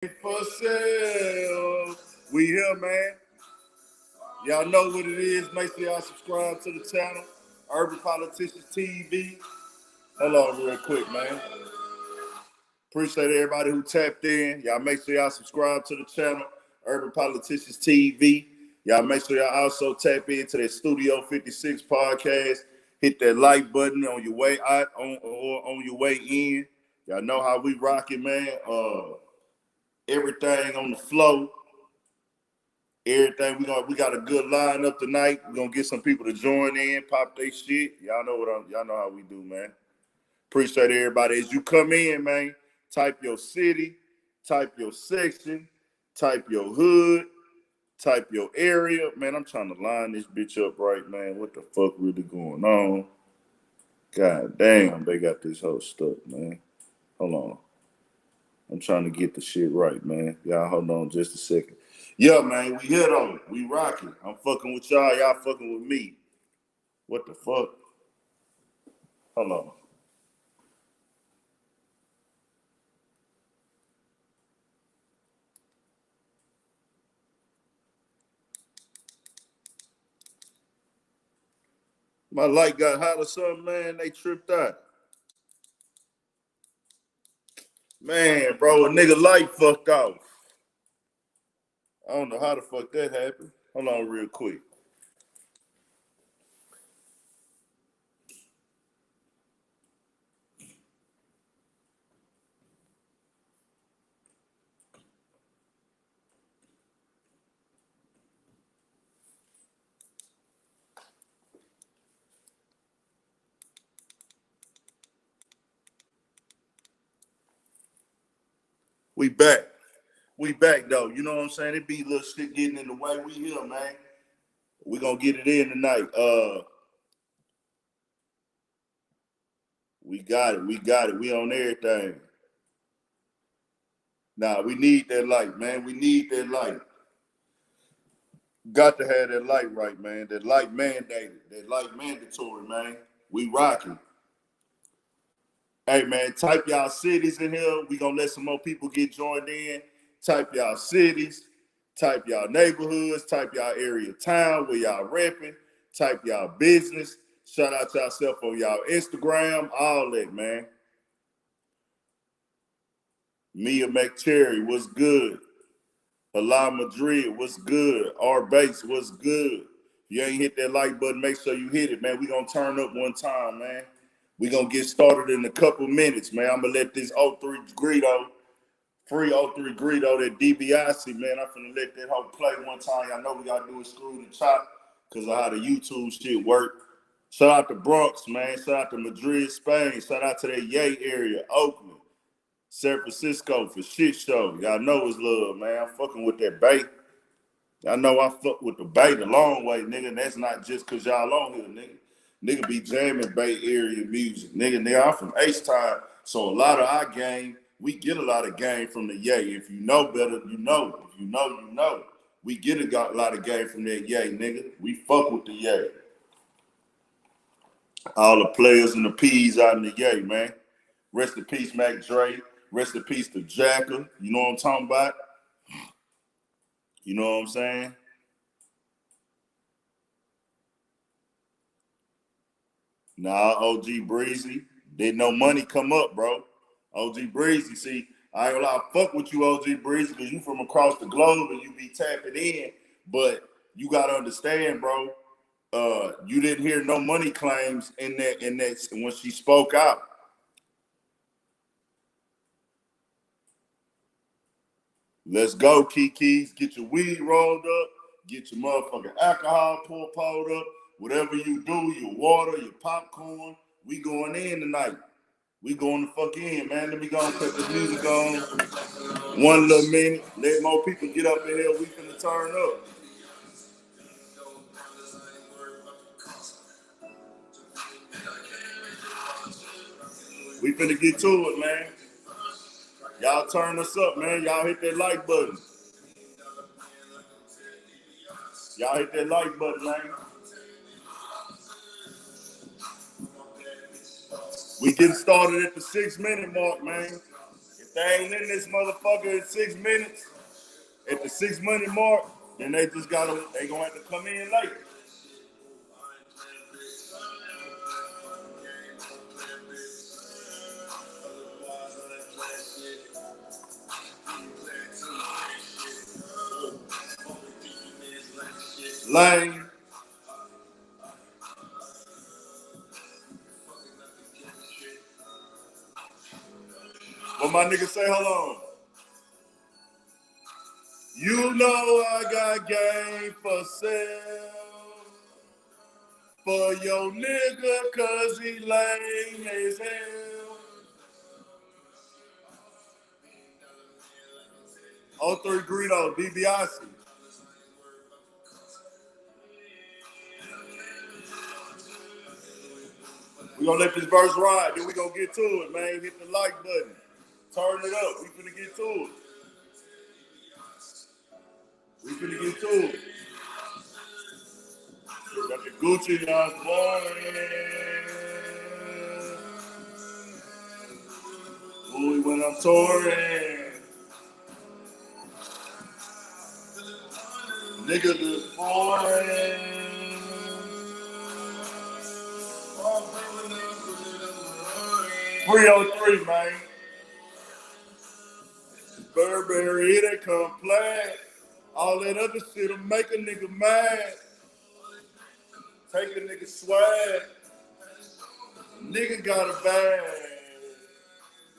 For sale. We here, man. Y'all know what it is. Make sure y'all subscribe to the channel. Urban Politicians TV. Hold on real quick, man. Appreciate everybody who tapped in. Y'all make sure y'all subscribe to the channel. Urban Politicians TV. Y'all make sure y'all also tap into that Studio 56 podcast. Hit that like button on your way out or on your way in. Y'all know how we rock it, man. Everything on the flow. Everything we got a good lineup tonight. We're gonna get some people to join in, pop their shit. Y'all know how we do, man. Appreciate everybody. As you come in, man, type your city, type your section, type your hood, type your area. Man, I'm trying to line this bitch up right, man. What the fuck really going on? God damn, they got this whole stuff, man. Hold on. I'm trying to get the shit right, man. Y'all hold on just a second. Yeah, man, we here though. We rocking. I'm fucking with y'all. Y'all fucking with me. What the fuck? Hold on. My light got hot or something, man. They tripped out. Man, bro, a nigga light fucked off. I don't know how the fuck that happened. Hold on real quick. We back. We back though. You know what I'm saying? It be little shit getting in the way. We here, man. We gonna get it in tonight. We got it. We got it. We on everything. Nah, we need that light, man. We need that light. Got to have that light right, man. That light mandated. That light mandatory, man. We rocking. Hey, man, type y'all cities in here. We gonna let some more people get joined in. Type y'all cities. Type y'all neighborhoods. Type y'all area town where y'all repping. Type y'all business. Shout out to yourself on y'all Instagram. All that, man. Mia McCherry, what's good? Halal Madrid, what's good? R Base, what's good? If you ain't hit that like button, make sure you hit it, man. We gonna turn up one time, man. We gonna get started in a couple minutes, man. I'm gonna let this 03 Greedo, free 03 Greedo, that DBIC, man. I'm finna let that hoe play one time. Y'all know we gotta do it screw and chop because of how the YouTube shit work. Shout out to Bronx, man. Shout out to Madrid, Spain. Shout out to that Yay area, Oakland. San Francisco for shit show. Y'all know it's love, man. I'm fucking with that bait. Y'all know I fuck with the bait a long way, nigga. And that's not just cause y'all on here, nigga. Nigga be jamming Bay Area music. Nigga, I'm from H-Town. So a lot of our game, we get a lot of game from the Yay. If you know better, you know. If you know, you know. We get a lot of game from that Yay, nigga. We fuck with the Yay. All the players and the P's out in the Yay, man. Rest in peace, Mac Dre. Rest in peace to Jacker. You know what I'm talking about? You know what I'm saying? Nah, OG Breezy. Didn't no money come up, bro. OG Breezy, see, I ain't gonna lie, fuck with you, OG Breezy, because you from across the globe and you be tapping in. But you gotta understand, bro, you didn't hear no money claims in that when she spoke out. Let's go, Kiki's. Get your weed rolled up. Get your motherfucking alcohol pulled up. Whatever you do, your water, your popcorn. We going in tonight. We going the fuck in, man. Let me go and put the music on. One little minute. Let more people get up in here. We finna turn up. We finna get to it, man. Y'all turn us up, man. Y'all hit that like button. Y'all hit that like button, man. We getting started at the 6 minute mark, man. If If they ain't in this motherfucker in 6 minutes, at the 6 minute mark, then they just gonna have to come in late. Lane. What my nigga say? Hold on. You know I got game for sale for your nigga, cause he lame as hell. 03 Greedo, DiBiase. We gonna let this verse ride, then we gonna get to it, man. Hit the like button. Turn it up. We finna get to it. We finna get to it. Got the Gucci now, boy. When I'm touring. Nigga look foreign. 303, man. Burberry, they come play. All that other shit'll make a nigga mad. Take a nigga swag. Nigga got a bag.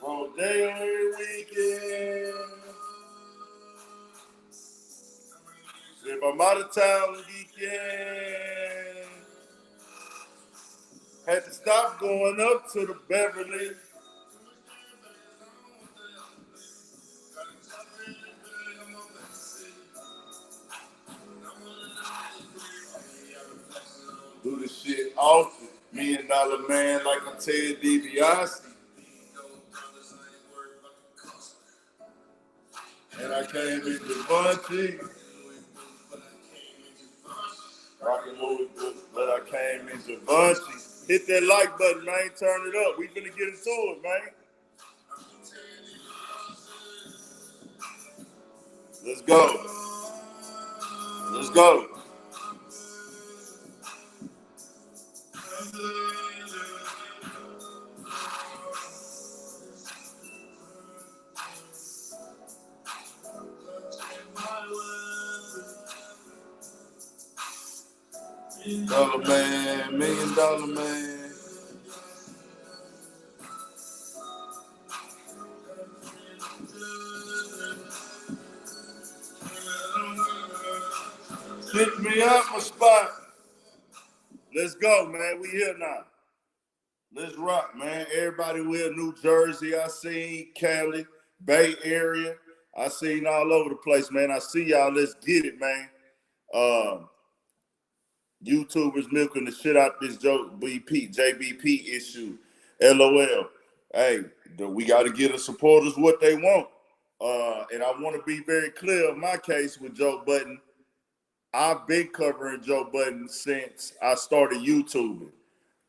Rodeo every weekend. If I'm out of town the weekend, had to stop going up to the Beverly. Do the shit often. $1 million man like I'm Ted DiBiase. And I came into Bunchy. Rockin' Louis, but I came into Bunchy. Hit that like button, man. Turn it up. We finna get into it, man. Let's go. Let's go. Dollar man, $1 million man. Pick me up my spot. Let's go, man. We here now. Let's rock, man. Everybody will. New Jersey, I seen Cali, Bay Area. I seen all over the place, man. I see y'all. Let's get it, man. YouTubers milking the shit out this JBP issue. LOL. Hey, we got to give the supporters what they want. And I want to be very clear in my case with Joe Budden. I've been covering Joe Budden since I started YouTubing.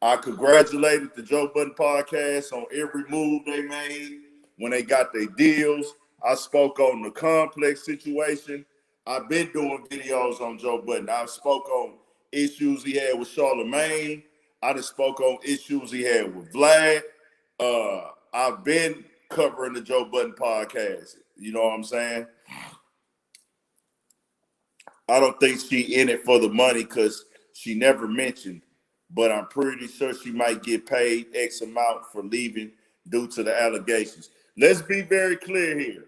I congratulated the Joe Budden podcast on every move they made when they got their deals. I spoke on the complex situation. I've been doing videos on Joe Budden. I spoke on issues he had with Charlemagne. I just spoke on issues he had with Vlad. I've been covering the Joe Budden podcast. You know what I'm saying? I don't think she in it for the money because she never mentioned, but I'm pretty sure she might get paid X amount for leaving due to the allegations. Let's be very clear here.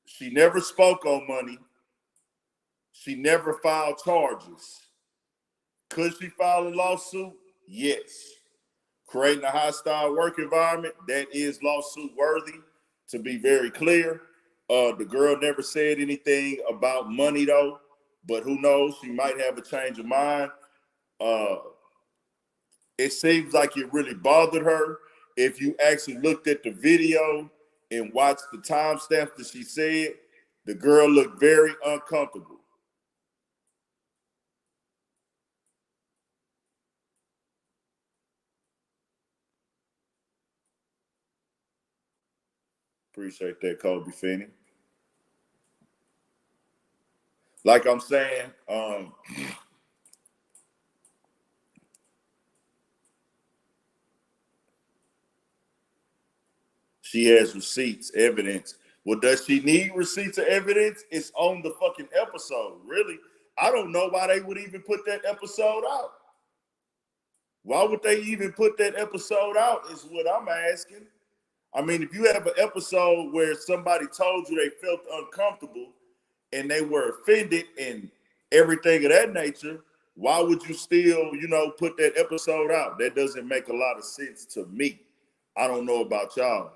She never spoke on money. She never filed charges. Could she file a lawsuit? Yes. Creating a hostile work environment, that is lawsuit worthy, to be very clear. The girl never said anything about money though, but who knows? She might have a change of mind. It seems like it really bothered her. If you actually looked at the video and watched the timestamps that she said, the girl looked very uncomfortable. Appreciate that, Kobe Finney. Like I'm saying, she has receipts, evidence. Well, does she need receipts or evidence? It's on the fucking episode. Really, I don't know why they would even put that episode out. Why would they even put that episode out is what I'm asking. I mean, if you have an episode where somebody told you they felt uncomfortable and they were offended and everything of that nature, why would you still, put that episode out? That doesn't make a lot of sense to me. I don't know about y'all.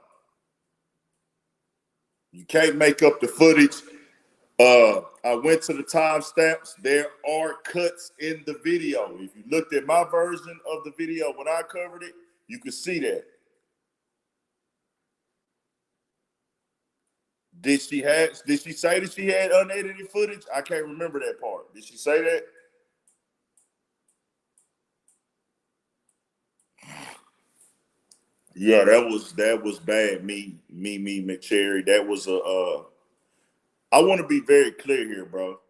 You can't make up the footage. I went to the timestamps. There are cuts in the video. If you looked at my version of the video when I covered it, you could see that. Did she say that she had unedited footage? I can't remember that part. Did she say that? Yeah, that was bad. Me, McCherry. That was I want to be very clear here, bro.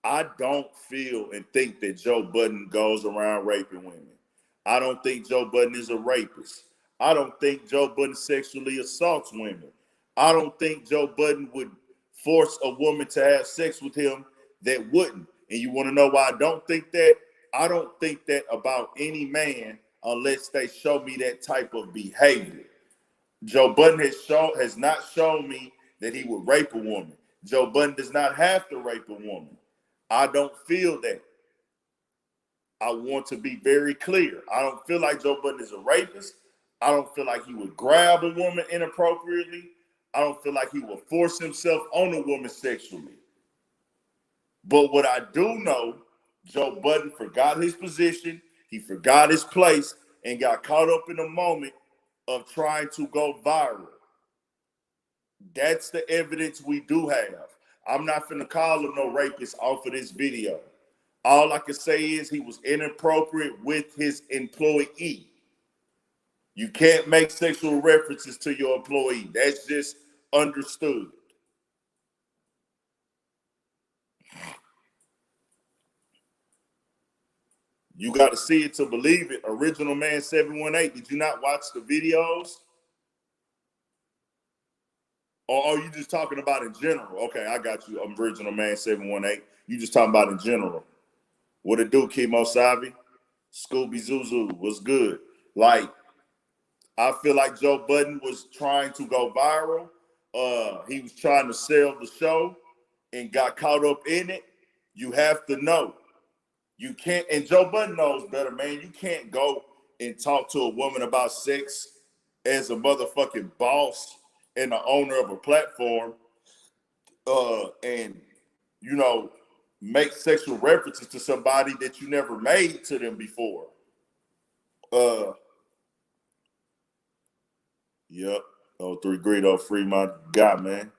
I don't feel and think that Joe Budden goes around raping women. I don't think Joe Budden is a rapist. I don't think Joe Budden sexually assaults women. I don't think Joe Budden would force a woman to have sex with him that wouldn't. And you want to know why I don't think that? I don't think that about any man unless they show me that type of behavior. Joe Budden has not shown me that he would rape a woman. Joe Budden does not have to rape a woman. I don't feel that. I want to be very clear. I don't feel like Joe Budden is a rapist. I don't feel like he would grab a woman inappropriately. I don't feel like he would force himself on a woman sexually. But what I do know, Joe Budden forgot his position. He forgot his place and got caught up in the moment of trying to go viral. That's the evidence we do have. I'm not finna call him no rapist off of this video. All I can say is he was inappropriate with his employee. You can't make sexual references to your employee. That's just understood. You got to see it to believe it. Original Man 718. Did you not watch the videos? Or are you just talking about in general? Okay, I got you. Original Man 718. You just talking about in general. What it do, Kimo Savi? Scooby Zuzu was good. Like, I feel like Joe Budden was trying to go viral. He was trying to sell the show and got caught up in it. You have to know. You can't, and Joe Budden knows better, man. You can't go and talk to a woman about sex as a motherfucking boss and the owner of a platform and, make sexual references to somebody that you never made to them before. Yep. 03 Greedo, free my guy, man.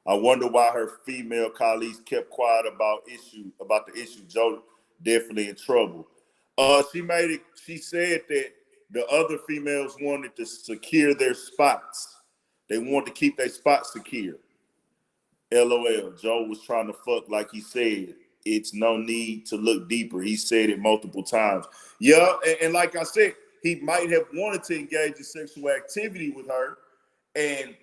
I wonder why her female colleagues kept quiet about the issue. Joe definitely in trouble. She said that the other females wanted to secure their spots. They wanted to keep their spots secure. LOL. Joe was trying to fuck like he said. It's no need to look deeper. He said it multiple times. Yeah, and like I said, he might have wanted to engage in sexual activity with her. And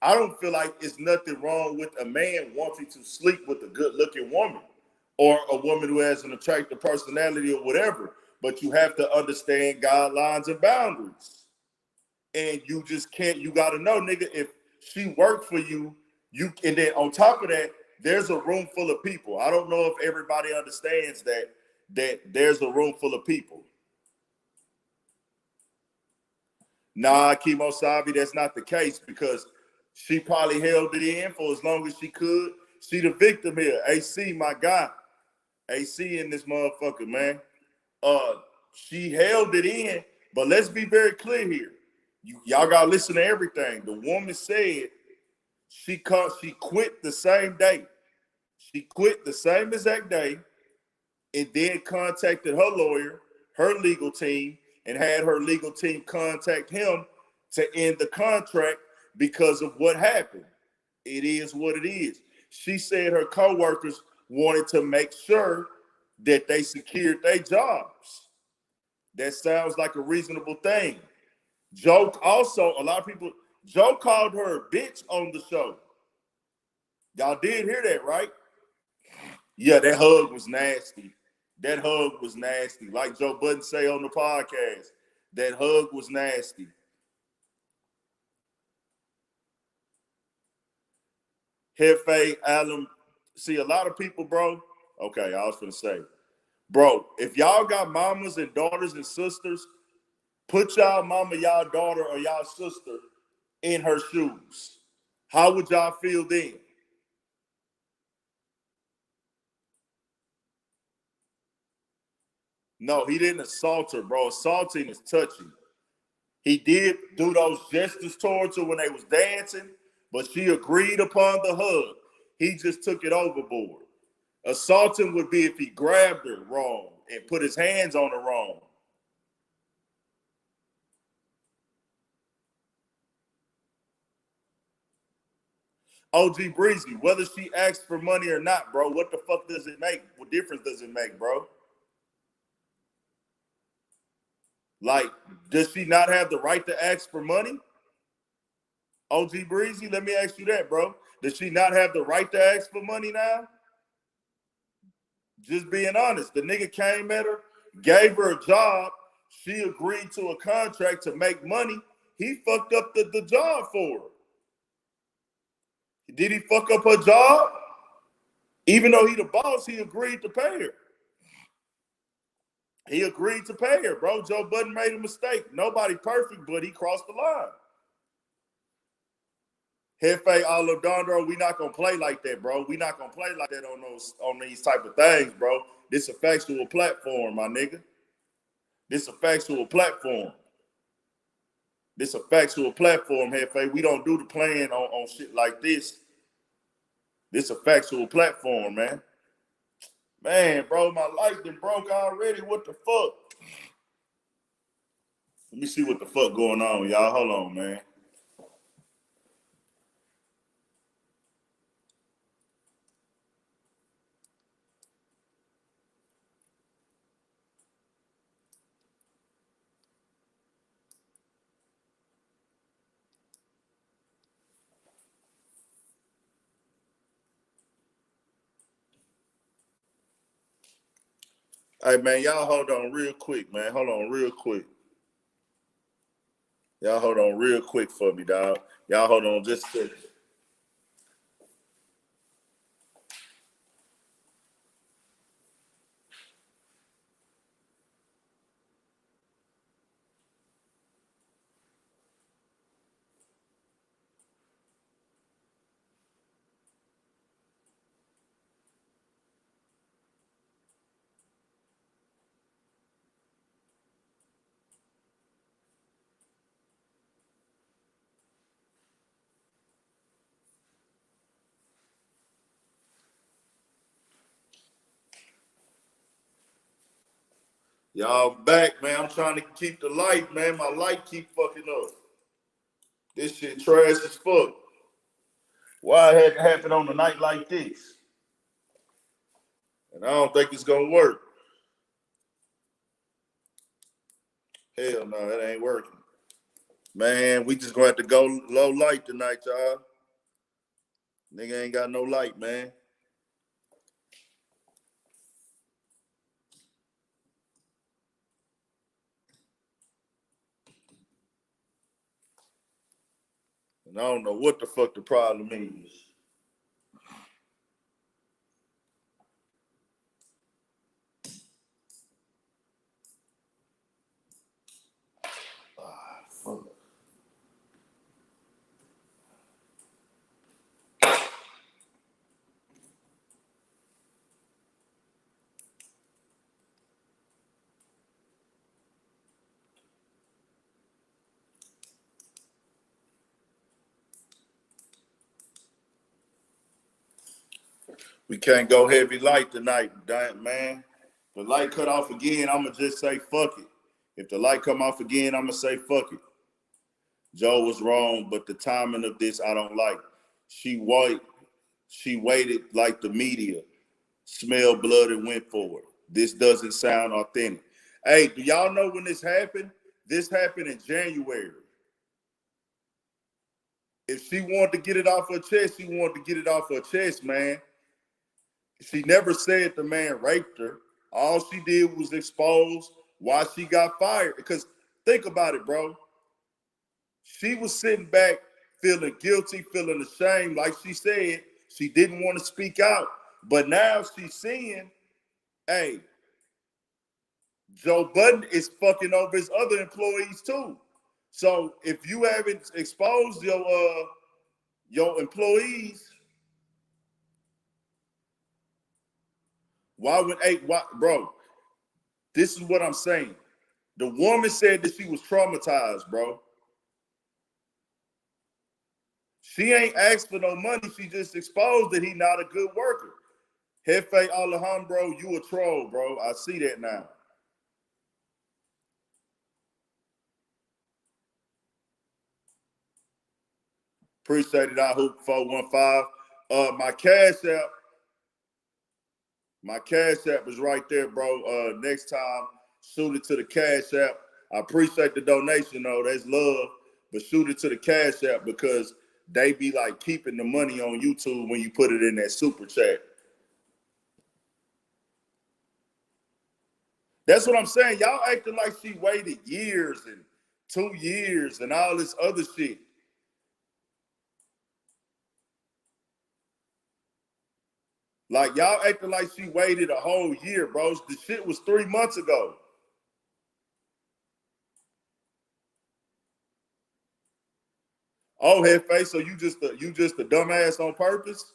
I don't feel like it's nothing wrong with a man wanting to sleep with a good-looking woman or a woman who has an attractive personality or whatever. But you have to understand guidelines and boundaries. And you just can't, you got to know, nigga, if she worked for you, and then on top of that, there's a room full of people. I don't know if everybody understands that there's a room full of people. Nah, Kimo Savi, that's not the case because she probably held it in for as long as she could. She the victim here. AC, my guy. AC in this motherfucker, man. She held it in, but let's be very clear here. Y'all gotta listen to everything. The woman said she quit the same day. She quit the same exact day and then contacted her lawyer, her legal team, and had her legal team contact him to end the contract because of what happened. It is what it is. She said her coworkers wanted to make sure that they secured their jobs. That sounds like a reasonable thing. Joe also, a lot of people, Joe called her a bitch on the show. Y'all did hear that, right? Yeah, that hug was nasty. That hug was nasty. Like Joe Budden say on the podcast, that hug was nasty. Hefe, Allen, see a lot of people, bro. Okay, I was gonna say, bro, if y'all got mamas and daughters and sisters, put y'all mama, y'all daughter, or y'all sister in her shoes. How would y'all feel then? No, he didn't assault her, bro. Assaulting is touching. He did do those gestures towards her when they was dancing, but she agreed upon the hug. He just took it overboard. Assaulting would be if he grabbed her wrong and put his hands on her wrong. OG Breezy, whether she asks for money or not, bro, what the fuck does it make? What difference does it make, bro? Like, does she not have the right to ask for money? OG Breezy, let me ask you that, bro. Does she not have the right to ask for money now? Just being honest. The nigga came at her, gave her a job. She agreed to a contract to make money. He fucked up the job for her. Did he fuck up her job? Even though he the boss, he agreed to pay her. He agreed to pay her, bro. Joe Budden made a mistake. Nobody perfect, but he crossed the line. Hefe Alodondro, we not gonna play like that, bro. We not gonna play like that on these type of things, bro. This a factual platform, my nigga. This a factual platform. This a factual platform, Hefe. We don't do the playing on shit like this. This a factual platform, man. Man, bro, my light done broke already. What the fuck? Let me see what the fuck going on, y'all. Hold on, man. Hey, man, y'all hold on real quick, man. Hold on real quick. Y'all hold on real quick for me, dog. Y'all hold on just a second. Y'all back, man. I'm trying to keep the light, man. My light keep fucking up. This shit trash as fuck. Why it had to happen on a night like this? And I don't think it's gonna work. Hell no, it ain't working. Man, we just gonna have to go low light tonight, y'all. Nigga ain't got no light, man. And I don't know what the fuck the problem is. Fuck. We can't go heavy light tonight, man. If the light cut off again, I'ma just say fuck it. If the light come off again, I'ma say fuck it. Joe was wrong, but the timing of this I don't like. She waited like the media, smelled blood and went for it. This doesn't sound authentic. Hey, do y'all know when this happened? This happened in January. If she wanted to get it off her chest, she wanted to get it off her chest, man. She never said the man raped her. All she did was expose why she got fired. Because think about it, bro. She was sitting back feeling guilty, feeling ashamed. Like she said, she didn't want to speak out. But now she's seeing, hey, Joe Budden is fucking over his other employees too. So if you haven't exposed your employees, bro, this is what I'm saying. The woman said that she was traumatized, bro. She ain't asked for no money. She just exposed that he not a good worker. Jefe Alejandro, you a troll, bro. I see that now. Appreciate it. I hoop 415. My cash app is right there, bro. Next time, shoot it to the cash app. I appreciate the donation, though. That's love. But shoot it to the cash app because they be like keeping the money on YouTube when you put it in that super chat. That's what I'm saying. Y'all acting like she waited years and 2 years and all this other shit. Like, y'all acting like she waited a whole year, bro. The shit was 3 months ago. Oh, Hefe, so you just a dumbass on purpose?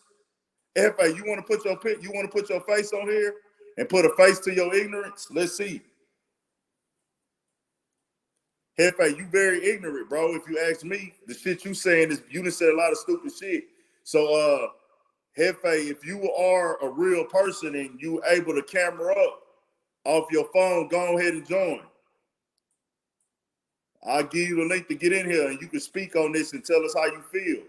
Hefe, you want to put your face on here and put a face to your ignorance? Let's see. Hefe, you very ignorant, bro. If you ask me, the shit you saying is you done said a lot of stupid shit. So Hefe, if you are a real person and you able to camera up off your phone, go ahead and join. I'll give you the link to get in here and you can speak on this and tell us how you feel.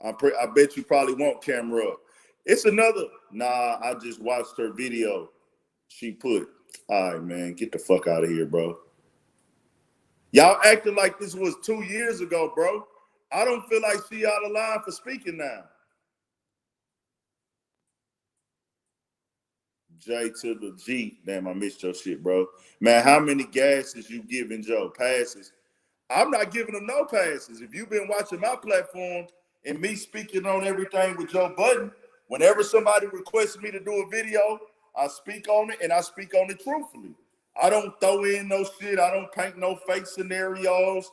I bet you probably won't camera up. It's another. Nah, I just watched her video. She put, all right, man, get the fuck out of here, bro. Y'all acting like this was 2 years ago, bro. I don't feel like she out of line for speaking now. J to the G. Damn, I missed your shit, bro. Man, how many gasses you giving Joe? Passes? I'm not giving him no passes. If you've been watching my platform and me speaking on everything with Joe Budden, whenever somebody requests me to do a video, I speak on it and I speak on it truthfully. I don't throw in no shit. I don't paint no fake scenarios.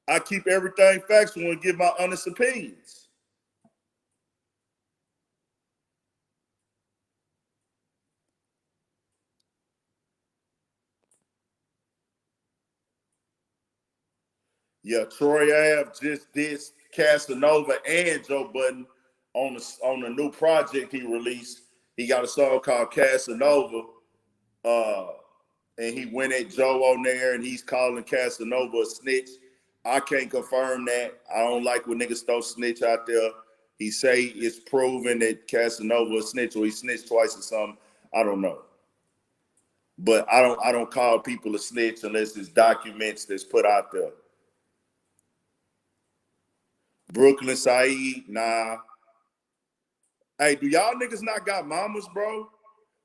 I keep everything factual and give my honest opinions. Yeah, Troy Ave just did Casanova and Joe Budden on a new project he released. He got a song called Casanova, and he went at Joe on there, and he's calling Casanova a snitch. I can't confirm that. I don't like when niggas throw snitch out there. He say it's proven that Casanova a snitch, or he snitched twice or something. I don't know. But I don't call people a snitch unless it's documents that's put out there. Brooklyn Saeed, nah. Hey, do y'all niggas not got mamas, bro?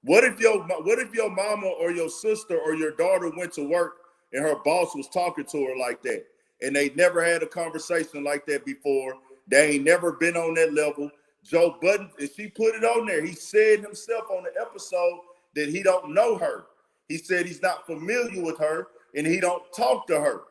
What if your mama or your sister or your daughter went to work and her boss was talking to her like that, and they never had a conversation like that before? They ain't never been on that level. Joe Budden, and she put it on there. He said himself on the episode that he don't know her. He said he's not familiar with her and he don't talk to her.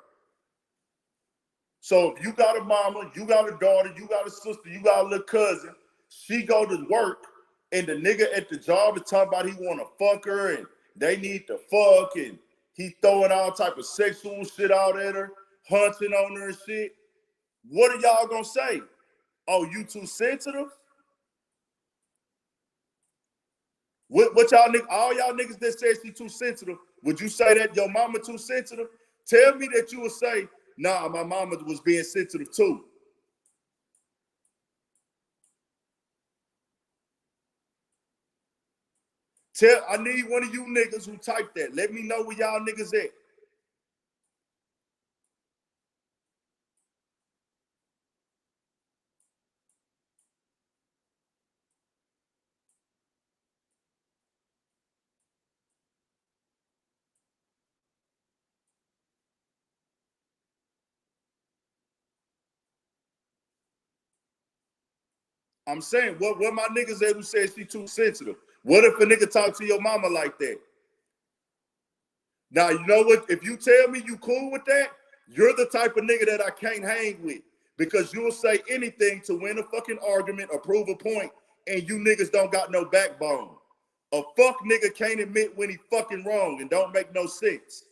So if you got a mama, you got a daughter, you got a sister, you got a little cousin, she go to work and the nigga at the job is talking about he want to fuck her and they need to fuck and he throwing all type of sexual shit out at her, hunting on her and shit. What are y'all gonna say? Oh, you too sensitive? What y'all niggas, all y'all niggas that said she too sensitive, would you say that your mama too sensitive? Tell me that you would say, nah, my mama was being sensitive too. I need one of you niggas who type that. Let me know where y'all niggas at. I'm saying, what my niggas at who said she too sensitive? What if a nigga talk to your mama like that? Now, you know what? If you tell me you cool with that, you're the type of nigga that I can't hang with because you'll say anything to win a fucking argument or prove a point, and you niggas don't got no backbone. A fuck nigga can't admit when he fucking wrong and don't make no sense.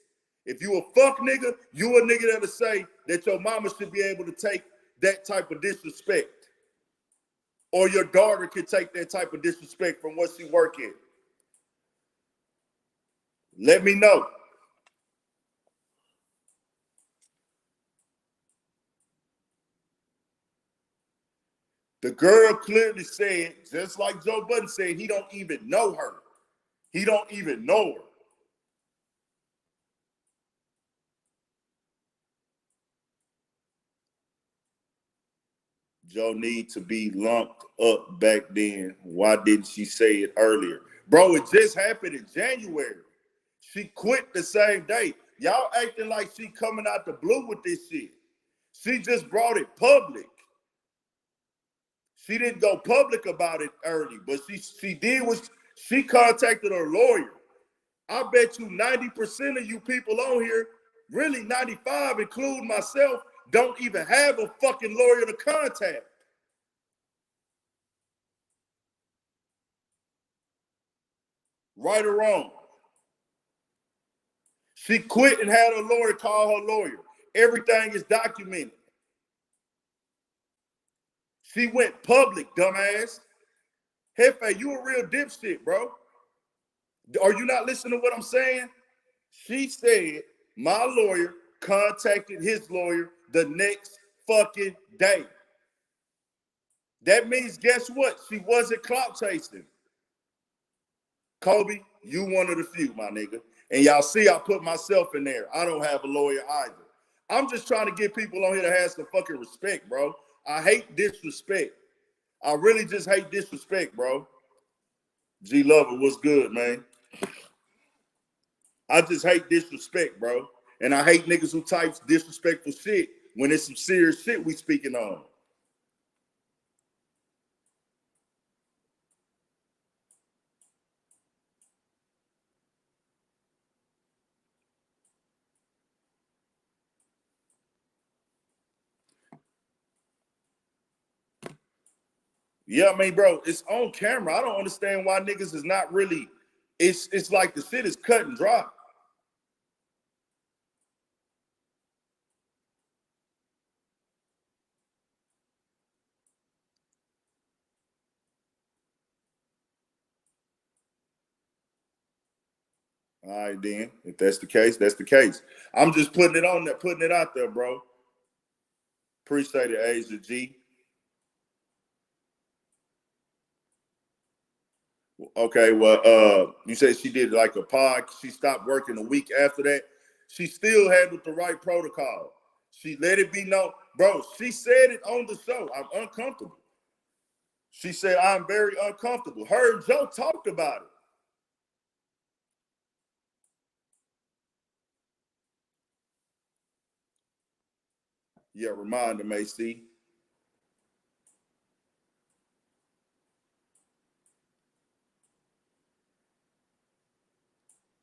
If you a fuck nigga, you a nigga that'll say that your mama should be able to take that type of disrespect. Or your daughter can take that type of disrespect from what she work in. Let me know. The girl clearly said, just like Joe Budden said, he don't even know her. He don't even know her. Joe need to be lumped up back then. Why didn't she say it earlier? Bro, it just happened in January. She quit the same day. Y'all acting like she coming out the blue with this shit. She just brought it public. She didn't go public about it early, but she did was she contacted her lawyer. I bet you 90% of you people on here, really 95, including myself, don't even have a fucking lawyer to contact. Right or wrong. She quit and had her lawyer call her lawyer. Everything is documented. She went public, dumbass. Hefe, you a real dipshit, bro. Are you not listening to what I'm saying? She said my lawyer contacted his lawyer the next fucking day. That means, guess what? She wasn't clout chasing. Kobe, you one of the few, my nigga. And y'all see I put myself in there. I don't have a lawyer either. I'm just trying to get people on here to have some fucking respect, bro. I hate disrespect. I really just hate disrespect, bro. G Lover, what's good, man? I just hate disrespect, bro. And I hate niggas who types disrespectful shit when it's some serious shit we speaking on. Yeah, I mean, bro, it's on camera. I don't understand why niggas is not really. It's like the shit is cut and dry. All right, then. If that's the case, that's the case. I'm just putting it on there, putting it out there, bro. Appreciate it, Asia G. Okay, well, you said she did like a pod. She stopped working a week after that. She still had with the right protocol. She let it be known, bro. She said it on the show. I'm uncomfortable. She said I'm very uncomfortable. Her and Joe talked about it. Yeah, remind them, AC.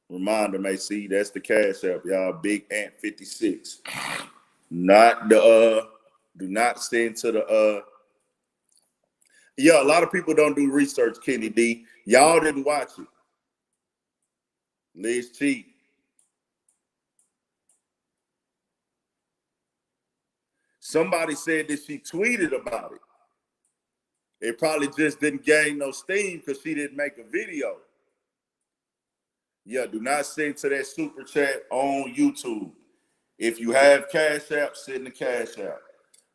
Remind them, AC. That's the cash app, y'all. Big Ant 56. Not the do not send to the yeah, a lot of people don't do research, Kenny D. Y'all didn't watch it. Liz cheat. Somebody said that she tweeted about it. It probably just didn't gain no steam because she didn't make a video. Yeah, do not send to that super chat on YouTube. If you have Cash App, send the Cash App.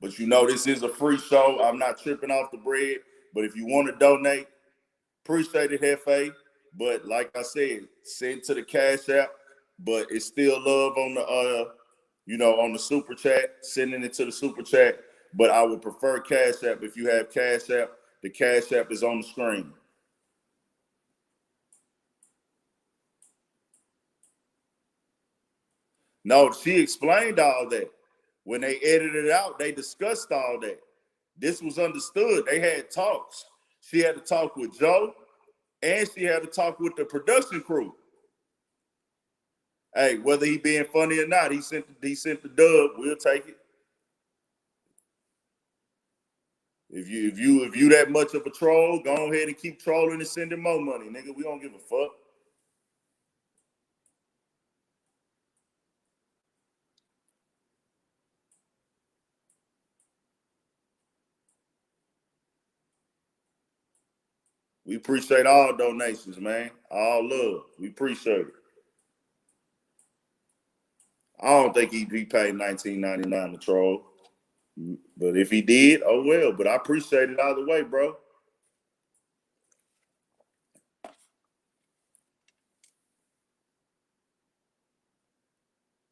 But you know this is a free show. I'm not tripping off the bread. But if you want to donate, appreciate it, Hefe. But like I said, send to the Cash App. But it's still love on the on the super chat, sending it to the super chat. But I would prefer Cash App. If you have Cash App, the Cash App is on the screen. No, she explained all that. When they edited it out, they discussed all that. This was understood. They had talks. She had to talk with Joe, and she had to talk with the production crew. Hey, whether he being funny or not, he sent the dub. We'll take it. If you that much of a troll, go ahead and keep trolling and sending more money, nigga. We don't give a fuck. We appreciate all donations, man. All love. We appreciate it. I don't think he paid $19.99 to troll. But if he did, oh well. But I appreciate it either way, bro.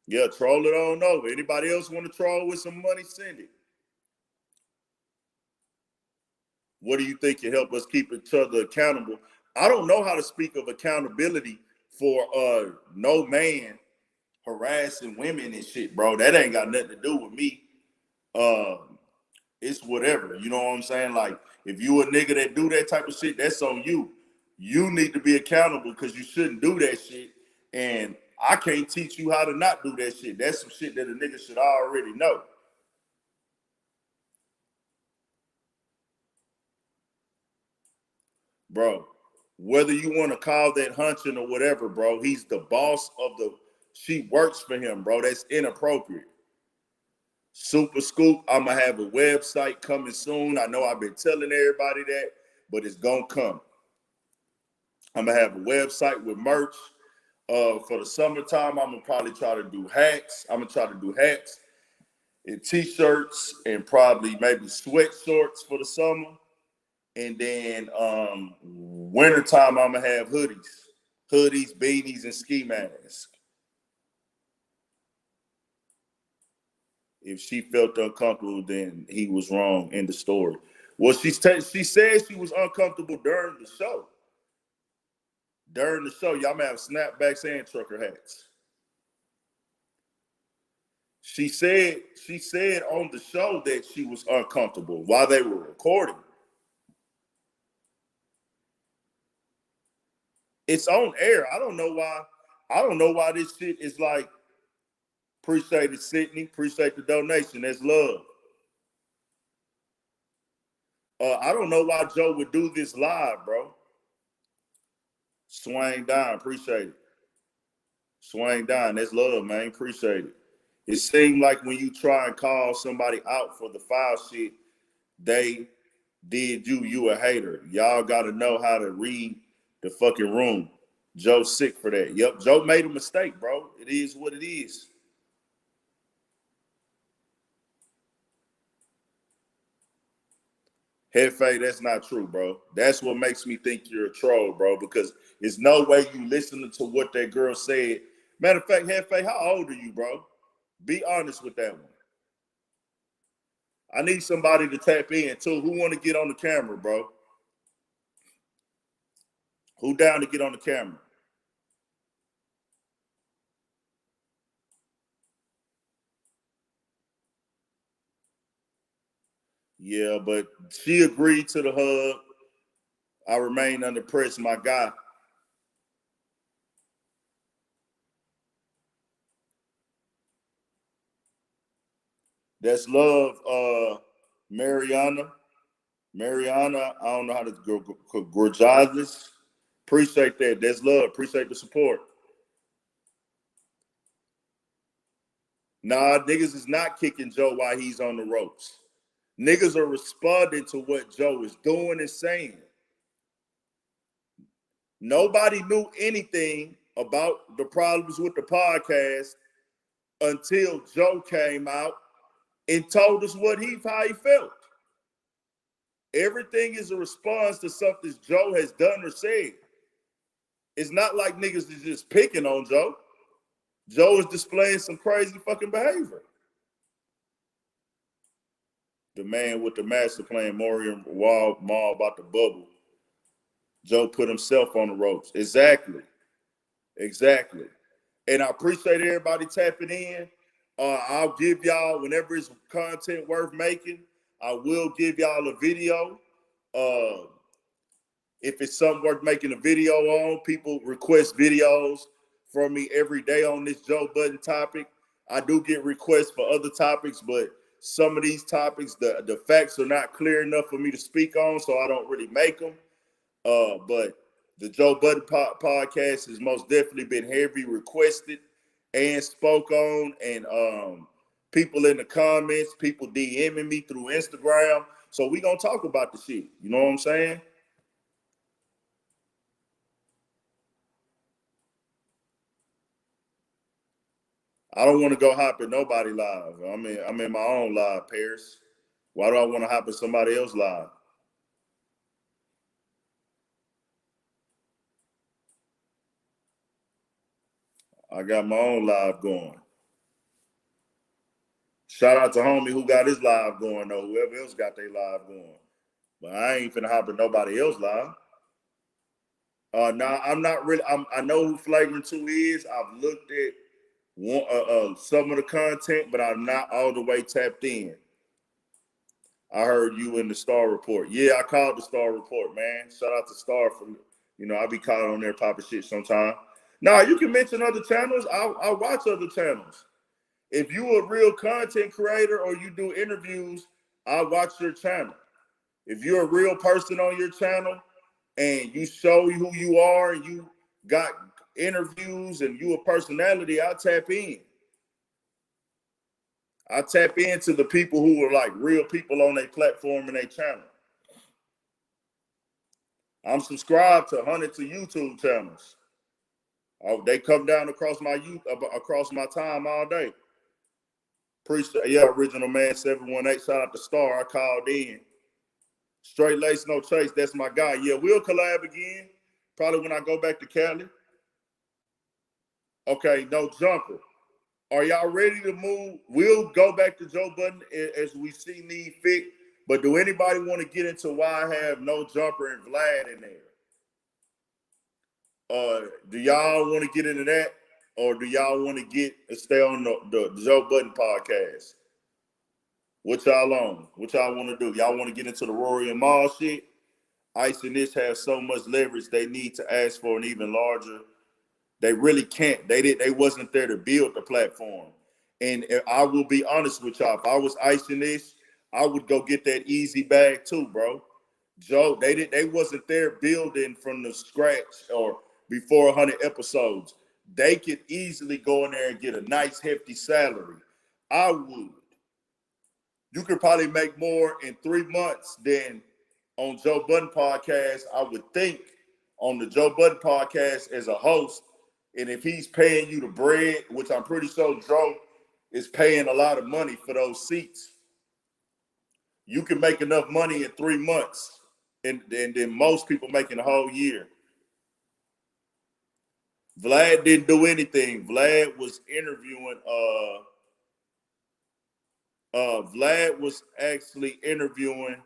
Yeah, troll it on over. Anybody else want to troll with some money, send it. What do you think can help us keep each other accountable? I don't know how to speak of accountability for no man harassing women and shit, bro. That ain't got nothing to do with me. It's whatever. You know what I'm saying? Like, if you a nigga that do that type of shit, that's on you. You need to be accountable because you shouldn't do that shit. And I can't teach you how to not do that shit. That's some shit that a nigga should already know. Bro, whether you want to call that hunching or whatever, bro, he's the boss of she works for him, bro. That's inappropriate. Super Scoop, I'm going to have a website coming soon. I know I've been telling everybody that, but it's going to come. I'm going to have a website with merch. For the summertime, I'm going to probably try to do hats. I'm going to try to do hats and T-shirts and probably maybe sweatshorts for the summer. And then wintertime, I'm going to have hoodies, beanies, and ski masks. If she felt uncomfortable, then he was wrong in the story. Well, she said she was uncomfortable during the show. During the show, y'all may have snapbacks and trucker hats. She said on the show that she was uncomfortable while they were recording. It's on air. I don't know why this shit is like. Appreciate it, Sydney. Appreciate the donation. That's love. I don't know why Joe would do this live, bro. Swain down. Appreciate it. Swain down. That's love, man. Appreciate it. It seemed like when you try and call somebody out for the foul shit, they did you a hater. Y'all got to know how to read the fucking room. Joe's sick for that. Yep, Joe made a mistake, bro. It is what it is. Hefe, that's not true, bro. That's what makes me think you're a troll, bro, because there's no way you listening to what that girl said. Matter of fact, Hefe, how old are you, bro? Be honest with that one. I need somebody to tap in, too. Who want to get on the camera, bro? Who down to get on the camera? Yeah, but she agreed to the hug. I remain under pressure, my guy. That's love, Mariana. Mariana, I don't know how to go Gorgeous. Appreciate that. That's love. Appreciate the support. Nah, niggas is not kicking Joe while he's on the ropes. Niggas are responding to what Joe is doing and saying. Nobody knew anything about the problems with the podcast until Joe came out and told us how he felt. Everything is a response to something Joe has done or said. It's not like niggas is just picking on Joe. Joe is displaying some crazy fucking behavior. The man with the master plan, Maureen Wall about the bubble. Joe put himself on the ropes. Exactly. And I appreciate everybody tapping in. I'll give y'all, whenever it's content worth making, I will give y'all a video. If it's something worth making a video on, people request videos from me every day on this Joe Budden topic. I do get requests for other topics, but some of these topics, the facts are not clear enough for me to speak on, so I don't really make them. But the Joe Budden podcast has most definitely been heavily requested and spoke on, and people in the comments, people DMing me through Instagram. So we gonna talk about the shit. You know what I'm saying? I don't want to go hop in nobody live. I'm in my own live, Paris. Why do I want to hop in somebody else live? I got my own live going. Shout out to homie who got his live going, though. Whoever else got their live going. But I ain't finna hop in nobody else live. Nah, I'm not really. I know who Flagrant 2 is. I've looked at some of the content, but I'm not all the way tapped in. I heard you in the Star Report. Yeah, I called the Star Report, man. Shout out to Star for, I be calling on there popping shit sometime. Nah, you can mention other channels. I'll watch other channels. If you a real content creator or you do interviews, I'll watch your channel. If you're a real person on your channel and you show who you are and you got interviews and you a personality, I'll tap in. I tap into the people who are like real people on their platform and their channel. I'm subscribed to hundreds of YouTube channels. Oh, they come down across my time all day. Original man 718. Shout out to Star. I called in. Straight lace, no chase. That's my guy. Yeah, we'll collab again. Probably when I go back to Cali. Okay, no jumper. Are y'all ready to move? We'll go back to Joe Budden as we see need fit. But do anybody want to get into why I have no jumper and Vlad in there? Do y'all want to get into that? Or do y'all want to stay on the Joe Budden podcast? What y'all on? What y'all want to do? Y'all want to get into the Rory and Maul shit? Ice and this have so much leverage they need to ask for an even larger. They really can't. They wasn't there to build the platform. And I will be honest with y'all. If I was Ice and this, I would go get that easy bag too, bro. Joe, they wasn't there building from the scratch or before 100 episodes. They could easily go in there and get a nice hefty salary. I would. You could probably make more in 3 months than on Joe Budden podcast, I would think, on the Joe Budden podcast as a host. And if he's paying you the bread, which I'm pretty sure Joe is paying a lot of money for those seats, you can make enough money in 3 months and then most people making a whole year. Vlad didn't do anything. Vlad was interviewing Vlad was actually interviewing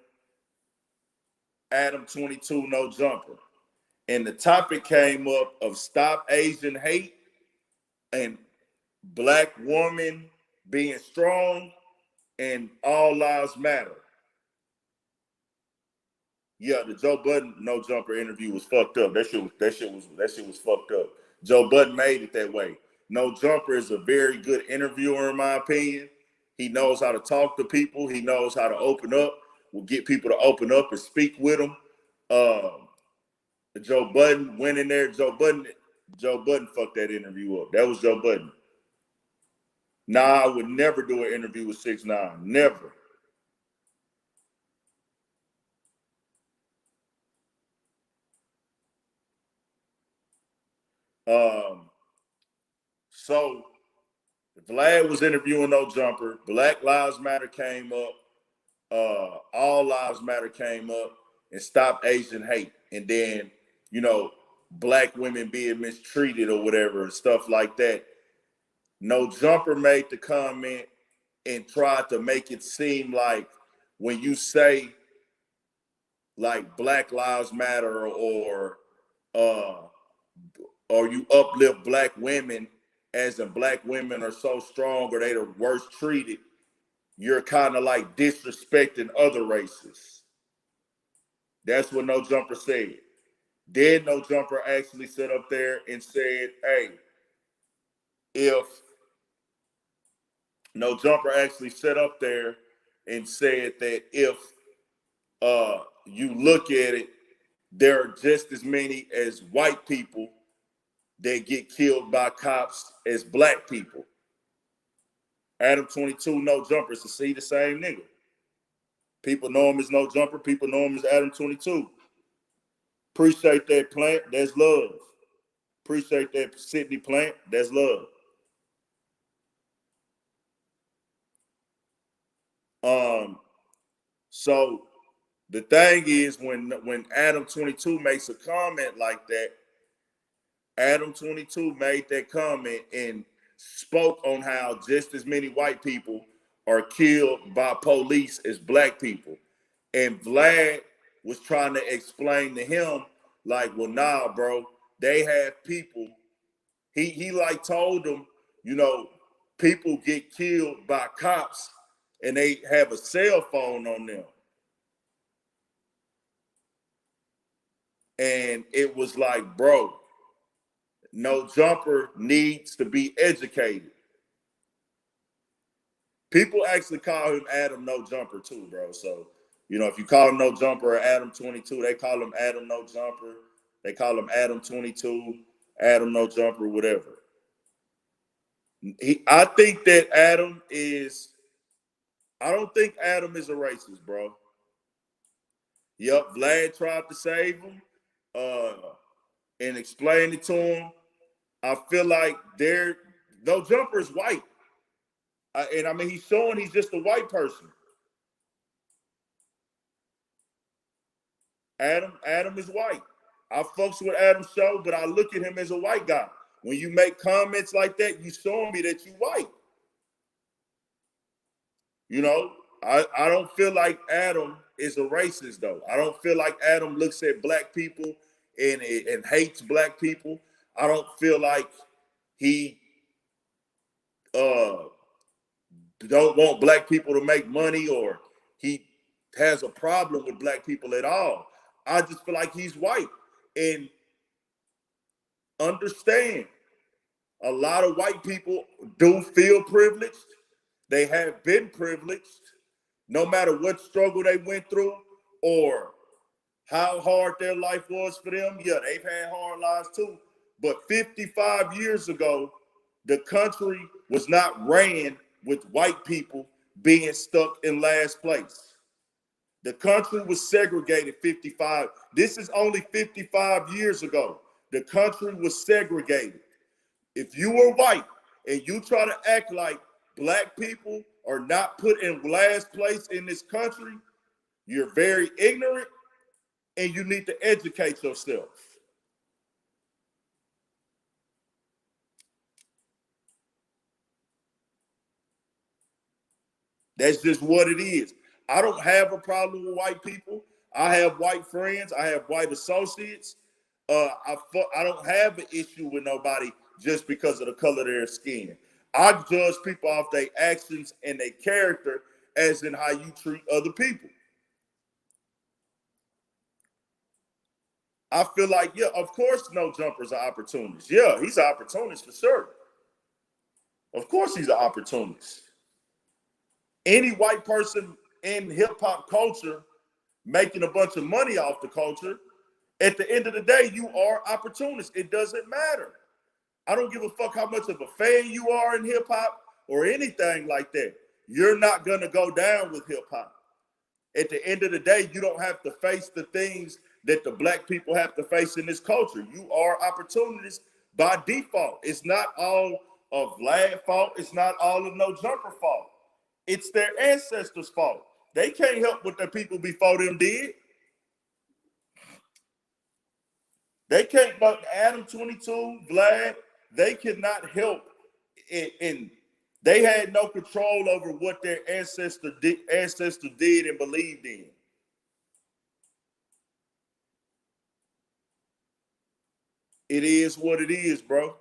Adam 22 No Jumper. And the topic came up of stop Asian hate and black woman being strong and all lives matter. Yeah, the Joe Budden No Jumper interview was fucked up. That shit was fucked up. Joe Budden made it that way. No Jumper is a very good interviewer in my opinion. He knows how to talk to people. He knows how to open up. Will get people to open up and speak with him. Joe Budden went in there. Joe Budden fucked that interview up. That was Joe Budden. Nah, I would never do an interview with 6ix9ine. Never. So Vlad was interviewing No Jumper. Black Lives Matter came up. All Lives Matter came up, and Stop Asian Hate. And then, black women being mistreated or whatever and stuff like that. No Jumper made the comment and tried to make it seem like when you say like Black Lives Matter or you uplift black women as in black women are so strong or they the worst treated, you're kind of like disrespecting other races. That's what No Jumper said. Then No Jumper actually sat up there and said, hey, if No Jumper actually sat up there and said that if you look at it, there are just as many as white people that get killed by cops as black people. Adam 22, No Jumper, to see the same nigga. People know him as No Jumper. People know him as Adam 22. Appreciate that, Plant. That's love. Appreciate that, Sydney Plant. That's love. So the thing is, when Adam 22 makes a comment like that, Adam 22 made that comment and spoke on how just as many white people are killed by police as black people. And Vlad was trying to explain to him, like, well, nah, bro, they have people. He like told them, people get killed by cops and they have a cell phone on them. And it was like, bro, No Jumper needs to be educated. People actually call him Adam No Jumper too, bro. So, if you call him No Jumper or Adam 22, they call him Adam No Jumper. They call him Adam 22, Adam No Jumper, whatever. I think that I don't think Adam is a racist, bro. Yep, Vlad tried to save him and explain it to him. I feel like No Jumper is white. And I mean, he's showing he's just a white person. Adam is white. I fucks with Adam's show, but I look at him as a white guy. When you make comments like that, you showing me that you white. I don't feel like Adam is a racist, though. I don't feel like Adam looks at black people and hates black people. I don't feel like he don't want black people to make money or he has a problem with black people at all. I just feel like he's white. And understand, a lot of white people do feel privileged. They have been privileged. No matter what struggle they went through or how hard their life was for them, yeah, they've had hard lives too. But 55 years ago, the country was not ran with white people being stuck in last place. The country was segregated 55. This is only 55 years ago. The country was segregated. If you were white and you try to act like black people are not put in last place in this country, you're very ignorant and you need to educate yourself. That's just what it is. I don't have a problem with white people. I have white friends. I have white associates. I don't have an issue with nobody just because of the color of their skin. I judge people off their actions and their character as in how you treat other people. I feel like, yeah, of course No Jumper's an opportunist. Yeah, he's an opportunist for sure. Of course he's an opportunist. Any white person in hip-hop culture making a bunch of money off the culture, at the end of the day, you are opportunist. It doesn't matter. I don't give a fuck how much of a fan you are in hip-hop or anything like that. You're not going to go down with hip-hop. At the end of the day, you don't have to face the things that the black people have to face in this culture. You are opportunists by default. It's not all of Vlad's fault. It's not all of No Jumper fault. It's their ancestors' fault. They can't help what the people before them did. They can't, but Adam 22, Vlad, they could not help in they had no control over what their ancestor did and believed in. It is what it is, bro.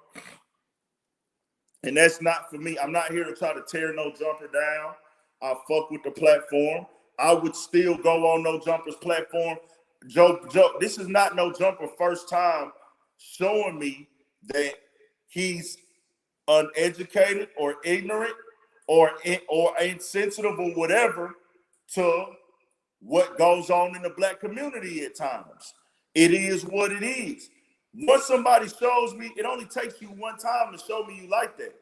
And that's not for me. I'm not here to try to tear No Jumper down. I fuck with the platform. I would still go on No Jumper's platform. Joe, this is not No Jumper first time showing me that he's uneducated or ignorant or insensitive or whatever to what goes on in the black community at times. It is what it is. Once somebody shows me, it only takes you one time to show me you like that.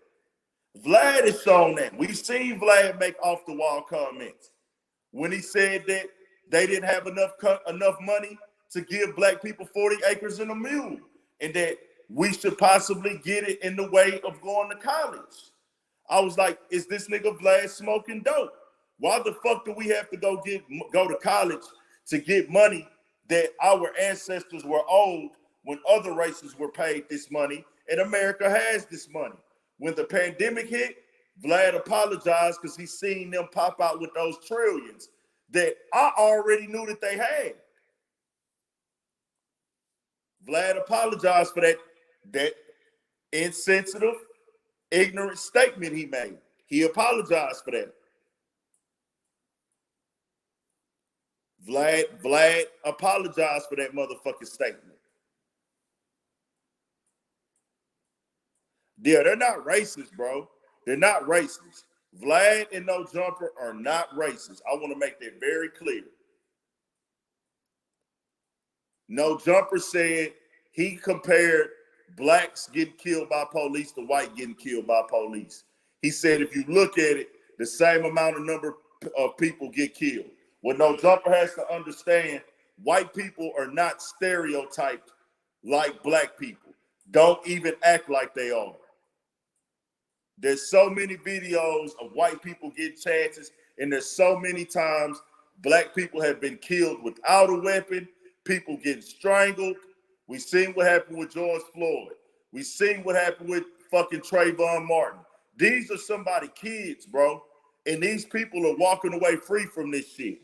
Vlad has shown that. We've seen Vlad make off the wall comments when he said that they didn't have enough money to give black people 40 acres and a mule, and that we should possibly get it in the way of going to college. I was like, is this nigga Vlad smoking dope? Why the fuck do we have to go to college to get money that our ancestors were owed when other races were paid this money and America has this money? When the pandemic hit, Vlad apologized because he seen them pop out with those trillions that I already knew that they had. Vlad apologized for that insensitive, ignorant statement he made. He apologized for that. Vlad apologized for that motherfucking statement. Yeah, they're not racist, bro. They're not racist. Vlad and No Jumper are not racist. I want to make that very clear. No Jumper said he compared blacks getting killed by police to white getting killed by police. He said if you look at it, the same amount of number of people get killed. What No Jumper has to understand, white people are not stereotyped like black people. Don't even act like they are. There's so many videos of white people getting chances, and there's so many times black people have been killed without a weapon, people getting strangled. We seen what happened with George Floyd. We seen what happened with fucking Trayvon Martin. These are somebody's kids, bro. And these people are walking away free from this shit.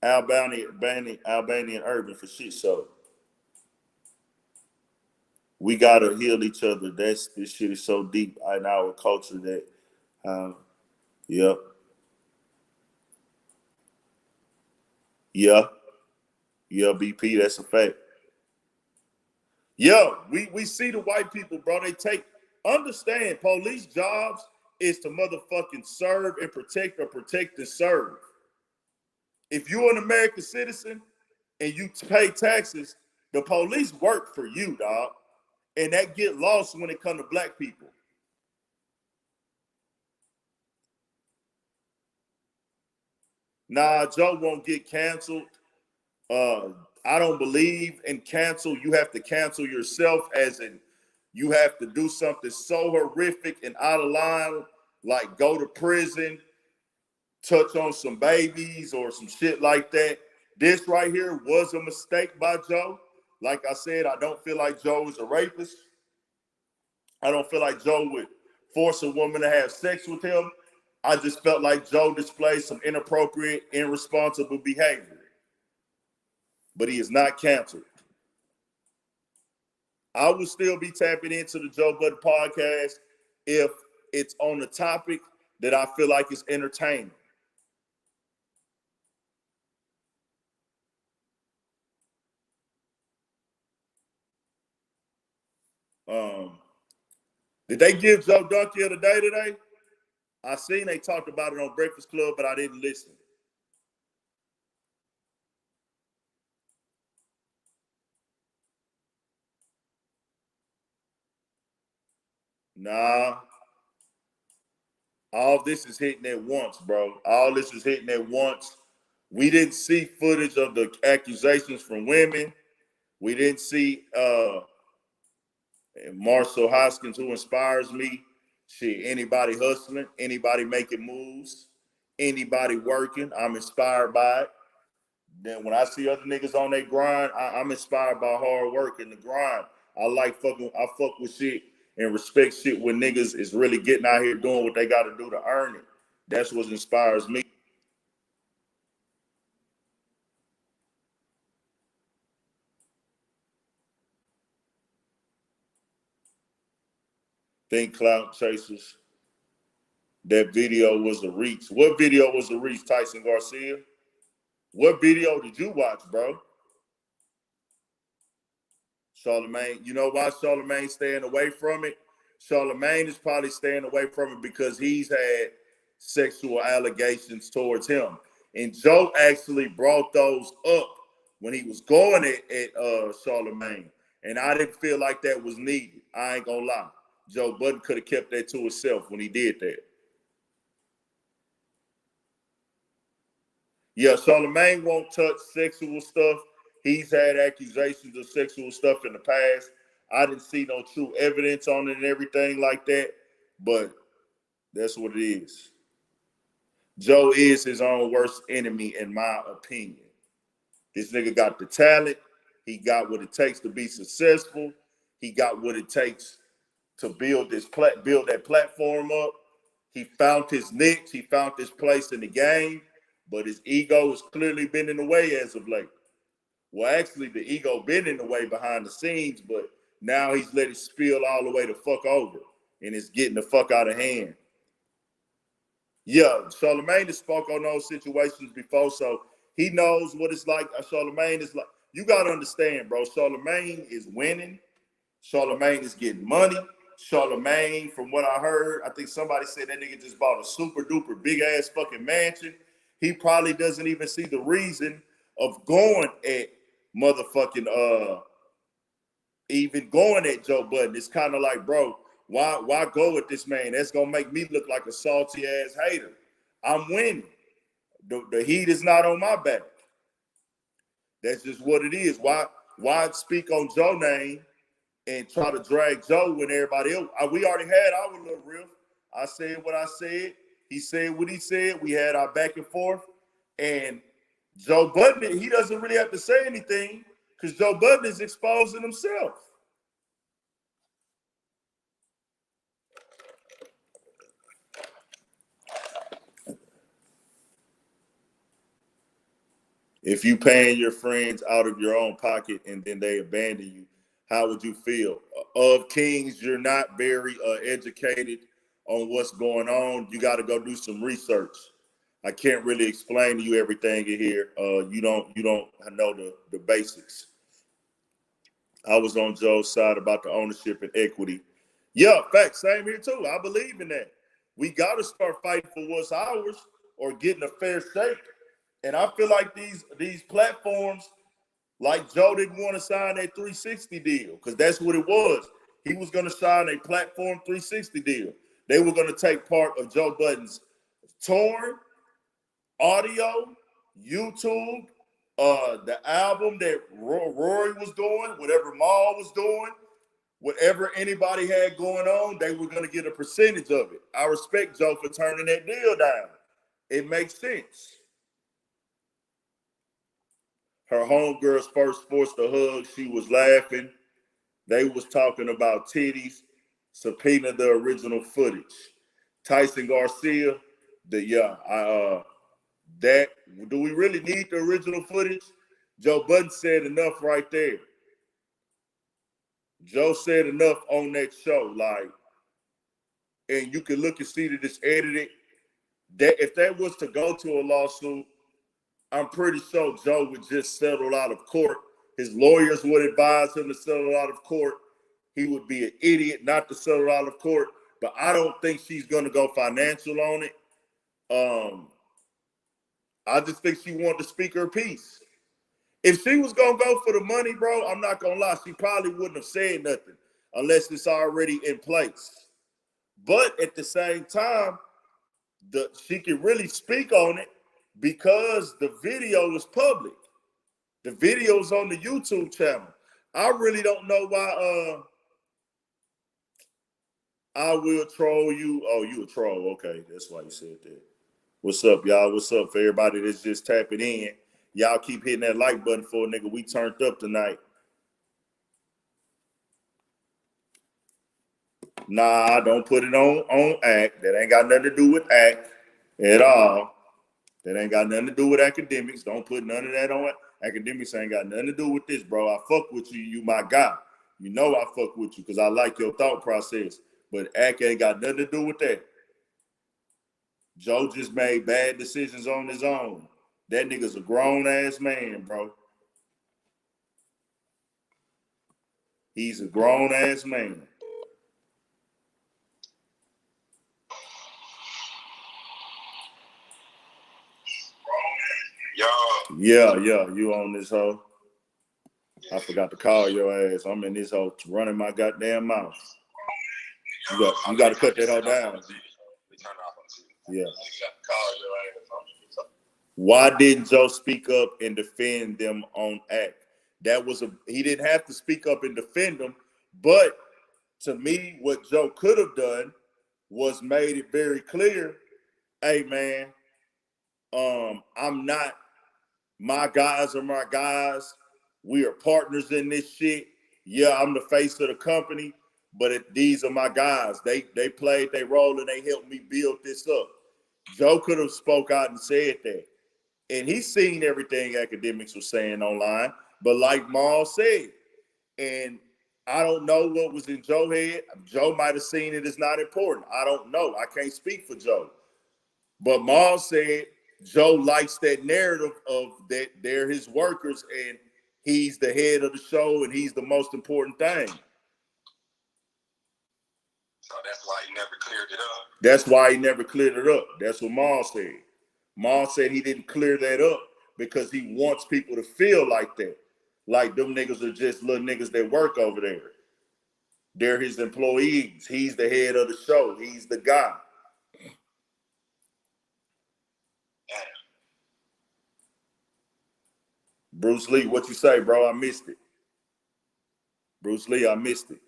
Albanian urban for shit show. We gotta heal each other. This shit is so deep in our culture that, yep. Yeah, BP, that's a fact. Yeah, we see the white people, bro. Understand, police jobs is to motherfucking serve and protect or protect and serve. If you're an American citizen and you pay taxes, the police work for you, dog. And that get lost when it comes to black people. Nah, Joe won't get canceled. I don't believe in cancel. You have to cancel yourself, as in you have to do something so horrific and out of line, like go to prison, touch on some babies or some shit like that. This right here was a mistake by Joe. Like I said, I don't feel like Joe is a rapist. I don't feel like Joe would force a woman to have sex with him. I just felt like Joe displayed some inappropriate, irresponsible behavior. But he is not canceled. I will still be tapping into the Joe Budden podcast if it's on the topic that I feel like is entertaining. Did they give Joe Donkey of the day today? I seen they talked about it on Breakfast Club, but I didn't listen. Nah. All this is hitting at once, bro. All this is hitting at once. We didn't see footage of the accusations from women. We didn't see And Marshall Hoskins, who inspires me, shit, anybody hustling, anybody making moves, anybody working, I'm inspired by it. Then when I see other niggas on their grind, I'm inspired by hard work and the grind. I fuck with shit and respect shit when niggas is really getting out here doing what they got to do to earn it. That's what inspires me. Think clout chasers. That video was a reach. What video was a reach, Tyson Garcia? What video did you watch, bro? Charlemagne. You know why Charlemagne's staying away from it? Charlemagne is probably staying away from it because he's had sexual allegations towards him. And Joe actually brought those up when he was going at Charlemagne. And I didn't feel like that was needed. I ain't gonna lie. Joe Budden could have kept that to himself when he did that. Yeah, Charlemagne won't touch sexual stuff. He's had accusations of sexual stuff in the past. I didn't see no true evidence on it and everything like that, but that's what it is. Joe is his own worst enemy, in my opinion. This nigga got the talent. He got what it takes to be successful. He got what it takes to build that platform up. He found his niche. He found his place in the game, but his ego has clearly been in the way as of late. Well, actually, the ego been in the way behind the scenes, but now he's let it spill all the way the fuck over, and it's getting the fuck out of hand. Yeah, Charlemagne has spoke on those situations before, so he knows what it's like. Charlemagne is like, you got to understand, bro. Charlemagne is winning. Charlemagne is getting money. Charlemagne, from what I heard, I think somebody said that nigga just bought a super duper big ass fucking mansion. He probably doesn't even see the reason of going at motherfucking even going at Joe Budden. It's kind of like, bro, why go with this man? That's gonna make me look like a salty ass hater. I'm winning. The heat is not on my back. That's just what it is. Why speak on Joe's name and try to drag Joe when everybody else? We already had our little riff. I said what I said. He said what he said. We had our back and forth. And Joe Budden, he doesn't really have to say anything because Joe Budden is exposing himself. If you paying your friends out of your own pocket and then they abandon you, how would you feel? Of Kings, you're not very educated on what's going on. You got to go do some research. I can't really explain to you everything in here. You don't know the basics. I was on Joe's side about the ownership and equity. Yeah, facts. Same here too. I believe in that. We got to start fighting for what's ours or getting a fair shake. And I feel like these platforms, like Joe didn't want to sign that 360 deal because that's what it was. He was going to sign a platform 360 deal. They were going to take part of Joe Budden's touring, audio, YouTube, the album that Rory was doing, whatever Maul was doing, whatever anybody had going on, they were going to get a percentage of it. I respect Joe for turning that deal down. It makes sense. Her homegirls first forced a hug. She was laughing. They was talking about titties. Subpoena the original footage. Tyson Garcia, that do we really need the original footage? Joe Budden said enough right there. Joe said enough on that show, like, and you can look and see that it's edited. That if that was to go to a lawsuit, I'm pretty sure Joe would just settle out of court. His lawyers would advise him to settle out of court. He would be an idiot not to settle out of court. But I don't think she's going to go financial on it. I just think she wanted to speak her piece. If she was going to go for the money, bro, I'm not going to lie. She probably wouldn't have said nothing unless it's already in place. But at the same time, she can really speak on it because the video is public. The video's on the YouTube channel. I really don't know why I will troll you. Oh, you a troll. Okay, that's why you said that. What's up, y'all? What's up for everybody that's just tapping in? Y'all keep hitting that like button for a nigga. We turned up tonight. Nah, don't put it on act. That ain't got nothing to do with act at all. That ain't got nothing to do with academics. Don't put none of that on it. Academics ain't got nothing to do with this, bro. I fuck with you. You my guy. You know I fuck with you because I like your thought process. But act ain't got nothing to do with that. Joe just made bad decisions on his own. That nigga's a grown-ass man, bro. He's a grown-ass man. Yeah, you on this hoe. I forgot to call your ass. I'm in this hoe running my goddamn mouth. You got to cut that hoe down. Yeah. Why didn't Joe speak up and defend them on act? He didn't have to speak up and defend them, but to me, what Joe could have done was made it very clear, hey man, I'm not, my guys are my guys. We are partners in this shit. Yeah, I'm the face of the company, but these are my guys. They played their role and they helped me build this up. Joe could have spoke out and said that. And he's seen everything academics were saying online. But like Maul said, and I don't know what was in Joe's head. Joe might have seen it as not important. I don't know. I can't speak for Joe. But Maul said Joe likes that narrative of that they're his workers and he's the head of the show and he's the most important thing. So that's why he never cleared it up. That's why he never cleared it up. That's what Maul said. Maul said he didn't clear that up because he wants people to feel like that. Like them niggas are just little niggas that work over there. They're his employees. He's the head of the show. He's the guy. Bruce Lee, what you say, bro? I missed it. Bruce Lee, I missed it.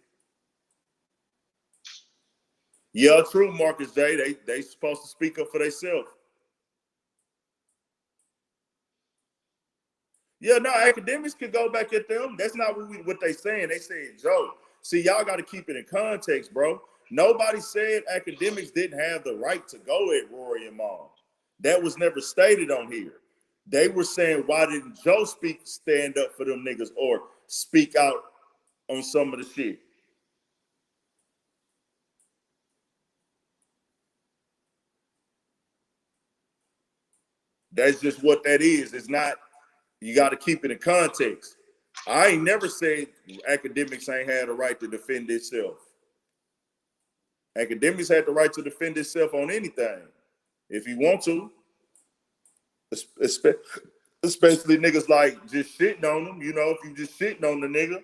Yeah, true, Marcus J. They supposed to speak up for themselves. Yeah, no, academics can go back at them. That's not what they saying. They saying Joe. See, y'all got to keep it in context, bro. Nobody said academics didn't have the right to go at Rory and Maul. That was never stated on here. They were saying, why didn't Joe stand up for them niggas or speak out on some of the shit? That's just what that is. It's not, you got to keep it in context. I ain't never said academics ain't had a right to defend itself. Academics had the right to defend itself on anything if you want to. Especially niggas like just shitting on them. You know, if you just shitting on the nigga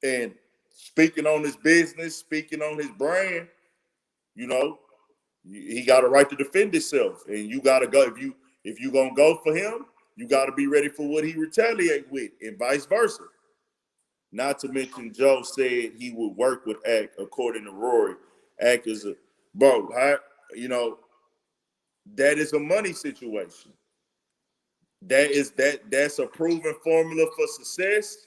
and speaking on his business, speaking on his brand, you know, he got a right to defend himself. And you got to go, if you going to go for him, you got to be ready for what he retaliate with and vice versa. Not to mention Joe said he would work with Ack, according to Rory. Ack is a, bro, you know, that is a money situation. That's a proven formula for success.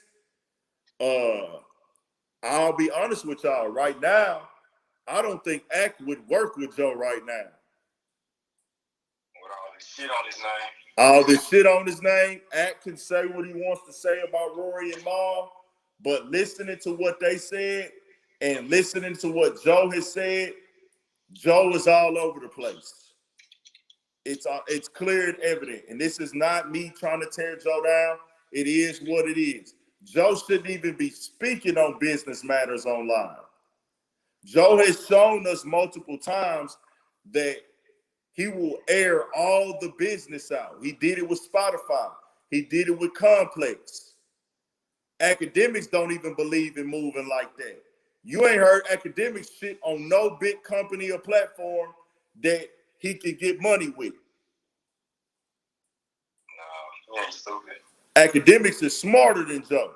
I'll be honest with y'all right now. I don't think Ack would work with Joe right now. With all this shit on his name. All this shit on his name. Ack can say what he wants to say about Rory and Maul, but listening to what they said and listening to what Joe has said, Joe is all over the place. It's clear and evident. And this is not me trying to tear Joe down. It is what it is. Joe shouldn't even be speaking on business matters online. Joe has shown us multiple times that he will air all the business out. He did it with Spotify. He did it with Complex. Academics don't even believe in moving like that. You ain't heard academics shit on no big company or platform that he can get money with. No, he ain't stupid. Academics is smarter than Joe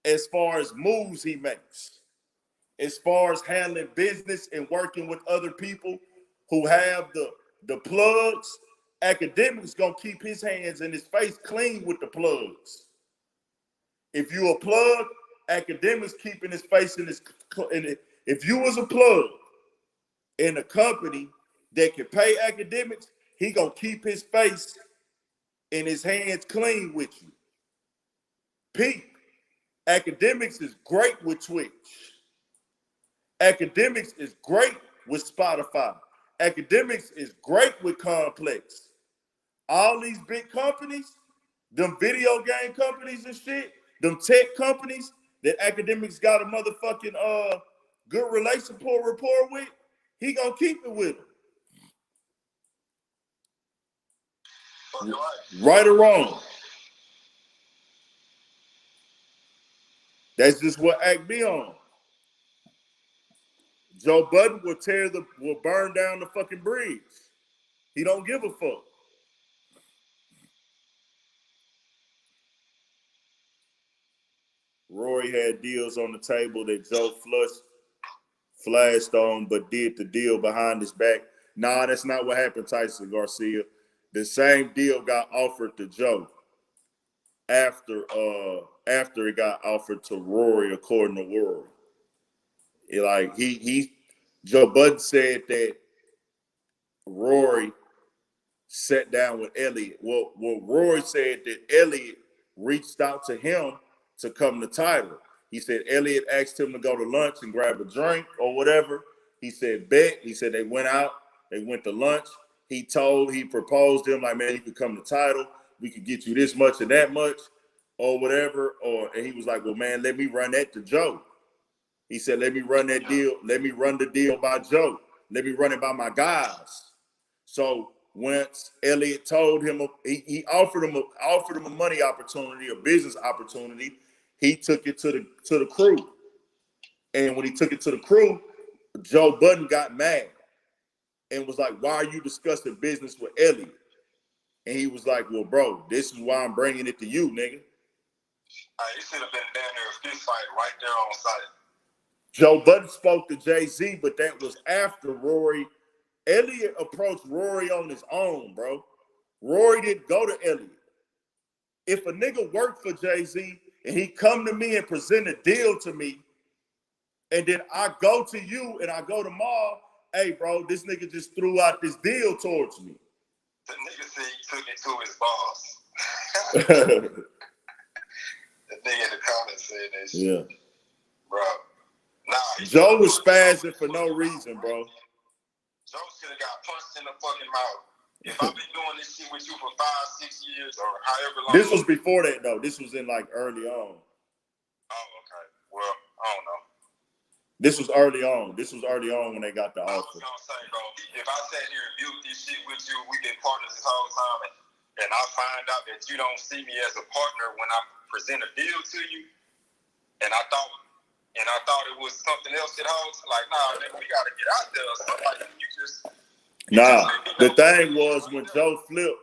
as far as moves he makes. as far as handling business and working with other people who have the plugs, Academics gonna keep his hands and his face clean with the plugs. If you a plug, Academics keeping his face in his. If you was a plug in a company that can pay Academics, he gonna keep his face and his hands clean with you. Pete, Academics is great with Twitch. Academics is great with Spotify. Academics is great with Complex. All these big companies, them video game companies and shit, them tech companies that Academics got a motherfucking good rapport with, he gonna keep it with them. Right or wrong. That's just what Act be on. Joe Budden will burn down the fucking bridge. He don't give a fuck. Rory had deals on the table that Joe flashed on, but did the deal behind his back. Nah, that's not what happened, Tyson Garcia. The same deal got offered to Joe after it got offered to Rory, according to Rory. Joe Budden said that Rory sat down with Elliot. Well, Rory said that Elliot reached out to him to come to Title. He said Elliot asked him to go to lunch and grab a drink or whatever. He said bet. He said they went out. They went to lunch. He proposed to him like, man, you could come to Title. We could get you this much and that much or whatever. And he was like, well, man, let me run that to Joe. He said, let me run that deal. Let me run the deal by Joe. Let me run it by my guys. So once Elliot told him, he offered him a money opportunity, a business opportunity. He took it to the crew. And when he took it to the crew, Joe Budden got mad and was like, why are you discussing business with Elliot? And he was like, well, bro, this is why I'm bringing it to you, nigga. It should have been down there a fist fight right there on site. Joe Budden spoke to Jay-Z, but that was after Rory. Elliot approached Rory on his own, bro. Rory didn't go to Elliot. If a nigga worked for Jay-Z and he come to me and present a deal to me, and then I go to you and I go to Maul, hey, bro, this nigga just threw out this deal towards me. The nigga said he took it to his boss. The nigga in the comments said that shit. Yeah. Bro. Nah, Joe was spazzing for no reason, bro. Joe should have got punched in the fucking mouth. If I've been doing this shit with you for 5, 6 years or however long. This was before that, though. This was in like early on. Oh, okay. Well, I don't know. This was early on. When they got the offer. I was gonna say, bro, if I sat here and built this shit with you, we've been partners this whole time, and I find out that you don't see me as a partner when I present a deal to you, and I thought it was something else that holds, like, nah, nigga, we gotta get out there or something. Like, The thing was when Joe flipped,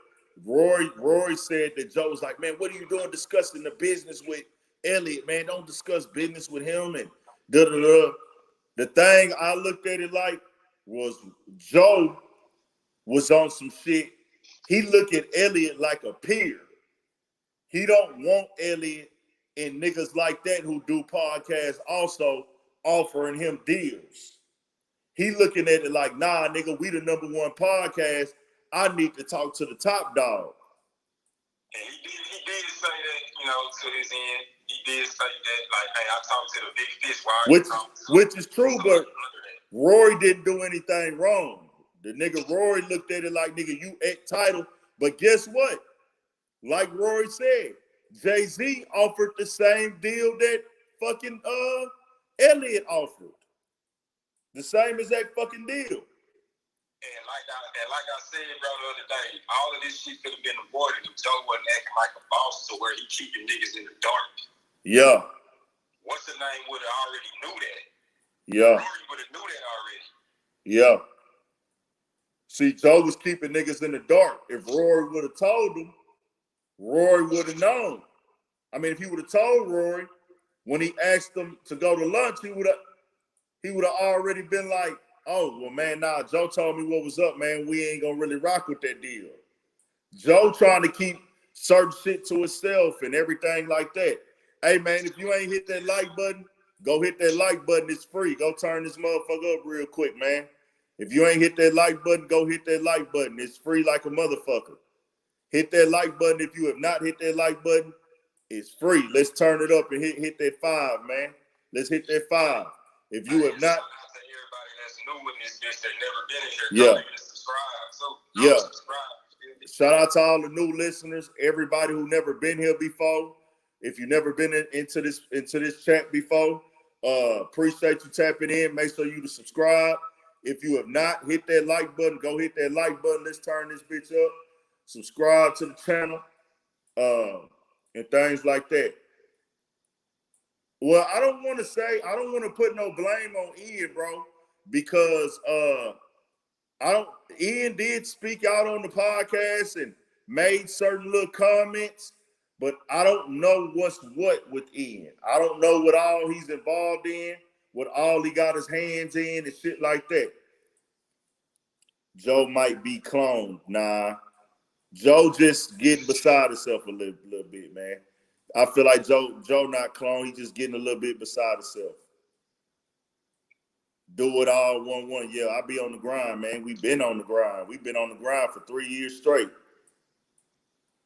Rory said that Joe was like, man, what are you doing discussing the business with Elliot, man? Don't discuss business with him and da-da-da. The thing I looked at it like was Joe was on some shit. He looked at Elliot like a peer. He don't want Elliot and niggas like that who do podcasts also offering him deals. He looking at it like, nah, nigga, we the #1 podcast. I need to talk to the top dog. And he did say that, to his end. He did say that, like, hey, I talked to the big fish. Which is true, but Rory didn't do anything wrong. The nigga Rory looked at it like, nigga, you at Title. But guess what? Like Rory said, Jay-Z offered the same deal that fucking Elliot offered. The same exact fucking deal. And like I said, bro, the other day, all of this shit could have been avoided if Joe wasn't acting like a boss to where he keeping niggas in the dark. Yeah. What's the name would have already knew that. Yeah. Rory would have knew that already. Yeah. See, Joe was keeping niggas in the dark. If Rory would have told him, Rory would have known. I mean, if he would have told Rory when he asked him to go to lunch, he would have. he would have already been like, oh, well, man, nah, Joe told me what was up, man. We ain't gonna really rock with that deal. Joe trying to keep certain shit to himself and everything like that. Hey, man, if you ain't hit that like button, go hit that like button. It's free. Go turn this motherfucker up real quick, man. If you ain't hit that like button, go hit that like button. It's free like a motherfucker. Hit that like button. If you have not hit that like button, it's free. Let's turn it up and hit that 5, man. Let's hit that 5. If you have not, everybody that's new in this bitch that never been in here, yeah, subscribe. So yeah. Subscribe. Shout out to all the new listeners, everybody who never been here before. If you never been into this chat before, appreciate you tapping in. Make sure you to subscribe. If you have not hit that like button, go hit that like button. Let's turn this bitch up. Subscribe to the channel, and things like that. Well, I don't want to put no blame on Ian, bro, because Ian did speak out on the podcast and made certain little comments, but I don't know what's what with Ian. I don't know what all he's involved in, what all he got his hands in and shit like that. Joe might be cloned. Nah. Joe just getting beside himself a little bit, man. I feel like Joe not cloned. He just getting a little bit beside himself. Do it all 1-1. Yeah, I be on the grind, man. We've been on the grind. We've been on the grind for 3 years straight.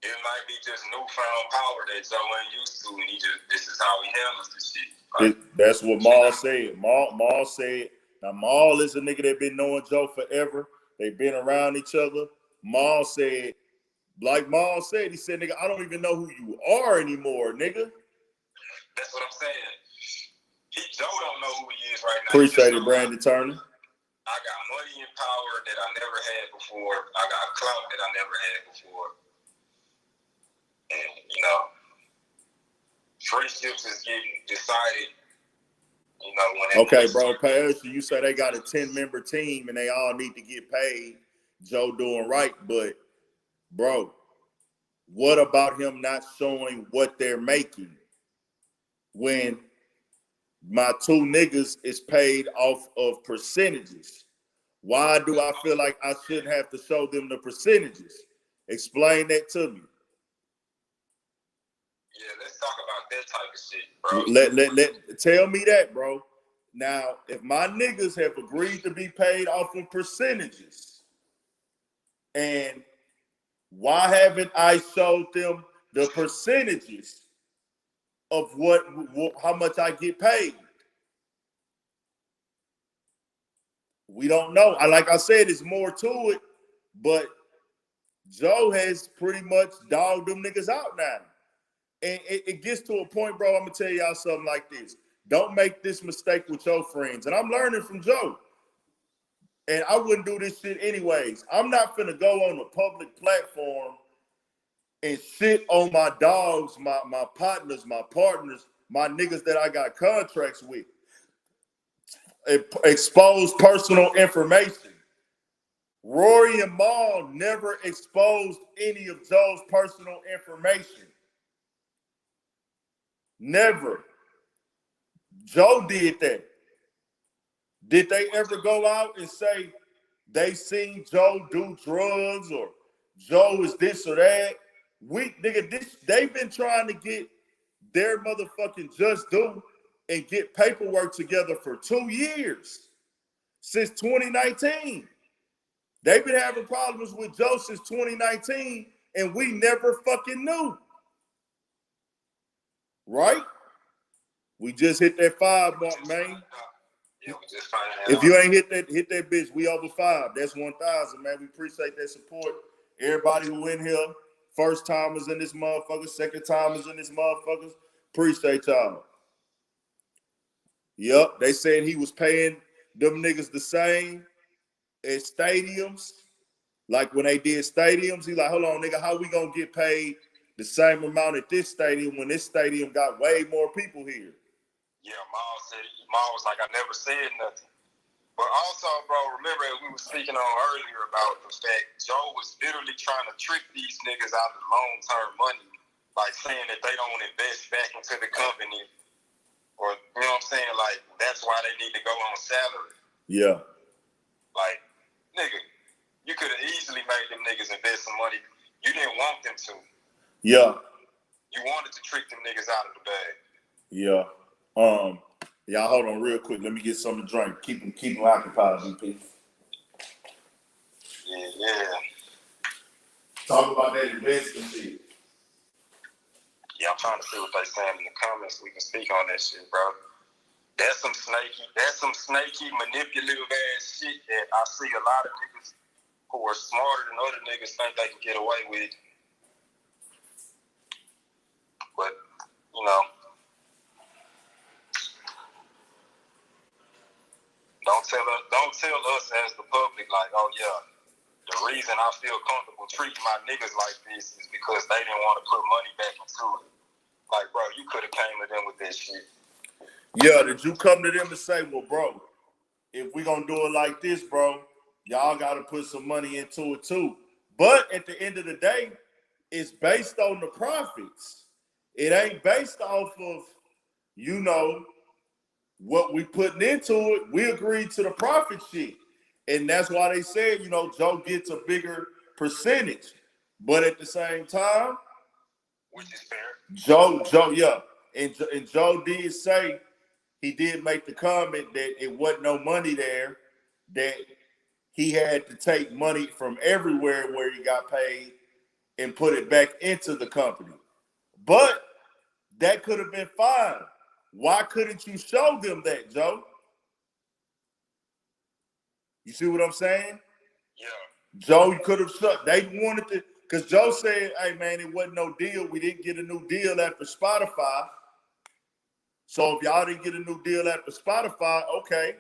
It might be just newfound power that Joe ain't used to, and this is how he handles this shit. That's what Maul said. Maul said, now Maul is a nigga that been knowing Joe forever. They've been around each other. Maul said, like Maul said, he said, nigga, I don't even know who you are anymore, nigga. That's what I'm saying. Joe don't know who he is right now. Appreciate it, Brandon Turner. I got money and power that I never had before. I got clout that I never had before. And, friendships is getting decided, when okay, bro, Paris, you say they got a 10-member team and they all need to get paid. Joe doing right, but, bro, what about him not showing what they're making when my 2 niggas is paid off of percentages? Why do I feel like I shouldn't have to show them the percentages? Explain that to me. Yeah, let's talk about that type of shit, bro. Tell me that, bro. Now, if my niggas have agreed to be paid off of percentages, and why haven't I showed them the percentages of how much I get paid? We don't know. Like I said, it's more to it, but Joe has pretty much dogged them niggas out now. And it gets to a point, bro, I'm going to tell y'all something like this. Don't make this mistake with your friends. And I'm learning from Joe. And I wouldn't do this shit anyways. I'm not finna go on a public platform and shit on my dogs, my partners, my niggas that I got contracts with. Expose personal information. Rory and Maul never exposed any of Joe's personal information. Never. Joe did that. Did they ever go out and say they seen Joe do drugs or Joe is this or that? They've been trying to get their motherfucking just due and get paperwork together for 2 years. Since 2019. They've been having problems with Joe since 2019, and we never fucking knew. Right? We just hit that 5 mark, man. Yeah, we just found out. If you ain't hit that bitch, we over 5. That's 1,000, man. We appreciate that support. Everybody who in here, first timers in this motherfucker, second timers in this motherfucker, appreciate y'all. Yup, they said he was paying them niggas the same at stadiums. Like when they did stadiums, he like, hold on, nigga, how we gonna get paid the same amount at this stadium when this stadium got way more people here? Yeah, Maul was like, I never said nothing. But also, bro, remember we were speaking on earlier about the fact Joe was literally trying to trick these niggas out of long-term money, like saying that they don't invest back into the company or you know what I'm saying? Like, that's why they need to go on salary. Yeah. Like, nigga, you could have easily made them niggas invest some money. You didn't want them to. Yeah. You wanted to trick them niggas out of the bag. Yeah. Y'all hold on real quick. Let me get something to drink. Keep them occupied, VP. Yeah. Talk about that investing shit. Yeah, I'm trying to see what they saying in the comments. We can speak on that shit, bro. That's some snaky, manipulative ass shit that I see a lot of niggas who are smarter than other niggas think they can get away with. But, you know, don't tell us as the public like, oh yeah, the reason I feel comfortable treating my niggas like this is because they didn't want to put money back into it. Like, bro, you could have came to them with that shit. Yeah, did you come to them and say, well, bro, if we gonna do it like this, bro, y'all gotta put some money into it too. But at the end of the day, it's based on the profits. It ain't based off of, you know, what we putting into it. We agreed to the profit shit. And that's why they said, you know, Joe gets a bigger percentage. But at the same time, which is fair. Joe, yeah. And Joe did say, he did make the comment that it wasn't no money there, that he had to take money from everywhere where he got paid and put it back into the company. But that could have been fine. Why couldn't you show them that, Joe? You see what I'm saying? Yeah. Joe could have shut. They wanted to, because Joe said, hey, man, it wasn't no deal. We didn't get a new deal after Spotify. So if y'all didn't get a new deal after Spotify, okay.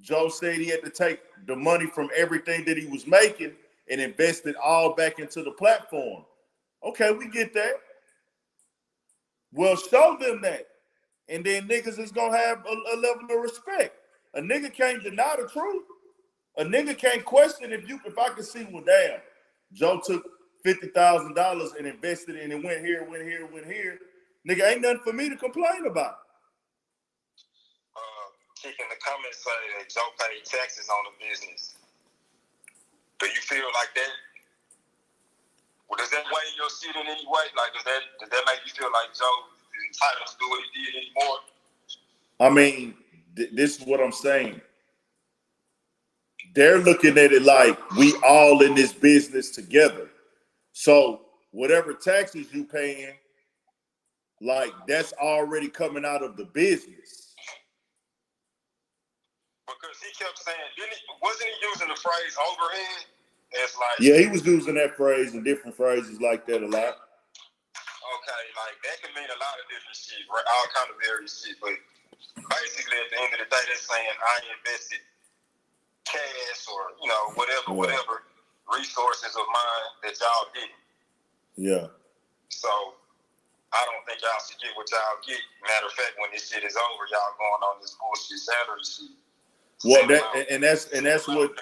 Joe said he had to take the money from everything that he was making and invest it all back into the platform. Okay, we get that. Well, show them that. And then niggas is going to have a level of respect. A nigga can't deny the truth. A nigga can't question if I can see, well, damn, Joe took $50,000 and invested it and it went here. Nigga, ain't nothing for me to complain about. Kick in the comments say that Joe paid taxes on the business. Do you feel like that? Well, does that weigh your shit in any way? Like, does that make you feel like Joe is entitled to do what he did anymore? I mean, this is what I'm saying. They're looking at it like we all in this business together. So whatever taxes you paying, like that's already coming out of the business. Because he kept saying, wasn't he using the phrase overhead? It's like, yeah, he was using that phrase and different phrases like that a lot. Okay, like that can mean a lot of different shit, right? All kind of various shit. But basically, at the end of the day, they're saying I invested cash or whatever resources of mine that y'all didn't. Yeah. So I don't think y'all should get what y'all get. Matter of fact, when this shit is over, y'all going on this bullshit salary shit. Well, that's what.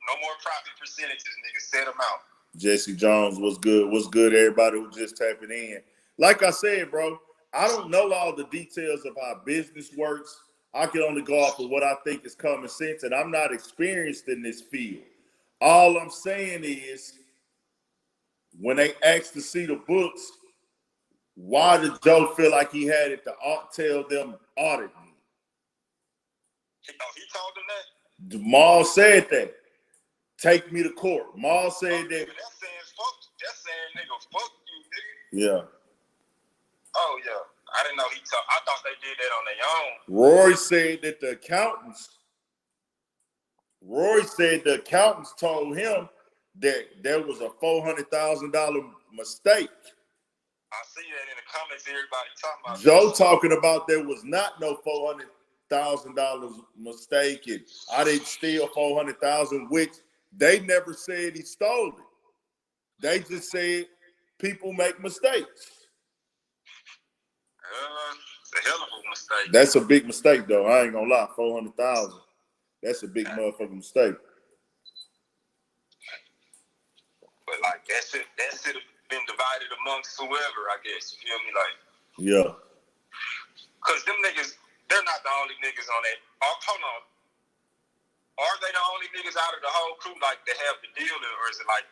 No more profit percentages, nigga. Set them out. Jesse Jones, what's good? What's good, everybody who just tapping in? Like I said, bro, I don't know all the details of how business works. I can only go off of what I think is common sense, and I'm not experienced in this field. All I'm saying is, when they asked to see the books, why did Joe feel like he had it to tell them audit me? He told them that? Maul said that. Take me to court. Maul said that. That's saying, nigga, fuck you, nigga. Yeah. Oh, yeah. I didn't know I thought they did that on their own. Roy said that the accountants told him that there was a $400,000 mistake. I see that in the comments, everybody talking about Joe talking about there was not no $400,000 mistake, and I didn't steal $400,000, which they never said he stole it. They just said people make mistakes. It's a hell of a mistake. That's a big mistake, though. I ain't gonna lie. 400,000. That's a big motherfucking mistake. But like that should have been divided amongst whoever, I guess. You feel me? Like, yeah. Because them niggas, they're not the only niggas on that. Oh, hold on. Are they the only niggas out of the whole crew like that have the deal, or is it like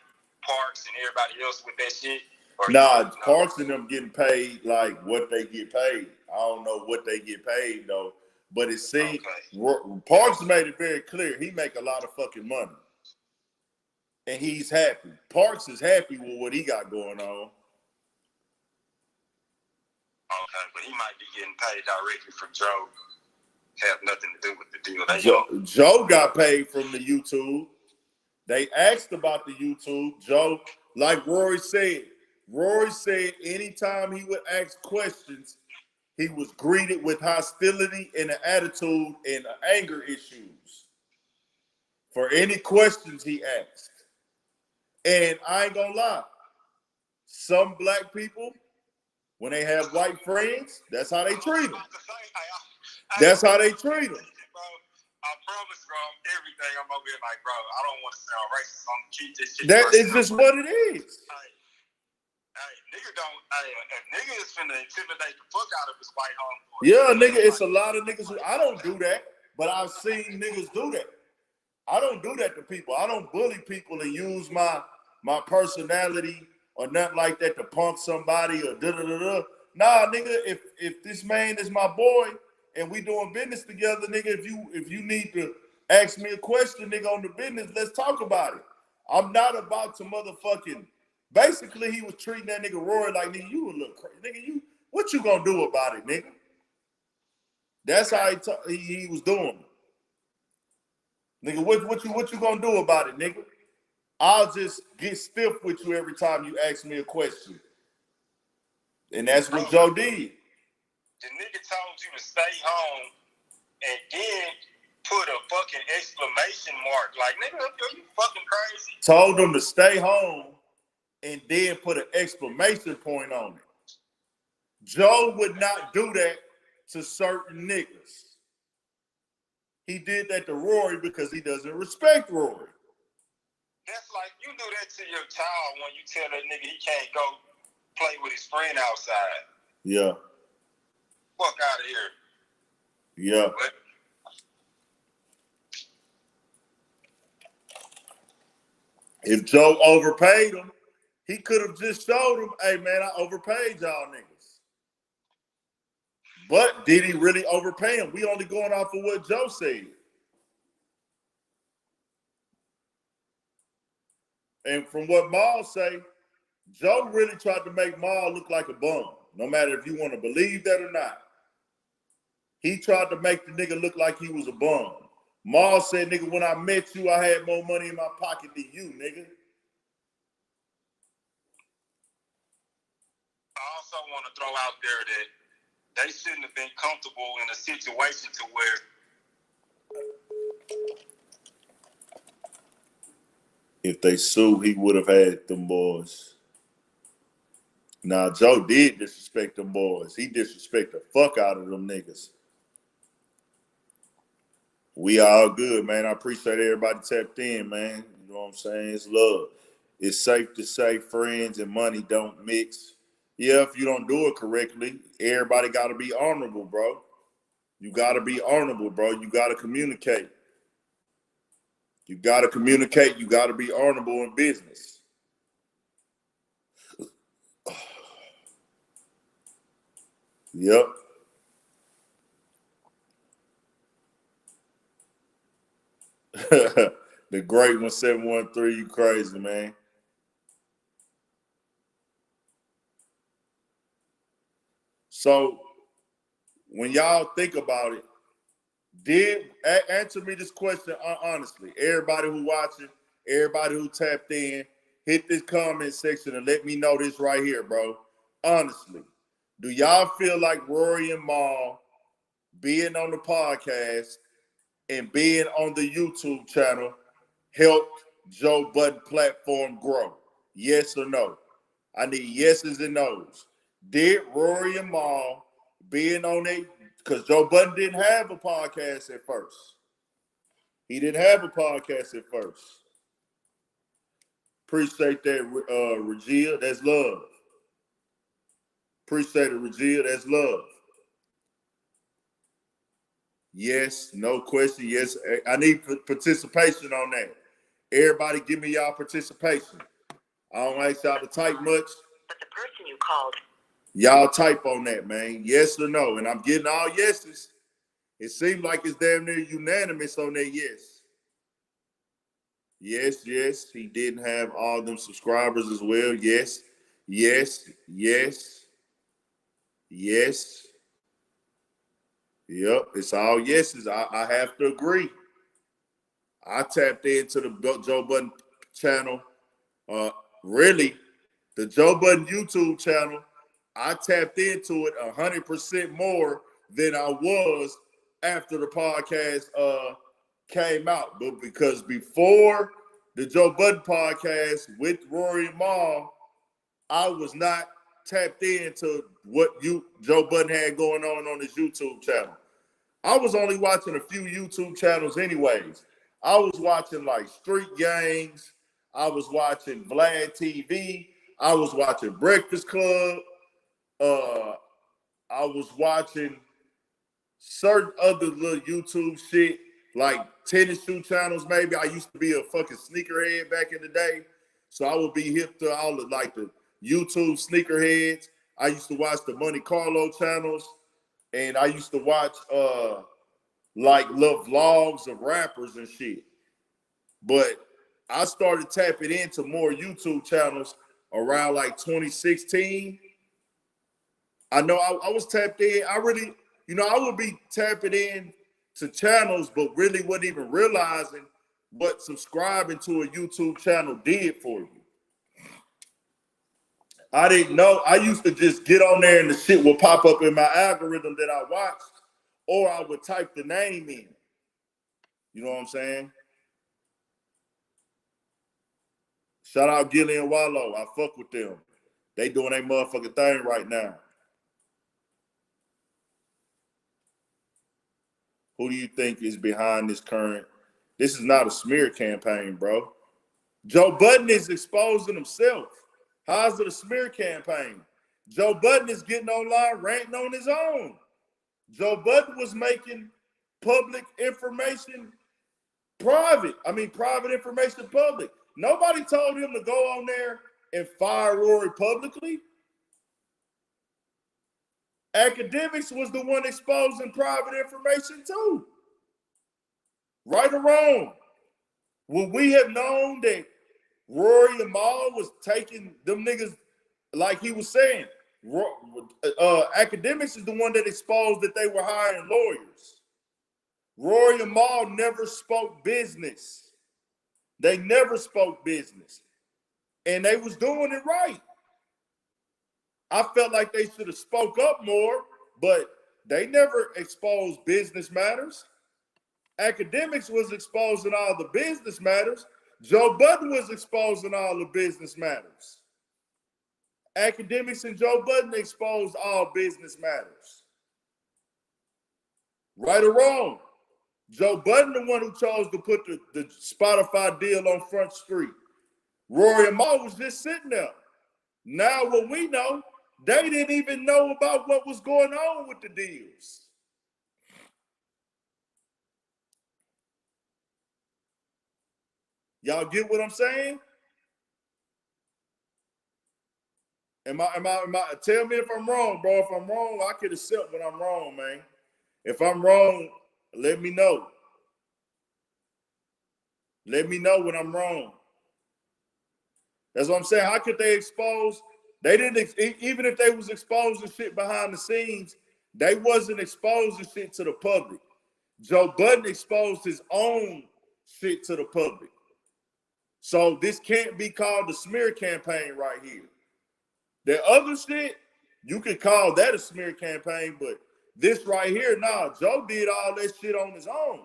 Parks and everybody else with that shit? Nah, Parks and them getting paid like what they get paid. I don't know what they get paid though, but it seems Parks made it very clear he make a lot of fucking money, and he's happy. Parks is happy with what he got going on. Okay, but he might be getting paid directly from Joe. Have nothing to do with the deal. Joe got paid from the YouTube. They asked about the YouTube. Joe, like Rory said anytime he would ask questions, he was greeted with hostility and an attitude and anger issues for any questions he asked. And I ain't gonna lie, some black people, when they have white friends, that's how they treat them. That's how they treat them. I promise, bro, everything I'm over here like, bro, I don't want to sound racist. I'm gonna keep this shit. That is just what it is. Hey, nigga don't. Hey, if nigga is finna intimidate the fuck out of his white homeboy. Yeah, nigga, it's a lot of niggas who I don't do that, but I've seen niggas do that. I don't do that to people. I don't bully people and use my personality or nothing like that to punk somebody or da-da-da-da. Nah, nigga, if this man is my boy and we doing business together, nigga, if you need to ask me a question, nigga, on the business, let's talk about it. I'm not about to motherfucking. Basically, he was treating that nigga Roy like, nigga, you a little crazy. Nigga, what you gonna do about it, nigga? That's how he was doing it. Nigga, what you gonna do about it, nigga? I'll just get stiff with you every time you ask me a question. And that's what Joe did. The nigga told you to stay home and then put a fucking exclamation mark. Like, nigga, are you fucking crazy? Told him to stay home and then put an exclamation point on it. Joe would not do that to certain niggas. He did that to Rory because he doesn't respect Rory. That's like you do that to your child when you tell that nigga he can't go play with his friend outside. Yeah. Fuck out of here. Yeah. But, if Joe overpaid him, he could have just showed him, hey, man, I overpaid y'all niggas. But did he really overpay him? We only going off of what Joe said. And from what Maul say, Joe really tried to make Maul look like a bum, no matter if you want to believe that or not. He tried to make the nigga look like he was a bum. Maul said, nigga, when I met you, I had more money in my pocket than you, nigga. I also want to throw out there that they shouldn't have been comfortable in a situation to where if they sue, he would have had them boys. Now, Joe did disrespect them boys. He disrespected the fuck out of them niggas. We all good, man. I appreciate everybody tapped in, man. You know what I'm saying? It's love. It's safe to say friends and money don't mix. Yeah, if you don't do it correctly, everybody got to be honorable, bro. You got to be honorable, bro. You got to communicate. You got to communicate. You got to be honorable in business. Yep. The great 1713, you crazy, man. So when y'all think about it, answer me this question honestly. Everybody who watching, everybody who tapped in, hit this comment section and let me know this right here, bro. Honestly, do y'all feel like Rory and Maul being on the podcast and being on the YouTube channel helped Joe Budden platform grow? Yes or no? I need yeses and nos. Did Rory and Maul being on it, because Joe Budden didn't have a podcast at first. He didn't have a podcast at first. Appreciate that, Regia. That's love. Appreciate it, Regia. That's love. Yes, no question. Yes, I need participation on that. Everybody give me y'all participation. I don't ask y'all to type much. But the person you called. Y'all type on that, man. Yes or no. And I'm getting all yeses. It seems like it's damn near unanimous on that yes. Yes, yes. He didn't have all them subscribers as well. Yes, yes, yes, yes. Yep, it's all yeses. I have to agree. I tapped into the Joe Budden channel. Really, the Joe Budden YouTube channel, I tapped into it 100% more than I was after the podcast came out. But because before the Joe Budden podcast with Rory and Mal, I was not tapped into what Joe Budden had going on his YouTube channel. I was only watching a few YouTube channels anyways. I was watching like Street Gangs. I was watching Vlad TV. I was watching Breakfast Club. I was watching certain other little YouTube shit, like tennis shoe channels maybe. I used to be a fucking sneakerhead back in the day. So I would be hip to all the like the YouTube sneakerheads. I used to watch the Monte Carlo channels. And I used to watch like little vlogs of rappers and shit. But I started tapping into more YouTube channels around like 2016. I know I was tapped in. I really, I would be tapping in to channels, but really wasn't even realizing what subscribing to a YouTube channel did for you. I didn't know. I used to just get on there and the shit would pop up in my algorithm that I watched, or I would type the name in. You know what I'm saying? Shout out Gilly and Wallow. I fuck with them. They doing their motherfucking thing right now. Who do you think is behind this current? This is not a smear campaign, bro. Joe Budden is exposing himself. How's it a smear campaign? Joe Budden is getting online ranting on his own. Joe Budden was making public information private. Private information public. Nobody told him to go on there and fire Rory publicly. Academics was the one exposing private information too. Right or wrong? Would we have known that Rory and Mal was taking them niggas, like he was saying, Academics is the one that exposed that they were hiring lawyers. Rory and Mal never spoke business. They never spoke business. And they was doing it right. I felt like they should have spoke up more, but they never exposed business matters. Academics was exposing all the business matters. Joe Budden was exposing all the business matters. Academics and Joe Budden exposed all business matters. Right or wrong? Joe Budden, the one who chose to put the Spotify deal on Front Street. Rory and Mal was just sitting there. Now what we know, they didn't even know about what was going on with the deals. Y'all get what I'm saying? Am I, tell me if I'm wrong, bro. If I'm wrong, I could accept when I'm wrong, man. If I'm wrong, let me know. Let me know when I'm wrong. That's what I'm saying. How could they expose? They didn't, even if they was exposing shit behind the scenes, they wasn't exposing shit to the public. Joe Budden exposed his own shit to the public. So this can't be called the smear campaign right here. The other shit, you could call that a smear campaign, but this right here, nah, Joe did all that shit on his own.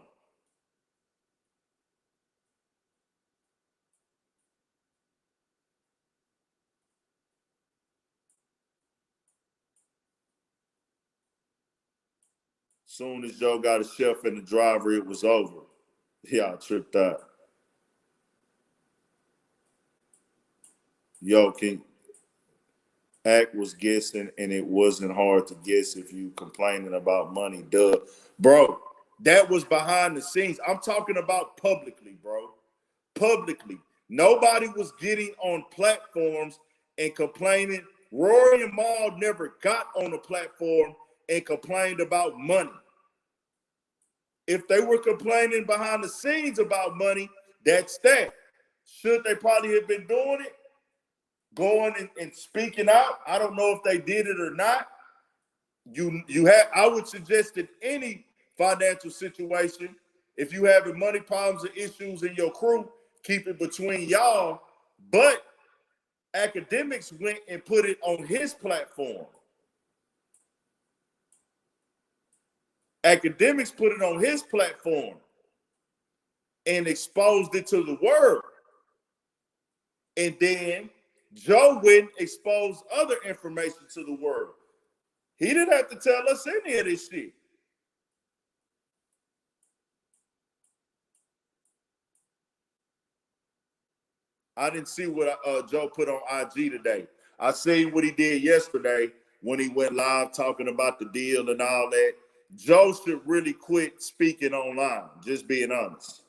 Soon as Joe got a chef and the driver, it was over. Yeah, I tripped out. Yo, King Act was guessing, and it wasn't hard to guess if you complaining about money. Duh. Bro, That was behind the scenes. I'm talking about publicly, bro. Publicly. Nobody was getting on platforms and complaining. Rory and Maul never got on a platform and complained about money. If they were complaining behind the scenes about money, that's that. Should they probably have been doing it? Going and speaking out? I don't know if they did it or not. I would suggest that any financial situation, if you having money problems or issues in your crew, keep it between y'all. But Academics went and put it on his platform. Academics put it on his platform and exposed it to the world. And then Joe went and exposed other information to the world. He didn't have to tell us any of this shit. I didn't see what Joe put on IG today. I seen what he did yesterday when he went live talking about the deal and all that. Joe should really quit speaking online, just being honest.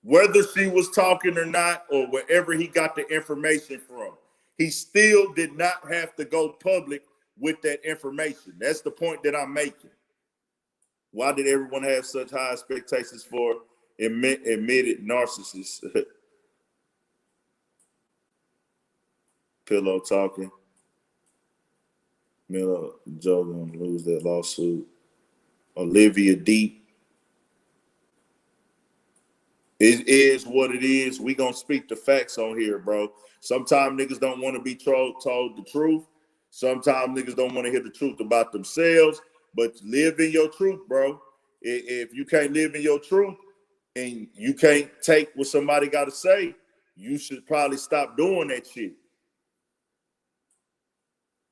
Whether she was talking or not, or wherever he got the information from, he still did not have to go public with that information. That's the point that I'm making. Why did everyone have such high expectations for admitted narcissists? Pillow talking. Miller, Joe gonna lose that lawsuit. Olivia deep. It is what it is. We gonna speak the facts on here, bro. Sometimes niggas don't want to be told the truth. Sometimes niggas don't want to hear the truth about themselves. But live in your truth, bro. If you can't live in your truth and you can't take what somebody got to say, you should probably stop doing that shit.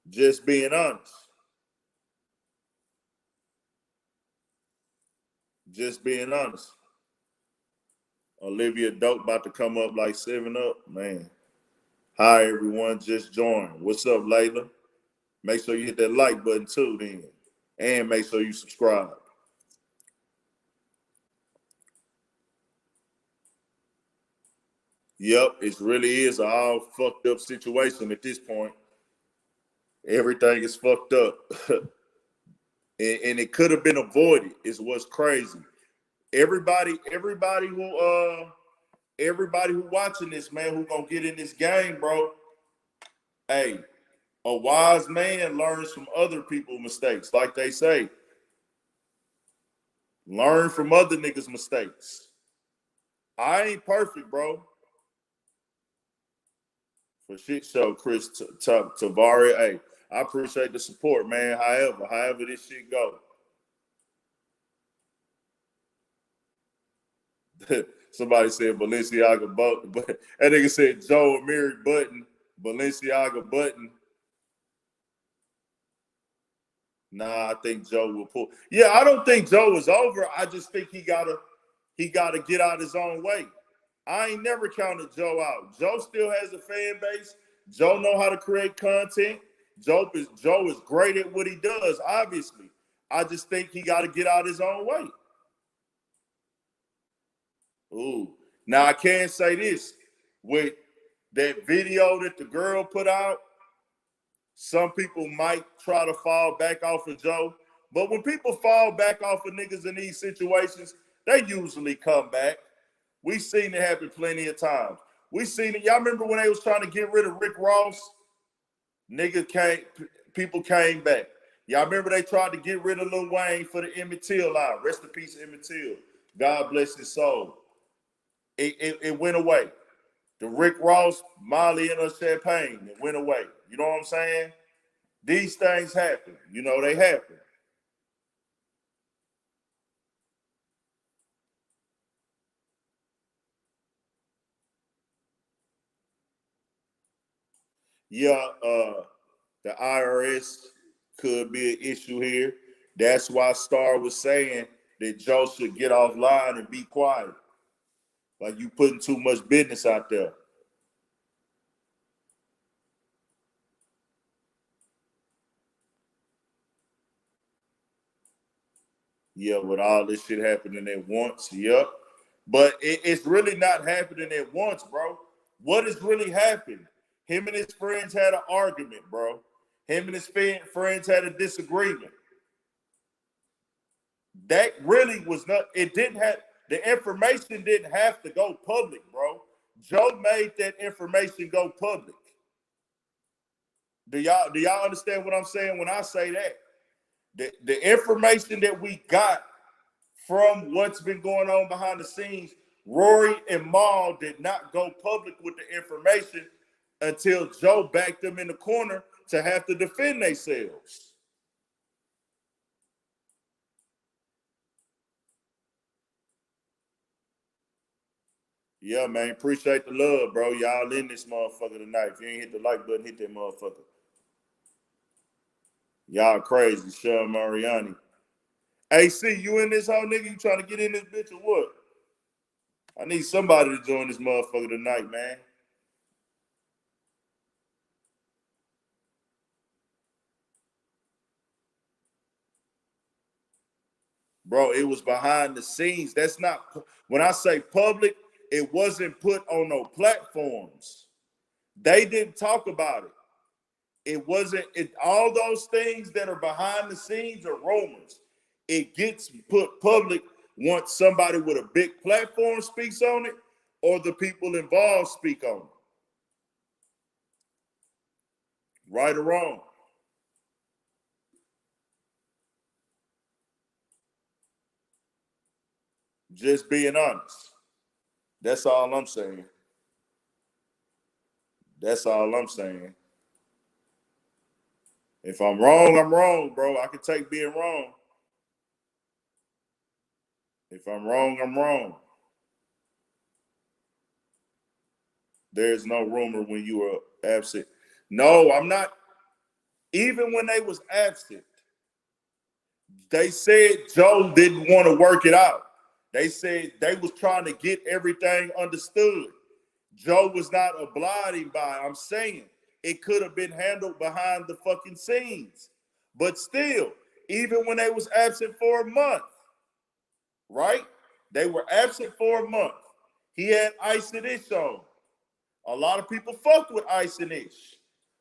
Just being honest. Just being honest. Olivia dope about to come up like 7-Up, man. Hi, everyone. Just joined. What's up, Layla? Make sure you hit that like button too, then. And make sure you subscribe. Yep, it really is an all fucked up situation at this point. Everything is fucked up. and it could have been avoided, is what's crazy. Everybody who watching this, man, who gonna get in this game, bro. Hey, a wise man learns from other people's mistakes. Like they say, learn from other niggas' mistakes. I ain't perfect, bro. For shit show, Chris Tavari. Hey, I appreciate the support, man. However this shit go. Somebody said Balenciaga Budden. That nigga said Joe married Budden. Balenciaga Budden. Nah, I think Joe will pull. Yeah, I don't think Joe is over. I just think he gotta get out his own way. I ain't never counted Joe out. Joe still has a fan base. Joe know how to create content. Joe is great at what he does, obviously. I just think he got to get out his own way. Ooh. Now, I can say this. With that video that the girl put out, some people might try to fall back off of Joe. But when people fall back off of niggas in these situations, they usually come back. We've seen it happen plenty of times. We seen it. Y'all remember when they was trying to get rid of Rick Ross? People came back. Y'all remember they tried to get rid of Lil Wayne for the Emmett Till line. Rest in peace, Emmett Till. God bless his soul. It went away. The Rick Ross, Molly and her champagne, it went away. You know what I'm saying? These things happen. You know, they happen. Yeah, the IRS could be an issue here. That's why Star was saying that Joe should get offline and be quiet. Like you putting too much business out there. Yeah, with all this shit happening at once. Yep. But it's really not happening at once, bro. What has really happened? Him and his friends had an argument, bro. Him and his friends had a disagreement. That really was not, it didn't have, the information didn't have to go public, bro. Joe made that information go public. Do y'all understand what I'm saying when I say that? The information that we got from what's been going on behind the scenes, Rory and Maul did not go public with the information until Joe backed them in the corner to have to defend themselves. Yeah, man. Appreciate the love, bro. Y'all in this motherfucker tonight. If you ain't hit the like button, hit that motherfucker. Y'all crazy. Sean Mariani. Hey, see, you in this whole nigga? You trying to get in this bitch or what? I need somebody to join this motherfucker tonight, man. Bro, it was behind the scenes. That's not, when I say public, it wasn't put on no platforms. They didn't talk about it. It wasn't, all those things that are behind the scenes are rumors. It gets put public once somebody with a big platform speaks on it or the people involved speak on it. Right or wrong. Just being honest. That's all I'm saying. That's all I'm saying. If I'm wrong, bro. I can take being wrong. If I'm wrong, I'm wrong. There's no rumor when you were absent. No, I'm not. Even when they was absent, they said Joe didn't want to work it out. They said they was trying to get everything understood. Joe was not abiding by. I'm saying it could have been handled behind the fucking scenes. But still, even when they was absent for a month, right? They were absent for a month. He had Ice and Ish on. A lot of people fuck with Ice and Ish.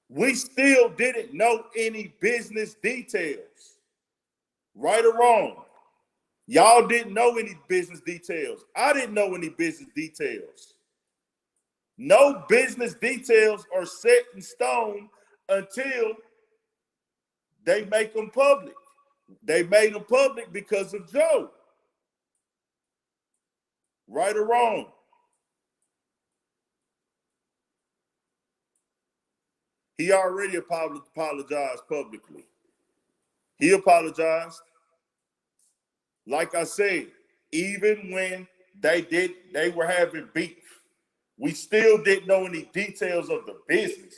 We still didn't know any business details. Right or wrong. Y'all didn't know any business details. I didn't know any business details. No business details are set in stone until they make them public. They made them public because of Joe. Right or wrong. He already apologized publicly. He apologized. Like I said, even when they were having beef, we still didn't know any details of the business.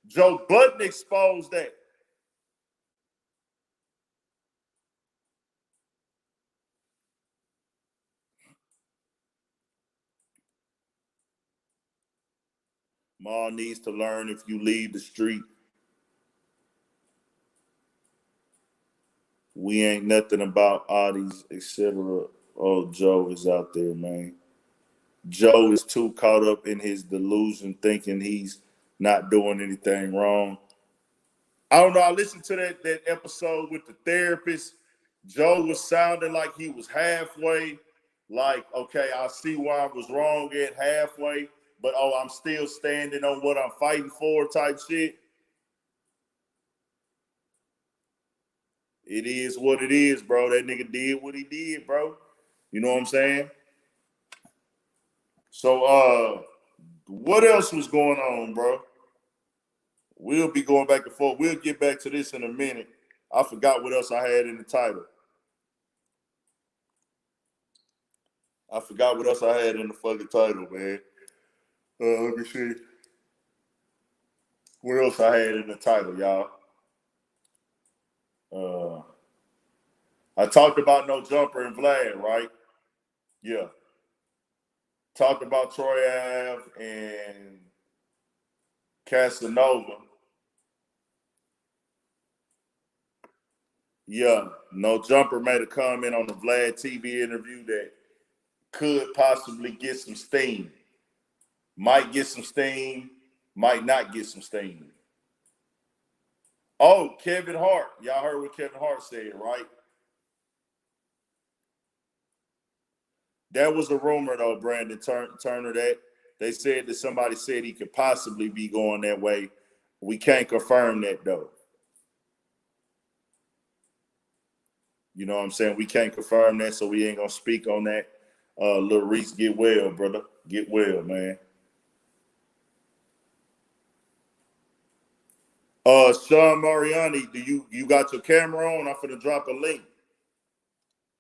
Joe Budden exposed that. Ma needs to learn if you leave the street, we ain't nothing about Audis, etc. Oh, Joe is out there, man. Joe is too caught up in his delusion, thinking he's not doing anything wrong. I don't know. I listened to that episode with the therapist. Joe was sounding like he was halfway. Like, okay, I see why I was wrong at halfway, but I'm still standing on what I'm fighting for type shit. It is what it is, bro. That nigga did what he did, bro. You know what I'm saying? So, what else was going on, bro? We'll be going back and forth. We'll get back to this in a minute. I forgot what else I had in the title. I forgot what else I had in the fucking title, man. Let me see. What else I had in the title, y'all? I talked about No Jumper and Vlad, right? Yeah. Talked about Troy Ave and Casanova. Yeah. No Jumper made a comment on the Vlad TV interview that could possibly get some steam. Might get some steam, might not get some steam. Oh, Kevin Hart. Y'all heard what Kevin Hart said, right? That was a rumor, though, Brandon Turner, that they said that somebody said he could possibly be going that way. We can't confirm that, though. You know what I'm saying? We can't confirm that, so we ain't going to speak on that. Lil Reese, get well, brother. Get well, man. Sean Mariani, you got your camera on? I'm finna drop a link.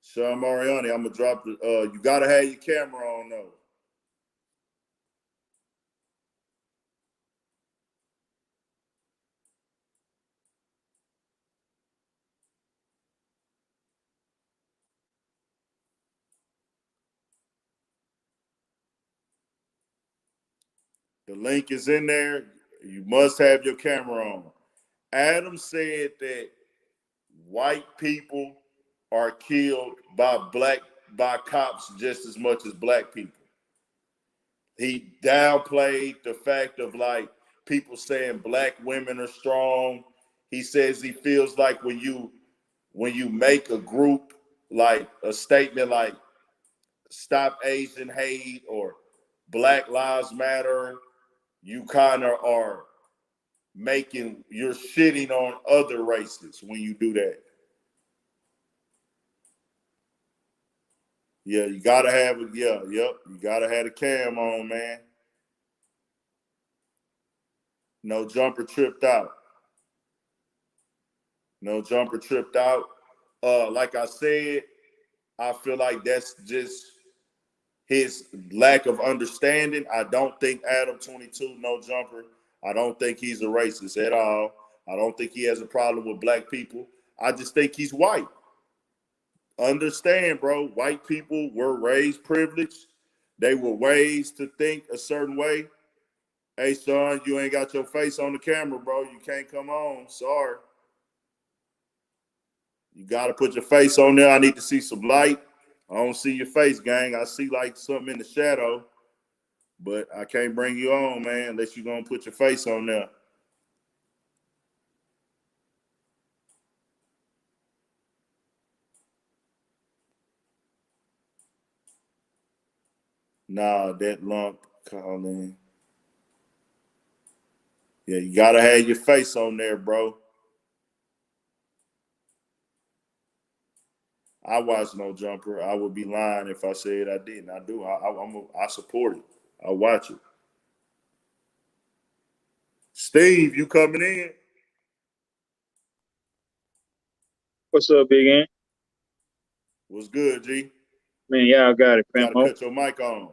Sean Mariani, I'm gonna drop the. You gotta have your camera on though. The link is in there. You must have your camera on. Adam said that white people are killed by cops just as much as black people. He downplayed the fact of like people saying black women are strong. He says he feels like when you make a group like a statement like stop Asian hate or Black Lives Matter, you kind of are you're shitting on other races when you do that. Yeah, you gotta have it. Yeah, yep. You gotta have the cam on, man. No Jumper tripped out. No Jumper tripped out. Like I said, I feel like that's just his lack of understanding. I don't think Adam 22, No Jumper, I don't think he's a racist at all. I don't think he has a problem with black people. I just think he's white. Understand, bro, white people were raised privileged. They were raised to think a certain way. Hey, son, you ain't got your face on the camera, bro. You can't come on. Sorry. You got to put your face on there. I need to see some light. I don't see your face, gang. I see like something in the shadow, but I can't bring you on, man, unless you're going to put your face on there. Nah, that lump calling. Yeah, you got to have your face on there, bro. I watch No Jumper. I would be lying if I said I didn't. I do. I support it. I watch it. Steve, you coming in? What's up, Big Ant? What's good, G? Man, y'all got it, You got to famo. cut your mic on.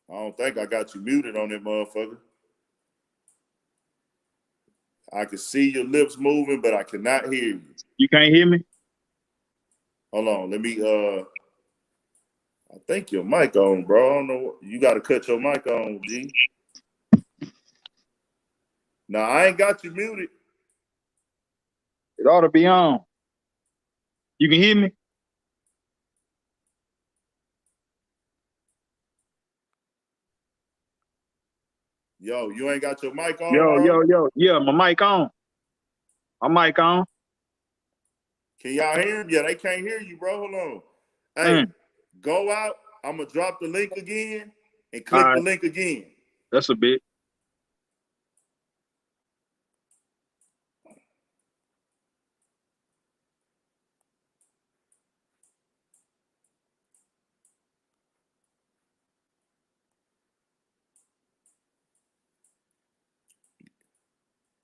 I don't think I got you muted on that motherfucker. I can see your lips moving, but I cannot hear you. You can't hear me? Hold on. Let me I think your mic on, bro. I don't know. You got to cut your mic on, G. Nah, I ain't got you muted. It ought to be on. You can hear me? Yo, you ain't got your mic on, bro? Yo. Yeah, my mic on. My mic on. Can y'all hear him? Yeah, they can't hear you, bro. Hold on. Hey, go out. I'm going to drop the link again and click the link again. That's a bit.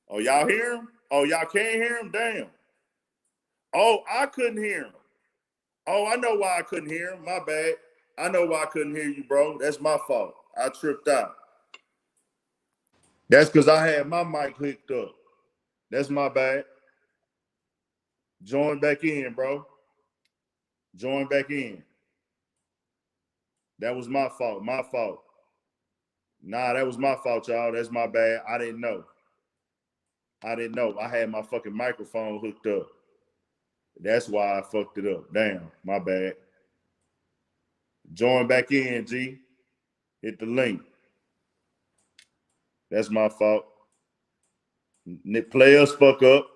Oh, y'all hear him? Oh, y'all can't hear him? Damn. Oh, I couldn't hear him. Oh, I know why I couldn't hear him. My bad. I know why I couldn't hear you, bro. That's my fault. I tripped out. That's because I had my mic hooked up. That's my bad. Join back in, bro. Join back in. That was my fault. My fault. Nah, that was my fault, y'all. That's my bad. I didn't know. I didn't know. I had my fucking microphone hooked up. That's why I fucked it up. Damn, my bad. Join back in, G. Hit the link. That's my fault. Players fuck up.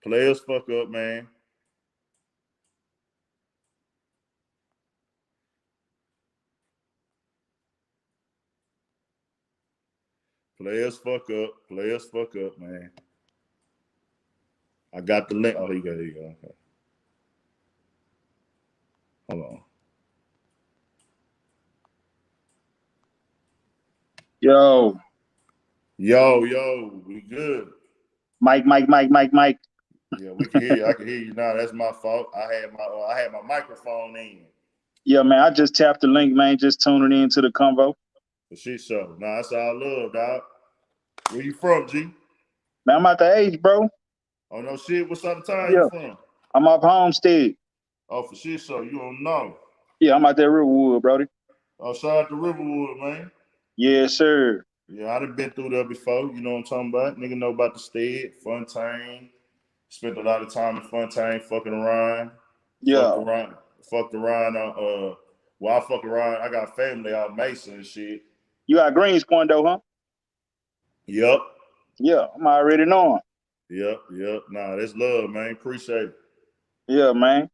Players fuck up, man. Players fuck up. Players fuck up, man. I got the link. Oh, here you go. Okay. Hold on. Yo, we good. Mike. Yeah, we can hear you. I can hear you now. That's my fault. I had my microphone in. Yeah, man, I just tapped the link, man. Just tuning into the convo. For shit show. Nah, that's all love, dog. Where you from, G? Man, I'm out the age, bro. Oh, no shit. What side of town you from? I'm off Homestead. Oh, for shit show. You don't know. Yeah, I'm out there Riverwood, brody. Oh, shout out to Riverwood, man. Yes, sir. Yeah, I done been through there before. You know what I'm talking about? Nigga know about the stead, Fontaine. Spent a lot of time in Fontaine fucking around. Yeah. Fucked around I fuck around. I got family out Mason and shit. You out Greens Point though, huh? Yep. Yeah, I'm already knowing. Yep. Nah, that's love, man. Appreciate it. Yeah, man.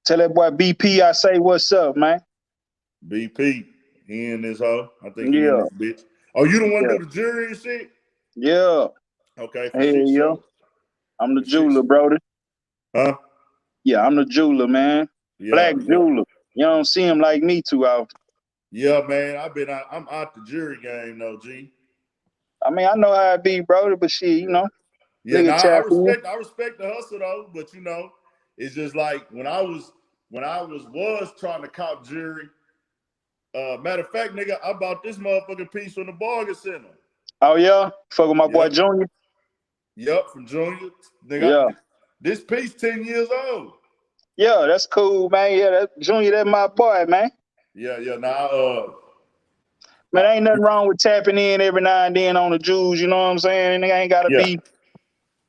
Tell that boy BP I say what's up, man. BP, he in this hoe. I think he in this bitch. Oh, you the one do the jury and shit? Yeah. Okay. Hey, yo. I'm the jeweler, brother. Huh? Yeah, I'm the jeweler, man. Yeah, Black jeweler. You don't see him like me too often. Yeah, man. I'm out the jury game though, G. I mean, I know how it be, brother, but shit, you know. Yeah, nah, I respect the hustle though, but you know, it's just like when I was trying to cop jury. Matter of fact, nigga, I bought this motherfucking piece from the bargain center. Oh yeah? Fuck with my boy Junior? Yep, from Junior. Nigga, this piece 10 years old. Yeah, that's cool, man. Yeah, that Junior, that's my boy, man. Yeah, man, ain't nothing wrong with tapping in every now and then on the jewels, you know what I'm saying? Nigga ain't gotta be,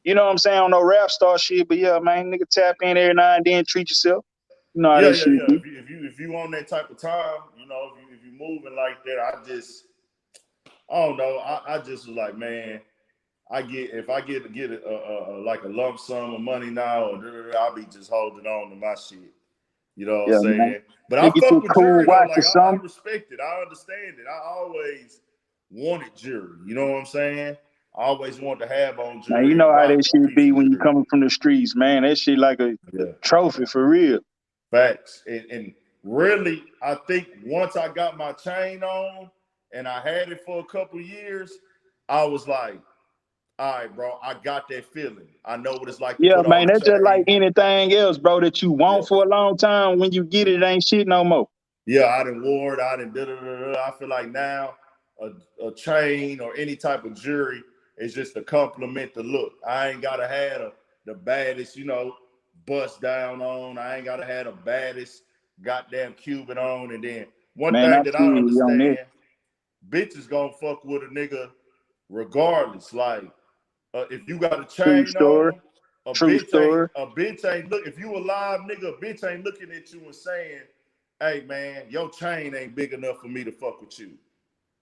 you know what I'm saying, on no rap star shit, but yeah, man, nigga tap in every now and then, treat yourself. You know how that shit be. If you on that type of time, you know, if you moving like that, I don't know. I just was like, man, if I get like a lump sum of money now, I'll be just holding on to my shit. You know what I'm saying? Man. But I fuck with jury though. Like I respect it. I understand it. I always wanted jury. You know what I'm saying? I always wanted to have on jury. Now you know how that shit be when you coming from the streets, man. That shit like a trophy for real. Facts. And really, I think once I got my chain on and I had it for a couple years, I was like, all right, bro, I got that feeling. I know what it's like to put man, on that's just like anything else, bro, that you want for a long time. When you get it, it ain't shit no more. Yeah, I done wore it. I done da-da-da-da. I feel like now a chain or any type of jewelry is just to complement the look. I ain't got to have the baddest, you know, bust down on. I ain't got to have the baddest goddamn Cuban on. And then one thing that I understand, bitches gonna fuck with a nigga regardless. Like, if you got a chain on, a bitch ain't look. If you a live nigga, a bitch ain't looking at you and saying, "Hey man, your chain ain't big enough for me to fuck with you."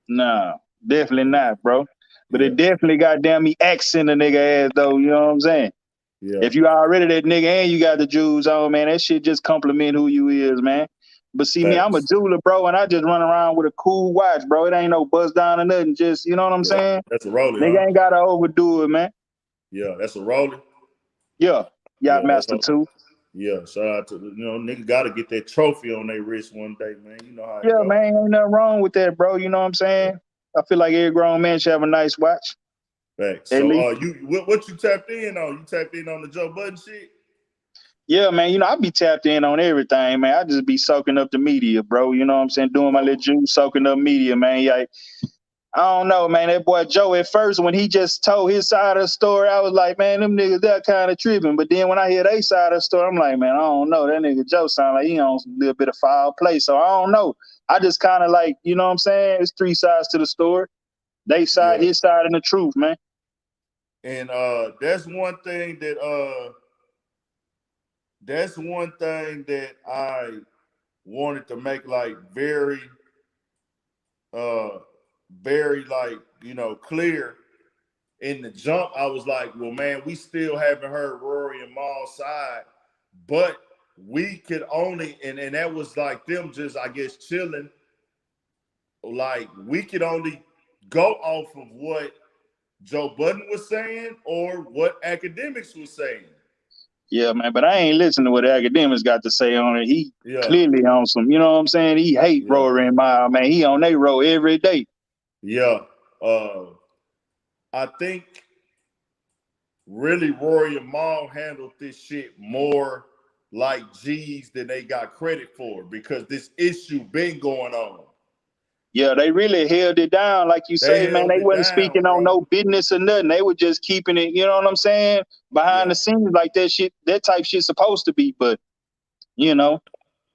Nah, definitely not, bro. But it definitely goddamn me accent a nigga ass though. You know what I'm saying? Yeah. If you already that nigga and you got the jewels on, man, that shit just compliment who you is, man. But see, me, I'm a jeweler, bro, and I just run around with a cool watch, bro. It ain't no buzz down or nothing. Just, you know what I'm saying? That's a rolling. Nigga ain't gotta overdo it, man. Yeah, that's a rolling. Yeah, Master 2. Yeah, shout out to nigga gotta get that trophy on their wrist one day, man. You know how it goes. Man, ain't nothing wrong with that, bro. You know what I'm saying? I feel like every grown man should have a nice watch. Thanks. So what you tapped in on? You tapped in on the Joe Budden shit? Yeah, man, you know, I be tapped in on everything, man. I just be soaking up the media, bro. You know what I'm saying? Doing my little juice, soaking up media, man. Like, I don't know, man. That boy Joe, at first, when he just told his side of the story, I was like, man, them niggas, they're kind of tripping. But then when I hear their side of the story, I'm like, man, I don't know. That nigga Joe sound like he on a little bit of foul play. So I don't know. I just kind of like, you know what I'm saying? It's three sides to the story. They side, his side, and the truth, man. And that's one thing that I wanted to make like very like, you know, clear in the jump. I was like, well, man, we still haven't heard Rory and Maul's side, but we could only, and that was like them just, I guess, chilling. Like, we could only go off of what Joe Budden was saying or what academics was saying. Yeah, man, but I ain't listening to what the academics got to say on it. He clearly on some, you know what I'm saying? He hate Rory and Maul, man. He on their road every day. Yeah. I think really Rory and Maul handled this shit more like G's than they got credit for, because this issue been going on. Yeah, they really held it down, like you say, man. They wasn't speaking on no business or nothing. They were just keeping it, you know what I'm saying, behind the scenes, like that shit, that type shit supposed to be. But, you know,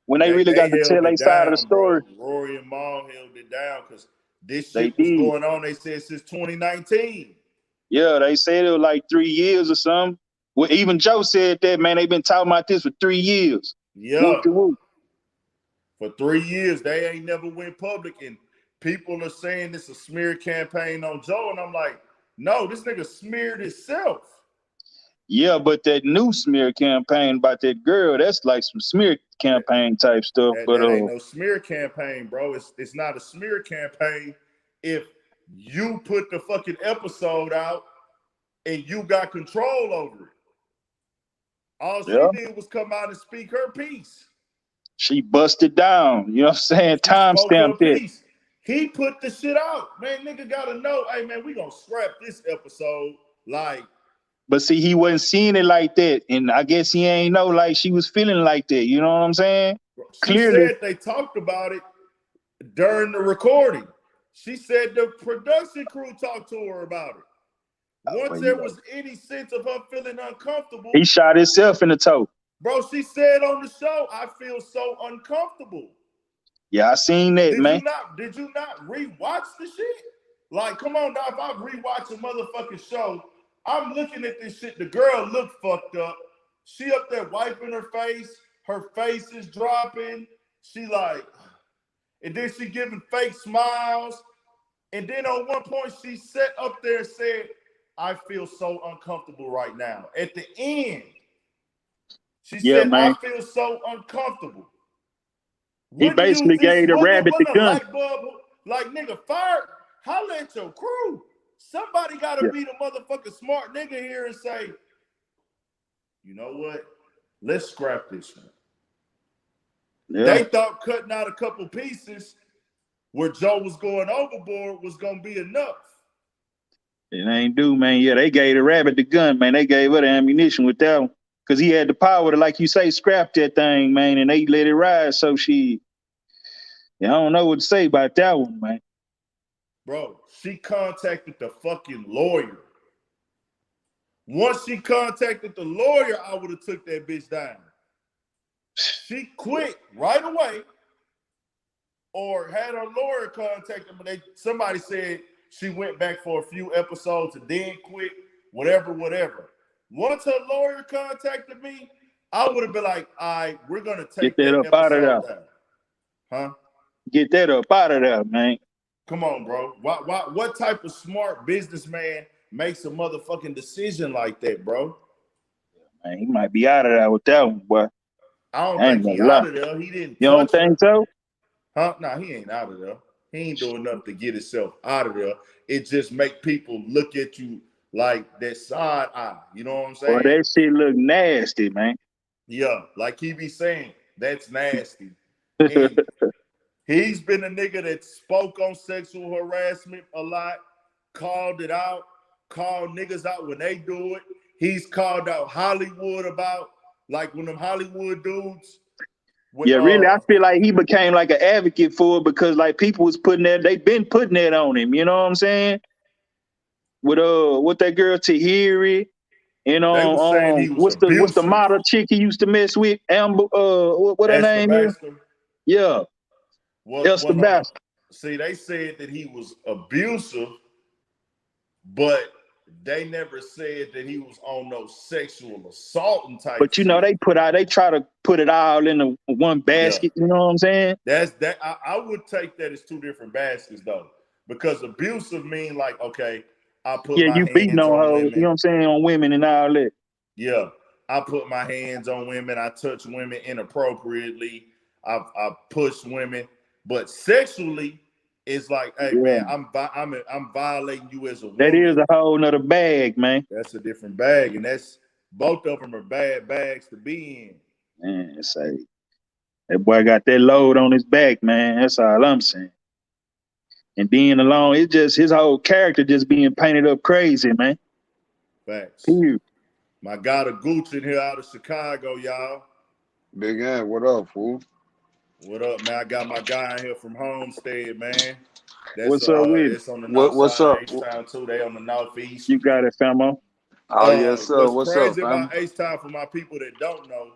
when they really got to tell their side of the story. Bro. Rory and Maul held it down because this shit was going on, they said, since 2019. Yeah, they said it was like 3 years or something. Well, even Joe said that, man, they've been talking about this for 3 years. Yeah. For 3 years, they ain't never went public, and people are saying it's a smear campaign on Joe, and I'm like, no, this nigga smeared himself. Yeah, but that new smear campaign about that girl, that's like some smear campaign type stuff. That ain't no smear campaign, bro. It's not a smear campaign if you put the fucking episode out and you got control over it. All she did was come out and speak her piece. She busted down, you know what I'm saying? Timestamped it. He put the shit out. Man, nigga gotta know, hey man, we gonna scrap this episode. Like, but see, he wasn't seeing it like that. And I guess he ain't know like she was feeling like that. You know what I'm saying? She said they talked about it during the recording. She said the production crew talked to her about it. Once there was any sense of her feeling uncomfortable, he shot himself in the toe. Bro, she said on the show, I feel so uncomfortable. Yeah, I seen that, man. Did you not rewatch the shit? Like, come on, now, if I rewatch a motherfucking show, I'm looking at this shit. The girl looked fucked up. She up there wiping her face is dropping. She like, and then she giving fake smiles. And then on one point, she sat up there and said, I feel so uncomfortable right now. At the end, she said, man, I feel so uncomfortable. He basically gave the rabbit the gun. Like, nigga, fire, holla at your crew. Somebody got to be the motherfucking smart nigga here and say, you know what? Let's scrap this one. Yeah. They thought cutting out a couple pieces where Joe was going overboard was going to be enough. It ain't do, man. Yeah, they gave the rabbit the gun, man. They gave her the ammunition with that one. Because he had the power to, like you say, scrap that thing, man, and they let it ride. So I don't know what to say about that one, man. Bro, she contacted the fucking lawyer. Once she contacted the lawyer, I would have took that bitch down. She quit right away, or had her lawyer contact her, but somebody said she went back for a few episodes and then quit, whatever. Once her lawyer contacted me, I would have been like, all right, we're going to take that up out of there. Huh? Get that up out of there, man. Come on, bro. What type of smart businessman makes a motherfucking decision like that, bro? Man, he might be out of there with that one, boy. I don't think he out of there. He didn't. You don't think so? Huh? Nah, he ain't out of there. He ain't doing nothing to get himself out of there. It just make people look at you like that side eye. You know what I'm saying? Boy, that shit look nasty, man. Yeah, like he be saying, that's nasty. And he's been a nigga that spoke on sexual harassment a lot, called it out, called niggas out when they do it. He's called out Hollywood about, like, when them Hollywood dudes. Really, I feel like he became like an advocate for it because, like, people was putting that, they been putting that on him, you know what I'm saying? With that girl Tahiri, you know, what's the model chick he used to mess with? Amber, what her name is? Yeah. See, they said that he was abusive, but they never said that he was on no sexual assault type. But you know, they try to put it all in the one basket. You know what I'm saying? That's that. I would take that as two different baskets though, because abusive mean like, okay, I put my you beating hands on on hoes, women. you know what I'm saying, on women and all that. Yeah, I put my hands on women. I touch women inappropriately. I push women, but sexually, it's like, hey man, I'm violating you as a woman. That is a whole nother bag, man. That's a different bag, and that's both of them are bad bags to be in. Man, say that boy got that load on his back, man. That's all I'm saying. And being alone, it's just his whole character just being painted up crazy, man. Facts. Dude. My guy, the Gooch in here out of Chicago, y'all. Big Ant, what up, fool? What up, man? I got my guy in here from Homestead, man. That's, what's up with it's on the north what's side up? H-Town too. They on the northeast. You got it, famo. Oh, yes, sir. What's crazy about H-Town for my people that don't know,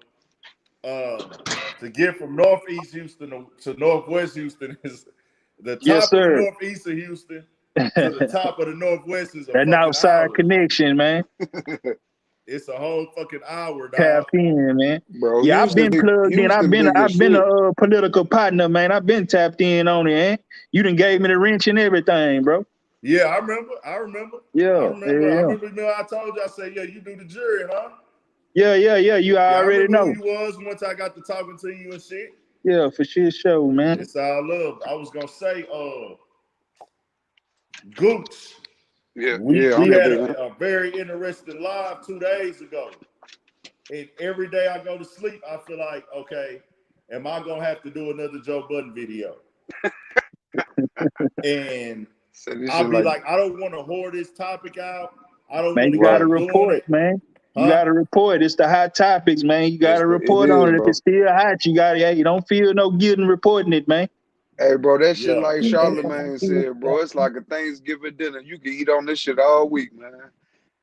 to get from northeast Houston to northwest Houston is the top of the northeast of Houston to the top of the northwest is a that outside connection, man. It's a whole fucking hour, dog. Tap in, man. Bro, yeah, I've been plugged in. I've been a political partner, man. I've been tapped in on it, eh? You done gave me the wrench and everything, bro. Yeah, I remember. Yeah, I remember. You know, I told you. I said, yeah, you do the jury, huh? Yeah. You already know who you was once I got to talking to you and shit. Yeah, for sure, man. It's all love. I was gonna say, Gooch. Yeah, we had a very interesting live 2 days ago. And every day I go to sleep, I feel like, okay, am I gonna have to do another Joe Budden video? And I'll be like, I don't want to whore this topic out. I don't want to. You gotta report, man. You gotta report. It's the hot topics, man. You gotta report on it. If it's still hot, you don't feel no guilt in reporting it, man. Hey, bro, that shit like Charlamagne said, bro. It's like a Thanksgiving dinner. You can eat on this shit all week, man.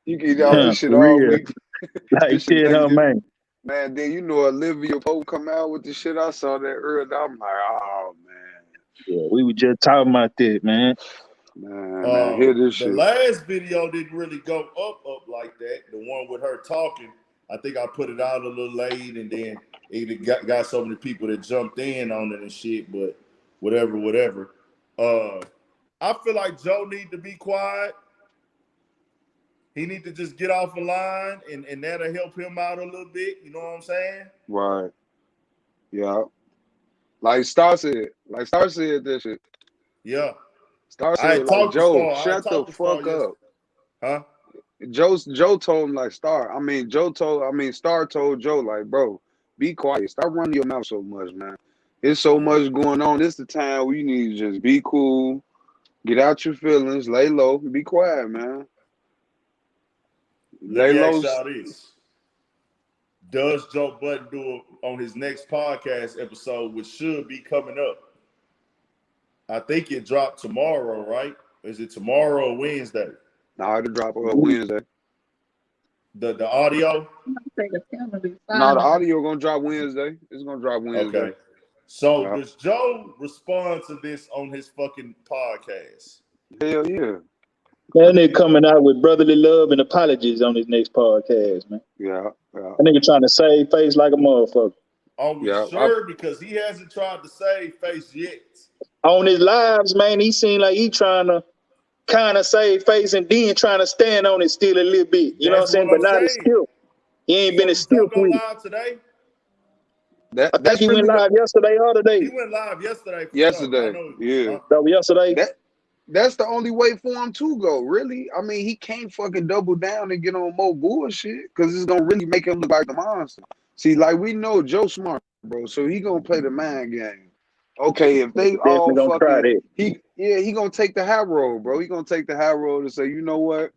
You can eat on this shit all week. Like shit, man. Man, then you know Olivia Pope come out with the shit. I saw that earlier. I'm like, oh man. Yeah, we were just talking about that, man. Man, hear this shit. The last video didn't really go up like that. The one with her talking, I think I put it out a little late, and then it got so many people that jumped in on it and shit. But whatever. I feel like Joe need to be quiet. He need to just get off the line, and that'll help him out a little bit. You know what I'm saying? Right. Yeah. Like Star said that shit. Yeah. Star said, like, Joe, shut the fuck up. Huh? Joe told him, like, Star told Joe, like, bro, be quiet. Stop running your mouth so much, man. There's so much going on. This is the time where you need to just be cool, get out your feelings, lay low, be quiet, man. Lay low. Does Joe Budden do it on his next podcast episode, which should be coming up? I think it dropped tomorrow, right? Is it tomorrow or Wednesday? No, it'll drop Wednesday. The audio? No, the audio gonna drop Wednesday. It's gonna drop Wednesday. Okay. So does Joe respond to this on his fucking podcast? Hell yeah. That nigga coming out with brotherly love and apologies on his next podcast, man. Yeah. That nigga trying to save face like a motherfucker. Are we sure? Because he hasn't tried to save face yet. On his lives, man, he seemed like he trying to kind of save face and then trying to stand on it still a little bit. You know what I'm saying? But not as still. He ain't been as still for you. Today? I think he went live yesterday or today. He went live yesterday. Yeah. So yesterday. That's the only way for him to go, really. I mean, he can't fucking double down and get on more bullshit because it's gonna really make him look like the monster. See, like, we know Joe smart, bro, so he gonna play the mind game. Okay, if they all fucking, he gonna take the high road, bro. He gonna take the high road and say, you know what?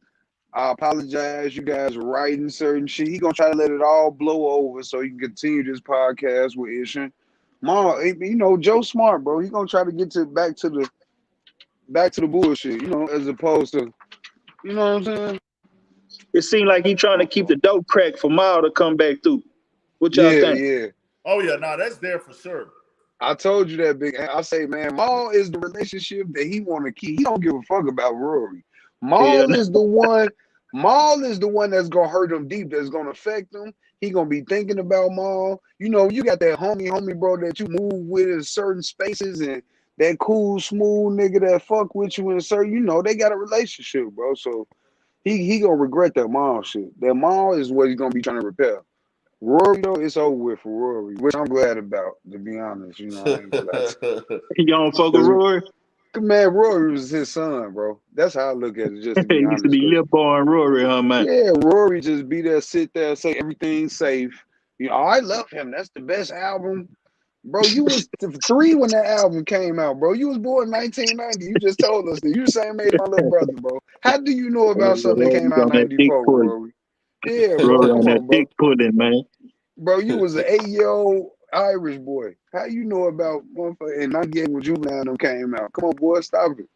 I apologize. You guys are writing certain shit. He gonna try to let it all blow over so he can continue this podcast with Ishan. Mom, you know, Joe smart, bro. He gonna try to get back to the bullshit, you know, as opposed to, you know what I'm saying? It seemed like he trying to keep the dope crack for Mal to come back through. What y'all think? Yeah. Oh yeah, no, that's there for sure. I told you that, Big. I say, man, Mal is the relationship that he want to keep. He don't give a fuck about Rory. Mal is the one. Maul is the one that's gonna hurt him deep. That's gonna affect him. He gonna be thinking about Maul. You know, you got that homie, bro, that you move with in certain spaces, and that cool, smooth nigga that fuck with you in certain. You know, they got a relationship, bro. So he gonna regret that Maul shit. That Maul is what he's gonna be trying to repair. Rory, though, it's over with for Rory, which I'm glad about, to be honest. You know, I ain't gonna lie to You don't fuck with you. Rory? Man, Rory was his son, bro. That's how I look at it, just to It be used to honest. be Lip Boy and Rory, huh, man? Yeah, Rory just be there, sit there, say everything's safe. You know, I love him. That's the best album. Bro, you was 3 when that album came out, bro. You was born in 1990. You just told us that. You the same age as my little brother, bro. How do you know about something that came Rory's out in on that dick 94, pudding. Rory? Yeah, bro. Rory on Come that on, bro. dick pudding, man. Bro, you was an 8-year-old Irish boy. How you know about motherfucker in 98 when Juvenile them came out? Come on, boy, stop it.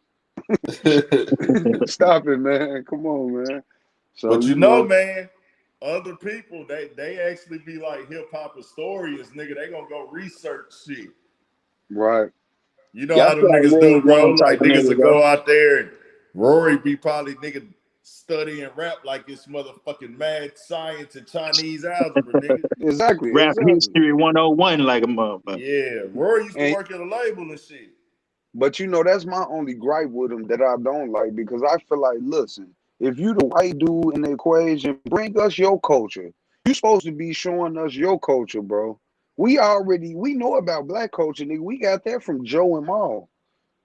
Stop it, man. Come on, man. So But you you know, know, man, other people they actually be like hip hop historians, nigga. They gonna go research shit. right. You know Yeah, I how them feel like niggas Rory's do, one of bro. them type Like of niggas niggas, will bro. go out there and Rory be probably nigga studying rap like it's motherfucking mad science and Chinese algebra, nigga. Exactly, Rap exactly. history 101 like a motherfucker. Yeah, Rory used to And work at a label and shit. but you know, that's my only gripe with him that I don't like, because I feel like, listen, if you the white dude in the equation, bring us your culture. You supposed to be showing us your culture, bro. We know about black culture, nigga. We got that from Joe and Maul.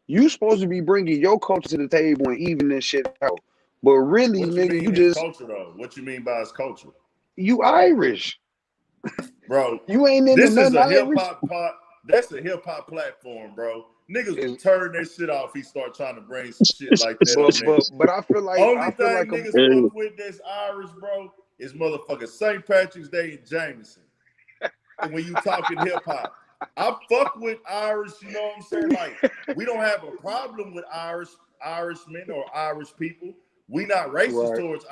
You supposed to be bringing your culture to the table and even this shit out. But really, What you nigga, mean his culture though? What you mean by his culture? you Irish. Bro, You ain't into this is nothing a hip Irish. hop pot. That's a hip hop platform, bro. Niggas will Is turn that shit off. He start trying to bring some shit like that on there. but I feel like Only thing a niggas fuck with that's Irish, bro, is motherfucking St. Patrick's Day and Jameson. And when you talking hip hop, I fuck with Irish. You know what I'm saying? Like we don't have a problem with Irishmen or Irish people. We not racist right. towards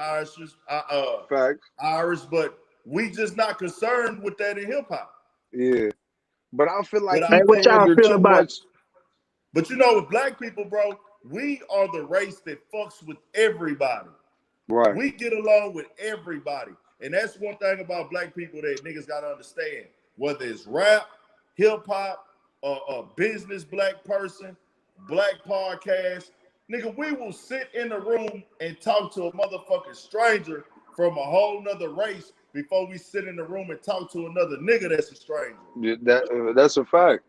Facts. Irish, but we just not concerned with that in hip hop. Yeah. But I feel But like Man, he what y'all pander feel too about much. But you know, with black people, bro, we are the race that fucks with everybody. Right. We get along with everybody. And that's one thing about black people that niggas gotta understand. Whether it's rap, hip hop, a business black person, black podcast, nigga, we will sit in the room and talk to a motherfucking stranger from a whole nother race before we sit in the room and talk to another nigga that's a stranger. That's a fact.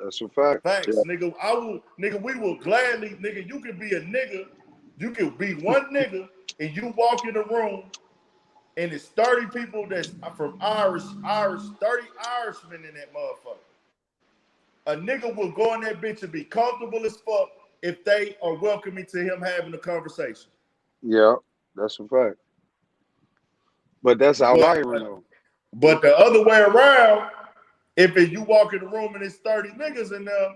That's a fact. Facts, nigga. Nigga, we will gladly, nigga, you can be a nigga, you can be one nigga, and you walk in the room, and it's 30 people that's from 30 Irishmen in that motherfucker. A nigga will go in that bitch and be comfortable as fuck if they are welcoming to him having a conversation. Yeah, that's a fact. But that's our But iron though. but the other way around, you walk in the room and it's 30 niggas in there,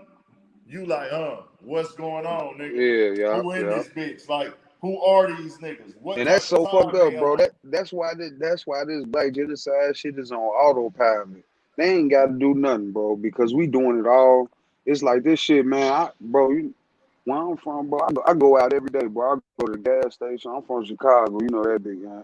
you like, what's going on, nigga? Yeah, Who in yeah. this bitch? Like, who are these niggas? What And type that's of so fucked song up, they bro. on? That's why this black genocide shit is on autopilot. They ain't got to do nothing, bro, because we doing it all. It's like this shit, man. Where I'm from, bro, I go out every day, bro. I go to the gas station. I'm from Chicago, you know that big guy.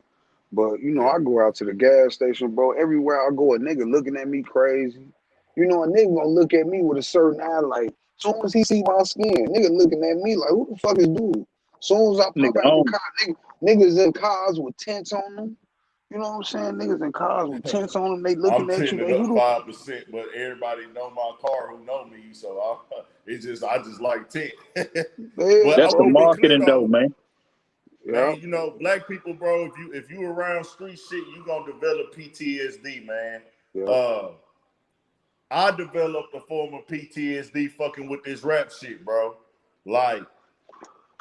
But you know, Yeah. I go out to the gas station, bro. Everywhere I go, a nigga looking at me crazy. You know, a nigga gonna look at me with a certain eye, like, soon as he see my skin, nigga looking at me like, who the fuck is dude? Soon as I nigga pop out the on? car, niggas in cars with tents on them. You know what I'm saying? Niggas in cars with tents on them, they I'm looking at you. tinted They up who 5%, but everybody know my car who know me, so I just like tint. the But yeah, I That's the want bro. to be clear marketing though, though, man. Yeah, man. You know, black people, bro. If you around street shit, you gonna develop PTSD, man. yeah. Uh, I developed a form of PTSD fucking with this rap shit, bro. Like,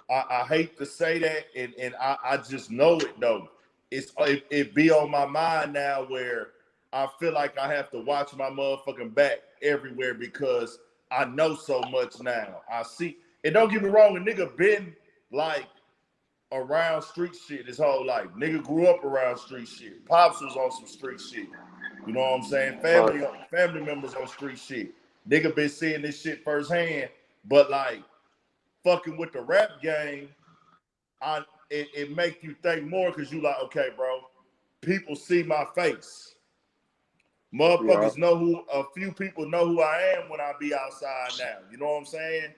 I hate to say that, and I just know it though. It be on my mind now where I feel like I have to watch my motherfucking back everywhere because I know so much now. I see, and don't get me wrong, a nigga been like around street shit his whole life. Nigga grew up around street shit. Pops was on some street shit. You know what I'm saying? Right. Family members on street shit. Nigga been seeing this shit firsthand, but like fucking with the rap game, it make you think more because you like, okay, bro, people see my face. Motherfuckers know who, a few people know who I am when I be outside now. You know what I'm saying?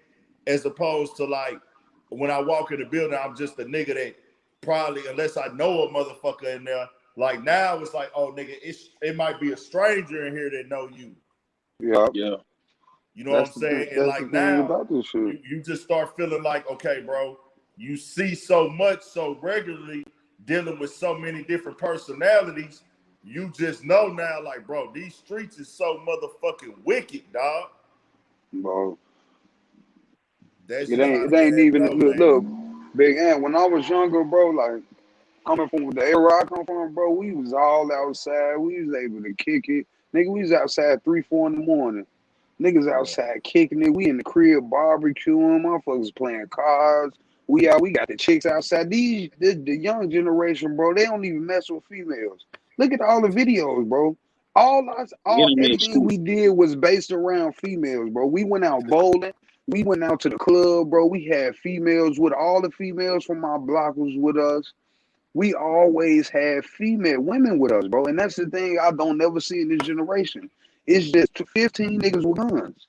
As opposed to like when I walk in the building, I'm just a nigga that probably, unless I know a motherfucker in there, like now it's like, oh nigga, it might be a stranger in here that know you. Yeah. You know what I'm saying? And like now, about this shit. You just start feeling like, okay, bro, you see so much so regularly dealing with so many different personalities. You just know now, like, bro, these streets is so motherfucking wicked, dog. Bro. That's It ain't even go, look, Big Ant, when I was younger, bro, like coming from the era I come from, bro, we was all outside. We was able to kick it. Nigga, we was outside 3, 4 in the morning. Niggas outside kicking it. We in the crib barbecuing. Motherfuckers playing cards. We got the chicks outside. The young generation, bro, they don't even mess with females. Look at all the videos, bro. Everything we did was based around females, bro. We went out bowling. We went out to the club, bro. We had females with all the females from our block was with us. We always had female women with us, bro. And that's the thing I don't never see in this generation. It's just 15 niggas with guns.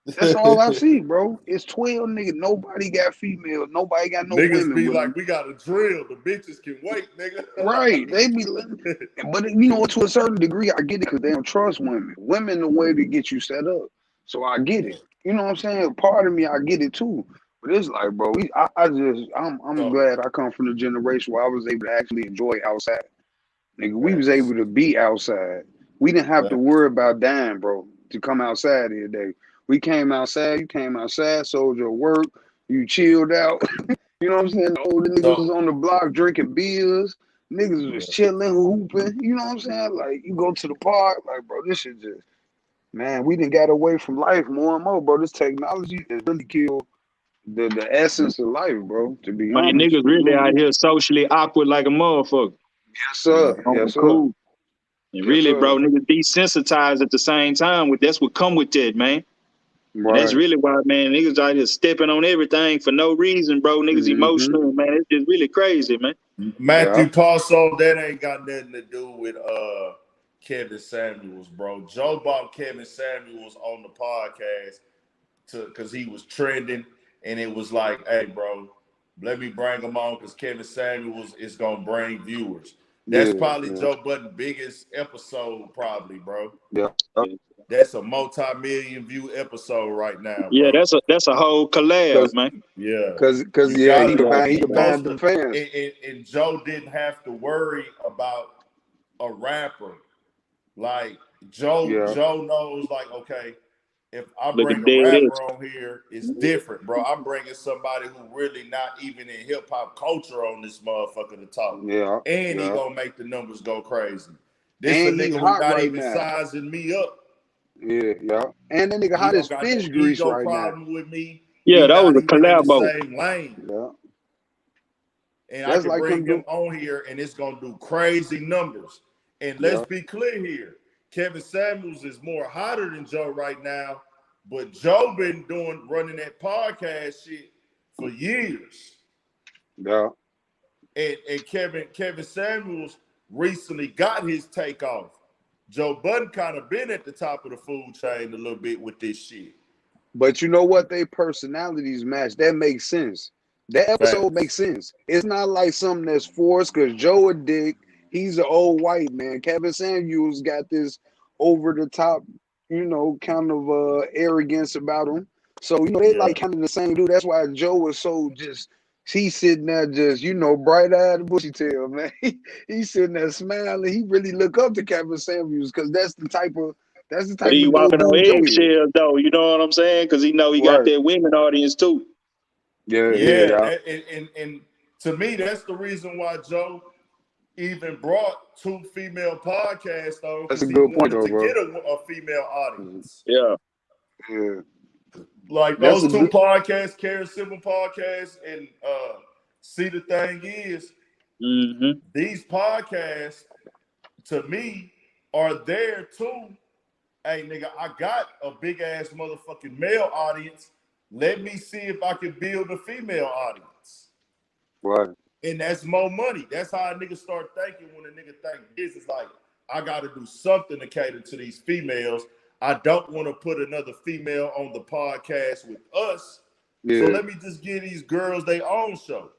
That's all I see, bro. It's 12 niggas. Nobody got females. Nobody got no niggas women be with like, them. we got a drill. The bitches can wait, nigga. Right. They be, but you know, to a certain degree, I get it because they don't trust women. Women the way to get you set up. So I get it. You know what I'm saying? Part of me, I get it too. But it's like, bro, I'm glad I come from the generation where I was able to actually enjoy outside. Nigga, we was able to be outside. We didn't have to worry about dying, bro, to come outside every day. We came outside, you came outside, sold your work, you chilled out. You know what I'm saying? The older niggas was on the block drinking beers. Niggas was chilling, hooping. You know what I'm saying? Like, you go to the park, like, bro, this shit just, man, we done got away from life more and more, bro. This technology has really killed the essence of life, bro, to be Man, honest. niggas really out here socially awkward like a motherfucker. Yes, sir. Yes, sir. Cool. And really, sir. bro, niggas desensitized at the same time. That's what come with that, man. Right. And that's really why, man, niggas out here stepping on everything for no reason, bro. Niggas emotional, man. It's just really crazy, man. Matthew Paso, that ain't got nothing to do with Kevin Samuels, bro. Joe bought Kevin Samuels on the podcast because he was trending, and it was like, hey, bro, let me bring him on because Kevin Samuels is gonna bring viewers. That's probably Joe Budden's biggest episode, probably, bro. Yeah. That's a multi-million view episode right now, Yeah, bro. that's a whole collab, man. Yeah, because he can bind the fans. And Joe didn't have to worry about a rapper. Like Joe knows, like, okay, if I bring a rapper on here, it's different, bro. I'm bringing somebody who really not even in hip hop culture on this motherfucker to talk. Yeah, and he gonna make the numbers go crazy. This and a nigga who not even sizing me up. Yeah. And that nigga hot as fish grease right problem now. with me. Yeah, that was a collabo. Same lane. Yeah. And I can bring him on here, and it's gonna do crazy numbers. And let's be clear here: Kevin Samuels is more hotter than Joe right now, but Joe been running that podcast shit for years. Yeah. And Kevin Samuels recently got his takeoff. Joe Budden kind of been at the top of the food chain a little bit with this shit. But you know what? They personalities match. That makes sense. That episode makes sense. It's not like something that's forced because Joe a dick. He's an old white man. Kevin Samuels got this over the top, you know, kind of arrogance about him. So, you know, they like kind of the same dude. That's why Joe was so just, he's sitting there just, you know, bright-eyed, bushy tail, man. He's sitting there smiling. He really look up to Kevin Samuels because that's the type of but he walking on eggshells, though. You know what I'm saying? Because he know he got that women audience too. Yeah. And to me, that's the reason why Joe even brought 2 female podcasts, though. That's a good point, though, bro. To get a female audience. Yeah. Like those 2 podcasts, Care Civil Podcast and See the Thing Is, these podcasts, to me, are there too. Hey, nigga, I got a big ass motherfucking male audience. Let me see if I can build a female audience. Right. And that's more money. That's how a nigga start thinking when a nigga think business. Like, I got to do something to cater to these females. I don't want to put another female on the podcast with us. Yeah. So let me just give these girls their own show.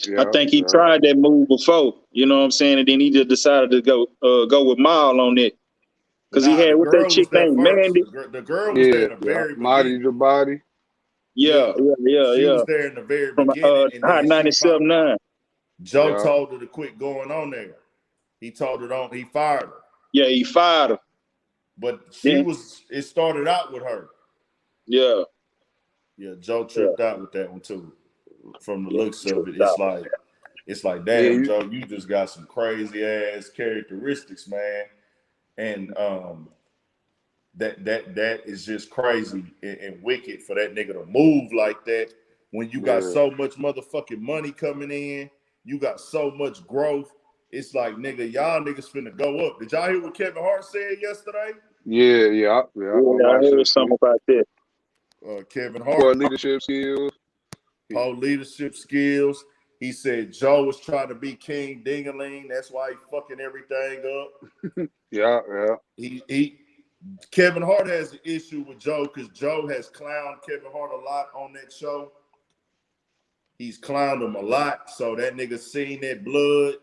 Yeah, I think he tried that move before, you know what I'm saying, and then he just decided to go with Mal on it. Because he had the what that girl chick was there named first. Mandy. The girl was there in the very Marty beginning. the Body. Yeah. She was there in the very From beginning. And Hot then 97.9. Joe told her to quit going on there. He told her he fired her. Yeah, he fired her. But it started out with her. Yeah. Yeah, Joe tripped out with that one too. From the looks of it, it's like, damn, Joe, you just got some crazy ass characteristics, man. And that is just crazy and wicked for that nigga to move like that when you got so much motherfucking money coming in, you got so much growth. It's like, nigga, y'all niggas finna go up. Did y'all hear what Kevin Hart said yesterday? Yeah, I heard something about that. Kevin Hart. Poor leadership skills. Whole leadership skills. He said Joe was trying to be King Ding-a-ling. That's why he fucking everything up. Yeah. Kevin Hart has an issue with Joe because Joe has clowned Kevin Hart a lot on that show. He's clowned him a lot. So that nigga seen that blood.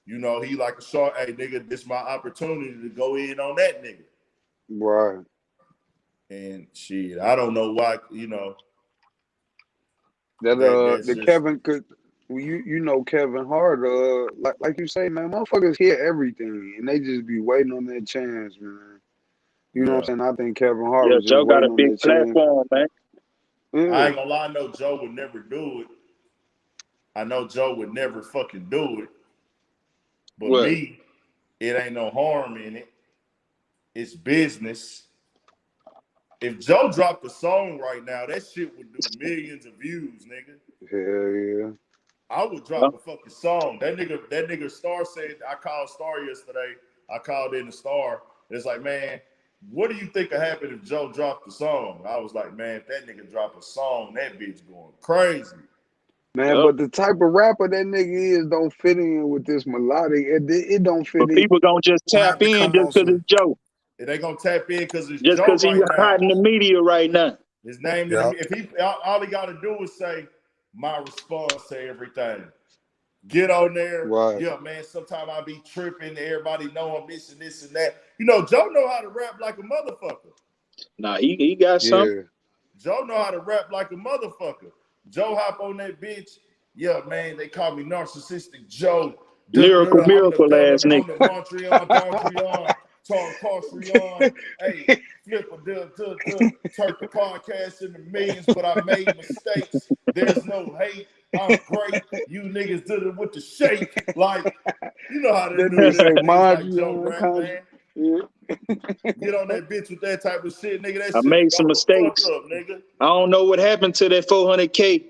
You know, he like a shark. Hey, nigga, this is my opportunity to go in on that nigga. Right. And shit, I don't know why, you know. Kevin could, you know, Kevin Hart, like you say, man, motherfuckers hear everything and they just be waiting on their chance, man. You know what I'm saying? I think Kevin Hart was just Joe got a waiting big platform, man. Yeah. I ain't gonna lie, I know Joe would never do it. I know Joe would never fucking do it. But me, it ain't no harm in it. It's business. If Joe dropped a song right now, that shit would do millions of views, nigga. Hell yeah. I would drop a fucking song. That nigga Star said, I called Star yesterday. I called in the Star. It's like, man, what do you think would happen if Joe dropped the song? I was like, man, if that nigga drop a song, that bitch going crazy. Man, but the type of rapper that nigga is don't fit in with this melodic. It don't fit in. But people gonna just tap in just because it's Joe. They gonna tap in because it's just Joe because right he's now. hot in the media right now. His name, if he, all he gotta do is say my response to everything. Get on there. Right. Yeah, man, sometimes I be tripping. Everybody know I'm this and this and that. You know, Joe know how to rap like a motherfucker. Nah, he got something. Joe know how to rap like a motherfucker. Joe hop on that bitch. Yeah, man, they call me narcissistic Joe. Lyrical miracle ass nigga. I'm the Montreal, Tom Carstrion. Hey, flip turn the podcast into millions, but I made mistakes. There's no hate. I'm great. You niggas did it with the shake. Like, you know how to do this. Like Joe rap, man. Get on that bitch with that type of shit, nigga. That I shit made some mistakes. Fuck up, nigga. I don't know what happened to that 400K.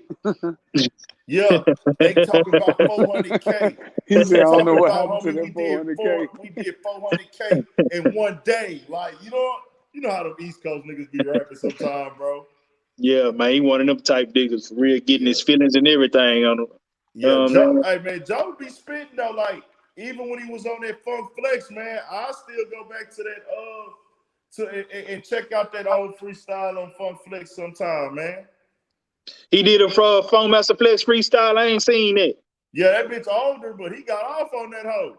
Yeah, they talking about 400K. He said, I don't know what happened to that 400K. We did 400K in one day. Like, you know how the East Coast niggas be rapping sometimes, bro. Yeah, man, he one of them type niggas for real, getting his feelings and everything on him. Yeah, Joe, hey man, Joe be spitting though. Like, even when he was on that Funk Flex, man, I still go back to that and check out that old freestyle on Funk Flex sometime, man. He did a Funk Master Flex freestyle. I ain't seen that. Yeah, that bitch older, but he got off on that hoe.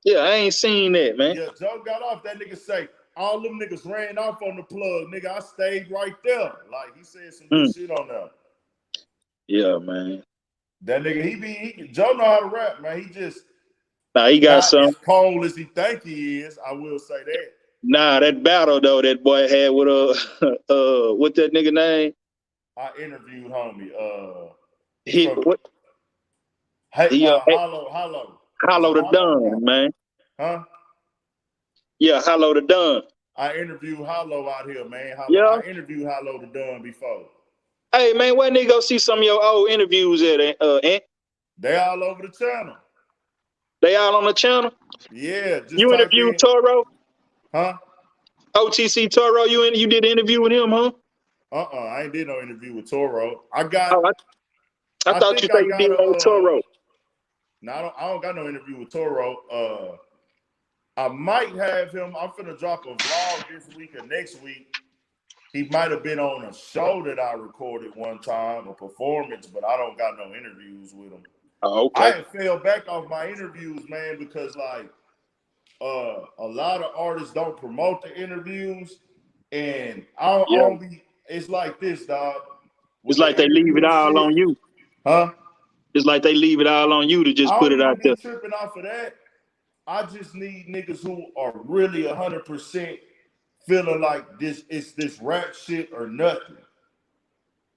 Yeah, I ain't seen that, man. Yeah, Joe got off. That nigga say, all them niggas ran off on the plug. Nigga, I stayed right there. Like, he said some good shit on there. Yeah, man. That nigga, Joe know how to rap, man. He just he got some. As cold as he think he is, I will say that. Nah, that battle though that boy had with what that nigga name? I interviewed homie. Hollow the Dunn, man. Huh? Yeah, Hollow the Dunn. I interviewed Hollow out here, man. Yeah. I interviewed Hollow the Dunn before. Hey, man, why didn't they go see some of your old interviews at Ant? They all over the channel. They all on the channel? Yeah. Just you interviewed Toro? Huh? OTC Toro, you did an interview with him, huh? I ain't did no interview with Toro. I thought you said you did on Toro. Now I don't got no interview with Toro. I might have him. I'm finna drop a vlog this week or next week. He might have been on a show that I recorded one time, a performance, but I don't got no interviews with him. Oh, okay. I fell back off my interviews, man, because like a lot of artists don't promote the interviews, and I don't be. It's like this, dog. It's like they leave it all on you. Huh? It's like they leave it all on you to just put it out there. I don't be tripping off of that. I just need niggas who are really 100% feeling like this is this rap shit or nothing.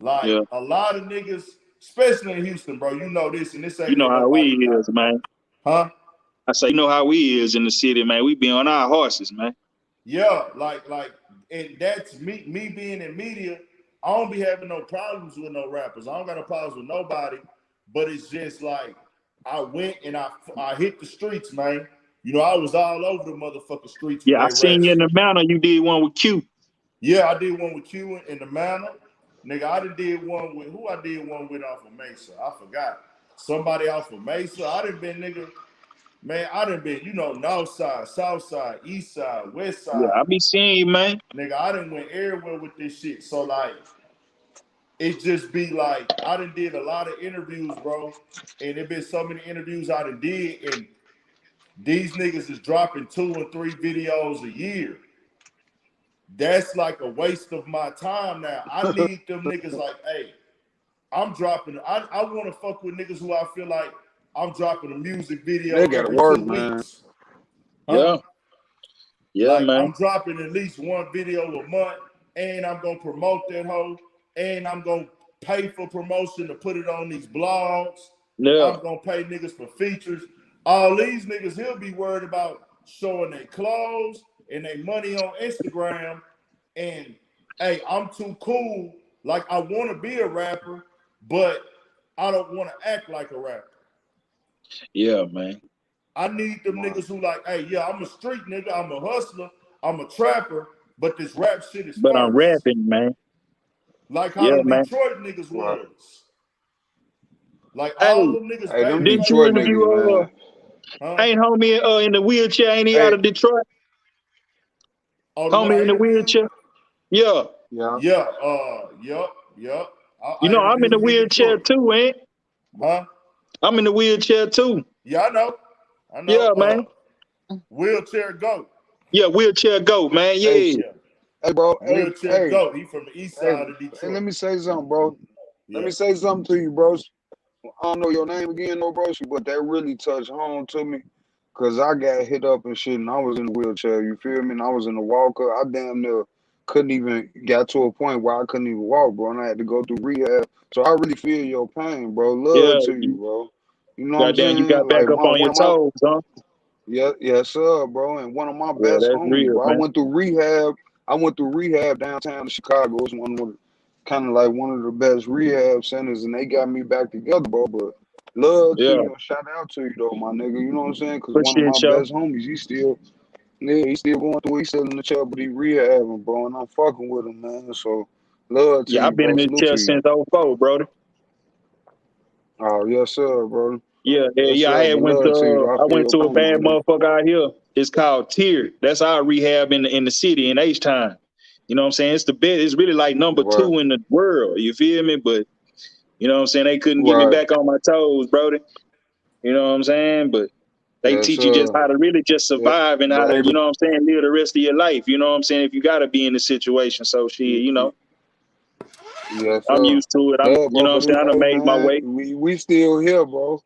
Like a lot of niggas, especially in Houston, bro. You know this, and this ain't. You know how we is, man. Huh? I say, you know how we is in the city, man. We be on our horses, man. Yeah, like, and that's me being in media. I don't be having no problems with no rappers. I don't got no problems with nobody. But it's just like I went and I hit the streets, man. You know, I was all over the motherfucking streets. Yeah, I seen you in the Manor. You did one with Q. Yeah, I did one with Q in the Manor. Nigga, I did one with who I did one with off of Mesa. I forgot. Somebody off of Mesa. I done been, nigga. Man, I done been, you know, north side, south side, east side, west side. Yeah, I be seeing you, man. Nigga, I done went everywhere with this shit. So like, it just be like, I done did a lot of interviews, bro. And there been so many interviews I done did, and these niggas is dropping 2 or 3 videos a year. That's like a waste of my time now. I need them niggas like, hey, I'm dropping. I want to fuck with niggas who I feel like I'm dropping a music video. They gotta work, man. Huh? Yeah, like, man. I'm dropping at least 1 video a month, and I'm gonna promote that hoe, and I'm gonna pay for promotion to put it on these blogs. Yeah. I'm gonna pay niggas for features. All these niggas, he'll be worried about showing their clothes and their money on Instagram. And hey, I'm too cool. Like, I want to be a rapper, but I don't want to act like a rapper. Yeah, man. I need them niggas who like, hey, yeah, I'm a street nigga, I'm a hustler, I'm a trapper, but this rap shit is But first. I'm rapping, man. Like how the Detroit niggas was. Like all them niggas. Hey, them didn't you interview niggas, ain't homie in the wheelchair, ain't he out of Detroit? Homie in the wheelchair? Yeah. Yeah. Yup. You know, I'm in the wheelchair too, ain't? Huh? I'm in the wheelchair too. Yeah, I know. Yeah, man. Wheelchair goat. Yeah, wheelchair goat, man. Yeah. Hey, bro. Wheelchair goat. He from the east side of Detroit. Hey, let me say something, bro. Let me say something to you, bro. I don't know your name again, no, bro, but that really touched home to me. Cause I got hit up and shit, and I was in the wheelchair. You feel me? And I was in the walker. I damn near couldn't even got to a point where I couldn't even walk, bro, and I had to go through rehab. So I really feel your pain, bro. Love to you, bro. You know what I'm saying? You got back up on your toes, huh? Yeah, yes, sir, bro. And one of my best homies, real, bro. man. I went through rehab downtown in Chicago. It's one of the best rehab centers, and they got me back together, bro. But love to you, shout out to you though, my nigga. You know what I'm saying? Because one of my best homies, he's still going through. He's still in the chair, but he rehabbing, bro. And I'm fucking with him, man. So love to you, I've been in the chair since 2004, brother. Oh yes, sir, bro. Yeah. I went to a bad motherfucker out here. It's called Tier. That's our rehab in the city in H-Town. You know what I'm saying? It's the best. It's really like number 2 in the world. You feel me? But you know what I'm saying? They couldn't get me back on my toes, brody. You know what I'm saying? But they teach you just how to really just survive and how to, you know what I'm saying, live the rest of your life. You know what I'm saying? If you got to be in the situation. So shit, you know. Yes, I'm used to it. You know what I'm saying? I done made my way. We still here, bro.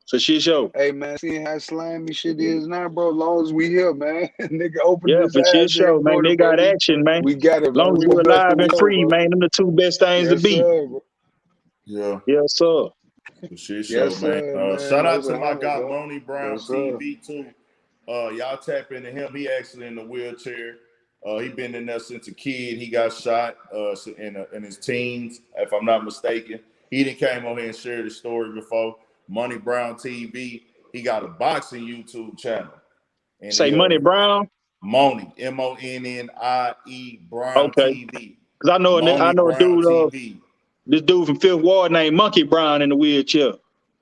So shit show. Hey man, see how slimy shit is now, bro. As long as we here, man. Nigga open this for shit show, man. They got action, man. We got it, as long as we're alive and free, man. Them the 2 best things to be. Yeah. Yes, sir. For shit show, man. Shout out to my guy Lonnie Brown TV too. Y'all tap into him. He actually in the wheelchair. He been in there since a kid. He got shot in his teens, if I'm not mistaken. He done came on here and shared his story before. Money Brown TV. He got a boxing YouTube channel. And say Money Brown? Money. MONNIE Brown TV. Because I know a dude, this dude from Fifth Ward named Monkey Brown in the wheelchair.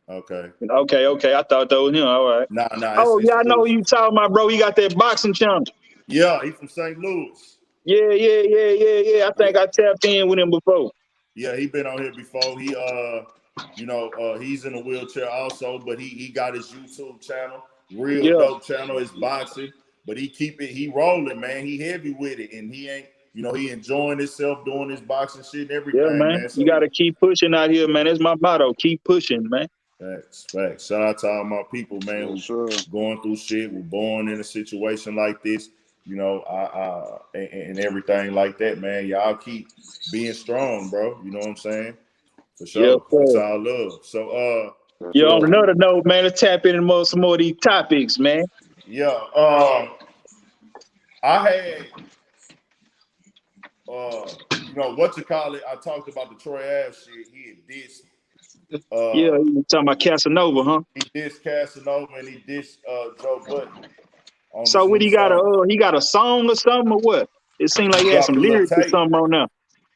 Okay. Okay. I thought that was him. All right. Nah. Oh, It's yeah, I know who you talking about, bro. He got that boxing channel. Yeah, he from St. Louis. Yeah. I think I tapped in with him before. Yeah, he been on here before. He he's in a wheelchair also, but he got his YouTube channel, real dope channel, his boxing. But he rolling, man. He heavy with it, and he ain't, he enjoying himself doing his boxing shit and everything, Yeah, man. So You gotta keep pushing out here, man. That's my motto. Keep pushing, man. Facts. Shout out to all my people, man, who's going through shit, who born in a situation like this, and everything like that, man. Y'all keep being strong, bro. You know what I'm saying? For sure. Yep, that's all love. So on another note, man, let's tap into some more of these topics, man. Yeah. I had what you call it? I talked about the Troy Ave shit. He had dissed. You were talking about Casanova, huh? He dissed Casanova and he dissed Joe Budden. So what he got a song or something or what? It seemed like he had some lyrics or something on there.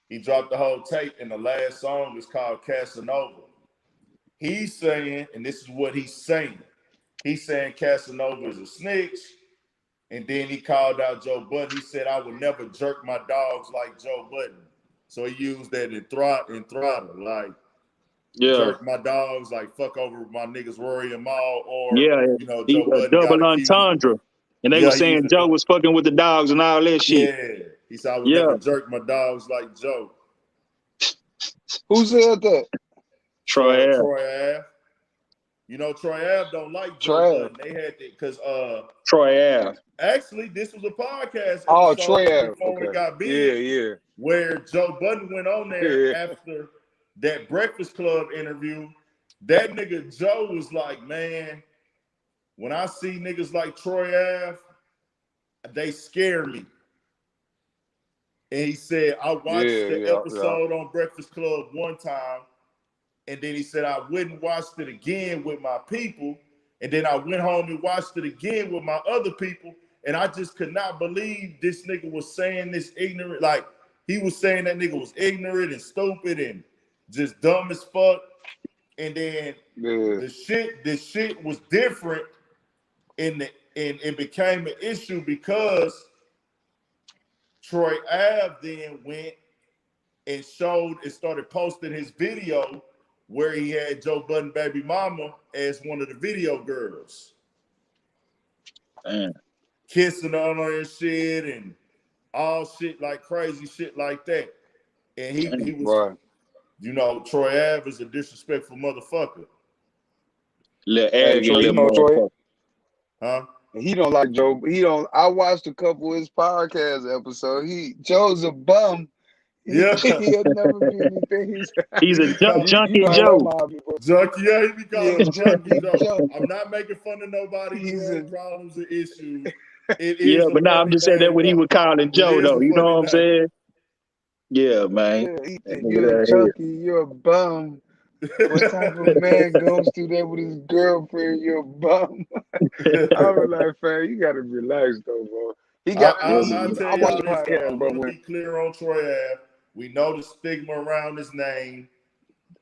He dropped the whole tape, and the last song is called Casanova. He's saying, and this is what he's saying. He's saying Casanova is a snitch, and then he called out Joe Budden. He said, "I would never jerk my dogs like Joe Budden." So he used that in throttle, like jerk my dogs, like fuck over my niggas Rory and Maul, or Joe Budden double entendre. And they were saying Joe was fucking with the dogs and all that shit. Yeah. He said, "I would never jerk my dogs like Joe." Who said that? Troy Ave. Troy Ave. Troy Ave don't like Joe Budden. They had to, because Troy Ave. Actually, this was a podcast. Oh, Troy Ave. Before we got big. Yeah. Where Joe Budden went on there after that Breakfast Club interview. That nigga Joe was like, "Man, when I see niggas like Troy Ave, they scare me." And he said, "I watched the episode on Breakfast Club one time, and then he said I wouldn't watch it again with my people, and then I went home and watched it again with my other people, and I just could not believe this nigga was saying this ignorant, like he was saying that nigga was ignorant and stupid and just dumb as fuck." And then the shit was different, and it became an issue because Troy Ave then went and started posting his video where he had Joe Budden baby mama as one of the video girls. Kissing on her and shit and all shit like crazy shit like that. And he was, Troy Ave is a disrespectful motherfucker. Troy. Huh? He don't like Joe. I watched a couple of his podcast episodes. Joe's a bum. He'll never be anything. He's a junkie Joe. Junkie, he be called Junkie Joe. I'm not making fun of nobody. He's had problems and issues. But now I'm just saying that what he would call it Joe, though. You know what I'm saying? Yeah, man. You're a junkie. You're a bum. What type of man goes through that with his girlfriend? You're a bum. I was like, fam, you gotta relax though, bro. He got. I watched the podcast, bro. Be clear on Troy Ave. We know the stigma around his name.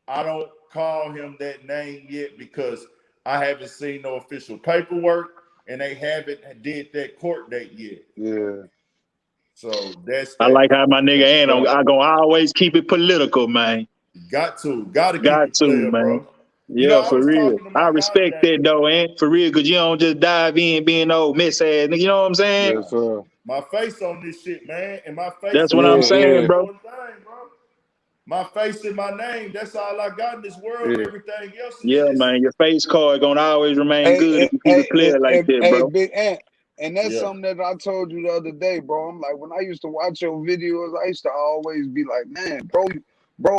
I don't call him that name yet because I haven't seen no official paperwork, and they haven't did that court date yet. Yeah. So that's. I like how my nigga Ann. I gonna always keep it political, man. Gotta keep it clear, man. Bro. Yeah, for real. I respect that though, and for real, because you don't just dive in being old miss ass nigga. You know what I'm saying? Yes, sir. My face on this shit, man, and my face. That's what I'm saying, bro. My face and my name. That's all I got in this world. Yeah. Everything else. Man. Your face card gonna always remain good if you keep it clear like that, bro. Big Ant. And that's something that I told you the other day, bro. I'm like, when I used to watch your videos, I used to always be like, man, bro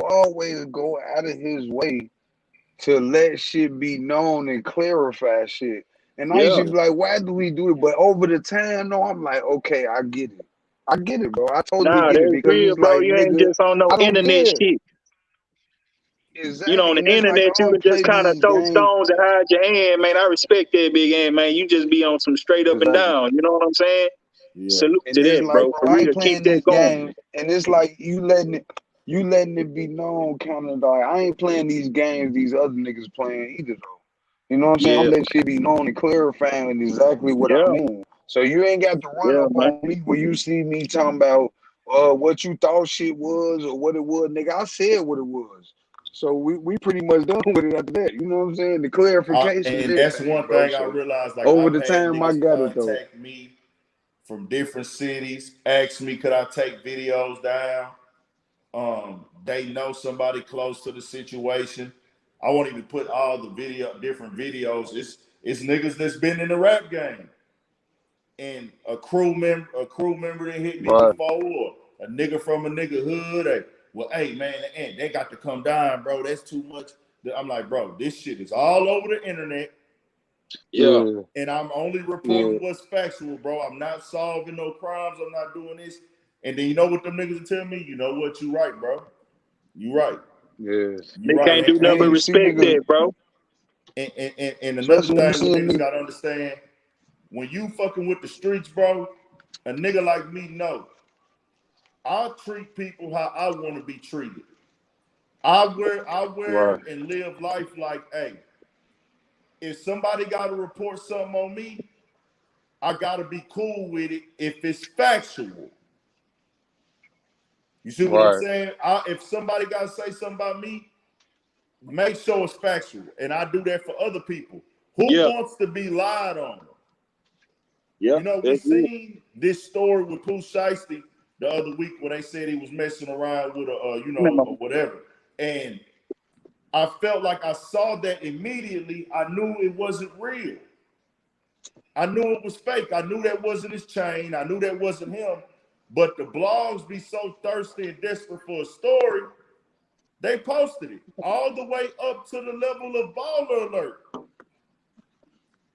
always go out of his way to let shit be known and clarify shit. And I used to be like, why do we do it? But over the time, no, I'm like, okay, I get it, bro. I totally get it. Because real, bro. You ain't just on no internet shit. Exactly. You know, on the internet, you would just kind of throw stones and hide your hand, man. I respect that, big hand, man. You just be on some straight up and down. You know what I'm saying? Yeah. Salute to that, bro. For real, keep that going. And it's like you letting it. you letting it be known, kind of like I ain't playing these games these other niggas playing either though. You know what I'm saying? I'm Yeah, letting shit be known and clarifying exactly what I yeah, mean. So you ain't got to run yeah, up man. on me when you see me talking about what you thought shit was or what it was, nigga. I said what it was. So we pretty much done with it after that. You know what I'm saying? The clarification is And that's everything, one bro. thing I So realized. Like over I've the had time I niggas got it though. contact me from different cities, ask me could I take videos down. They know somebody close to the situation. I won't even put all the different videos. It's niggas that's been in the rap game, and a crew member that hit me Right. before, or a nigga from a nigga hood. Well, hey man, they got to come down, bro. That's too much. I'm like, bro, this shit is all over the internet. Yeah, Yeah. And I'm only Yeah. reporting what's factual, bro. I'm not solving no crimes. I'm not doing this. And then you know what them niggas will tell me? You know what? You right, bro. You right. Yeah. You they right. can't do nothing And but you see respect niggas, that, bro. And another especially when you thing what see a niggas nigga. gotta understand, when you fucking with the streets, bro, a nigga like me, no. I'll treat people how I want to be treated. I wear Right. and live life like, hey, if somebody gotta report something on me, I gotta be cool with it if it's factual. You see what I'm Right. saying? If somebody gotta say something about me, make sure it's factual. And I do that for other people. Who Yeah, wants to be lied on? yeah, You know, we that's it. seen this story with Pooh Shiesty the other week when they said he was messing around with or whatever. And I felt like I saw that immediately. I knew it wasn't real. I knew it was fake. I knew that wasn't his chain. I knew that wasn't him. But the blogs be so thirsty and desperate for a story, they posted it all the way up to the level of baller alert.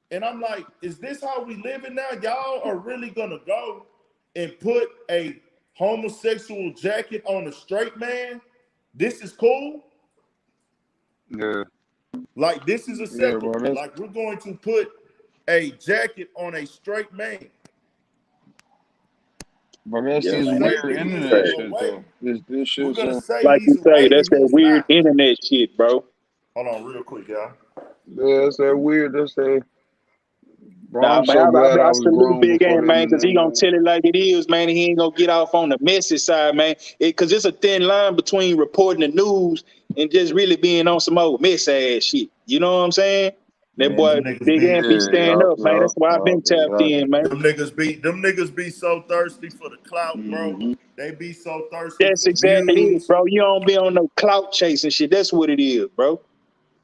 And I'm like, is this how we living now? Y'all are really gonna go and put a homosexual jacket on a straight man? This is cool? Yeah. Like, this is Yeah, bro. acceptable. Like, we're going to put a jacket on a straight man That's Yeah, and this man, say weird that that's he's internet crazy. shit overweight. though. This We're shit gonna so say Like he's you say, away that's and that he's weird not. internet shit, bro. Hold on real quick, y'all. yeah, that's that weird. That's that bro. Nah, I'm man, so glad I I was salute grown Big before Game, the man, because internet, he gonna man. tell it like it is, man. And he ain't gonna get off on the message side, man. Because it's a thin line between reporting the news and just really being on some old mess ass shit. You know what I'm saying? That Man, boy them niggas Big be Game be Yeah, stand up, man. That's why I've been tapped exactly. in, man. them niggas be so thirsty for the clout, bro. Hmm. They be so thirsty That's for exactly it, views. bro. You don't be on no clout chasing shit. That's what it is, bro.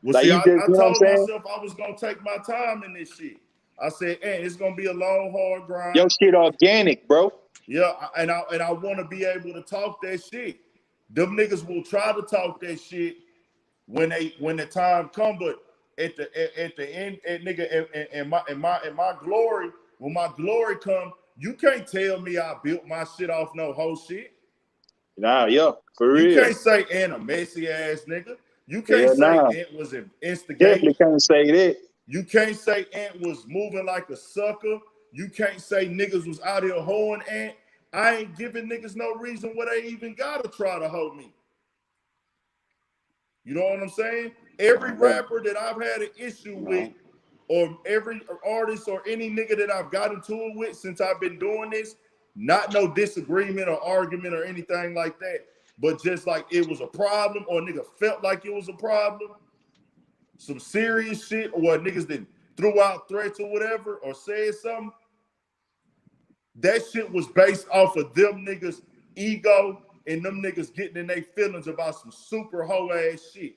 Well, Like see, you just, I you know what I'm told saying? myself I was gonna take my time in this shit. I said, hey, it's gonna be a long, hard Your grind. shit organic, bro. Yeah, and I want to be able to talk that shit. Them niggas will try to talk that shit when the time come, but at the end, nigga, in my glory, when my glory come, you can't tell me I built my shit off no whole shit. Nah, yeah, for You real. can't say Ant a messy ass nigga. You can't Hell say nah. Ant was Definitely instigating. can't say that. You can't say Ant was moving like a sucker. You can't say niggas was out here hoeing Ant. I ain't giving niggas no reason why they even gotta try to hoe me. You know what I'm saying? Every Yeah. rapper that I've had an issue with, No. or every artist or any nigga that I've got into it with since I've been doing this, not no disagreement or argument or anything like that, but just like it was a problem or a nigga felt like it was a problem, some serious shit, or niggas that threw out threats or whatever, or said something, that shit was based off of them niggas' ego and them niggas getting in their feelings about some super hoe ass shit.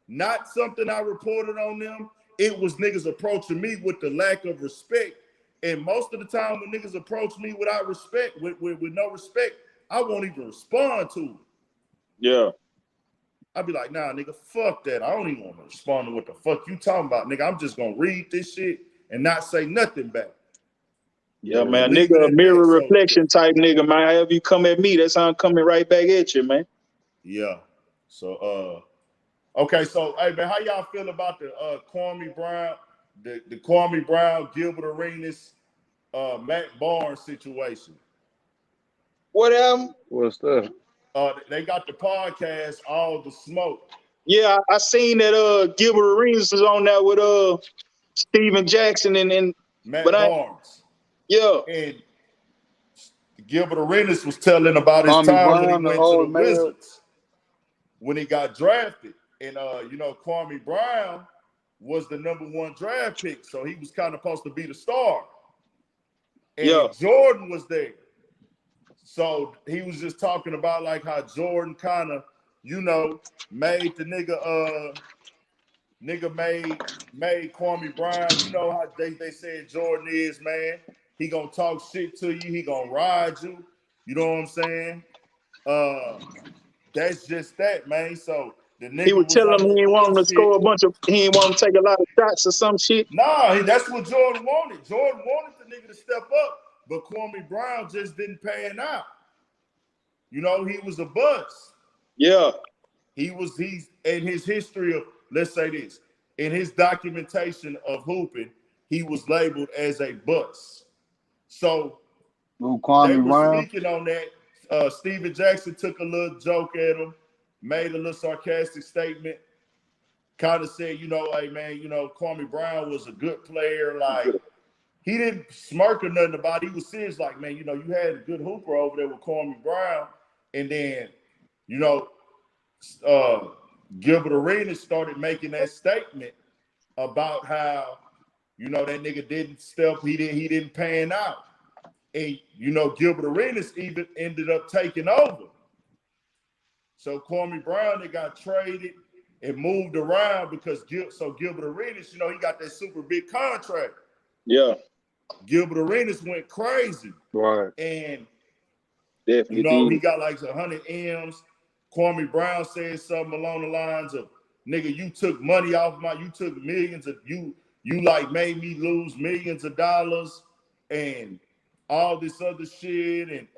Not something I reported on them. It was niggas approaching me with the lack of respect. And most of the time when niggas approach me without respect, with no respect, I won't even respond to it. Yeah. I'd be like, nah, nigga, fuck that. I don't even want to respond to what the fuck you talking about, nigga. I'm just gonna read this shit and not say nothing back. Yeah, Yeah. And man. leave it Nigga, a at that. mirror So reflection type nigga, man. However you come at me, that's how I'm coming right back at you, man. yeah. So okay, so hey man, how y'all feel about the Kwame Brown, the Kwame Brown, Gilbert Arenas, Matt Barnes situation? What What's that? They got the podcast, All the Smoke. Yeah, I seen that Gilbert Arenas is on there with Steven Jackson and Matt but Barnes. yeah. And Gilbert Arenas was telling about his Kwame time when Brown, he the went to the old man. Wizards, when he got drafted. And Kwame Brown was the #1 draft pick, so he was kind of supposed to be the star. And Jordan was there. So he was just talking about like how Jordan kind of, made the nigga made Kwame Brown. You know how they said Jordan is, man. He gonna talk shit to you. He gonna ride you. You know what I'm saying? That's just that, man. So the nigga He would was tell on him his he ain't want him to bullshit. score he ain't want him to take a lot of shots or some shit. Nah, that's what Jordan wanted. Jordan wanted the nigga to step up, but Kwame Brown just didn't pan out. He was a bust. Yeah. He's in his history of, let's say this, in his documentation of hooping, he was labeled as a bust. So they were speaking on that. Steven Jackson took a little joke at him, made a little sarcastic statement, kind of said, hey man, Kwame Brown was a good player. Like, he didn't smirk or nothing about it. He was serious, like, man, you had a good hooper over there with Kwame Brown. And then, Gilbert Arenas started making that statement about how, that nigga didn't step, he didn't pan out. And, Gilbert Arenas even ended up taking over. So Kwame Brown, they got traded and moved around because Gilbert Arenas, he got that super big contract. Yeah. Gilbert Arenas went crazy. Right. And, definitely he got like 100 M's. Kwame Brown said something along the lines of, nigga, you took money off you took millions of, you like made me lose millions of dollars and all this other shit. And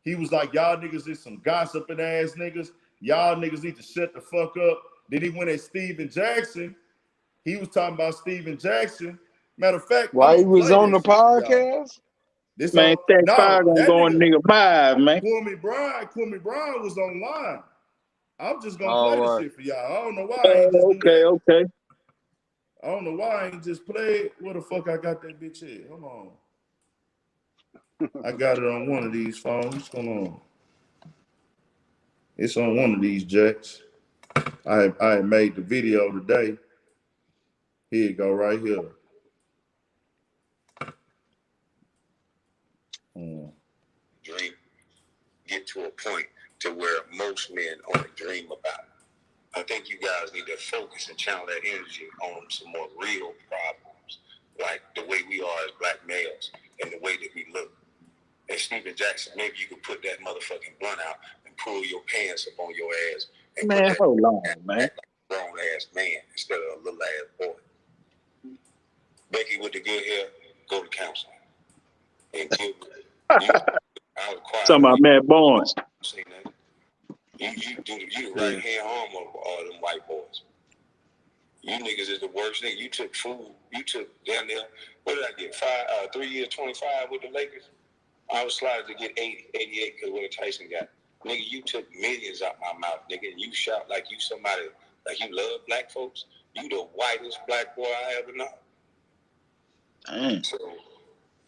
he was like, y'all niggas is some gossiping ass niggas. Y'all niggas need to shut the fuck up. Then he went at Steven Jackson. He was talking about Steven Jackson. Matter of fact, why he was on the podcast? This man, that fire gonna go on nigga vibe, man. Kwame Brown was online. I'm just gonna play this shit for y'all. I don't know why I ain't just do that. Okay. I don't know why I ain't just play it. Where the fuck I got that bitch at? Hold on. I got it on one of these phones. Hold on. It's on one of these jacks. I made the video today. Here you go, right here. Dream get to a point to where most men only dream about. I think you guys need to focus and channel that energy on some more real problems, like the way we are as black males and the way that we look. And Steven Jackson, maybe you could put that motherfucking blunt out and pull your pants up on your ass and man, put that hold on, man. like a grown ass man instead of a little ass boy. Becky with the good hair, go to counseling. And I was quiet. Talking about Matt Barnes. You the right hand arm of all them white boys. You niggas is the worst nigga. You took food. You took down there. What did I get? 3 years, 25 with the Lakers. I was sliding to get 80, 88 because what Tyson got. Nigga, you took millions out my mouth, nigga, and you shout like you somebody, like you love black folks. You the whitest black boy I ever know. Dang. So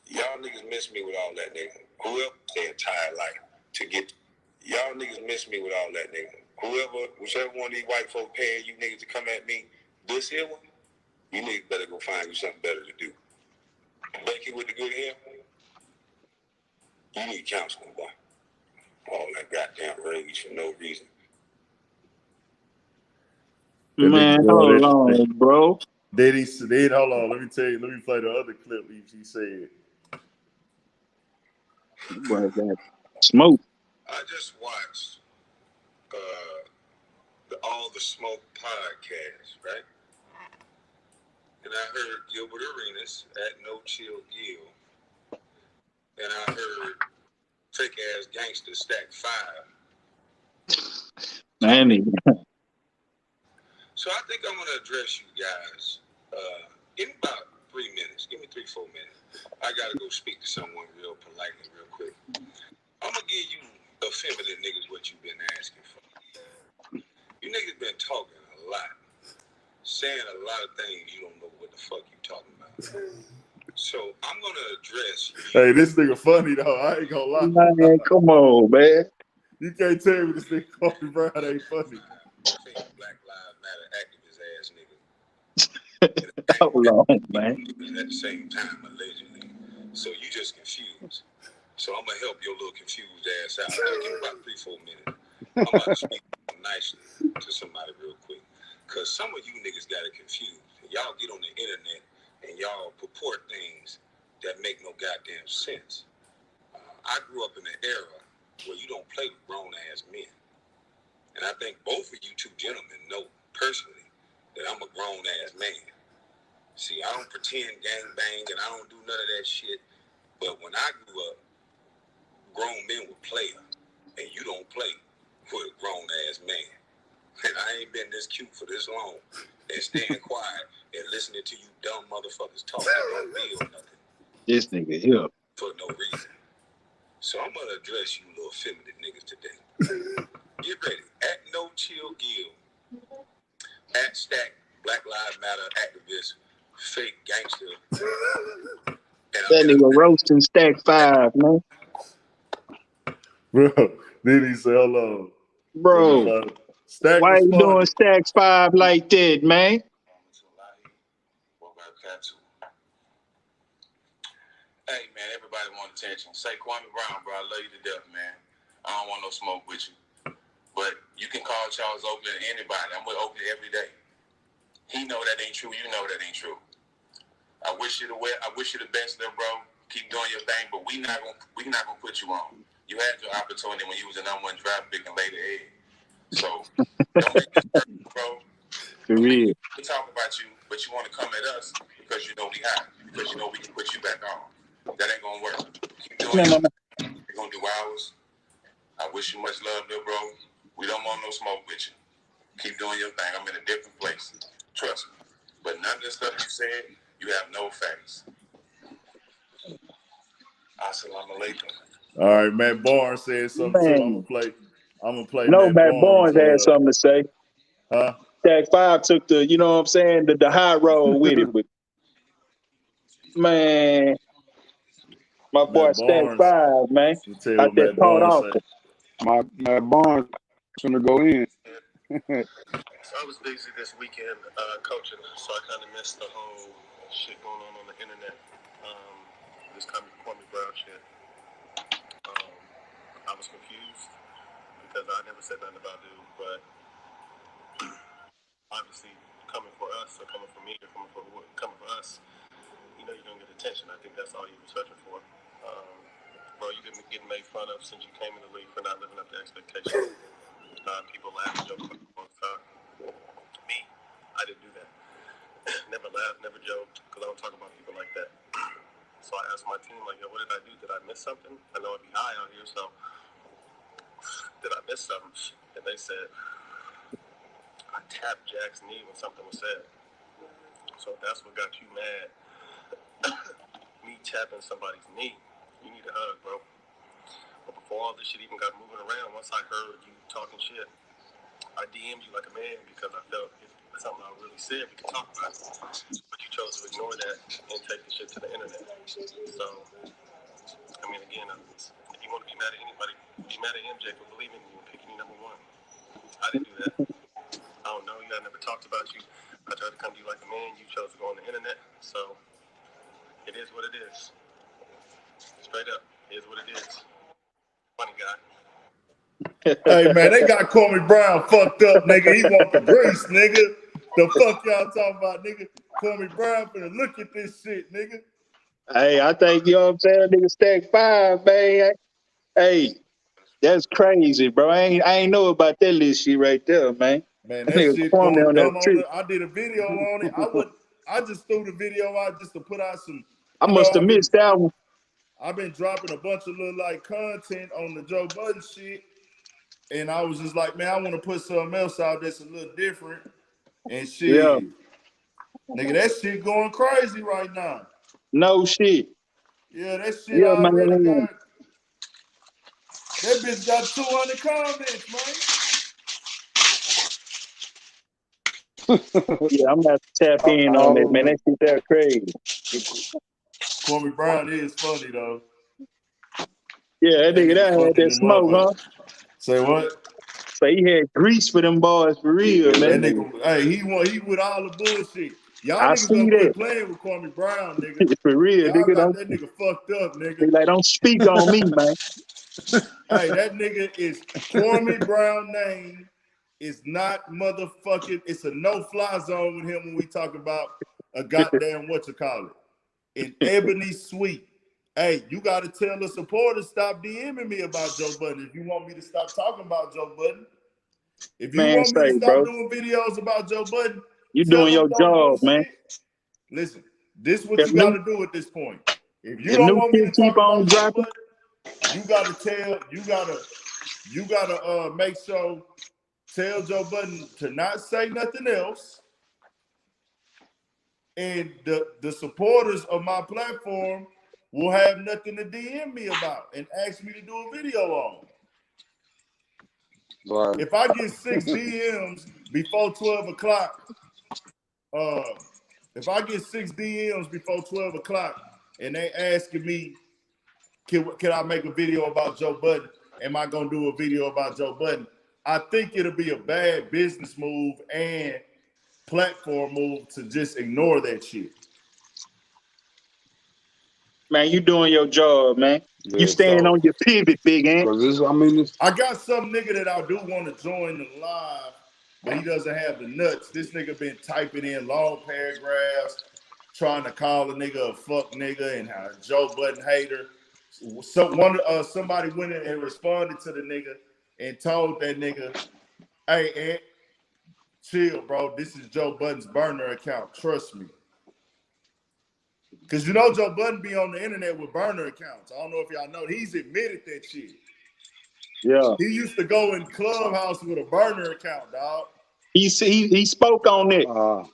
y'all niggas miss me with all that, nigga. Whoever their entire life to get, y'all niggas miss me with all that, nigga. Whichever one of these white folk paying you niggas to come at me, this here one, you niggas better go find you something better to do. Becky with the good hair, you need counseling, boy. All that goddamn rage for no reason. Man, hold on, bro. Then hold on, let me play the other clip he said. Boy, that smoke. I just watched the All the Smoke podcast, right? And I heard Gilbert Arenas at No Chill Gill. And I heard Fake Ass Gangster Stack 5. Man, So I think I'm going to address you guys in about 3 minutes. Give me 3-4 minutes. I got to go speak to someone real politely, real quick. I'm going to give you effeminate niggas what you been asking for. You niggas been talking a lot, saying a lot of things you don't know what the fuck you talking about. So I'm gonna address you. Hey, this nigga funny though. I ain't gonna lie. Man, come on, man. You can't tell me this nigga Kobe Brown ain't funny. Fake Black Lives Matter activist ass nigga. Hold on, man. At the same time, allegedly. So you just confused. So I'm gonna help your little confused ass out. I'll give you about 3-4 minutes. I'm about to speak nicely to somebody real quick. Cause some of you niggas got it confused. Y'all get on the internet and y'all purport things that make no goddamn sense. I grew up in an era where you don't play with grown ass men. And I think both of you two gentlemen know personally that I'm a grown ass man. See, I don't pretend gang bang and I don't do none of that shit. But when I grew up, grown men would play and you don't play with a grown ass man. And I ain't been this cute for this long and staying quiet and listening to you dumb motherfuckers talk that don't build nothing. This nigga here. For no reason. So I'm gonna address you little feminine niggas today. Get ready. At No Chill Gill. At Stack Black Lives Matter activist. Fake gangster. That nigga roasting Stack 5, man. Bro, then he said, hold on. Bro, Stack why you doing responded. Stacks 5 like that, man? Hey, man, everybody want attention. Say Kwame Brown, bro. I love you to death, man. I don't want no smoke with you. But you can call Charles Oakley or anybody. I'm with Oakley every day. He know that ain't true. You know that ain't true. I wish you the best there, bro. Keep doing your thing, but we not gonna put you on. You had your opportunity when you was the #1 draft pick and laid the egg. So don't make this perfect, bro. For real. We talk about you, but you want to come at us because you know we hot, because you know we can put you back on. That ain't gonna work. Keep doing your thing. We're gonna do ours. I wish you much love there, bro. We don't want no smoke with you. Keep doing your thing. I'm in a different place. Trust me. But none of the stuff you said, you have no facts. Assalamu alaikum. All right, Matt Barnes said something too. I'm gonna play No, Matt Barnes. Barnes had something to say. Huh? Stack 5 took the, you know what I'm saying, the high road with it. But man, my boy Matt Stack Barnes. 5, man. You tell I what that Matt caught Barnes off. said. My Barnes gonna go in. So I was busy this weekend coaching, so I kind of missed the whole shit going on the internet. This kind of Kwame Brown shit. I was confused because I never said nothing about dude, but obviously coming for us or coming for me or coming for us, you know you're gonna get attention. I think that's all you were searching for. Bro, you've been getting made fun of since you came in the league for not living up to expectations. People laugh and joke all the time. Me, I didn't do that. Never laughed, never joked, because I don't talk about people like that. So I asked my team, like, yo, what did I do? Did I miss something? I know it'd be high out here, so did I miss something? And they said, I tapped Jack's knee when something was said. So if that's what got you mad, me tapping somebody's knee, you need a hug, bro. But before all this shit even got moving around, once I heard you talking shit, I DM'd you like a man because I felt if something I really said, we could talk about it. But you chose to ignore that and take the shit to the internet. So, I mean, again, if you want to be mad at anybody, be mad at MJ for believing in you and picking you #1. I didn't do that. I don't know you. I never talked about you. I tried to come to you like a man. You chose to go on the internet. So, it is what it is. Straight up, it is what it is. Funny guy. Hey man, they got Kwame Brown fucked up, nigga. He want the grease, nigga. The fuck y'all talking about, nigga? Kwame Brown finna look at this shit, nigga. Hey, I think, you know what I'm saying, nigga Stack 5, man. Hey, that's crazy, bro. I ain't know about that little shit right there, man. Man, that Nigga shit Kwame going on that dumb on trip. it. I did a video on it. I just threw the video out just to put out some. I must have missed that one. I've been dropping a bunch of little like content on the Joe Budden shit. And I was just like, man, I want to put something else out that's a little different. And shit, Yeah. nigga, that shit going crazy right now. No shit. Yeah, that shit Yeah, already man. got. That bitch got 200 comments, man. Yeah, I'm gonna have to tap in on that, man. That shit there crazy. Kwame Brown is funny though. Yeah, that nigga that had fucking that them smoke, up. huh? Say what? So he had grease for them boys for real, That man. nigga, hey, he with all the bullshit. Y'all I niggas see gonna that. quit playing with Kwame Brown, nigga. For real, Y'all nigga. got that nigga fucked up, nigga. They like, don't speak on me, man. Hey, that nigga is Kwame Brown name is not motherfucking. It's a no-fly zone with him when we talk about a goddamn whatchamacallit. In Ebony Suite. Hey, you got to tell the supporters stop DMing me about Joe Budden if you want me to stop talking about Joe Budden. If you Man, want me to say, stop bro, doing videos about Joe Budden, you tell doing them your don't job, do man. shit. Listen, this is what If you got to do at this point. If you the don't new want me to shit keep talk on about Joe dropping, Budden, you got to make sure, tell Joe Budden to not say nothing else. And the supporters of my platform will have nothing to DM me about and ask me to do a video on. Right. If I get 6 DMs before 12 o'clock, if I get 6 DMs before 12 o'clock and they asking me, can I make a video about Joe Budden? Am I gonna do a video about Joe Budden? I think it'll be a bad business move and platform move to just ignore that shit. man, you doing your job, man. Yeah, you staying on your pivot, big ant. I got some nigga that I do want to join the live, but he doesn't have the nuts. This nigga been typing in long paragraphs, trying to call a nigga a fuck nigga and a Joe Budden hater. So somebody went in and responded to the nigga and told that nigga, hey, Ant, chill, bro. This is Joe Budden's burner account. Trust me. Because you know Joe Budden be on the internet with burner accounts. I don't know if y'all know. He's admitted that shit. Yeah. He used to go in Clubhouse with a burner account, dog. He spoke on it.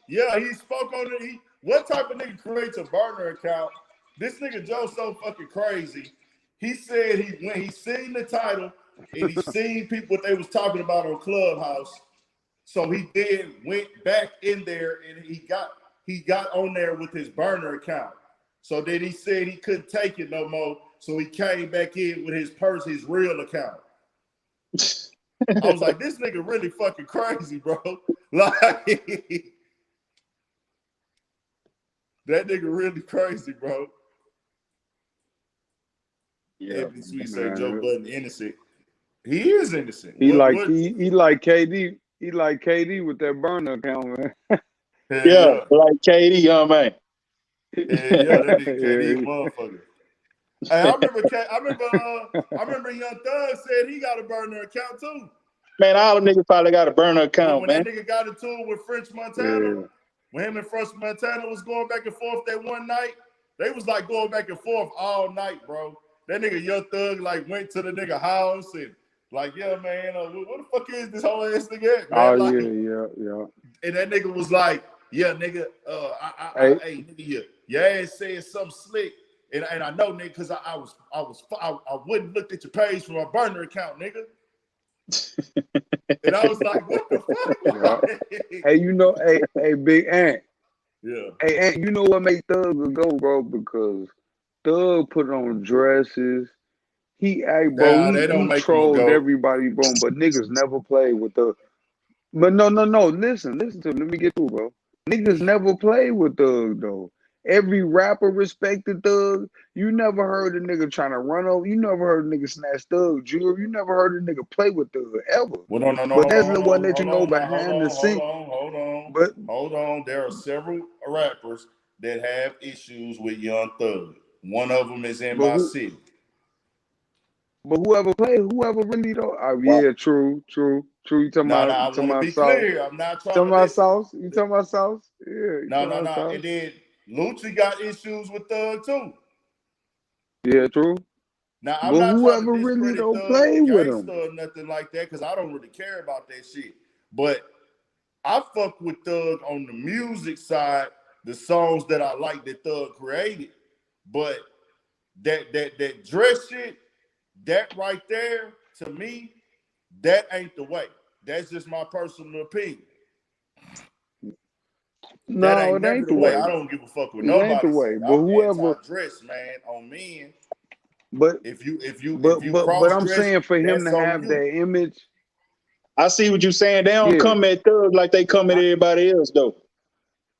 Yeah, he spoke on it. What type of nigga creates a burner account? This nigga Joe's so fucking crazy. He said when he seen the title and he seen people what they was talking about on Clubhouse, so he then went back in there and he got on there with his burner account. So then he said he couldn't take it no more, so he came back in with his real account. I was like, this nigga really fucking crazy, bro. Like, that nigga really crazy, bro. Yeah, we say Joe Budden innocent. He is innocent. He like KD. He like KD with that burner account, man. Yeah, like KD, man. Yeah, that nigga KD a motherfucker. Hey, I remember Young Thug said he got a burner account too. Man, all the niggas probably got a burner account, when man. That nigga got into it with French Montana, when him and French Montana was going back and forth that one night, they was like going back and forth all night, bro. That nigga Young Thug like went to the nigga house and like, yeah, man, what the fuck is this whole ass nigga at, man? Yeah. And that nigga was like, yeah, nigga, hey, nigga, your ass said something slick. And I know, nigga, because I wouldn't look at your page from my burner account, nigga. And I was like, what the fuck? Yeah. Hey, Big Ant. Yeah. Hey, Ant, you know what made Thug go, bro? Because Thug put on dresses. He trolled everybody, bro. But niggas never played with Thug. But no. Listen to me. Let me get through, bro. Niggas never played with Thug, though. Every rapper respected Thug. You never heard a nigga trying to run over. You never heard a nigga snatch Thug jewelry. You never heard a nigga play with Thug ever. Well, no. But that's the one that you know behind the scenes. Hold on. There are several rappers that have issues with Young Thug. One of them is in my city. But whoever really though. Yeah, true. You talking about? I want to be clear. I'm not trying to about Sauce. You talking about Sauce? Yeah. No. And then Lucci got issues with Thug too. Yeah, true. Now I'm not trying to really don't Thug play with him or nothing like that because I don't really care about that shit. But I fuck with Thug on the music side, the songs that I like that Thug created. But that dress shit, that right there, to me, that ain't the way. That's just my personal opinion. No, That ain't it never ain't the the way. way. I don't give a fuck what It ain't the nobody way. say. But I'm whoever, anti-dress, man, on men. but If you but cross I'm dress, saying for him that's to on have you. that image, I see what you're saying. They don't yeah, come at Thug like they come at everybody else though,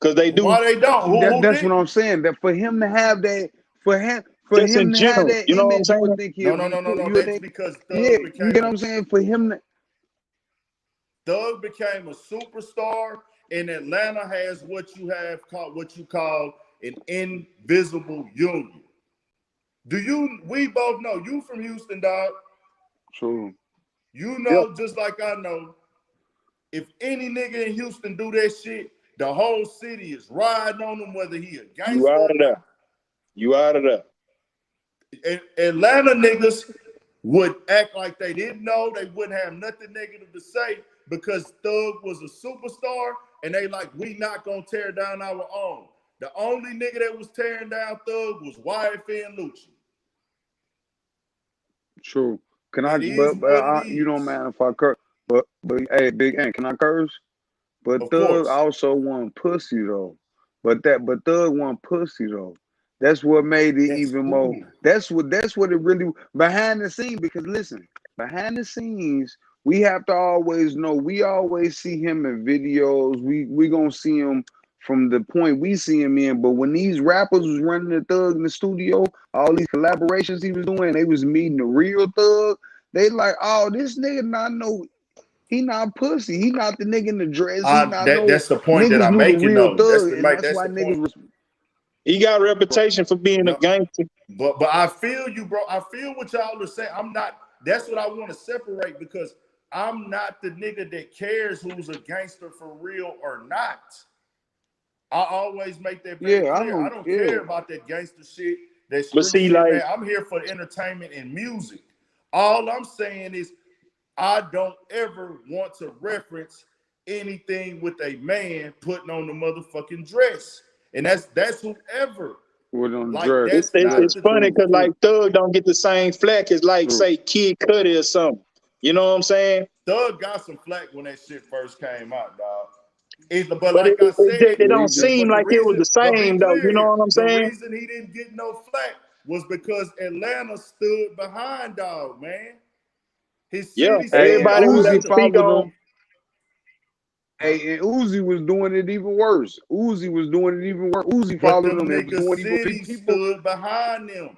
because they do Why they don't? Who that's what didn't? I'm saying. That for him to have that, for just in him to have general. that You know what I'm image, you would saying? think No, he'll no, be no, no, cool. no. You would That's think, because yeah, you get what I'm saying. For him, Thug became a superstar, and Atlanta has what you call an invisible union. We both know you from Houston, dog. true. You Yep. know, just like I know, if any nigga in Houston do that shit, the whole city is riding on him, whether he a You gangster out or of there. not. You out of there. Atlanta niggas would act like they didn't know, they wouldn't have nothing negative to say because Thug was a superstar, and they like, we not gonna tear down our own. The only nigga that was tearing down Thug was YFN and Lucci. True. Can I? It is But what it you don't is. mind if I curse? But hey, Big Ant, can I curse? But Of Thug course. also want pussy though. But Thug want pussy though. That's what made it That's even more. cool. That's what it really behind the scenes. Because listen, behind the scenes, we have to always know. We always see him in videos. We gonna see him from the point we see him in. But when these rappers was running the Thug in the studio, all these collaborations he was doing, they was meeting the real Thug. They like, oh, this nigga not no. He not pussy. He not the nigga in the dress. He not no That's the point that niggas I'm knew the making, real though. Thug, and that's That's why the point. niggas was He got a reputation for being a No, gangster. but I feel you, bro. I feel what y'all are saying. I'm not. That's what I want to separate because I'm not the nigga that cares who's a gangster for real or not. I always make that very clear. I don't care about that gangster shit, that But street see, shit, like, man. I'm here for the entertainment and music. All I'm saying is I don't ever want to reference anything with a man putting on the motherfucking dress. And that's whoever. was on the Like, dress. that's Yeah, not it's the funny because like true. Thug don't get the same flack as like True. say Kid Cudi or something. You know what I'm saying? Thug got some flack when that shit first came out, dog. But But like I said, it But he don't just seem like it was the but be same though. clear You know here, what I'm the saying? reason he didn't get no flack was because Atlanta stood behind dog, man. His Yeah, city Hey, stood and everybody who got behind Uzi to him. speak followed on. him. Hey, and Uzi was doing it even worse. Uzi was doing it even worse. Uzi But followed them him and was niggas doing even city people. stood behind them.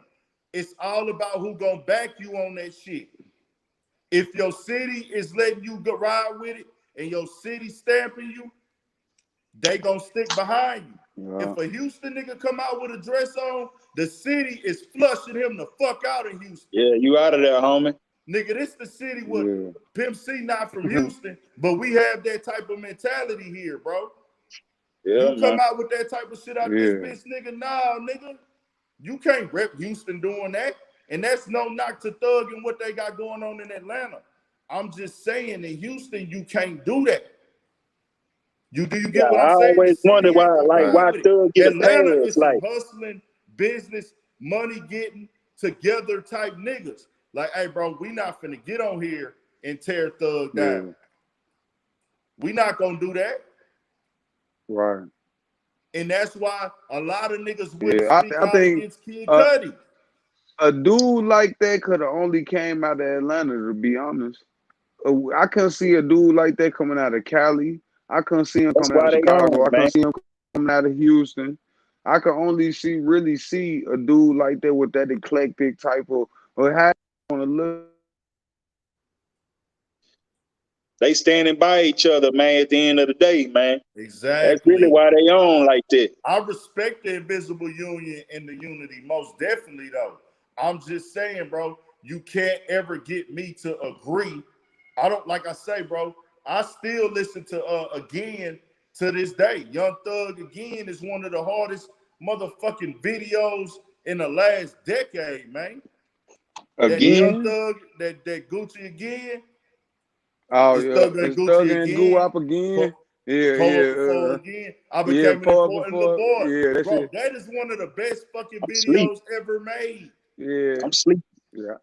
It's all about who gonna back you on that shit. If your city is letting you go ride with it and your city stamping you, they gonna stick behind you. Yeah, If a Houston nigga come out with a dress on, the city is flushing him the fuck out of Houston. Yeah, you out of there, homie. Nigga, this the city with yeah. Pimp C not from Houston, but we have that type of mentality here, bro. Yeah, You come man. out with that type of shit out this Yeah. bitch, nigga, nah, nigga. You can't rep Houston doing that. And that's no knock to Thug and what they got going on in Atlanta. I'm just saying in Houston, you can't do that. Do you Yeah, get what I'm I saying? The always city wonder why, ain't gonna like, ride why with it. Thug get a Atlanta pass. is some Like, hustling, business, money getting together type niggas. Like, hey, bro, we not finna get on here and tear Thug down. Yeah. We not gonna do that. Right. And that's why a lot of niggas wouldn't Yeah. speak I out think against Kid uh, Cudi. a dude like that could have only came out of Atlanta, to be honest. I couldn't see a dude like that coming out of Cali. I couldn't see him that's coming out why of they Chicago. on, I man. couldn't see him coming out of Houston. I could only really see a dude like that with that eclectic type of, or how on a look. They standing by each other, man, at the end of the day, man. That's really Exactly. why they on like that. I respect the invisible union and the unity, most definitely, though. I'm just saying, bro, you can't ever get me to agree. I don't, like I say, bro, I still listen to Again to this day. Young Thug Again is one of the hardest motherfucking videos in the last decade, man. That Young Again? Thug, that Gucci Again, Oh it's yeah, Thug and it's Thug Gucci and Goo Again. Up again. Yeah, Pull up yeah, before again. I yeah. became an Pause important little before. boy. Yeah, that's Bro, it. that is one of the best fucking I'm sleep. videos ever made. Yeah, I'm sleep. yeah,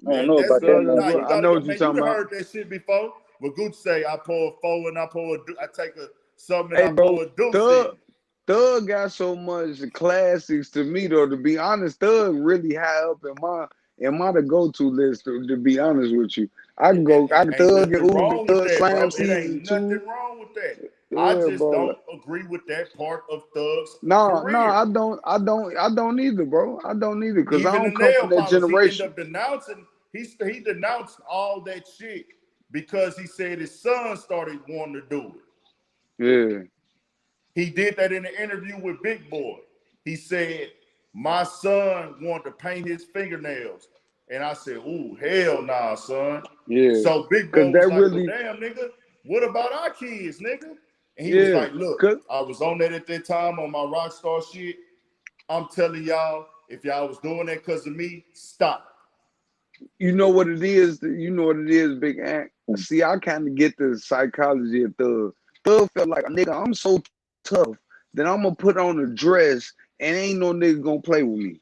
I don't Man, know that's about that, good. man. Nah, you I know gotta what go. you're Man, talking you about. heard that shit before. But Gucci say, I pour a four and I take something Hey, and I bro, pour a deuce Thug, in. Thug got so much classics to me though. To be honest, Thug really high up in my to go to list. To be honest with you, I can go. I can Ain't Thug and nothing Uzi, wrong with Thug that, Slam bro. It season ain't two. nothing wrong with that. I Yeah, just bro. don't agree with that part of Thug's No, career. I don't either, bro. I don't either, cause I Even the don't come nail from that polish, he ended generation. up denouncing. He denounced all that shit because he said his son started wanting to do it. Yeah, He did that in an interview with Big Boy. He said, my son wanted to paint his fingernails. And I said, ooh, hell nah, son. yeah, So Big cause Boy was that like, well, really, damn, nigga, what about our kids, nigga? And he was yeah, like, look, cause I was on that at that time on my rock star shit. I'm telling y'all, if y'all was doing that because of me, stop. you know what it is. You know what it is, Big Ant. See, I kind of get the psychology of Thug. Thug felt like, nigga, I'm so tough that I'm gonna put on a dress and ain't no nigga gonna play with me.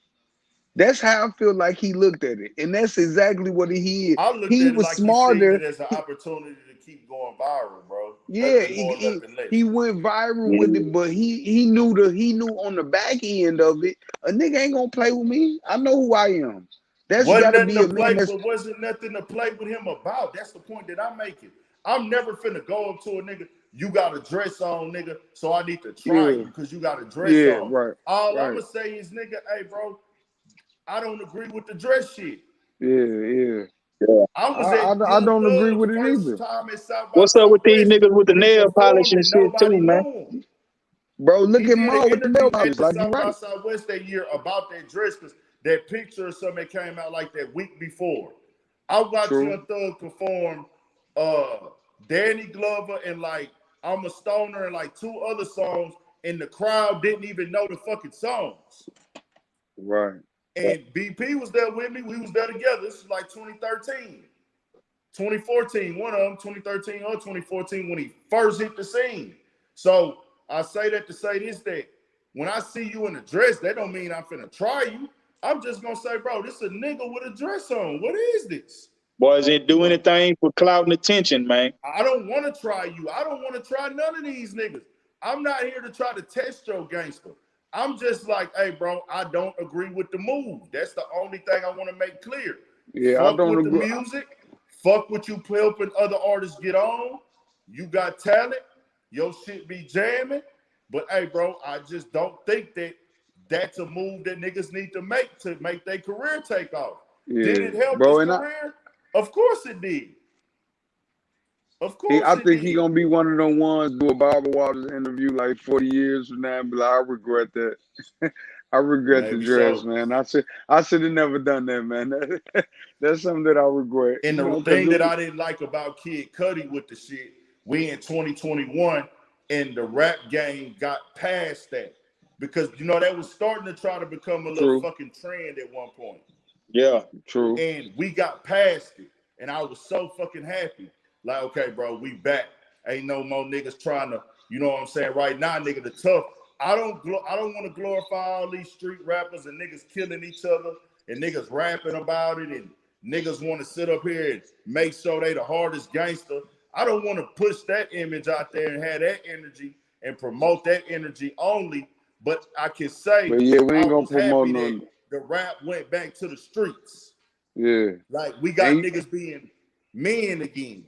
That's how I feel like he looked at it, and that's exactly what he is. I looked He at it was like he seen it smarter. as an opportunity to keep going viral, bro. Yeah, Nothing more, nothing he less. went viral with it, but he knew on the back end of it, a nigga ain't gonna play with me. I know who I am. That's Wasn't gotta nothing be to a man play, that's but wasn't nothing to play with him about. That's the point that I'm making. I'm never finna go up to a nigga, you got a dress on, nigga, so I need to try yeah, you because you got a dress yeah, on. right, All I'm right. gonna say is, nigga, hey, bro, I don't agree with the dress shit. Yeah, yeah. I I, was I, at I Young don't agree Thug's with it first either. time at South by What's up with these Southwest niggas with the when he nail polish performed and and shit too, nobody man? knew him. Bro, He look at did Mo an with the nail interview at polish. the Like, you South by right. Southwest that year about that dress because that picture or something that came out like that week before. I watched True. Young Thug perform Danny Glover and like I'm a Stoner and like two other songs, and the crowd didn't even know the fucking songs. Right. And BP was there with me. We was there together. This is like 2013, 2014, one of them, 2013 or 2014 when he first hit the scene. So I say that to say this, that when I see you in a dress, that don't mean I'm finna try you. I'm just gonna say, bro, this is a nigga with a dress on. What is this? Boys didn't do anything for clout and attention, man. I don't want to try you. I don't want to try none of these niggas. I'm not here to try to test your gangster. I'm just like, hey, bro, I don't agree with the move. That's the only thing I want to make clear. Yeah, I Fuck don't with the agree. music. Fuck what you helping other artists get on. You got talent. Your shit be jamming. But, hey, bro, I just don't think that that's a move that niggas need to make their career take off. Yeah, Did it help his bro, and career? Of course it did. Of course I it think he did. gonna be one of them ones do a Barbara Walters interview like 40 years from now and be like, I regret that. I regret the Maybe dress, so. man. I should have never done that, man. That's something that I regret. And You the know, thing because that I didn't like about Kid Cudi with the shit, we in 2021 and the rap game got past that. Because, you know, that was starting to try to become a little true, fucking trend at one point. Yeah. true. And we got past it. And I was so fucking happy. Like, okay, bro, we back. Ain't no more niggas trying to, you know what I'm saying? Right now, nigga, the tough. I don't want to glorify all these street rappers and niggas killing each other and niggas rapping about it and niggas want to sit up here and make sure they the hardest gangster. I don't want to push that image out there and have that energy and promote that energy only. But I can say But yeah, we I ain't gonna was promote happy that none. the rap went back to the streets. Yeah. Like we got And niggas being men again.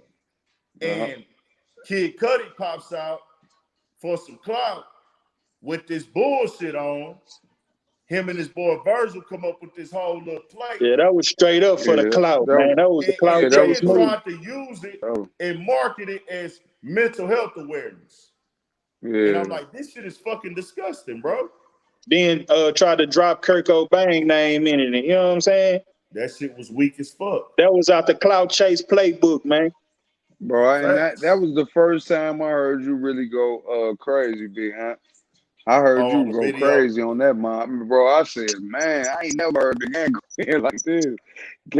uh, And Kid Cudi pops out for some clout with this bullshit on. Him and his boy Virgil come up with this whole little play. Yeah, that was straight up for the yeah, clout, man. That was the And clout that chase was then cool. move. tried to use it Oh, and market it as mental health awareness. And I'm yeah. like, this shit is fucking disgusting, bro. Then tried to drop Kurt Cobain name in it. You know what I'm saying? That shit was weak as fuck. That was out the clout chase playbook, man. Bro, and that Facts. was the first time I heard you really go crazy, big huh? I heard Oh, you on the go video. crazy on that, mom. Bro, I said, man, I ain't never heard the gang go in like this.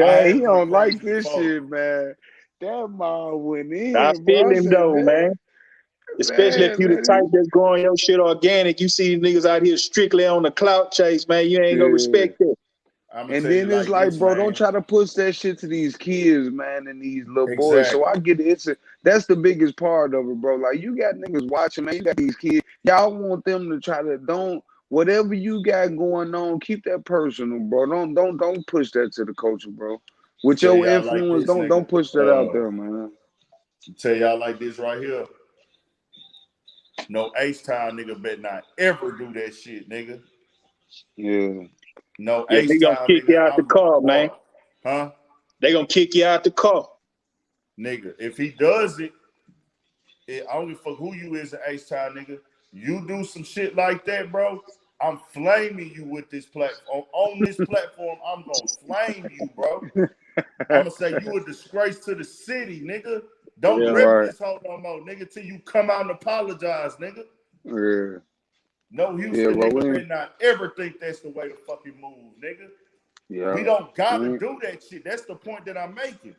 I Gang, he have went don't like crazy this before. shit, man. That mom went I in, feel bro. I him said, though, man. Especially if you the type man. that's growing your shit organic. You see niggas out here strictly on the clout chase, man. You ain't gonna Yeah. respect it. I'm gonna And tell you then it's like like, this, bro, don't man. try to push that shit to these kids, man, and these little boys. So I Exactly. get it. That's the biggest part of it, bro. Like you got niggas watching, man. You got these kids. Y'all want them to try to don't whatever you got going on, keep that personal, bro. Don't push that to the culture, bro. With Tell your y'all like influence, this, don't nigga. push that out there, man. Tell y'all like this right here. No H-Town nigga better not ever do that shit, nigga. Yeah. No Yeah, they gonna H-Town kick you nigga. out the car, man. Boy, huh? They gonna kick you out the car. Nigga, if he does it, I don't give a fuck who you is an H-Town nigga. You do some shit like that, bro, I'm flaming you with this platform. On this platform, I'm gonna flame you, bro. I'm gonna say you a disgrace to the city, nigga. Don't Yeah. rep Right. this hoe no more, nigga, till you come out and apologize, nigga. Yeah. No Houston nigga better not ever think that's the way to fucking move, nigga. Yeah. We don't gotta do that shit. That's the point that I'm making.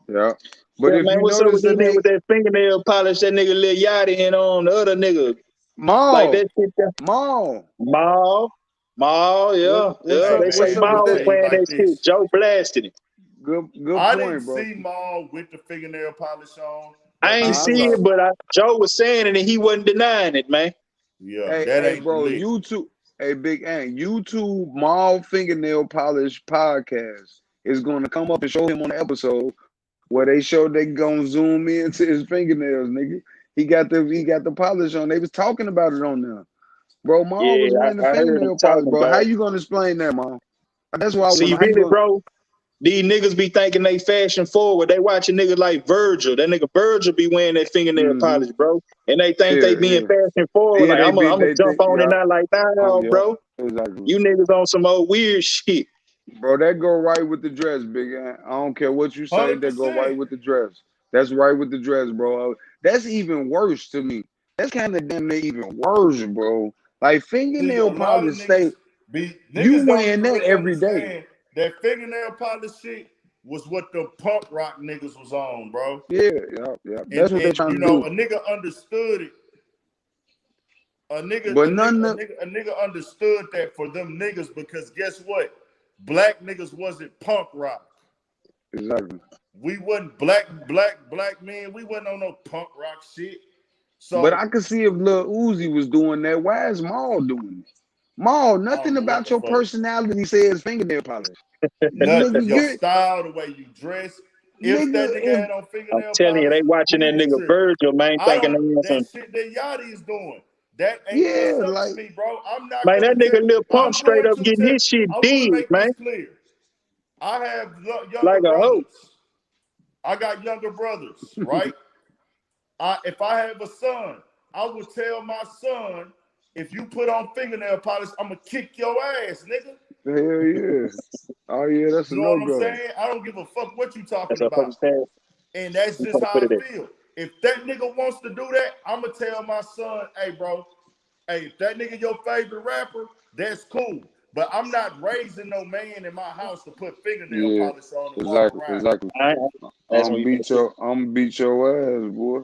Yeah. But Yeah, if man, you what's up notice with these that niggas with that fingernail polish that nigga Lil Yachty and on the other nigga? Like that shit there. Maul. Maul, yeah. What's Yeah, up? they say What's up with Maul was that? wearing Like that shit. this. Joe blasted him. Good I point, didn't bro. see Maul with the fingernail polish on. I ain't see it, but Joe was saying it and he wasn't denying it, man. Yeah, that ain't bro, lit. YouTube, Big Ant, YouTube Maul fingernail polish podcast is gonna come up and show him on the episode where they showed they gonna zoom into his fingernails, nigga. He got the polish on. They was talking about it on there. Bro, Maul was Yeah, wearing the I heard him fingernail polish, talking bro. about How it. you gonna explain that, Maul? That's why I See, want. How you really, gonna? bro, these niggas be thinking they fashion forward. They watching niggas like Virgil. That nigga Virgil be wearing that fingernail polish, bro. And they think they being fashion forward. Like, I'm gonna jump on it now like that, bro. Exactly. You niggas on some old weird shit. Bro, that go right with the dress, Big Ant. I don't care what you say, that go right 100%. with the dress. That's right with the dress, bro. That's even worse to me. That's kind of damn near even worse, bro. Like See, a fingernail lot of polish stay. niggas You don't wearing even that really every day. understand that fingernail polish shit was what the punk rock niggas was on, bro. Yeah. That's what they're And trying you to know, do. a nigga understood it. A nigga understood that for them niggas because guess what? Black niggas wasn't punk rock. Exactly. We wasn't black men. We wasn't on no punk rock shit. So, But I could see if Lil Uzi was doing that. Why is Maul doing it? Maul, nothing about your personality says fingernail polish. nothing. Your Nigga, style, the way you dress. If that nigga had on I'm fingernail telling you, polish, they watching we that would nigga trip. Virgil, man, I thinking they don't. on That some. shit that Yachty is doing. That ain't what's up to me, bro. I'm not Man, gonna that nigga tell. Lil Pump I'm straight going up to getting tell. his shit I want to big, make man, this clear. I have younger like a hoe. brothers. I got younger brothers, right? If I have a son, I would tell my son, if you put on fingernail polish, I'm gonna kick your ass, nigga. hell yeah. Oh yeah, that's a You know what I'm no-go. saying? I don't give a fuck what you talking That's what I'm about. saying. And that's I'm just gonna how put I it in. feel. If that nigga wants to do that, I'm gonna tell my son, hey, bro, hey, if that nigga your favorite rapper, that's cool. But I'm not raising no man in my house to put fingernail polish on and walk around. Exactly. That's when you I'm beat your ass, boy.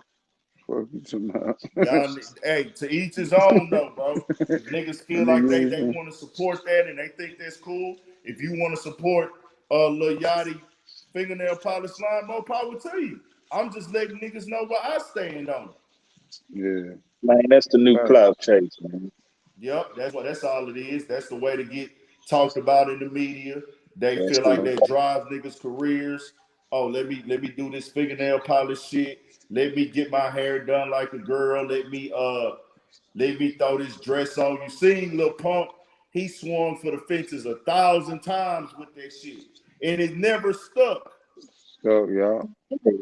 Fuck you tomorrow. Y'all, hey, to each his own though, bro. If niggas feel like they want to support that and they think that's cool, if you want to support Lil Yachty fingernail polish line, more power to you. I'm just letting niggas know where I stand on it. Yeah. Man, that's the new cloud chase, man. Yep, that's all it is. That's the way to get talked about in the media. They That's feel like that drives niggas' careers. Oh, let me do this fingernail polish shit. Let me get my hair done like a girl. Let me throw this dress on. You seen Lil Pump? He swung for the fences 1,000 times with that shit, and it never stuck. So y'all.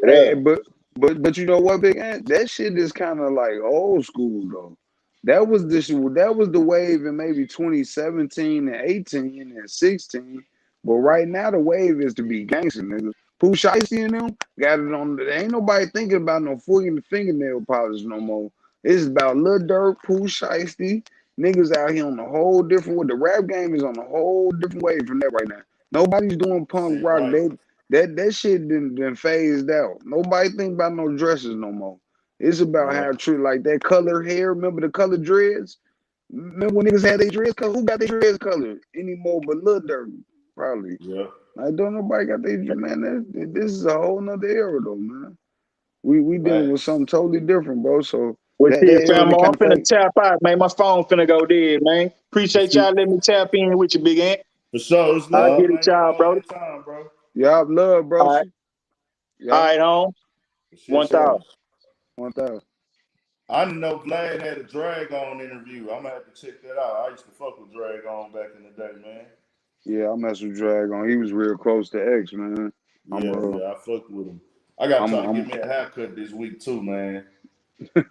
Hey, but you know what, Big Ant? That shit is kind of like old school though. That was the wave in maybe 2017 and 18 and 16. But right now the wave is to be gangster, niggas. Pooh Shiesty and them got it on. There ain't nobody thinking about no fucking fingernail polish no more. It's about Lil Durk, Pooh Shiesty. Niggas out here on a whole different way. The rap game is on a whole different wave from that right now. Nobody's doing punk rock. Right. That shit done phased out. Nobody think about no dresses no more. It's about how true, like that color hair. Remember the color dreads? Remember when niggas had their dreads colored? Who got their dreads colored anymore but Lil Durk? Probably. Yeah. I don't nobody got these, man. This is a whole nother era though, man. We dealing with Facts. something totally different, bro. So Well, that shit, era fam, that I'm kind of finna play. tap out, man. My phone finna go dead, man. Appreciate y'all letting me tap in with you, big ant. For sure. It's I love, get it, man. You y'all, know, bro. anytime, bro. Y'all love, bro. All right, all Yeah, right, home. For for shit, 1,000. sure. man. 1,000. I didn't know Vlad had a Drag On interview. I'm gonna have to check that out. I used to fuck with Drag On back in the day, man. Yeah, I mess with Drag on. He was real close to X, man. I'm Yeah, uh, yeah, I fucked with him. I gotta try to get I'm me a haircut this week too, man.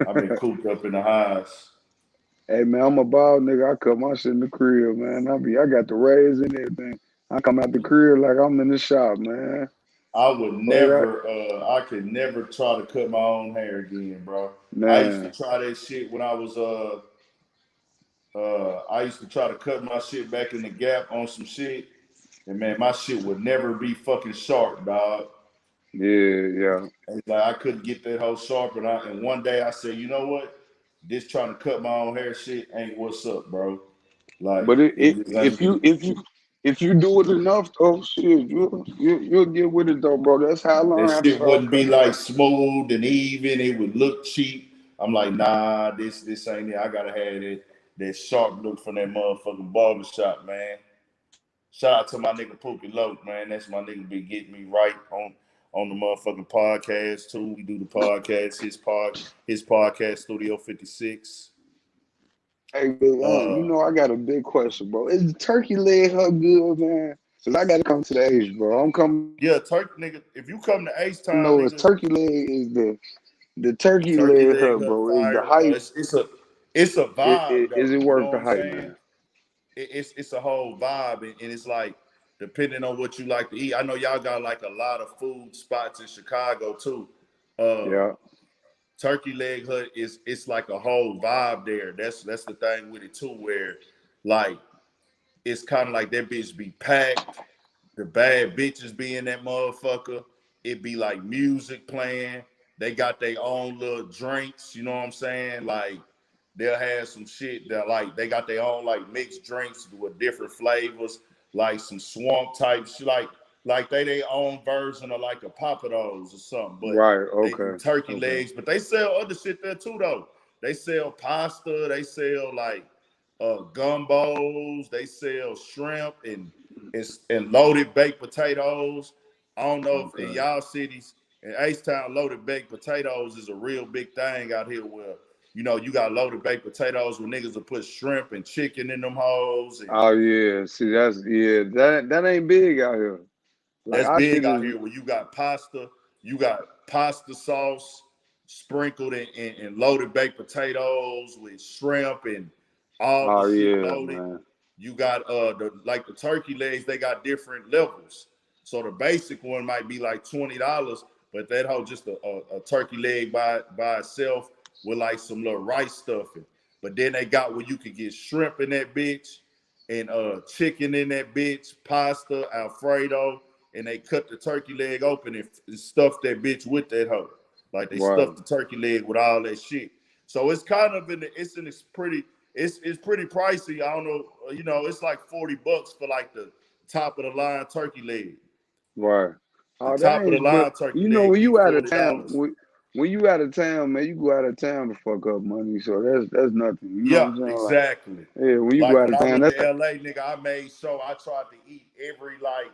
I've been cooped up in the house. Hey man, I'm a bald nigga. I cut my shit in the crib, man. I got the rays and everything. I come out the crib like I'm in the shop, man. I would Straight up, never, I could never try to cut my own hair again, bro. I used to man. try that shit when I was, I used to try to cut my shit back in the Gap on some shit, and man, my shit would never be fucking sharp, dog. Yeah, yeah. It's like I couldn't get that whole sharp, and one day I said, you know what? This trying to cut my own hair shit ain't what's up, bro. Like But it just ain't. if you do it enough, though, shit, you'll get with it though, bro. That's how I That learned how to shit start wouldn't be cutting like hair. smooth and even. It would look cheap. I'm like, nah, this ain't it. I gotta have that sharp look from that motherfucking barbershop, man. Shout out to my nigga Pookie Loke, man. That's my nigga been getting me right on the motherfucking podcast too. We do the podcast, his podcast Studio 56. Hey, man, you Uh know I got a big question, bro. Is the turkey leg her good, man? Cause I gotta come to the age, bro. I'm coming. yeah, turkey nigga. If you come to H I Town, know is nigga, turkey leg is the turkey turkey leg leg her, up bro. Is the fire. hype? It's a vibe Is though. it You know worth what the I'm hype, saying? man? It's a whole vibe, and it's like depending on what you like to eat. I know y'all got like a lot of food spots in Chicago too. Uh, Yeah. Turkey Leg Hut it's like a whole vibe there. That's the thing with it too, where like it's kind of like that bitch be packed. The bad bitches be in that motherfucker. It be like music playing. They got their own little drinks. You know what I'm saying? Like they'll have some shit that like they got their own like mixed drinks with different flavors, like some swamp type shit, like they their own version of like a Papados or something. But Right. they do Okay. turkey Okay. legs, but they sell other shit there too though. They sell pasta. They sell like gumbos. They sell shrimp and loaded baked potatoes. I don't know if in Okay. y'all cities, in H-Town, loaded baked potatoes is a real big thing out here where, you know, you got loaded baked potatoes where niggas will put shrimp and chicken in them hoes. And Oh yeah. See, that ain't big out here. Like that's our big shit out is. here where you got pasta sauce sprinkled in loaded baked potatoes with shrimp and all the Oh shit yeah, loaded. man. You got the turkey legs, they got different levels. So the basic one might be like $20, but that whole just a turkey leg by itself with like some little rice stuffing. But then they got where you could get shrimp in that bitch and chicken in that bitch, pasta, Alfredo, and they cut the turkey leg open and stuff that bitch with that hoe. Like they Right. stuffed the turkey leg with all that shit. So it's kind of it's pretty pricey. I don't know, you know, it's like $40 for like the top of the line turkey leg. Right. The Oh, that top of the ain't. But line turkey you know, leg when be you out of town, $40. when you out of town, man, you go out of town to fuck up money. So that's nothing. You know what Yeah, I'm saying? Like, exactly. yeah, when you go Like out when of I town, went to that's LA, nigga, I made sure I tried to eat every like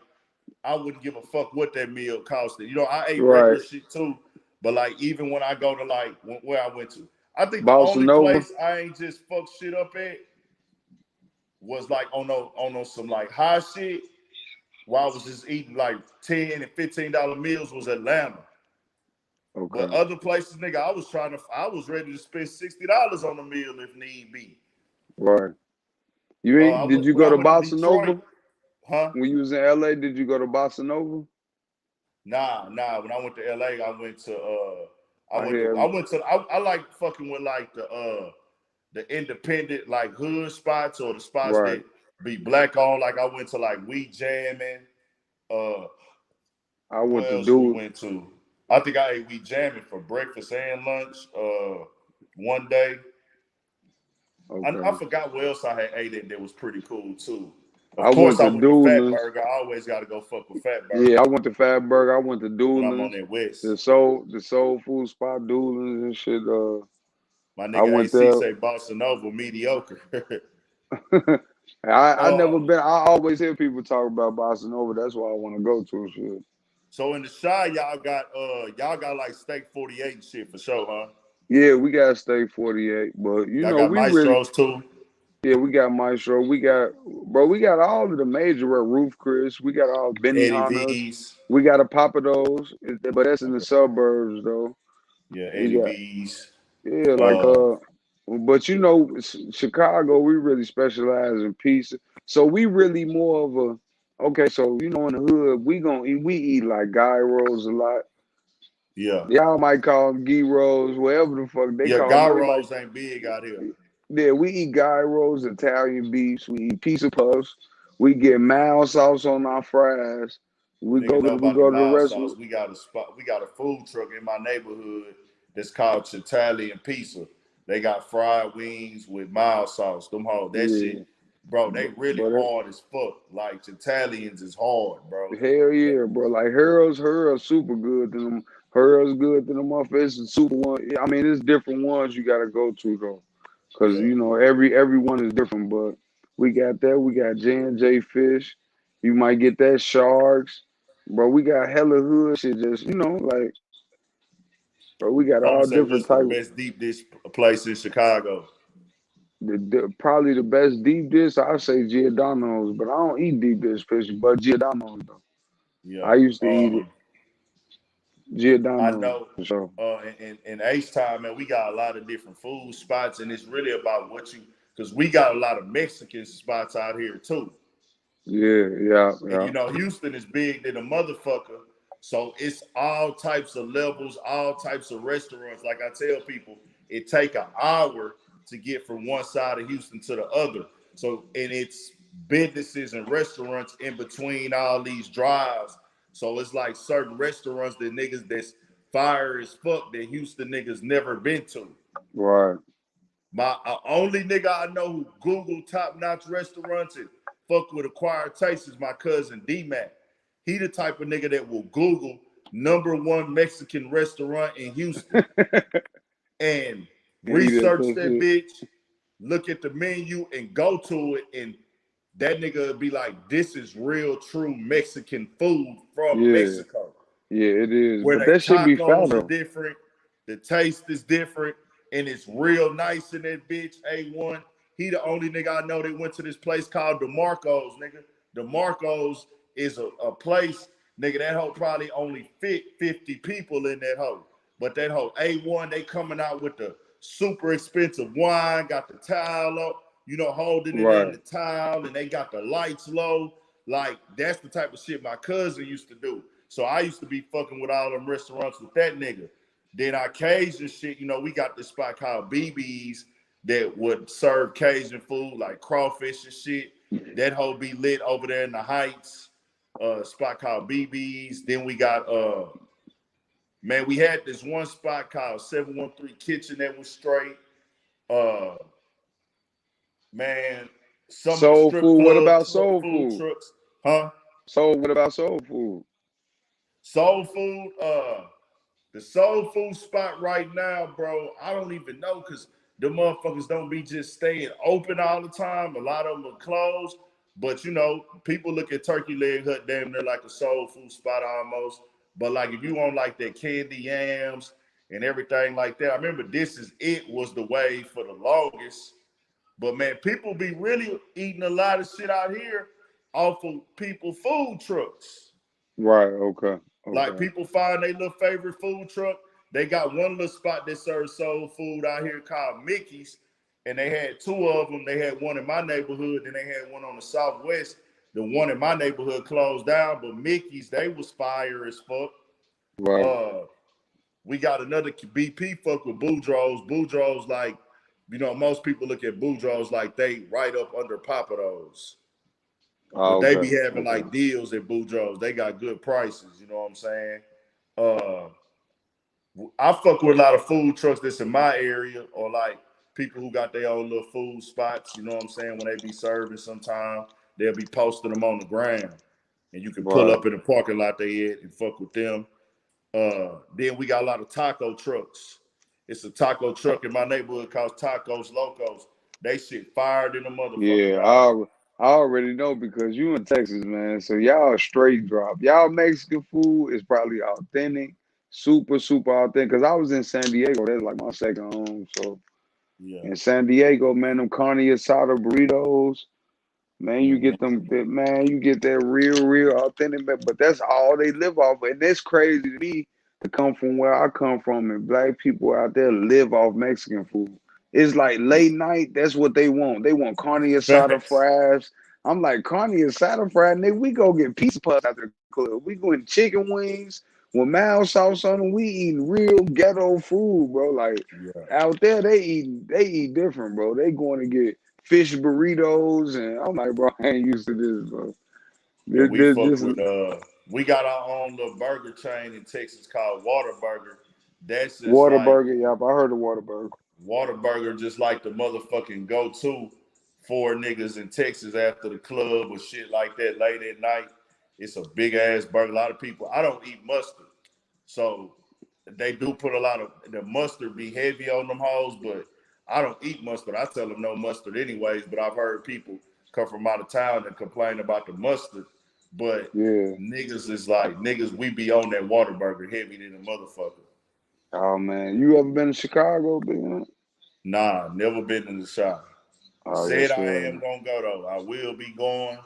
I wouldn't give a fuck what that meal costed. You know, I ate right. regular shit too, but like even when I go to like where I went to, I think the Bossa only Nova. place I ain't just fuck shit up at was like on some like high shit while I was just eating like $10 and $15 meals was Atlanta. But Okay. other places, nigga, I was ready to spend $60 on a meal if need be. Right. You ain't? Did you When go I to went to Bossa Detroit, Nova huh? when you was in LA? Did you go to Bossa Nova? Nah. When I went to LA, I hear. I like fucking with like the independent like hood spots or the spots Right. that be black on. Like I went to like We Jamming. Uh, I went where to else we do. went to? I think I ate We Jamming for breakfast and lunch. One day. I Okay. forgot where else I had ate it that was pretty cool too. Of I went course, I to went to Fat Doolins. Burger. I always got to go fuck with Fat Burger Yeah, I went to Fat Burger. I went to when I'm on Doolins, that West. the soul food spot, Doolins and shit. My I nigga went AC there. say Bossa Nova mediocre. I never been. I always hear people talk about Bossa Nova. That's why I want to go to shit. So in the Shy, y'all got like Steak 48 and shit for sure, huh? Yeah, we got Steak 48, but Y'all got we really, Maestros too. yeah, we got Maestro. We got all of the major Roof Chris. We got all Benny Eddie Hannas. V's. We got a Papados, but that's in the Okay. suburbs though. Yeah, We Eddie got V's. yeah, Uh, but Chicago, we really specialize in pizza. So we really more of a okay. So in the hood, we eat like guy rolls a lot. yeah. Y'all might call them gyros, whatever the fuck they Yeah, call them. They like gyros ain't big out here. yeah, we eat gyros, Italian beefs, we eat pizza puffs, we get mild sauce on our fries. We Nigga go know to about the the mild restaurant. sauce. We got a spot. We got a food truck in my neighborhood that's called Italian Pizza. They got fried wings with mild sauce. Them whole that shit, Yeah, bro. They really but hard as fuck. Like Italians is hard, bro. hell yeah, bro. Like hers super good than them. Hers good than them motherfuckers. It's super one. I mean, it's different ones you gotta go to though, cause Yeah. everyone is different. But we got that. We got J&J Fish. You might get that Sharks, bro. We got hella hood shit. Just like, bro, we got I'm gonna all say different what's the type. best deep dish place in Chicago? Probably the best deep dish. I say Giordano's, but I don't eat deep dish fish. But Giordano's though. Yeah. I used to eat it. I Giordano's know. for sure. In H Time, man, we got a lot of different food spots, and it's really about because we got a lot of Mexican spots out here too. And Yeah. Houston is big than a motherfucker. So it's all types of levels, all types of restaurants. Like I tell people, it take an hour to get from one side of Houston to the other. So, and it's businesses and restaurants in between all these drives. So it's like certain restaurants that niggas that's fire as fuck that Houston niggas never been to. Right. My only nigga I know who Google top-notch restaurants and fuck with acquired taste is my cousin D-Mac. He the type of nigga that will Google #1 Mexican restaurant in Houston and Eat at research that that shit. bitch, look at the menu and go to it, and that nigga would be like, this is real true Mexican food from Yeah. Mexico. Yeah, it is. Where But the that should be fat tacos are though. different, the taste is different, and it's real nice in that bitch. A1. He the only nigga I know that went to this place called DeMarco's, nigga. DeMarco's is a place, nigga, that hoe probably only fit 50 people in that hoe. But that hoe A1, they coming out with the super expensive wine, got the towel up, holding it in Right. the towel, and they got the lights low. Like, that's the type of shit my cousin used to do. So I used to be fucking with all them restaurants with that nigga. Then our Cajun shit, we got this spot called BB's that would serve Cajun food like crawfish and shit. That hoe be lit over there in the Heights. Spot called BB's. Then we got man, we had this one spot called 713 Kitchen that was straight. Man, some of the Soul strip food. What about clubs, soul food food? trucks, huh? What about soul food? Soul food, the soul food spot right now, bro, I don't even know because the motherfuckers don't be just staying open all the time. A lot of them are closed. But, people look at Turkey Leg Hut damn near like a soul food spot almost. But, like, if you want, like, that candy yams and everything like that, I remember This Is It was the wave for the longest. But, man, people be really eating a lot of shit out here off of people food trucks. Right. Okay. Like, people find their little favorite food truck. They got one little spot that serves soul food out here called Mickey's, and they had two of them. They had one in my neighborhood, then they had one on the southwest. The one in my neighborhood closed down, but Mickey's, they was fire as fuck. Right. We got another BP fuck with Boudreaux's. Boudreaux's, like, most people look at Boudreaux's like they right up under Papados. But they be having like deals at Boudreaux's. They got good prices, you know what I'm saying? I fuck with a lot of food trucks that's in my area, or like people who got their own little food spots, you know what I'm saying, when they be serving sometime. they'll be posting them on the ground. And you can pull up in the parking lot they at and fuck with them. Then we got a lot of taco trucks. It's a taco truck in my neighborhood called Tacos Locos. They shit fired in the motherfucker. Yeah, I already know because you in Texas, man. So y'all straight drop. Y'all Mexican food is probably authentic, super, super authentic. Because I was in San Diego. That's like my second home. So in San Diego, man, them carne asada burritos, man, you get them, man, you get that real authentic. But that's all they live off. And that's crazy to me to come from where I come from. And black people out there live off Mexican food. It's like late night, that's what they want. They want carne asada fries. I'm like, carne asada fries, nigga, we go get pizza puffs out the club. We going chicken wings with mild sauce on them. We eating real ghetto food, bro. Like out there, they eat different, bro. They going to get fish burritos, and I'm like, bro, I ain't used to this, bro. Yeah, we fuck with we got our own little burger chain in Texas called Whataburger. That's just Whataburger, yeah, I heard of Whataburger. Whataburger just like the motherfucking go-to for niggas in Texas after the club or shit like that late at night. It's a big ass burger. A lot of people, I don't eat mustard. So they do put a lot of the mustard be heavy on them hoes, but I don't eat mustard. I tell them no mustard anyways, but I've heard people come from out of town and complain about the mustard. But niggas is like, niggas, we be on that Whataburger heavy than a motherfucker. Oh, man. You ever been to Chicago, man? Nah, never been in the shop. Said I am gonna go though. I will be going.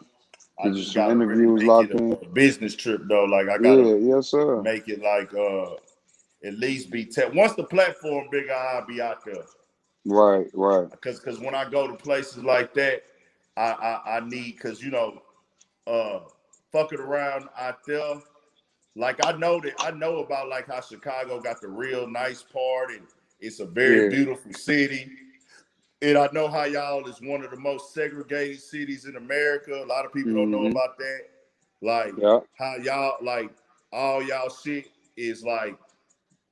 I just gotta really make it a business trip though. Like I gotta make it like at least be once the platform bigger, I'll be out there. Right. Because when I go to places like that, I need you know, fucking around out there. Like I know about like how Chicago got the real nice part and it's a very beautiful city. And I know how y'all is one of the most segregated cities in America. A lot of people don't know about that. Like how y'all like all y'all shit is like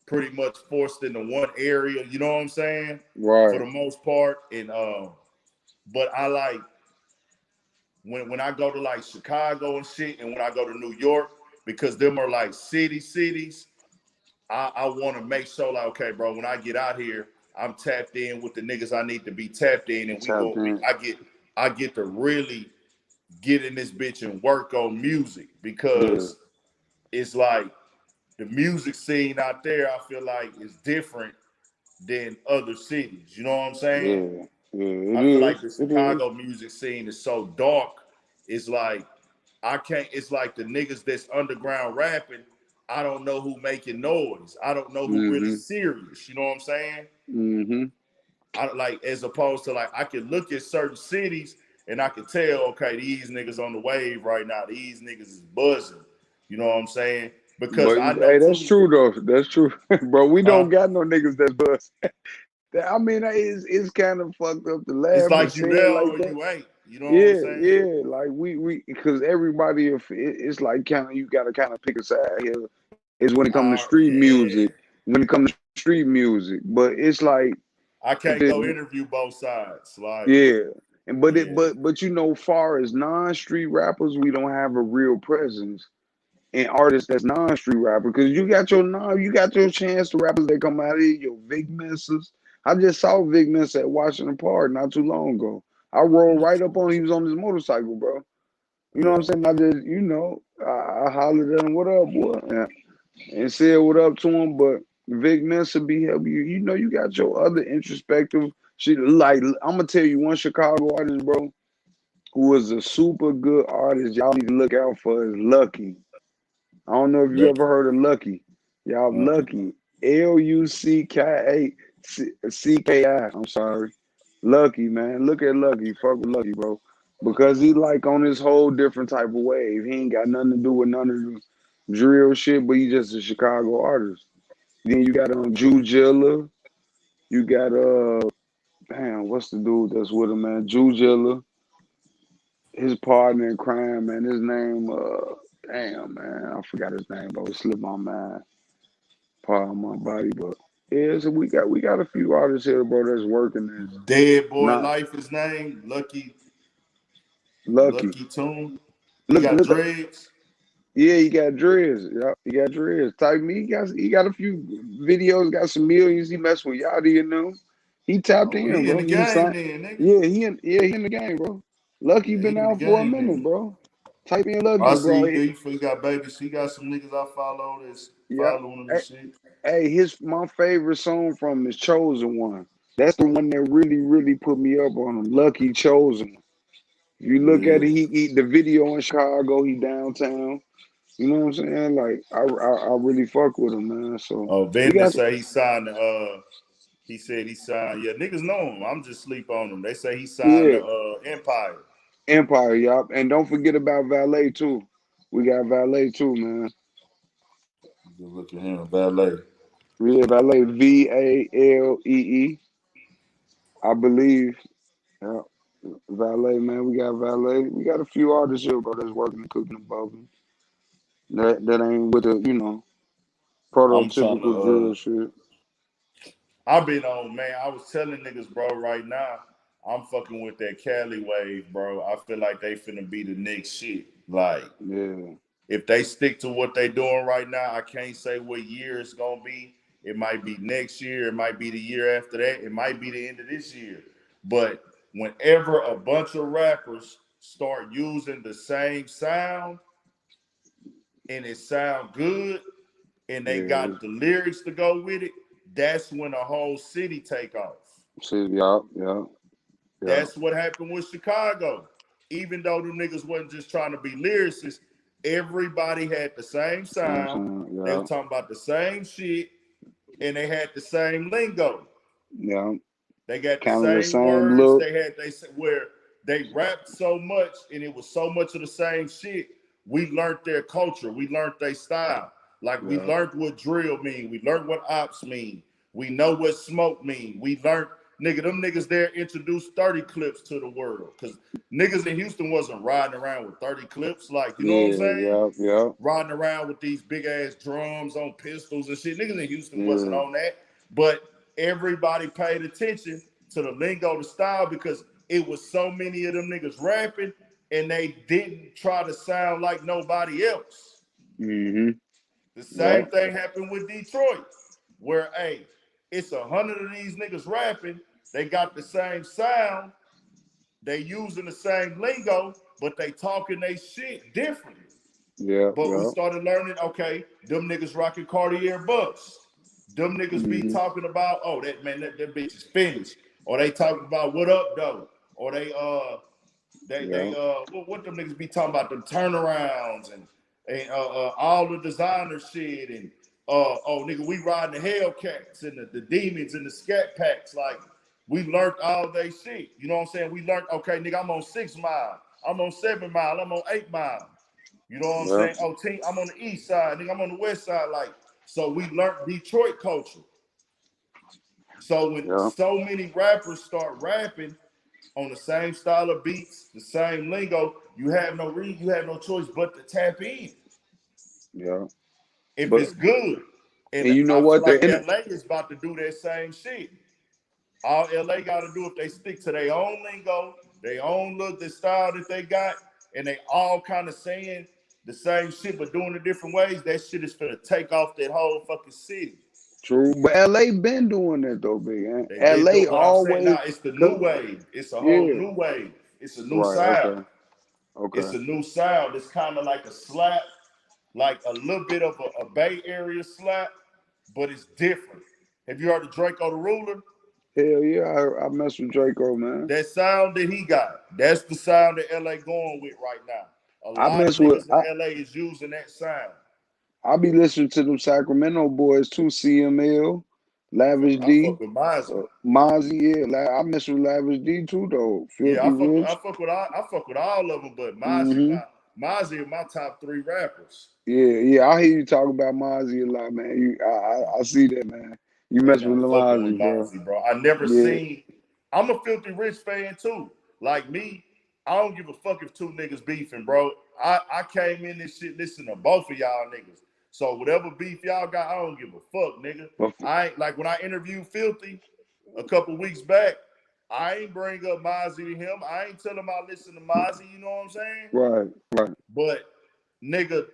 pretty much forced into one area. You know what I'm saying? Right. For the most part. And but I like when I go to like Chicago and shit, and when I go to New York, because them are like cities. I want to make sure like, okay, bro, when I get out here, I'm tapped in with the niggas I need to be tapped in, and I get to really get in this bitch and work on music because it's like the music scene out there, I feel like is different than other cities. You know what I'm saying? I feel like the Chicago music scene is so dark. It's like it's like the niggas that's underground rapping, I don't know who making noise. I don't know who really serious. You know what I'm saying? I like, as opposed to like, I can look at certain cities and I can tell, okay, these niggas on the wave right now. These niggas is buzzing. You know what I'm saying? Because I know that's true though. That's true, bro. We don't got no niggas that's buzzing. I mean, it's kind of fucked up to laugh. It's like and you there like or that. you ain't. You know what I'm saying? Yeah. Like we because everybody, it's like kind of you got to kind of pick a side here. Is when it comes to street music. When it comes to street music, but it's like I can't go interview both sides. Like but you know, far as non-street rappers, we don't have a real presence. And artists that's non-street rapper, because you got your chance to rappers that come out of here, your Vic Mensas. I just saw Vic Mensa at Washington Park not too long ago. I rolled right up on him. He was on his motorcycle, bro. You know what I'm saying? I just, I hollered at him, what up, boy? And said what up to him, but Vic Mensa be helping you. You know, you got your other introspective shit. Like, I'm going to tell you one Chicago artist, bro, who is a super good artist y'all need to look out for is Lucky. I don't know if you ever heard of Lucky. Y'all Lucky. Lucki. I'm sorry. Lucky, man. Look at Lucky. Fuck with Lucky, bro. Because he like on this whole different type of wave. He ain't got nothing to do with none of the drill shit, but he just a Chicago artist. Then you got Jew Jilla. You got damn, what's the dude that's with him, man? Jew Jilla. His partner in crime, man. His name damn, man, I forgot his name, bro. It slipped my mind. Part of my body, but yeah, so we got a few artists here, bro, that's working this. Dead Boy Life, his name, Lucky. Lucky. Lucky Tune. He Look, got look. dreads. Yeah, he got dreads. Yeah, he got dreads. Type me. He got a few videos. Got some millions. He messed with Yachty, you know. He tapped Oh, in, he in bro. the He game signed. then, nigga. Yeah, he in the game, bro. Lucky Yeah, been he in the out for a game minute, then. bro. Type in I Lucky, bro. see he got babies. He got some niggas I follow that's Yeah. following him and shit. Hey, my favorite song from him is Chosen One. That's the one that really, really put me up on him. Lucky Chosen One. If you look at Yeah. it, he the video in Chicago, he downtown. You know what I'm saying? Like I really fuck with him, man. So Oh, he Vanda got say he signed he said he signed. Yeah, niggas know him. I'm just sleep on him. They say he signed yeah, the Empire. Empire, y'all. And don't forget about Valet too. We got Valet too, man. Good look at him, valet. Yeah, Valet Valee, I believe. Yeah. Valet, man. We got Valet. We got a few artists here, bro, that's working and cooking above him. That ain't with the, I'm trying prototypical to drill shit. I've been on, man. I was telling niggas, bro, right now, I'm fucking with that Cali wave, bro. I feel like they finna be the next shit. Like, Yeah, if they stick to what they doing right now, I can't say what year it's gonna be. It might be next year, it might be the year after that, it might be the end of this year. But whenever a bunch of rappers start using the same sound and it sound good and they yeah. got the lyrics to go with it, that's when a whole city take off. See, yeah. That's what happened with Chicago. Even though the niggas wasn't just trying to be lyricists, everybody had the same Same sound. sound, They yeah, were talking about the same shit, and they had the same lingo. yeah. They got the Kind of the same same words. look. They where they rapped so much, and it was so much of the same shit. We learned their culture. We learned their style. Like we Yeah, learned what drill mean. We learned what ops mean. We know what smoke mean. We learned, nigga, them niggas there introduced 30 clips to the world. Cause niggas in Houston wasn't riding around with 30 clips. Like, you know what I'm saying? yeah, Riding around with these big ass drums on pistols and shit. Niggas in Houston wasn't yeah, on that. But everybody paid attention to the lingo, the style, because it was so many of them niggas rapping and they didn't try to sound like nobody else. mm-hmm, The yeah, same thing happened with Detroit, where, hey, it's 100 of these niggas rapping. They got the same sound. They using the same lingo, but they talking they shit differently. But we yeah, started learning, okay, them niggas rocking Cartier bucks. Them niggas be mm-hmm, talking about, oh, that bitch is finished. Or they talking about what up though. Or yeah, what them niggas be talking about, them turnarounds and all the designer shit and oh nigga, we riding the Hellcats and the demons and the scat packs. Like we learned all they shit. You know what I'm saying? We learned, okay, nigga, I'm on 6 Mile, I'm on 7 Mile, I'm on 8 Mile. You know what I'm yeah, saying? Oh, team, I'm on the east side, nigga, I'm on the west side. Like, so we learned Detroit culture. So when yeah, so many rappers start rapping on the same style of beats, the same lingo, you have no choice but to tap in yeah. if But it's good. and And you know I feel what? like LA is about to do that same shit. All LA got to do if they stick to their own lingo, their own look, the style that they got, and they all kind of saying the same shit but doing it different ways, that shit is gonna take off that whole fucking city. True, but LA been doing that though, big. They've been LA doing, but I'm saying always, now it's the new cause wave. It's a whole yeah, new wave. It's a new right, sound. It's okay, a new sound. It's kind of like a slap, like a little bit of a Bay Area slap, but it's different. Have you heard of Draco the Ruler? hell yeah, I mess with Draco, man. That sound that he got, that's the sound that LA going with right now. A I lot of mess with niggas in LA is using that sound. I be listening to them Sacramento boys too, CML, Lavish I fuck D, with Mozzie. Mozzie, yeah. I mess with Lavish D too though. Yeah, Filthy Rich. I fuck with all of them, but Mm-hmm. Mozzie are my top 3 rappers. Yeah. I hear you talk about Mozzie a lot, man. I see that, man. You mess And with I'm fucking with Mozzie, bro. Mozzie, bro. I never Yeah. seen. I'm a Filthy Rich fan too. Like me, I don't give a fuck if 2 niggas beefing, bro. I came in this shit listening to both of y'all niggas. So whatever beef y'all got, I don't give a fuck, nigga. But I ain't like when I interviewed Filthy a couple weeks back. I ain't bring up Mozzie to him. I ain't tell him I listen to Mozzie, you know what I'm saying? Right. But nigga,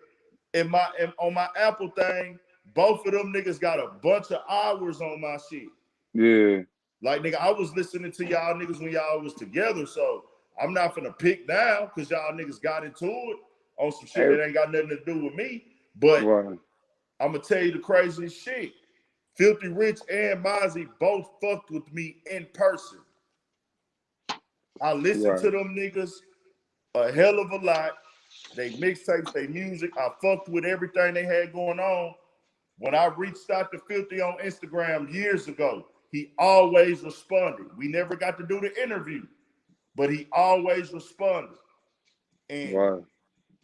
on my Apple thing, both of them niggas got a bunch of hours on my shit. Yeah. Like, nigga, I was listening to y'all niggas when y'all was together, so I'm not finna pick now because y'all niggas got into it on some shit that ain't got nothing to do with me. But I'm gonna tell you the craziest shit. Filthy Rich and Mozzie both fucked with me in person. I listened to them niggas a hell of a lot. They mixtapes, they music. I fucked with everything they had going on. When I reached out to Filthy on Instagram years ago, he always responded. We never got to do the interview, but he always responded. And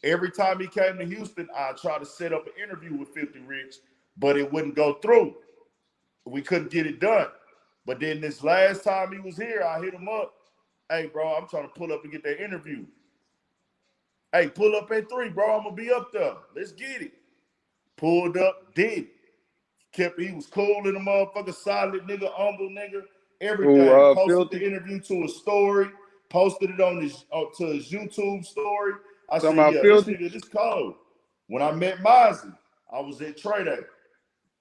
every time he came to Houston, I tried to set up an interview with Filthy Rich, but it wouldn't go through. We couldn't get it done. But then this last time he was here, I hit him up. Hey, bro, I'm trying to pull up and get that interview. Hey, pull up at 3, bro. I'm going to be up there. Let's get it. Pulled up, did it. He was cool in the motherfucker, solid nigga, humble nigga, everything. Posted the interview to his story, posted it on his to his YouTube story. I said, yeah, this nigga, this cold. When I met Mozzie, I was at Trey Day.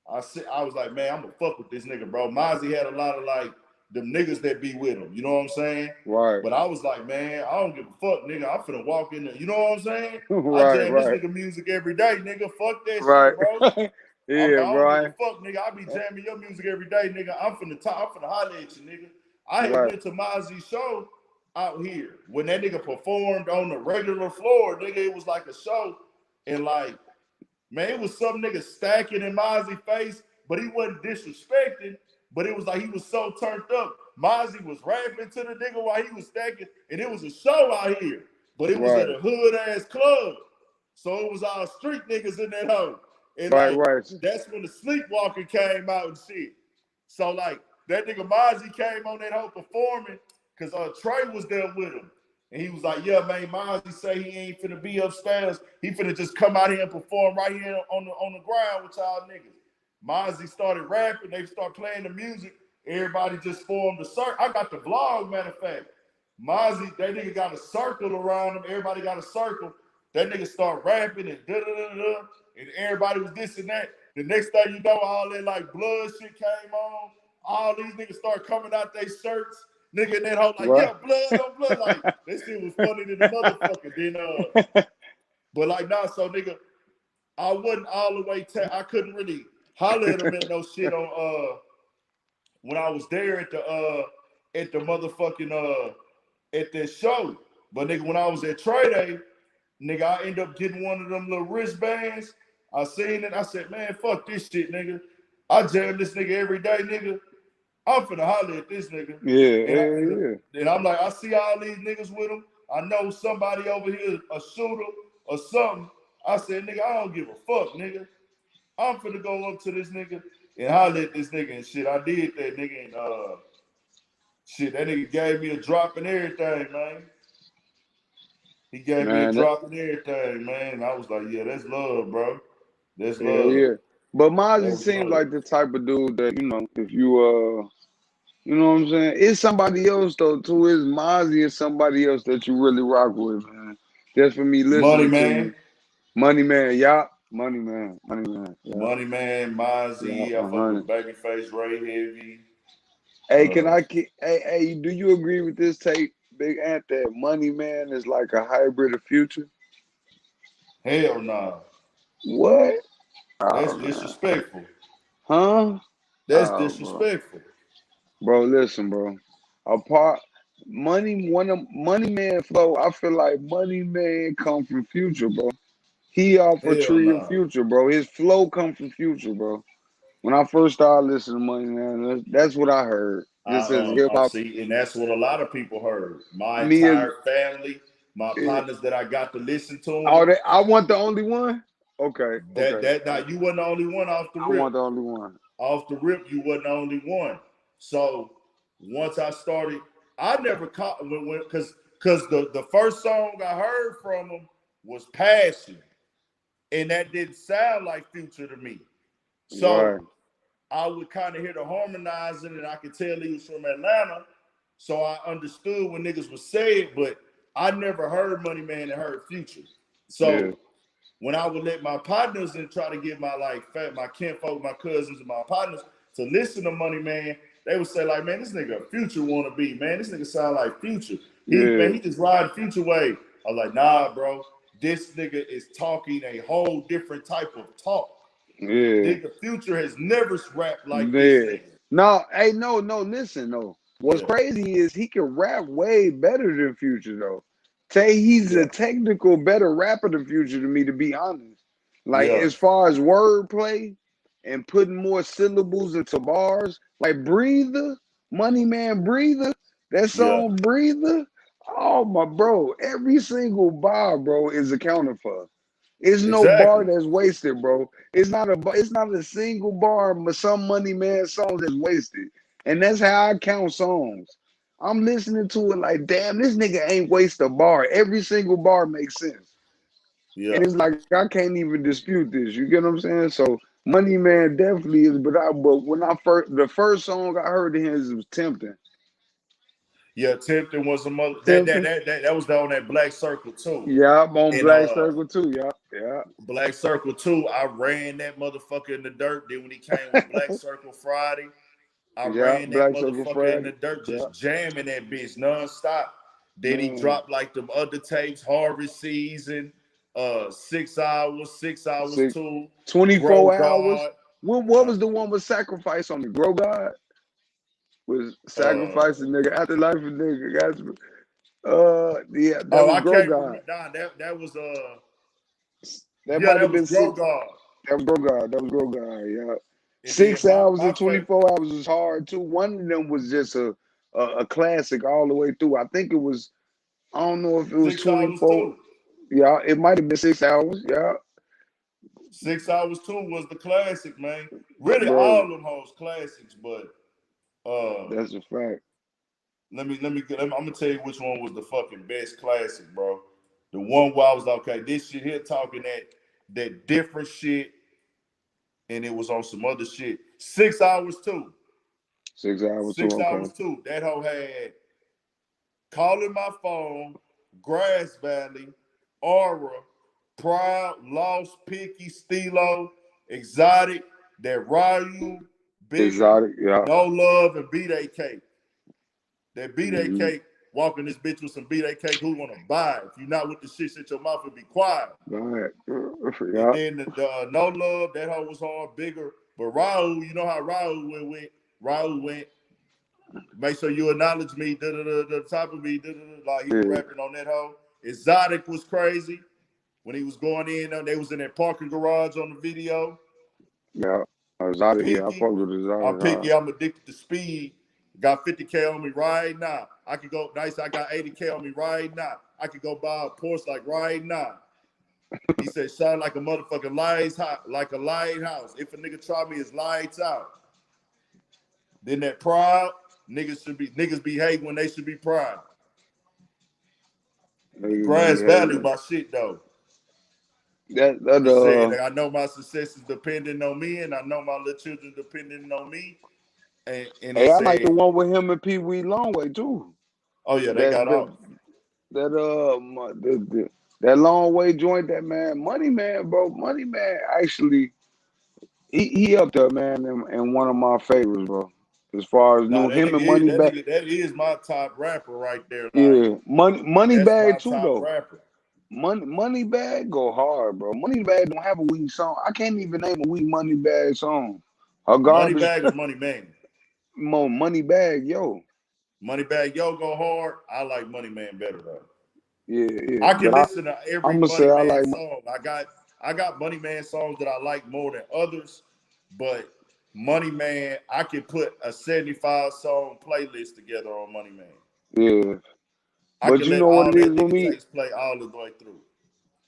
I was like, man, I'm gonna fuck with this nigga, bro. Mozzie had a lot of like them niggas that be with him. You know what I'm saying? Right. But I was like, man, I don't give a fuck, nigga. I'm finna walk in there. You know what I'm saying? I jam this nigga music every day, nigga. Fuck that shit, bro. I don't give a fuck, nigga. I be jamming your music every day, nigga. I'm finna holler at you, nigga. I had went to Mozzie's show out here. When that nigga performed on the regular floor, nigga, it was like a show. And like, man, it was some nigga stacking in Mozzie's face, but he wasn't disrespecting. But it was like he was so turned up. Mozzie was rapping to the nigga while he was stacking, and it was a show out here. But it was at a hood-ass club. So it was all street niggas in that hoe. And that's when the sleepwalking came out and shit. So like that nigga Mozzie came on that hoe performing because Trey was there with him. And he was like, yeah, man, Mozzie say he ain't finna be upstairs. He finna just come out here and perform right here on the ground with y'all niggas. Mozzie started rapping. They start playing the music. Everybody just formed a circle. I got the vlog, matter of fact. Mozzie, that nigga got a circle around him. Everybody got a circle. That nigga start rapping and da-da-da-da. And everybody was this and that. The next thing you know, all that like blood shit came on. All these niggas start coming out their shirts. Nigga in that hoe like, yeah, blood on blood. Like, that shit was funny to the motherfucker. Then, but like, nah, so nigga, I wasn't all the way, I couldn't really holler at him at no shit on, when I was there at the motherfucking, at that show. But nigga, when I was at Trey Day, nigga, I ended up getting one of them little wristbands. I seen it. I said, man, fuck this shit, nigga. I jam this nigga every day, nigga. I'm finna holler at this nigga. And I'm like, I see all these niggas with him. I know somebody over here, a shooter or something. I said, nigga, I don't give a fuck, nigga. I'm finna go up to this nigga and holler at this nigga and shit. I did that, nigga, and shit, that nigga gave me a drop and everything, man. He gave me a drop and everything, man. And I was like, yeah, that's love, bro. That's love. Yeah. But Mozzie seems like the type of dude that, you know, if you you know what I'm saying? It's somebody else though too. It's Mozzie is somebody else that you really rock with, man. Just for me listening to you. Money Man, yeah. Money Man. Yeah. Money Man, Mozzie, I fuck with Babyface, Ray Heavy. Hey, hey, do you agree with this take, Big Ant, that Money Man is like a hybrid of Future? Hell nah. What? That's disrespectful. Huh? That's disrespectful. Bro, listen, bro. Money Man flow, I feel like Money Man come from Future, bro. He off a tree of Future, bro. His flow come from Future, bro. When I first started listening to Money Man, that's what I heard. This is hip hop. See, and that's what a lot of people heard. My entire family, my partners that I got to listen to. I want the only one? Okay. Now you wasn't the only one off the rip. I want the only one. Off the rip, you wasn't the only one. So once I started, I never caught because the first song I heard from him was Passion. And that didn't sound like Future to me. So I would kind of hear the harmonizing, and I could tell he was from Atlanta. So I understood when niggas was saying, but I never heard Money Man and heard Future. So when I would let my partners and try to get my kinfolk, my cousins, and my partners to listen to Money Man, they would say like, man, this nigga a Future wannabe, man. This nigga sound like Future. He just ride Future way. I was like, nah, bro. This nigga is talking a whole different type of talk. Nigga, Future has never rapped like this nigga. No, listen, though. What's crazy is he can rap way better than Future, though. He's a technical, better rapper than Future to me, to be honest. Like, as far as wordplay and putting more syllables into bars, like Breather, Money Man Breather, that song Breather, oh, my bro, every single bar, bro, is accounted for. It's no bar that's wasted, bro. It's not a single bar, but some Money Man songs that's wasted. And that's how I count songs. I'm listening to it like, damn, this nigga ain't waste a bar. Every single bar makes sense. And it's like, I can't even dispute this. You get what I'm saying? So Money Man definitely is, but when the first song I heard of his was Tempting. Yeah, Tempting was a mother. That was on that Black Circle too. Yeah, I'm on Black Circle too. Yeah. Black Circle 2, I ran that motherfucker in the dirt. Then when he came with Black Circle Friday, I ran that motherfucker in the dirt, just jamming that bitch nonstop. Then he dropped like them other tapes, Harvest Season, 6 hours, 6 hours 2, 24 hours. What was the one with Sacrifice on the Grow God? Was Sacrificing nigga Afterlife and nigga guys. That was Grow God. That was that might have been Grow God. That was Grow God, yeah. 6 hours and 24 hours was hard too. One of them was just a classic all the way through. I think it was, I don't know if it was 24. Yeah, it might have been 6 hours. Yeah. 6 hours 2 was the classic, man. Really, all of them hoes classics, but that's a fact. I'm gonna tell you which one was the fucking best classic, bro. The one where I was like, okay, this shit here talking that different shit, and it was on some other shit. 6 hours 2. 6 hours 6 hours 2. That hoe had Calling My Phone, Grass Valley, Aura, Proud, Lost, Picky, Stilo, Exotic, that Ryu, Bigger, No Love, and B-Day That B-Day Cake, walking this bitch with some B-Day Cake, who wanna buy it? If you're not with the shit your mouth and be quiet. Right. And then the No Love, that hoe was hard, Bigger. But Raul, you know how Raul went. Raul went, make sure you acknowledge me, the top of me, like he was rapping on that hoe. Exotic was crazy. When he was going in, they was in that parking garage on the video. Yeah, Exotic, I fuck with Exotic. I'm picky, I'm addicted to speed. Got 50K on me right now. I could go nice. I got 80K on me right now. I could go buy a Porsche like right now. He said, shine like a motherfucking lighthouse. If a nigga try me, it's lights out. Then that Proud, niggas be hating when they should be proud. Grass Valley, my shit though. I know my success is depending on me, and I know my little children depending on me. And I like the one with him and Pee Wee Longway too. Oh yeah, they got off. That Long Way joint, that man, Money Man, bro. Money Man actually, he up there, man, and one of my favorites, bro. As far as him and Moneybag, that is my top rapper right there. Yeah, Moneybag too though. Rapper. Moneybag go hard, bro. Moneybag don't have a weak song. I can't even name a weak Moneybag song. Moneybag or Money Man? Moneybag Yo. Moneybag Yo go hard. I like Money Man better though. Yeah. I can listen to every Money Man song. I got Money Man songs that I like more than others, but Money Man, I can put a 75 song playlist together on Money Man. Yeah. But you know what it is with me? Play all the way through.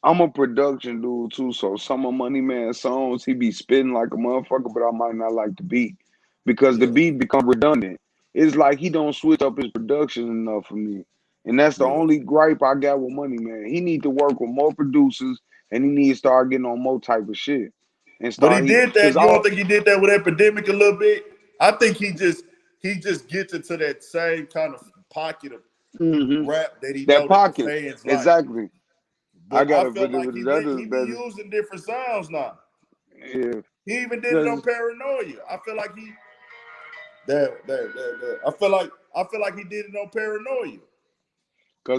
I'm a production dude too, so some of Money Man's songs, he be spitting like a motherfucker, but I might not like the beat because the beat become redundant. It's like he don't switch up his production enough for me. And that's the only gripe I got with Money Man. He need to work with more producers, and he need to start getting on more type of shit. But he did that. You don't think he did that with Epidemic a little bit? I think he just gets into that same kind of pocket of Mm-hmm. rap that he That know that the pocket. fans like. Exactly. I But I gotta felt put it like with the others he be better. using different sounds now. Yeah. He even did it on Because Paranoia. I feel like he I feel like he did it on Paranoia.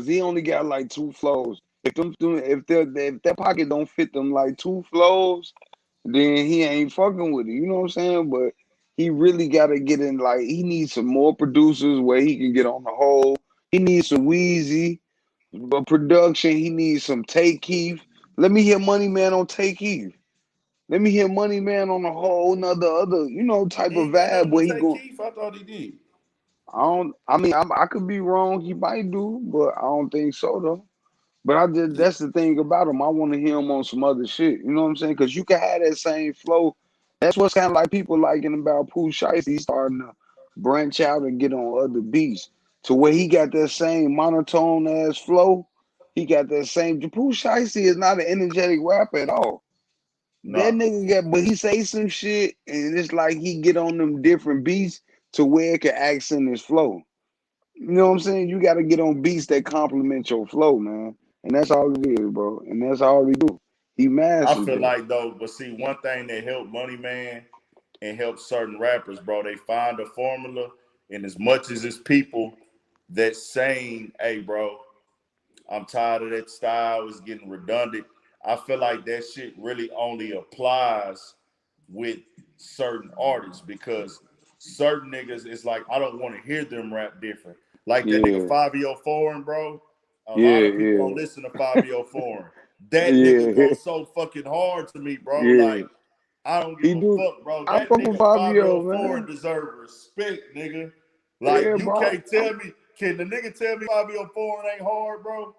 he only got like 2 flows. If that pocket don't fit them like 2 flows, then he ain't fucking with it. You know what I'm saying? But he really gotta get in. Like he needs some more producers where he can get on the whole. He needs some Wheezy, but production. He needs some Take Keith. Let me hear Money Man on Take Keith. Let me hear Money Man on a whole nother other, type He of ain't got vibe nothing to where he take going. Keith. I thought he did. I don't. I mean, I could be wrong. He might do, but I don't think so though. But that's the thing about him. I want to hear him on some other shit. You know what I'm saying? Because you can have that same flow. That's what's kind of like people liking about Pooh Shiesty. He's starting to branch out and get on other beats to where he got that same monotone ass flow. He got that same. Pooh Shiesty is not an energetic rapper at all. That No. nigga got, but he say some shit, and it's like he get on them different beats to where it can accent his flow. You know what I'm saying? You got to get on beats that complement your flow, man. And that's all it is, bro. And that's all he do. He I masters feel it. like though, but see, one thing that helped Money Man and helped certain rappers, bro, they find a formula, and as much as it's people that saying, hey, bro, I'm tired of that style, it's getting redundant. I feel like that shit really only applies with certain artists because certain niggas, it's like I don't want to hear them rap different. Like that nigga Yeah, 5 Foreign, bro. A lot yeah, of people yeah, don't listen to 5 Foreign. That nigga yeah, goes so fucking hard to me, bro. yeah. Like, I don't give He a do. fuck, bro. I That fuck with nigga 5 Foreign man. deserve respect, nigga. Like, Yeah, you bro. can't tell me, can the nigga tell me 5 Foreign ain't hard, bro?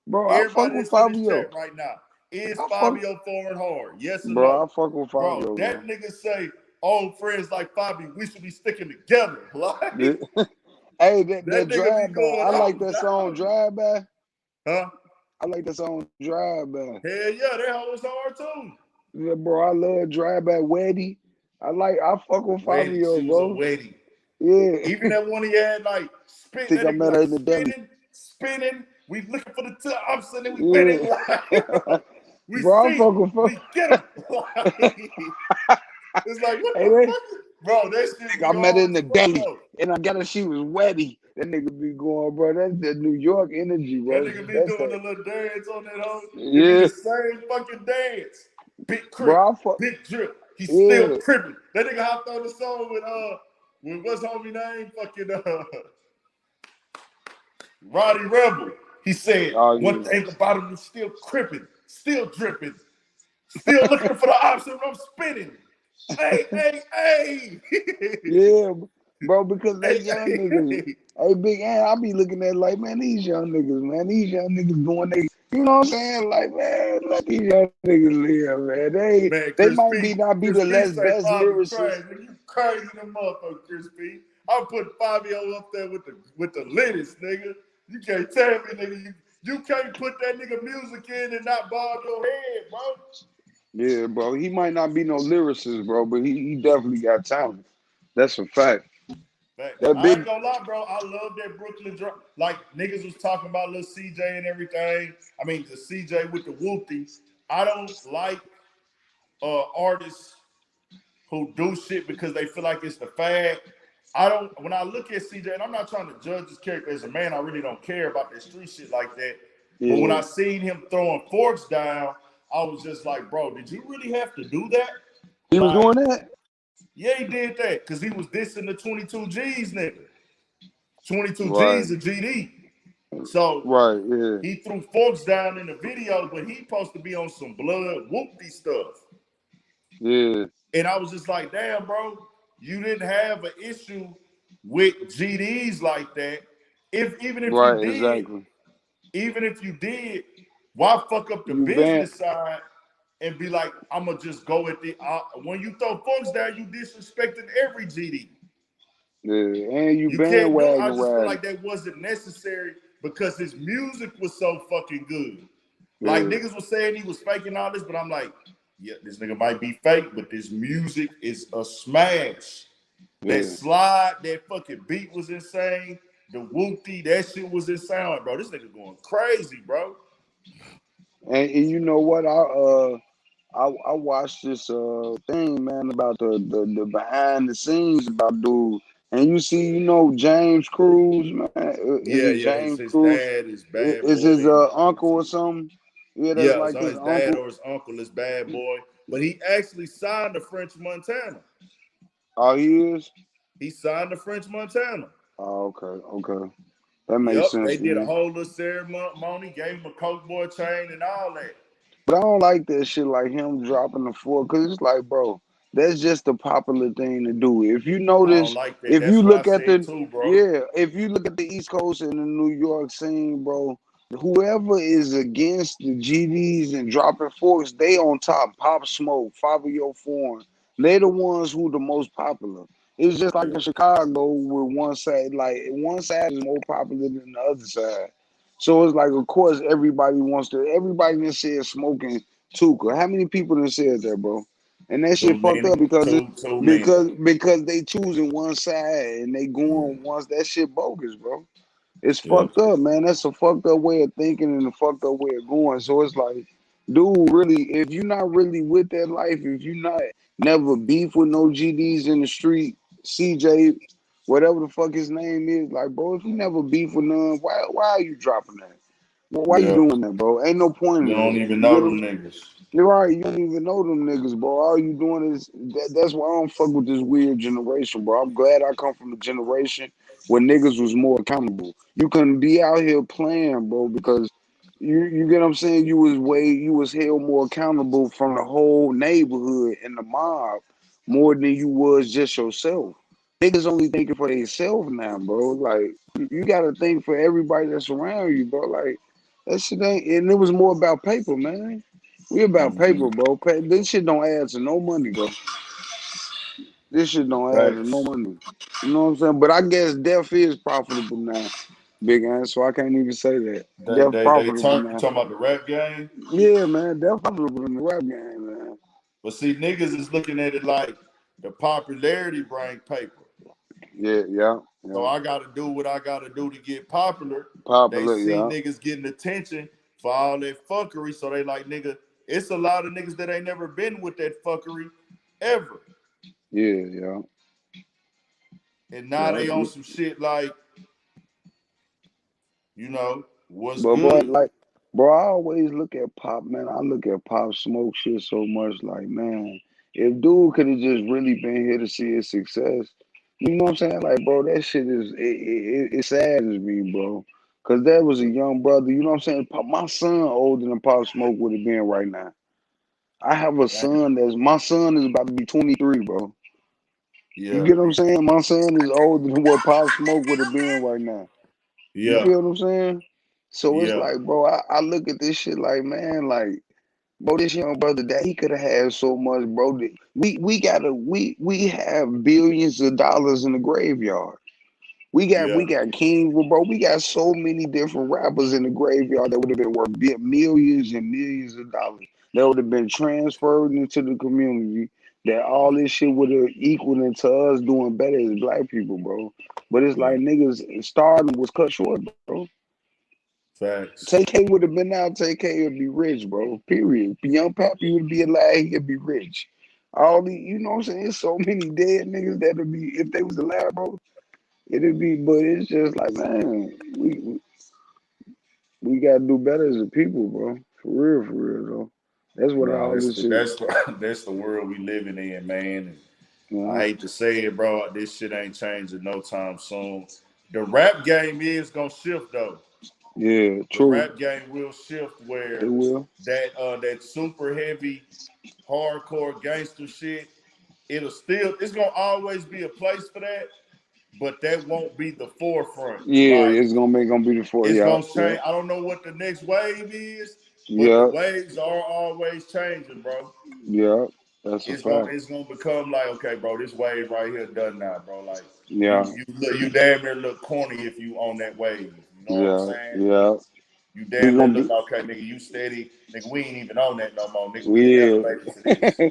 Bro, I fuck Everybody with that's in 5 this chat right now, is I 5 fuck, Foreign hard? Yes or bro. no? I fuck with 5 Bro, that man. nigga say, oh, friends like Fabi, we should be sticking together. Yeah. Like, Hey, that that nigga be drive by. going I like off, that song dog. Drive By. Huh? I like that song Drive By. Hell yeah, that hoe was hard too. Yeah, bro, I love Drive By Weddy. I fuck with Wetty, she Fabio, was a bro. wetty. Yeah. Even that one he had, like, spit, Think that I nigga be met her like, in the deli. spinning. We looking for the tops and then we winning. Yeah. Like, we Bro, I see, fuck with we get them. Like, it's like, what Hey, the they, fuck? Bro, that shit think be I met her hard in as the fuck, deli. though. And I got her, she was Weddy. That nigga be going, bro. That's the New York energy, That bro. nigga be That's doing that. the little dance on that hoe. It be Yeah. the same fucking dance. Big crip, Bro, I fuck. big drip. He's still Yeah. crippin'. That nigga hopped on the song with what's homie name? Fucking Roddy Rebel. He said, Oh, one yeah. thing about him, he's still crippin', still dripping, still looking for the option when I'm spinning. Hey, hey, hey. Yeah, bro, because they Hey, young hey, niggas. hey. Hey, Big Ant, I be looking at like, man, these young niggas, man. These young niggas doing they, you know what I'm saying? Like, man, let these young niggas live, man. Man, They Chris might P. be not be Chris the P less say best Bobby lyricists. trash. Nigga, you crazy the motherfucker, Chris P. I'm putting Fabio up there with the littest, nigga. You can't tell me, nigga. You can't put that nigga music in and not bob your head, bro. Yeah, bro. He might not be no lyricist, bro, but he definitely got talent. That's a fact. Man, That I ain't big, gonna lie, bro. I love that Brooklyn drop. Like niggas was talking about little CJ and everything. I mean, the CJ with the whoopty. I don't like artists who do shit because they feel like it's the fad. I don't. When I look at CJ, and I'm not trying to judge his character as a man, I really don't care about that street shit like that. But when yeah. I seen him throwing forks down, I was just like, bro, did you really have to do that? He was Like, doing that? yeah, he did that because he was dissing the 22 G's nigga. 22 Right, G's a GD. So right, yeah. he threw forks down in the video, but he supposed to be on some blood whoopty stuff. Yeah, And I was just like, damn, bro, you didn't have an issue with GDs like that. Even if you right, did, exactly. even if you did, why fuck up the You ban business side and be like, I'm gonna just go at the when you throw folks down, you disrespecting every GD. yeah, and you You can't do. I bandwagon just feel riding. like that wasn't necessary because his music was so fucking good. Like Yeah, niggas was saying he was faking all this, but I'm like, yeah, this nigga might be fake, but this music is a smash. That yeah, slide, that fucking beat was insane. the whoopty, that shit was insane. Like, bro, this nigga going crazy, bro. And you know what? I watched this thing, man, about the behind the scenes about dude. And you see, you know, James Cruz, man. Is Yeah, it yeah, James his Cruz? dad is bad Is boy his and uncle or something? Yeah, that's yeah, it's like on his his dad uncle. or his uncle is bad boy. But he actually signed the French Montana. Oh, he is? He signed the French Montana. Oh, okay. That makes Yep, they sense did a then. whole little ceremony, gave him a Coke boy chain and all that. But I don't like that shit, like him dropping the four, because it's like, bro, that's just the popular thing to do. If you I don't notice, like that. if you That's what I look at said the, too, bro. yeah, if you look at the East Coast and the New York scene, bro, whoever is against the GDs and dropping forks, they on top. Pop Smoke, Fabio Foreign, they the ones who the most popular. It's just like Yeah, in Chicago, where one side, like one side is more popular than the other side. So it's like, of course, everybody that said smoking Tuka. How many people done said that, bro? And that too shit fucked many, up because too many. because they choosing one side and they going once. That shit bogus, bro. It's Yeah, fucked up, man. That's a fucked up way of thinking and a fucked up way of going. So it's like, dude, really, if you're not really with that life, if you not never beef with no GDs in the street, CJ, whatever the fuck his name is, like, bro, if you never beef with none, why are you dropping that? Why you yeah. doing that, bro? Ain't no point You in don't that. even You know get them what niggas. You're right. You don't even know them niggas, bro. All you doing is that's why I don't fuck with this weird generation, bro. I'm glad I come from a generation where niggas was more accountable. You couldn't be out here playing, bro, because you get what I'm saying. You was held more accountable from the whole neighborhood and the mob more than you was just yourself. Niggas only thinking for themselves now, bro. Like you got to think for everybody that's around you, bro. Like that shit ain't. And it was more about paper, man. We about Mm-hmm. paper, bro. This shit don't add to no money, bro. This shit don't add to no Facts. money. You know what I'm saying? But I guess death is profitable now, big ass. So I can't even say that. Death They profitable turn. You now. talking about the rap game? Yeah, man. Death profitable in the rap game, man. But see, niggas is looking at it like the popularity bring paper. So Yeah. I got to do what I got to do to get popular. They Popular, see yeah. niggas getting attention for all that fuckery. So they like, nigga, it's a lot of niggas that ain't never been with that fuckery ever. Yeah. And now Yeah. they on some shit like, what's But boy, good. like, bro, I always look at Pop, man. I look at Pop Smoke shit so much, like, man, if dude could have just really been here to see his success, you know what I'm saying? Like, bro, that shit it saddens me, bro. Cause that was a young brother, you know what I'm saying? My son older than Pop Smoke would have been right now. I have a son my son is about to be 23, bro. You Yeah, get what I'm saying? My son is older than what Pop Smoke would have been right now. You yeah, feel what I'm saying? So it's yeah, like, bro, I look at this shit like, man, like, bro, this young brother that he could have had so much, bro. We have billions of dollars in the graveyard. yeah, We got King, bro. We got so many different rappers in the graveyard that would have been worth millions and millions of dollars. That would have been transferred into the community. That all this shit would have equaled into us doing better as black people, bro. But it's yeah. like niggas stardom was cut short, bro. Facts. TK would have been out. TK would be rich, bro. Period. Young Pappy would be alive. He'd be rich. All the, you know what I'm saying? There's so many dead niggas that'd be, if they was alive, bro, it'd be, but it's just like, man, we gotta do better as a people, bro. For real, though. That's what No, all that's this the shit, that's the that's the world we living in, man. And you I know? hate to say it, bro. This shit ain't changing no time soon. The rap game is gonna shift though. Yeah, The true. rap game will shift It where will. that super heavy hardcore gangster shit, it's gonna always be a place for that, but that won't be the forefront. Yeah, Like gonna be the four. it's Yeah, gonna change. I don't know what the next wave is, but the yeah, waves are always changing, bro. yeah. That's a fact. It's gonna become like, okay, bro, this wave right here done now, bro. Like Yeah, you damn near look corny if you on that wave. You know what I'm yeah, saying? yeah. You We damn near gonna look be. like, okay, nigga, you steady, nigga. We ain't even on that no more, nigga. We didn't Yeah, elevate to this.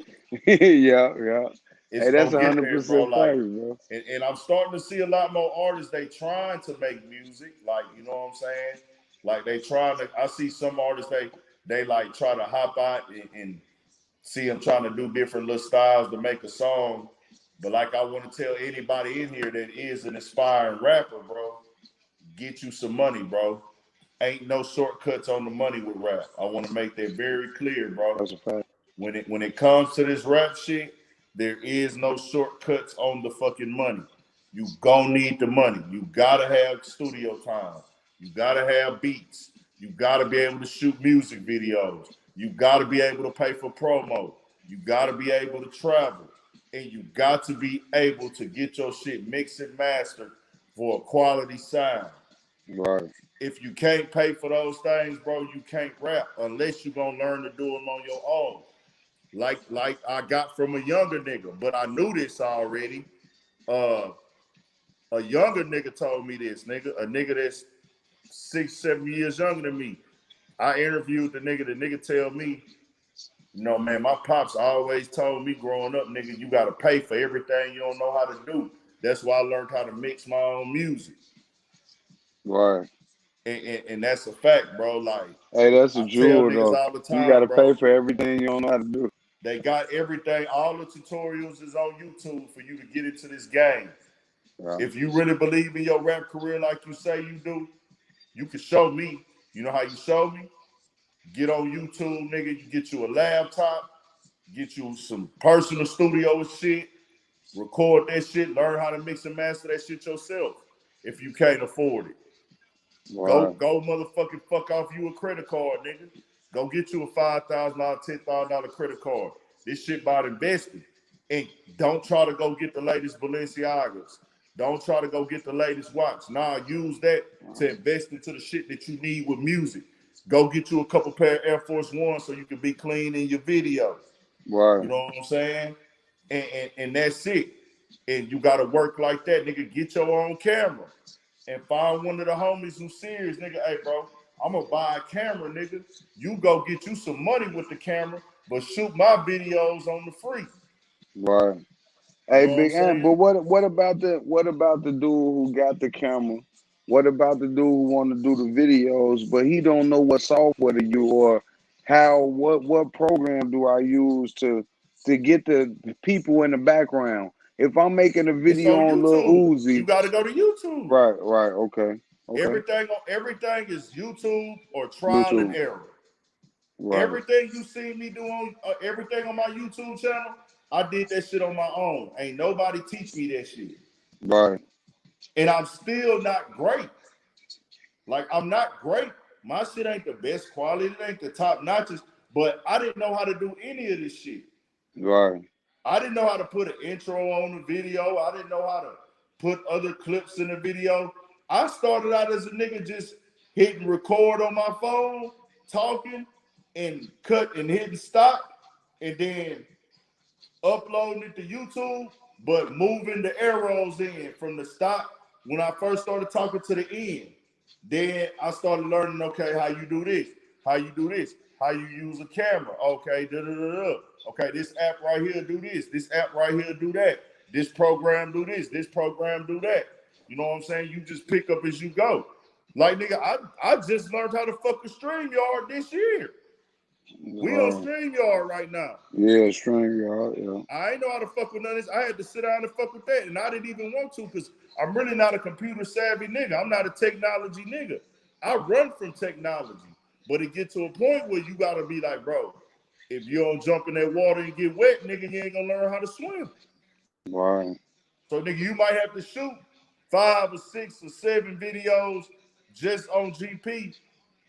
yeah. It's Hey, that's gonna get there, bro. 100% Like, facts, bro. and I'm starting to see a lot more artists. They trying to make music, like, you know what I'm saying? Like they trying to. I see some artists they like try to hop out and see them trying to do different little styles to make a song. But like I want to tell anybody in here that is an aspiring rapper, bro, get you some money, bro. Ain't no shortcuts on the money with rap. I want to make that very clear, bro. That's a fact. When it comes to this rap shit, there is no shortcuts on the fucking money. You gonna need the money. You gotta have studio time. You gotta have beats. You gotta be able to shoot music videos. You gotta be able to pay for promo. You gotta be able to travel. And you got to be able to get your shit mixed and mastered for a quality sound. Right. If you can't pay for those things, bro, you can't rap unless you're gonna learn to do them on your own. Like I got from a younger nigga, but I knew this already. A younger nigga told me this, nigga. A nigga that's 6-7 years younger than me. I interviewed the nigga. The nigga tell me, you know, man, my pops always told me growing up, nigga, you gotta pay for everything you don't know how to do. That's why I learned how to mix my own music. Right. And that's a fact, bro. Like, Hey, that's a I tell jewel, niggas though. all the You time, gotta pay bro. for everything you don't know how to do. They got everything. All the tutorials is on YouTube for you to get into this game. Right. If you really believe in your rap career like you say you do, you can show me. You know how you show me? Get on YouTube, nigga. You get you a laptop, get you some personal studio and shit, record that shit, learn how to mix and master that shit yourself if you can't afford it. Right. Go motherfucking fuck off you a credit card, nigga. Go get you a $5,000, $10,000 credit card. This shit about investing. And don't try to go get the latest Balenciagas. Don't try to go get the latest watch. Nah, use that to invest into the shit that you need with music. Go get you a couple pair of Air Force One so you can be clean in your video. Right. You know what I'm saying? And that's it. And you gotta work like that, nigga. Get your own camera. And find one of the homies who's serious, nigga. Hey, bro, I'm gonna buy a camera, nigga. You go get you some money with the camera, but shoot my videos on the free. Right. You Hey, know what I'm Big Ant, saying? but what about the dude who got the camera? What about the dude who want to do the videos, but he don't know what software to use or what program do I use to get the people in the background? If I'm making a It's video on on Lil YouTube. You Uzi, gotta go to YouTube. right, okay, Everything is YouTube or trial and YouTube, error. right, Everything you see me do on everything on my YouTube channel, I did that shit on my own. Ain't nobody teach me that shit. right, And I'm still not great. Like, I'm not great. My shit ain't the best quality. It ain't the top notches. But I didn't know how to do any of this shit. right, I didn't know how to put an intro on the video. I didn't know how to put other clips in the video. I started out as a nigga just hitting record on my phone, talking, and cut and hitting stop, and then uploading it to YouTube, but moving the arrows in from the stop when I first started talking to the end. Then I started learning, okay, how you do this, how you do this, how you use a camera. Okay, da-da-da-da. Okay, this app right here do this app right here do that. This program do this program do that. You know what I'm saying? You just pick up as you go. Like, nigga, I just learned how to fuck a StreamYard this year. We on right. StreamYard right now. Yeah, StreamYard, yeah. I ain't know how to fuck with none of this. I had to sit down and fuck with that. And I didn't even want to because I'm really not a computer savvy nigga. I'm not a technology nigga. I run from technology. But it get to a point where you gotta be like, bro, if you don't jump in that water and get wet, nigga, you ain't gonna learn how to swim. Right, So, nigga, you might have to shoot 5 or 6 or 7 videos just on GP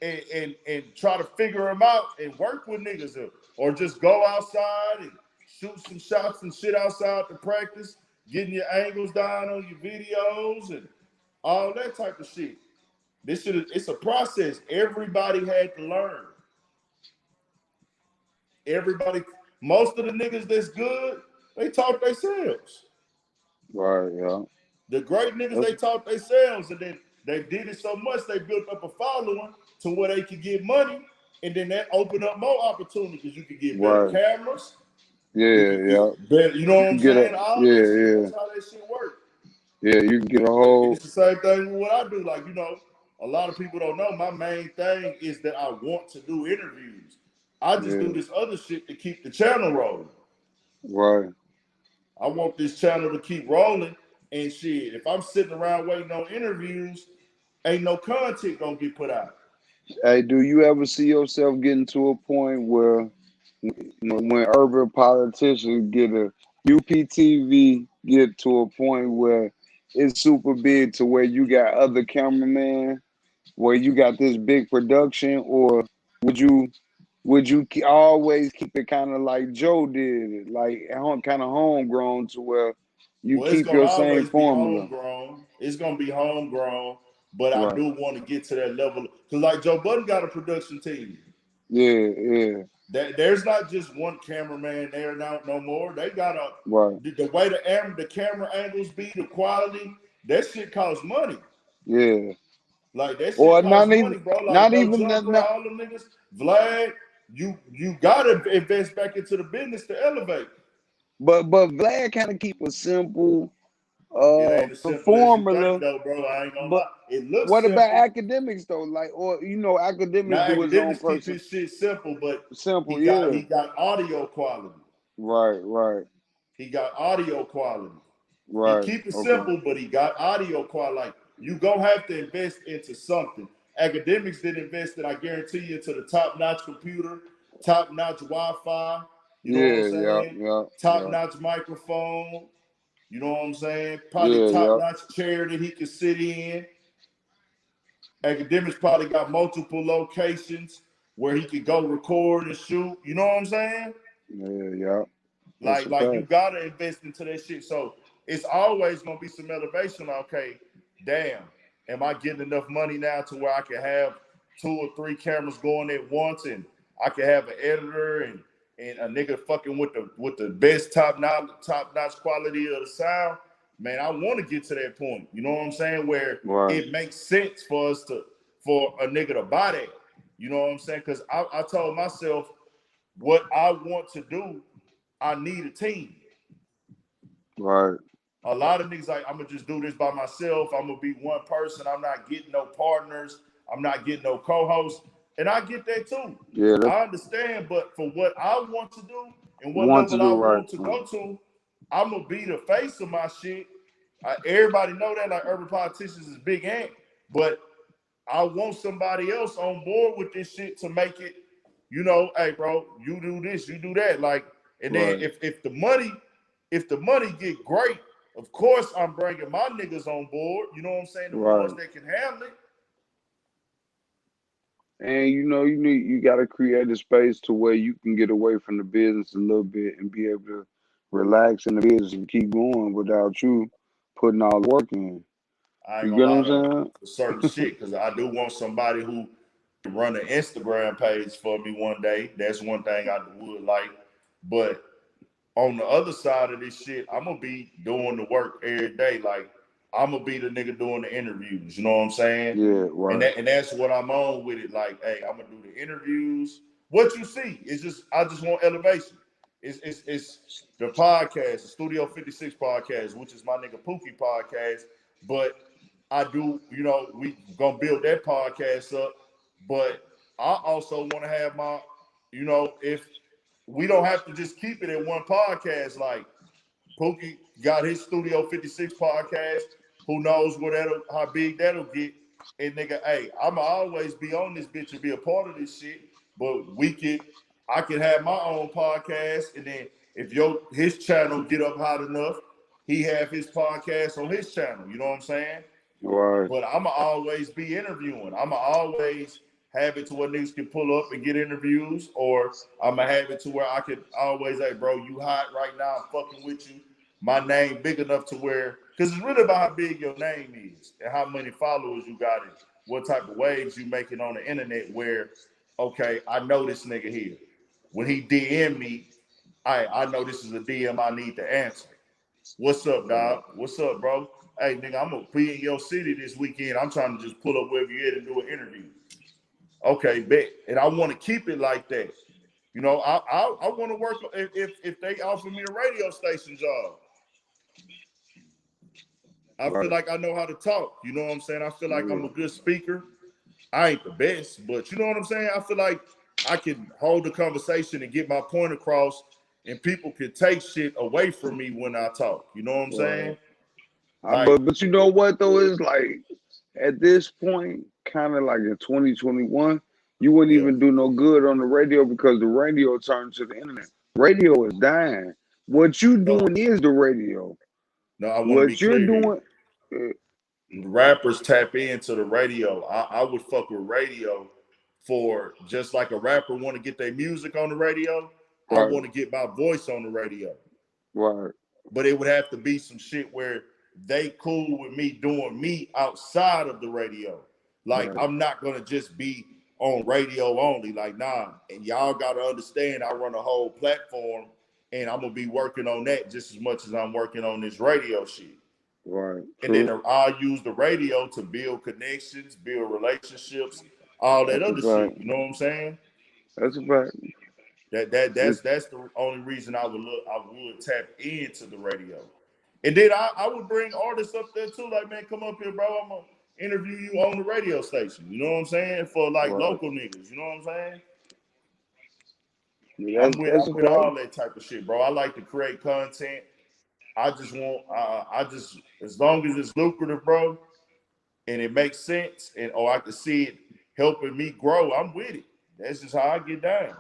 and try to figure them out and work with niggas or just go outside and shoot some shots and shit outside to practice, getting your angles down on your videos and all that type of shit. This shit it's a process. Everybody had to learn. Everybody, most of the niggas that's good, they taught themselves. right, yeah. The great niggas, That's they taught themselves, and then they did it so much they built up a following to where they could get money, and then that opened up more opportunities. You could get better right, cameras, Yeah. Bet, you know You what can I'm get a saying? All that shit. yeah. That's how that shit works. Yeah, you can get a And whole it's the same thing with what I do. Like, you know, a lot of people don't know my main thing is that I want to do interviews. I just do this other shit to keep the channel rolling. right. I want this channel to keep rolling and shit. If I'm sitting around waiting on interviews, ain't no content gonna get put out. Hey, do you ever see yourself getting to a point where when urban politicians get a UPTV get to a point where it's super big to where you got other cameramen, where you got this big production, or would you always keep it kind of like Joe did, like kind of homegrown to where you Well, it's keep gonna your same always be formula? homegrown. It's gonna be homegrown, but I Right. do want to get to that level because, like Joe Budden got a production team. Yeah. There's not just one cameraman there now no more. They got Right. the way the camera angles be, the quality. That shit costs money. Yeah. Like that shit Or costs money, bro. Like not no even that. jumper, all them niggas. Vlad, you gotta invest back into the business to elevate. But Vlad kind of keep a simple It ain't as simple as you think, formula. though, bro. I ain't gonna But lie. It looks what about simple. academics though? Like, or academics Now do his own academics keep person his shit simple, but simple. Yeah. he got audio quality. Right. He got audio quality. He Right. keep it Okay. simple, but he got audio quality. Like you gonna have to invest into something. Academics did invest in, I guarantee you, into the top-notch computer, top-notch Wi-Fi. You know what I'm saying? Yeah. Top-notch microphone. You know what I'm saying? Probably Yeah. top-notch chair that he can sit in. Academics probably got multiple locations where he could go record and shoot. You know what I'm saying? Yeah. That's a Like you fact. gotta invest into that shit. So it's always gonna be some elevation. Okay, damn, am I getting enough money now to where I can have 2 or 3 cameras going at once, and I can have an editor and a nigga fucking with the best top notch quality of the sound. Man, I want to get to that point. You know what I'm saying? Where Right. it makes sense for a nigga to buy that. You know what I'm saying? Because I told myself what I want to do. I need a team. Right. A lot of niggas like, I'm gonna just do this by myself. I'm gonna be one person. I'm not getting no partners. I'm not getting no co-hosts. And I get that too. Yeah. I understand, but for what I want to do and what Want to level I do right. want to go to, I'm gonna be the face of my shit. Everybody know that, like urban politicians is big ant, but I want somebody else on board with this shit to make it, you know, hey bro, you do this, you do that. Like, and then Right. if the money get great, of course I'm bringing my niggas on board. You know what I'm saying? The ones Right. that can handle it. And you got to create a space to where you can get away from the business a little bit and be able to relax in the business and keep going without you putting all the work in. I ain't You gonna get what lie I'm though, saying? for certain shit, because I do want somebody who can run an Instagram page for me one day. That's one thing I would like. But on the other side of this shit, I'm gonna be doing the work every day. Like I'm gonna be the nigga doing the interviews. You know what I'm saying? Yeah, And right. that's what I'm on with it. Like, hey, I'm gonna do the interviews. What you see is just I just want elevation. It's the podcast, the Studio 56 podcast, which is my nigga Pookie podcast. But I do, you know, we gonna build that podcast up. But I also want to have my, you know, if we don't have to just keep it at one podcast. Like Pookie got his Studio 56 podcast. Who knows how big that'll get. And nigga, hey, I'ma always be on this bitch and be a part of this shit. But I can have my own podcast, and then if his channel get up hot enough, he have his podcast on his channel. You know what I'm saying? Right. But I'ma always be interviewing. I'ma always have it to where niggas can pull up and get interviews, or I'ma have it to where I could always, hey, bro, you hot right now, I'm fucking with you. My name big enough to where, because it's really about how big your name is and how many followers you got and what type of waves you making on the internet where, okay, I know this nigga here. When he DM me, I know this is a DM I need to answer. What's up, dog? What's up, bro? Hey, nigga, I'm gonna be in your city this weekend. I'm trying to just pull up wherever you at and do an interview. Okay, bet. And I want to keep it like that. You know, I want to work if they offer me a radio station job. I feel like I know how to talk. You know what I'm saying? I feel like I'm a good speaker. I ain't the best, but you know what I'm saying? I feel like I can hold the conversation and get my point across, and people can take shit away from me when I talk. You know what I'm saying? Like, But you know what though is like at this point, kind of like in 2021, you wouldn't yeah. even do no good on the radio because the radio turned to the internet. Radio is dying. What you No, doing is the radio. no, I want to be What you're clear here. doing, uh, Rappers tap into the radio. I would fuck with radio for just like a rapper want to get their music on the radio. I right, want to get my voice on the radio. right, But it would have to be some shit where they cool with me doing me outside of the radio. Like, right, I'm not gonna just be on radio only. Like, nah. And y'all gotta understand I run a whole platform and I'm gonna be working on that just as much as I'm working on this radio shit. right. And then True. I'll use the radio to build connections, build relationships, all that That's a other shit. fact. You know what I'm saying? That's a fact. That's the only reason I would tap into the radio. And then I would bring artists up there too, like, man, come up here, bro. I'm gonna interview you on the radio station. You know what I'm saying? For like Right. local niggas, you know what I'm saying? Yeah, I'm with that's a fact. all that type of shit, bro. I like to create content. I just want as long as it's lucrative, bro, and it makes sense, and or I can see it helping me grow, I'm with it. That's just how I get down.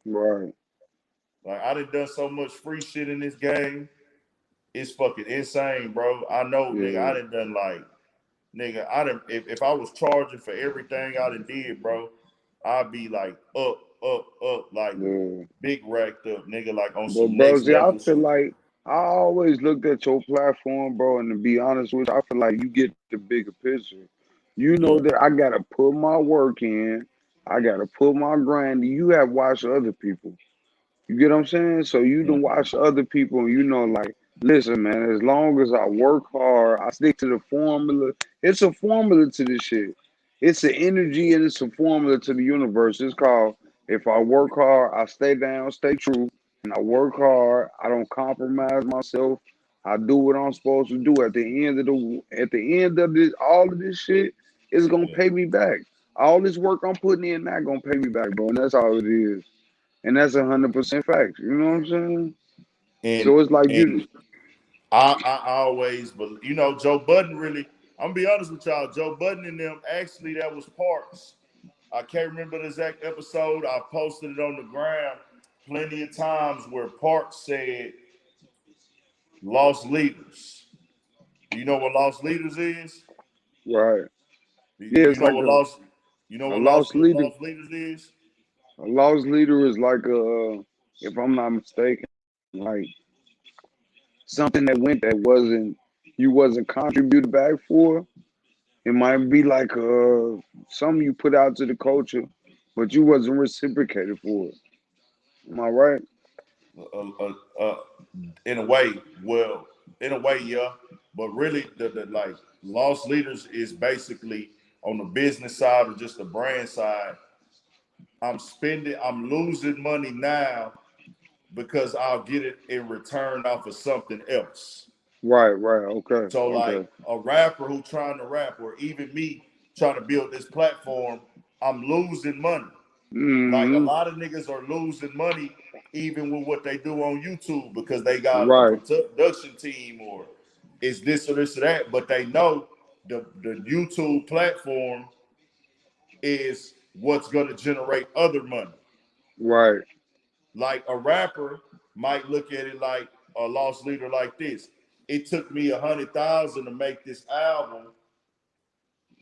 Right. Like I done so much free shit in this game. It's fucking insane, bro. I know, nigga. Yeah. Done like, nigga. If I was charging for everything I done did, bro, I'd be like up, like Yeah. big racked up, nigga, like on But some bro, next see, I level feel shit. like I always looked at your platform, bro, and to be honest with you, I feel like you get the bigger picture. You know Yeah, that I gotta put my work in, I gotta put my grind. You have watched other people. You get what I'm saying? So you yeah, don't watch other people, and you know, like, listen, man, as long as I work hard, I stick to the formula. It's a formula to this shit. It's an energy and it's a formula to the universe. It's called if I work hard, I stay down, stay true, and I work hard, I don't compromise myself. I do what I'm supposed to do. At the end of this, all of this shit is gonna yeah. pay me back. All this work I'm putting in not gonna pay me back, bro. And that's all it is. And that's 100% facts. You know what I'm saying? And So it's like you, and I always, but you know, Joe Budden really. I'm gonna be honest with y'all. Joe Budden and them actually that was parts. I can't remember the exact episode. I posted it on the ground plenty of times where Parks said lost leaders. Do you know what lost leaders is? right? Do Yeah, you it's know like what lost? You know a what lost leader. lost leaders is? A lost leader is like if I'm not mistaken, like something that went that wasn't you wasn't contributed back for. It might be like something you put out to the culture, but you wasn't reciprocated for it. Am I right? Uh, uh, uh, in a way, well, in a way, yeah. But really, the like lost leaders is basically on the business side or just the brand side. I'm losing money now because I'll get it in return off of something else. Right, right. Okay, So like okay. a rapper who trying to rap, or even me trying to build this platform, I'm losing money. Like a Hmm. lot of niggas are losing money even with what they do on YouTube because they got a Right, production team or it's this or this or that, but they know the YouTube platform is what's going to generate other money. right, Like a rapper might look at it like a lost leader like this. It took me 100,000 to make this album,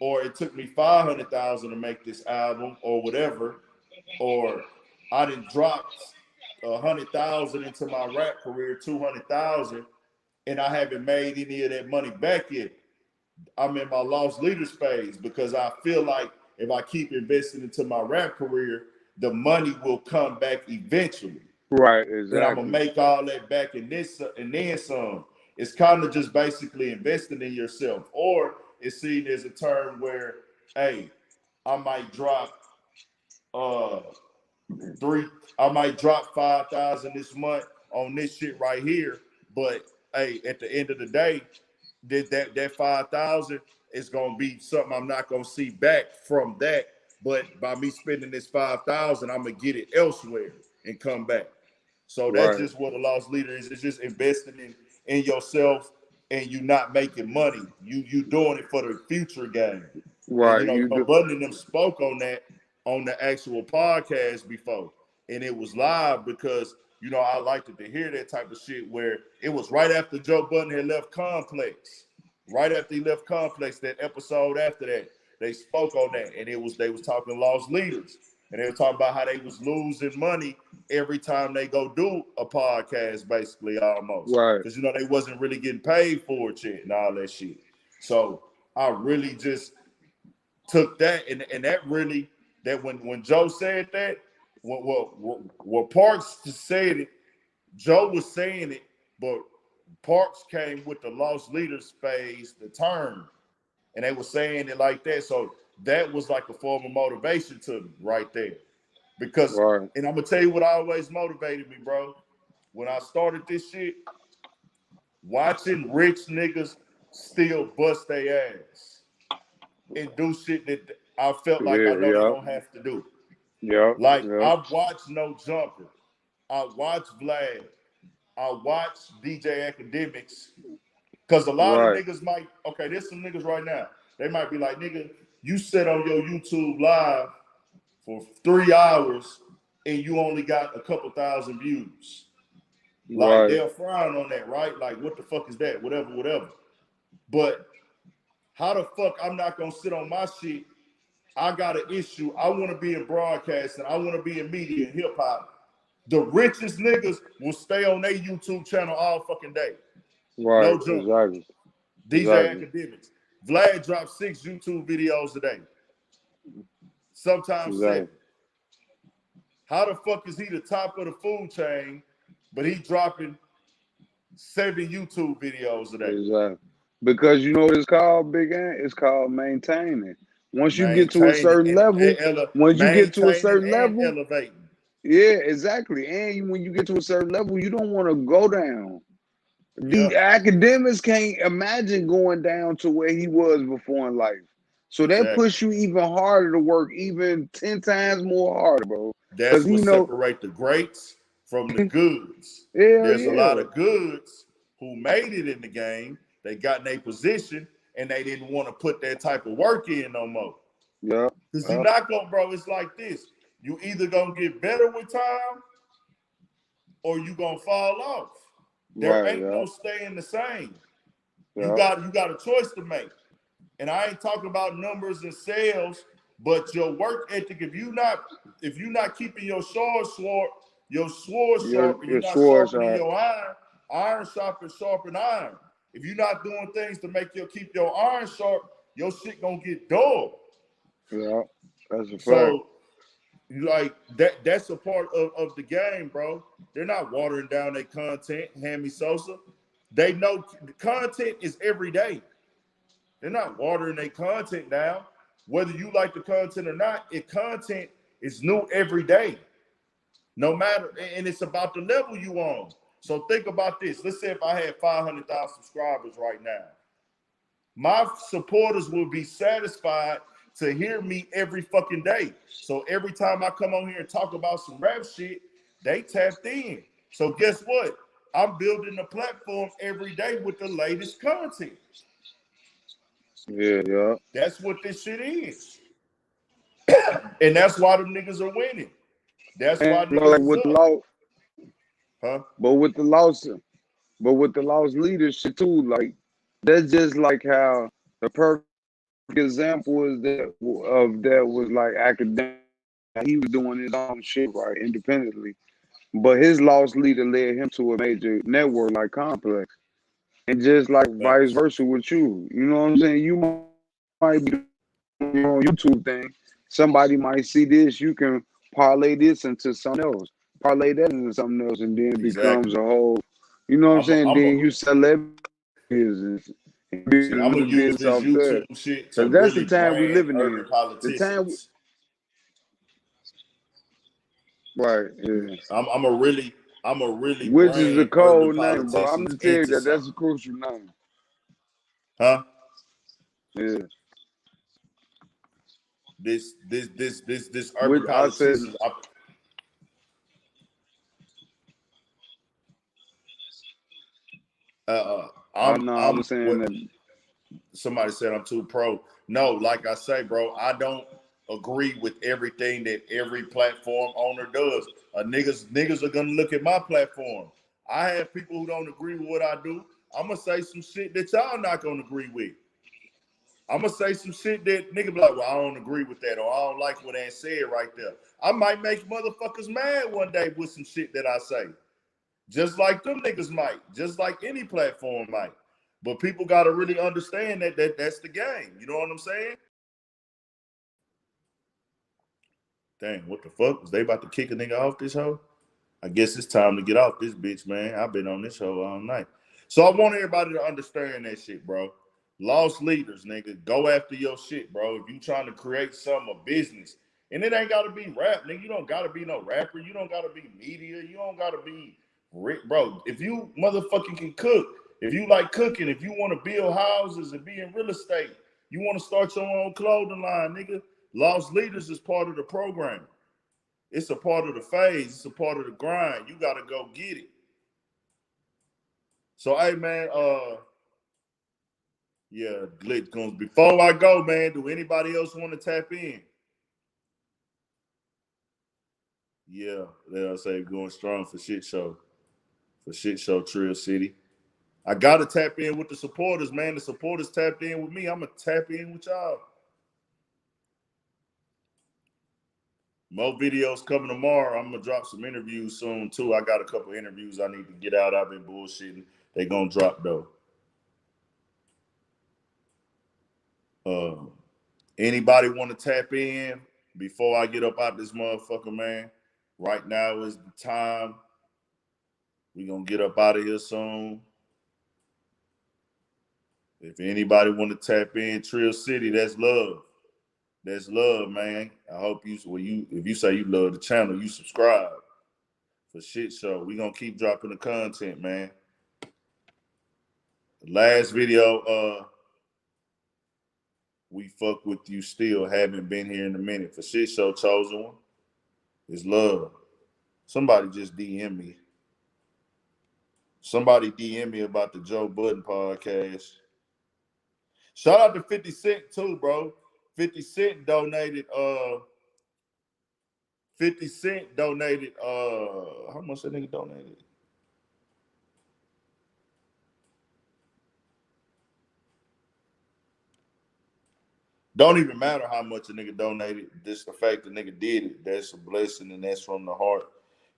or it took me 500,000 to make this album, or whatever, or I didn't drop 100,000 into my rap career, 200,000, and I haven't made any of that money back yet. I'm in my lost leaders phase because I feel like if I keep investing into my rap career, the money will come back eventually. right. And I'm gonna Exactly. make all that back in this and then some. It's kind of just basically investing in yourself, or it's seen as a term where, hey, I might drop I might drop 5,000 this month on this shit right here. But hey, at the end of the day, that 5,000 is gonna be something I'm not gonna see back from that. But by me spending this 5,000, I'm gonna get it elsewhere and come back. So that's just what a lost leader is. It's just investing in yourself, and you not making money. You doing it for the future game. And Right. You do. Budden and them spoke on that on the actual podcast before, and it was live because I liked to hear that type of shit where it was right after Joe Budden had left Complex. Right after he left Complex, that episode after that, they spoke on that, and they was talking lost leaders, and they were talking about how they was losing money every time they go do a podcast, basically almost, Right. because they wasn't really getting paid for it yet and all that shit. So I really just took that, and that really, that when Joe said that, when Parks said it, Joe was saying it, but Parks came with the lost leaders phase, the term, and they were saying it like that. So that was like a form of motivation to me right there. Because, Right. and I'm gonna tell you what always motivated me, bro. When I started this shit, watching rich niggas still bust their ass and do shit that I felt like I know they don't have to do. Yeah. Like, I watched No Jumper. I watched Vlad. I watched DJ Academics. Because a lot of niggas might, there's some niggas right now. They might be like, nigga, you sit on your YouTube live for 3 hours and you only got a couple thousand views. Like, they'll frown on that, right? Like, what the fuck is that? Whatever. But how the fuck I'm not going to sit on my shit? I got an issue. I want to be in broadcasting. I want to be in media and hip hop. The richest niggas will stay on their YouTube channel all fucking day. Right. No joke. Exactly. DJ Academics. Vlad drops 6 YouTube videos a day. Sometimes 7. How the fuck is he the top of the food chain, but he dropping 7 YouTube videos a day? Exactly. Because you know what it's called, Big Ant? It's called maintaining. Once you get to a certain level, elevating. Yeah, exactly. And when you get to a certain level, you don't want to go down. The academics can't imagine going down to where he was before in life. So that push you even harder to work, even 10 times more harder, bro. That's what separate the greats from the goods. There's a lot of goods who made it in the game. They got in a position and they didn't want to put that type of work in no more. Yeah. Because you're not going, bro, it's like this. You either going to get better with time or you going to fall off. There ain't no staying the same. You got a choice to make. And I ain't talking about numbers and sales, but your work ethic, if you not keeping your sword sharp, and you're not sharpening your iron sharpen iron. If you're not doing things to keep your iron sharp, your shit gonna get dull. Yeah, that's a fact. So, like that's a part of the game, bro. They're not watering down their content, Hammy Sosa. They know the content is every day. They're not watering their content down. Whether you like the content or not, content is new every day. No matter, and it's about the level you on. So think about this. Let's say if I had 500,000 subscribers right now, my supporters will be satisfied to hear me every fucking day. So every time I come on here and talk about some rap shit, they tapped in. So guess what? I'm building a platform every day with the latest content. Yeah. That's what this shit is. And that's why them niggas are winning. That's why niggas like with the loss. But with the lost leadership too, like that's just like how the perfect example is that was like academic. He was doing his own shit right independently, but his lost leader led him to a major network like Complex, and just like vice versa with you. You know what I'm saying? You might be doing your own YouTube thing. Somebody might see this. You can parlay this into something else. Parlay that into something else, and then it becomes a whole. You know what I'm saying? Then you sell that business. I'm gonna use this YouTube shit to that's really the time we living urban in. politicians. Right, yeah. I'm a really Which is a bring urban cold name, bro. I'm politicians gonna tell you into that that's something. a crucial name. Huh? Yeah. This urban Which I said, politicians. I know I I'm was saying what that. somebody said I'm too pro. No, like I say, bro, I don't agree with everything that every platform owner does. Niggas are gonna look at my platform. I have people who don't agree with what I do. I'm gonna say some shit that y'all not gonna agree with. I'm gonna say some shit that nigga be like, well, I don't agree with that, or I don't like what I said right there. I might make motherfuckers mad one day with some shit that I say. Just like them niggas might, just like any platform might. But people gotta really understand that's the game. You know what I'm saying? Dang, what the fuck? Was they about to kick a nigga off this hoe? I guess it's time to get off this bitch, man. I've been on this hoe all night. So I want everybody to understand that shit, bro. Lost leaders, nigga. Go after your shit, bro. If you trying to create some a business, and it ain't gotta be rap, nigga. You don't gotta be no rapper. You don't gotta be media. You don't gotta be bro. If you motherfucking can cook, if you like cooking, if you want to build houses and be in real estate, you want to start your own clothing line, nigga. Lost leaders is part of the program. It's a part of the phase. It's a part of the grind. You gotta go get it. So, hey, man, yeah, Glitch comes. Before I go, man, do anybody else want to tap in? Yeah, they'll say going strong for shit show. For shit show Trill City. I gotta tap in with the supporters, man. The supporters tapped in with me. I'm gonna tap in with y'all. More videos coming tomorrow. I'm gonna drop some interviews soon too. I got a couple interviews I need to get out. I've been bullshitting. They gonna drop though. Anybody want to tap in before I get up out this motherfucker, man? Right now is the time. We gonna get up out of here soon. If anybody want to tap in, Trill City, that's love. That's love, man. I hope if you say you love the channel, you subscribe for shit show. We gonna keep dropping the content, man. The last video, we fuck with you still. Haven't been here in a minute. For shit show, chosen one. It's love. Somebody just DM me. Somebody DM me about the Joe Budden podcast. Shout out to 50 Cent too, bro. 50 Cent donated 50 Cent donated how much that nigga donated? Don't even matter how much a nigga donated. Just the fact the nigga did it. That's a blessing and that's from the heart.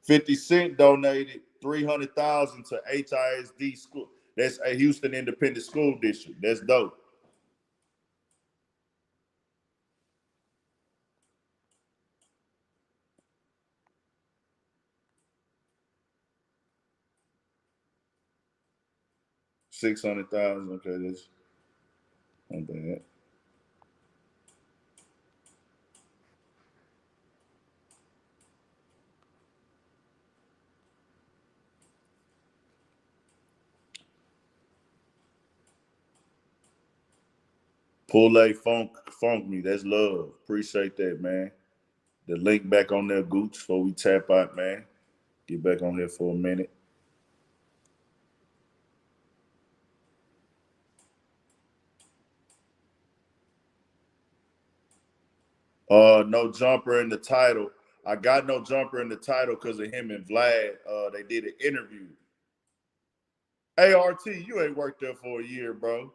50 Cent donated 300,000 to HISD school. That's a Houston Independent School District. That's dope. $600,000. Okay, that's not bad. Pull funk me. That's love. Appreciate that, man. The link back on there, Gooch, before we tap out, man. Get back on here for a minute. No jumper in the title. I got no jumper in the title because of him and Vlad. They did an interview. ART, you ain't worked there for a year, bro.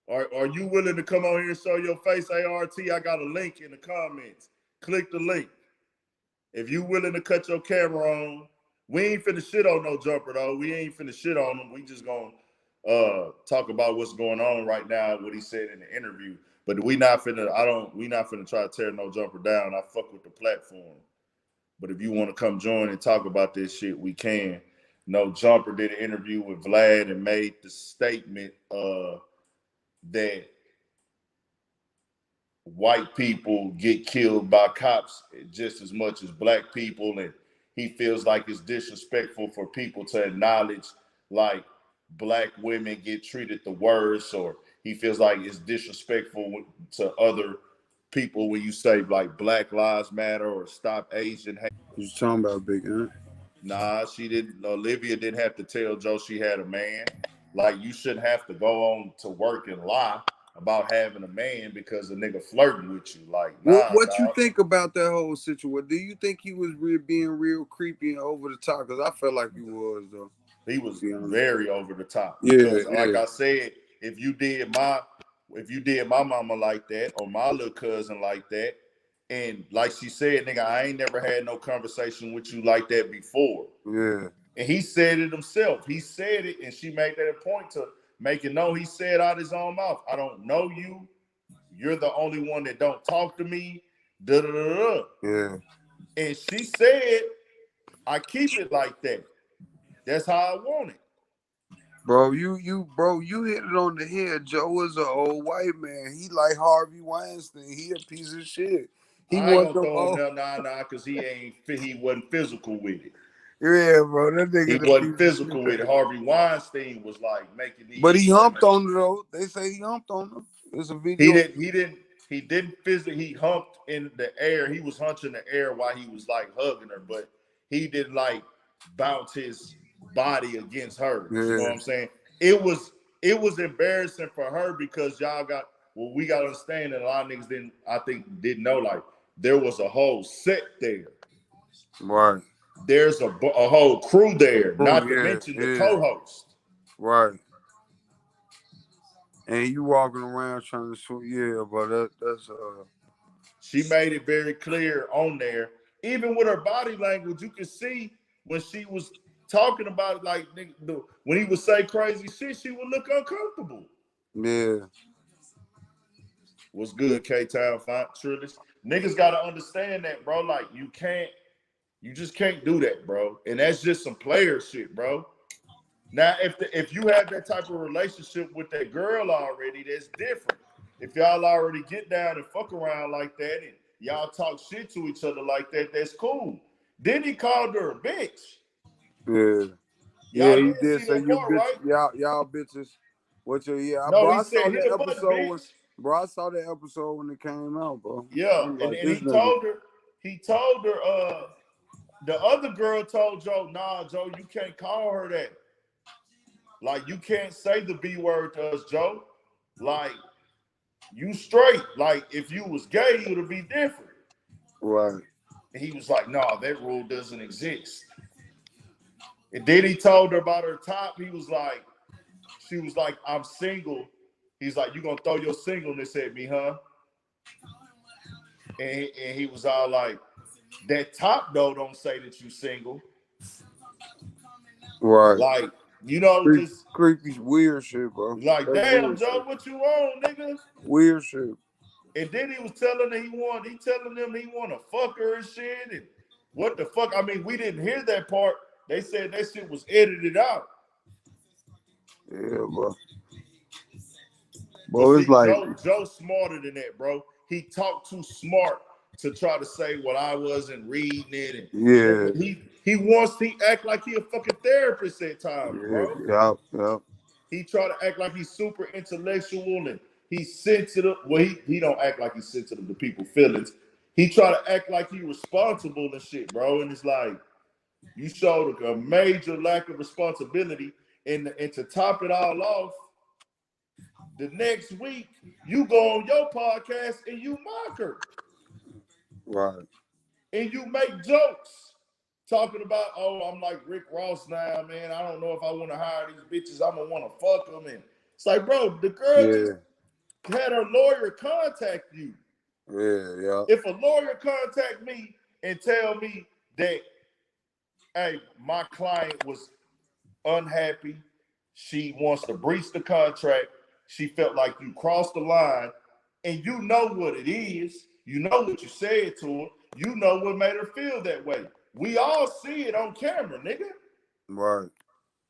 Are you willing to come on here and show your face, ART? I got a link in the comments. Click the link. If you willing to cut your camera on, we ain't finna shit on no jumper though. We ain't finna shit on him. We just gonna talk about what's going on right now, what he said in the interview. But we not finna try to tear no jumper down. I fuck with the platform. But if you want to come join and talk about this shit, we can. No jumper did an interview with Vlad and made the statement that white people get killed by cops just as much as black people, and he feels like it's disrespectful for people to acknowledge like black women get treated the worst, or he feels like it's disrespectful to other people when you say like Black Lives Matter or Stop Asian Hate. You talking about Big Aunt? Nah, she didn't. Olivia didn't have to tell Joe she had a man. Like, you shouldn't have to go on to work and lie about having a man because a nigga flirting with you. Like, nah, What you dog. think about that whole situation? Do you think he was being real creepy and over the top? Because I felt like he was, though. He was To be honest. very over the top. Yeah, Because, like yeah. I said, if you did my mama like that or my little cousin like that, and like she said, nigga, I ain't never had no conversation with you like that before. Yeah. And he said it himself. He said it, and she made that a point to make it known. He said out his own mouth, I don't know you. You're the only one that don't talk to me. Da da da da. Yeah. And she said, I keep it like that. That's how I want it. Bro, you hit it on the head. Joe is an old white man. He like Harvey Weinstein. He a piece of shit. He I ain't want gonna them throw all. him nah, because he wasn't physical with it. Yeah, bro, that nigga. He the wasn't piece of physical shit. with it. Harvey Weinstein was like making these. But he humped on her though. They say he humped on her. There's a video. He didn't physically. He humped in the air. He was hunching the air while he was like hugging her, but he didn't like bounce his body against her. Yeah. You know what I'm saying? It was embarrassing for her because we got to understand that a lot of niggas didn't know, like, there was a whole set there. Right. There's a whole crew there, not to mention the co-host. Right. And you walking around trying to shoot, but that's She made it very clear on there. Even with her body language, you could see when she was talking about it, like, when he would say crazy shit, she would look uncomfortable. Yeah. What's good, K-Town Trillis? Niggas got to understand that, bro. Like, you just can't do that, bro. And that's just some player shit, bro. Now, if you have that type of relationship with that girl already, that's different. If y'all already get down and fuck around like that and y'all talk shit to each other like that, that's cool. Then he called her a bitch. Yeah. Y'all he did did see say that you part, bitch, right? y'all bitches. What your No, bro, he I saw said hit that a button, episode bitch. I saw that episode when it came out, bro. Yeah, I'm and like, he told her, the other girl told Joe, nah, Joe, you can't call her that. Like, you can't say the B word to us, Joe. Like, you straight. Like, if you was gay, it would be different. right. And he was like, nah, that rule doesn't exist. And then he told her about her top. She was like, I'm single. He's like, you gonna throw your singleness at me, huh? And he was all like, that top though don't say that you single. Right. Like, you know, just creepy, weird shit, bro. like, that's damn, Joe, shit. What you on, nigga? Weird shit. And then he was telling them he want to fuck her and shit. And what the fuck? I mean, we didn't hear that part. They said that shit was edited out. Yeah, bro. But see, like Joe's smarter than that, bro. He talked too smart to try to say what I wasn't reading it. And he act like he a fucking therapist at times, bro. Yeah. He try to act like he's super intellectual and he's sensitive. Well, he don't act like he's sensitive to people's feelings. He try to act like he's responsible and shit, bro. And it's like, you showed a major lack of responsibility. And to top it all off, the next week, you go on your podcast and you mock her. Right. And you make jokes talking about, oh, I'm like Rick Ross now, man. I don't know if I want to hire these bitches. I'm going to want to fuck them. And it's like, bro, the girl just had her lawyer contact you. Yeah. If a lawyer contact me and tell me that, hey, my client was unhappy, she wants to breach the contract, she felt like you crossed the line, and you know what it is, you know what you said to her, you know what made her feel that way. We all see it on camera, nigga. Right.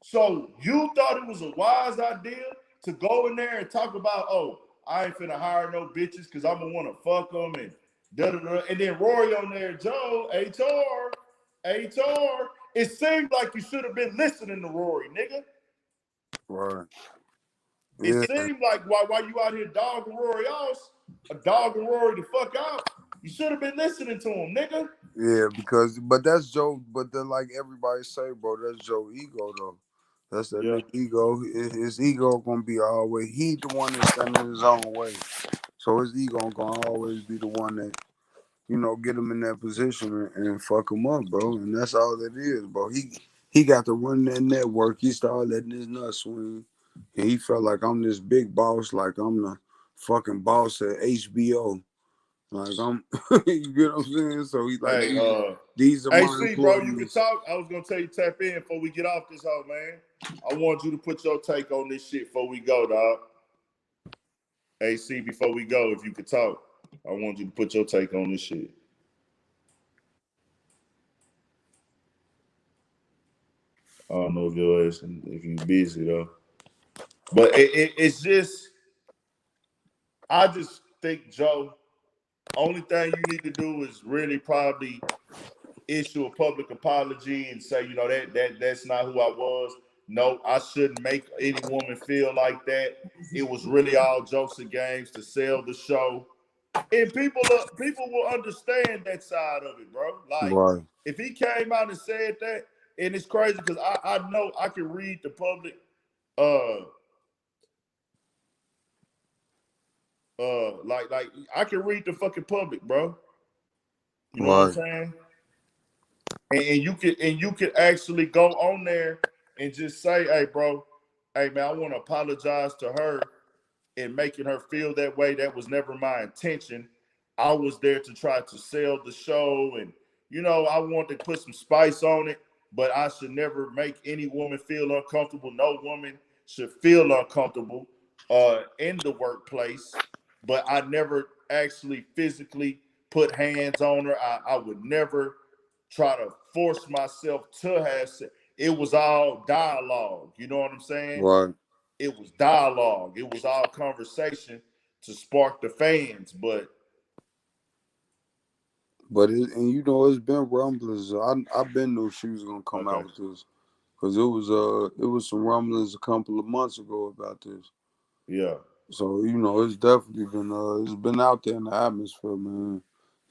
So you thought it was a wise idea to go in there and talk about, oh, I ain't finna hire no bitches because I'm gonna want to fuck them and da-da-da. And then Rory on there, Joe, HR. It seemed like you should have been listening to Rory, nigga. Right. It Yeah. seemed like while you out here dogging Rory off, dogging Rory the fuck out, you should have been listening to him, nigga. Yeah, but that's Joe. But then, like everybody say, bro, that's Joe ego though. That's that Yeah. nigga ego. His ego gonna be always. He the one that's standing his own way. So his ego gonna always be the one that get him in that position and fuck him up, bro. And that's all that is, bro. He got to run that network. He started letting his nuts swing, and he felt like I'm this big boss, like I'm the fucking boss at HBO. Like I'm, you get what I'm saying? So he's like, Hey, these are my AC, bro, you can employees. talk. I was gonna tell you tap in before we get off this hoe, man. I want you to put your take on this shit before we go, dog. AC, before we go, if you could talk, I want you to put your take on this shit. I don't know if your ass, if you busy though, but it's just, I just think, Joe, only thing you need to do is really probably issue a public apology and say, that's not who I was. No, I shouldn't make any woman feel like that. It was really all jokes and games to sell the show. And people will understand that side of it, bro. Like, Right, if he came out and said that, and it's crazy because I know I can read the public like I can read the fucking public, bro. You know what I'm right, saying? And you could actually go on there and just say, hey, bro, hey man, I want to apologize to her and making her feel that way. That was never my intention. I was there to try to sell the show, and I wanted to put some spice on it, but I should never make any woman feel uncomfortable. No woman should feel uncomfortable in the workplace, but I never actually physically put hands on her. I would never try to force myself to have sex. It was all dialogue. You know what I'm saying? right. It was dialogue. It was all conversation to spark the fans. But But it's been rumblings. I've been knew she was gonna come okay, out with this because it was some rumblings a couple of months ago about this. yeah, So it's definitely been it's been out there in the atmosphere, man.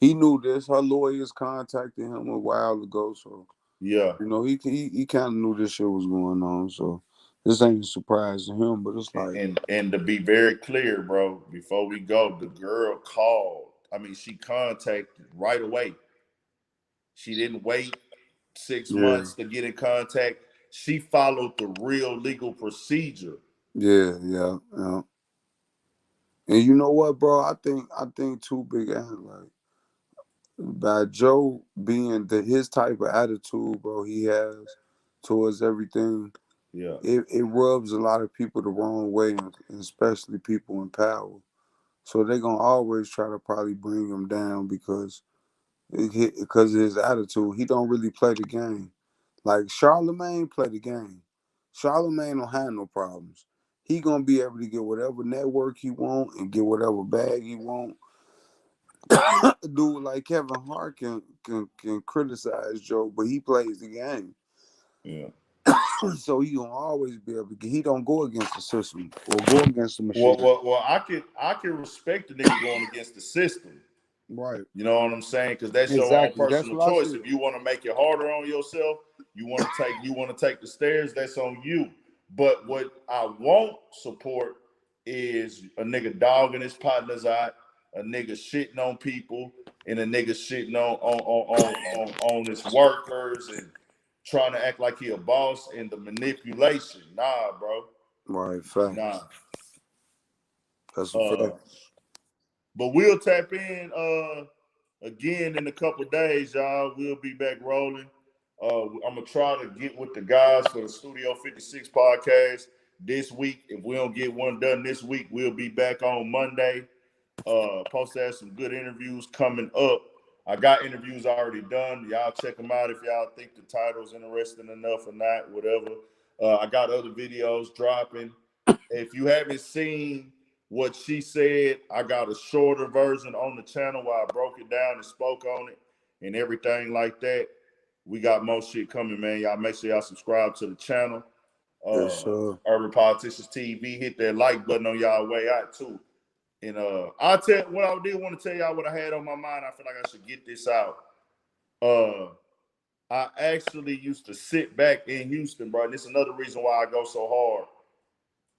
He knew this. Her lawyers contacted him a while ago, so yeah. he kind of knew this shit was going on. So this ain't a surprise to him, but it's like, And to be very clear, bro, before we go, the girl called. I mean, she contacted right away. She didn't wait 6 months yeah, to get in contact. She followed the real legal procedure. yeah. And you know what, bro? I think too big and like by Joe being his type of attitude, bro, he has towards everything. Yeah, It rubs a lot of people the wrong way, and especially people in power. So they're gonna always try to probably bring him down because of his attitude. He don't really play the game. Like Charlemagne play the game. Charlemagne don't have no problems. He gonna be able to get whatever network he want and get whatever bag he want. Dude like Kevin Hart can criticize Joe, but he plays the game. yeah. So he gonna always be able to get. He don't go against the system or go against the Well, machine. well, well. I can respect the nigga going against the system. Right. You know what I'm saying? Because that's your own Exactly. That's personal what I choice. said. If you want to make it harder on yourself, you want to take the stairs. That's on you. But what I won't support is a nigga dogging his partners out, a nigga shitting on people, and a nigga shitting on his workers and trying to act like he a boss and the manipulation. Nah, bro. Right. Facts. Nah. That's a Uh, fact. but we'll tap in again in a couple days, y'all. We'll be back rolling. I'm gonna try to get with the guys for the Studio 56 podcast this week. If we don't get one done this week, we'll be back on Monday. Supposed to have some good interviews coming up. I got interviews already done. Y'all check them out if y'all think the title's interesting enough or not, whatever. I got other videos dropping. If you haven't seen what she said. I got a shorter version on the channel where I broke it down and spoke on it and everything like that. We got more shit coming, man. Y'all make sure y'all subscribe to the channel. Yes, sir. Urban Politicians TV. Hit that like button on y'all way out too. And I'll tell what I did want to tell y'all what I had on my mind. I feel like I should get this out. I actually used to sit back in Houston, bro. And this is another reason why I go so hard.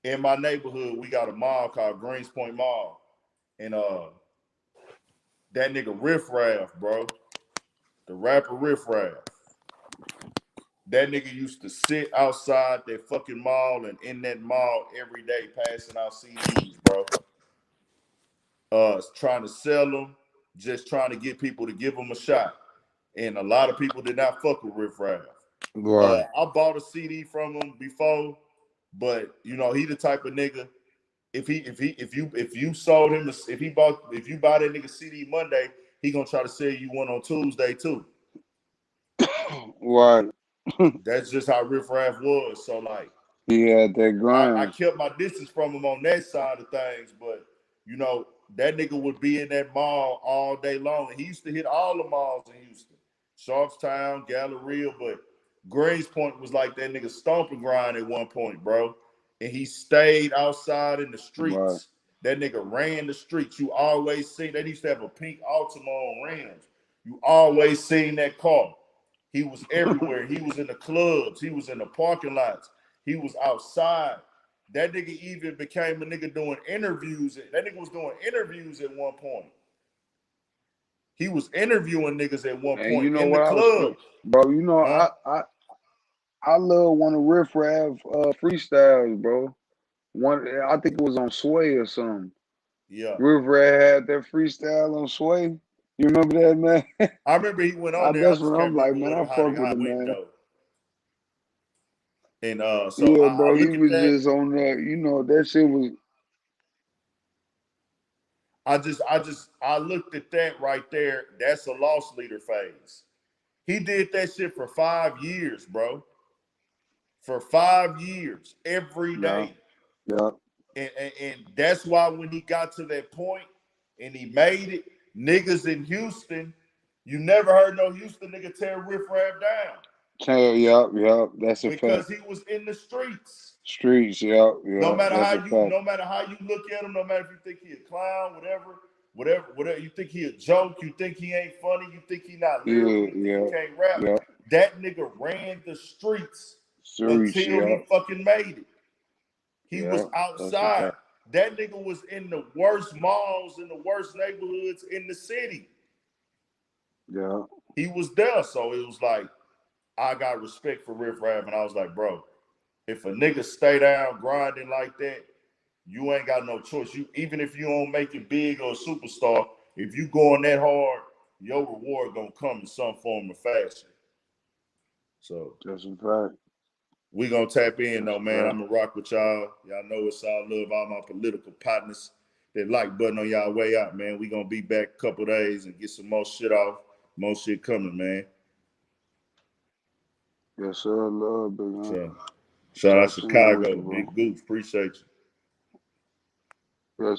In my neighborhood, we got a mall called Greenspoint Mall. And that nigga Riff Raff, bro. The rapper Riff Raff. That nigga used to sit outside that fucking mall and in that mall every day passing out CDs, bro. Trying to sell them, just trying to get people to give them a shot. And a lot of people did not fuck with Riff Raff. Right. I bought a CD from him before, but you know, he the type of nigga. If you sold him, if you buy that nigga CD Monday, he gonna try to sell you one on Tuesday too. Right. That's just how Riff Raff was. So like, He had that grind. I kept my distance from him on that side of things, but you know, that nigga would be in that mall all day long, and he used to hit all the malls in Houston, Sharpstown, Galleria, but Greenspoint was like that nigga stomping grind at one point, bro. And he stayed outside in the streets. Right. That nigga ran the streets. You always see they used to have a pink Altima on rims. You always seen that car. He was everywhere. He was in the clubs. He was in the parking lots. He was outside. That nigga even became a nigga doing interviews. That nigga was doing interviews at one point. He was interviewing niggas at one point you know in what the club. Bro, you know, I love one of Riff Raff freestyles, bro. I think it was on Sway or something. Yeah. Riff Raff had that freestyle on Sway. You remember that, man? I remember he went on there. That's when I'm like, man, I fuck with him, man. Though. And so yeah, I bro, he look was at that, just on that. You know, that shit was. I looked at that right there. That's a loss leader phase. He did that shit for 5 years, bro. For 5 years, every day. Yeah. And that's why when he got to that point and he made it, niggas in Houston, you never heard no Houston nigga tear Riff Raff down. Yeah, that's a fact. Because he was in the streets. Yeah. No matter how you look at him, no matter if you think he a clown, whatever, you think he a joke, you think he ain't funny, you think he not lyrical, you think he can't rap. Yeah. That nigga ran the streets until he fucking made it. He was outside. That nigga was in the worst malls, in the worst neighborhoods in the city. Yeah. He was there. So it was like, I got respect for Riff Raff, and I was like, bro, if a nigga stay down grinding like that, you ain't got no choice. Even if you don't make it big or a superstar, if you going that hard, your reward gonna come in some form or fashion. So that's a fact. We gonna tap in though, man. I'm gonna rock with y'all. Y'all know it's all love. All my political partners. That like button on y'all way out, man. We gonna be back a couple days and get some more shit off. More shit coming, man. Yes, sir. Love, big man. Shout out Chicago. Big Gooch. Appreciate you.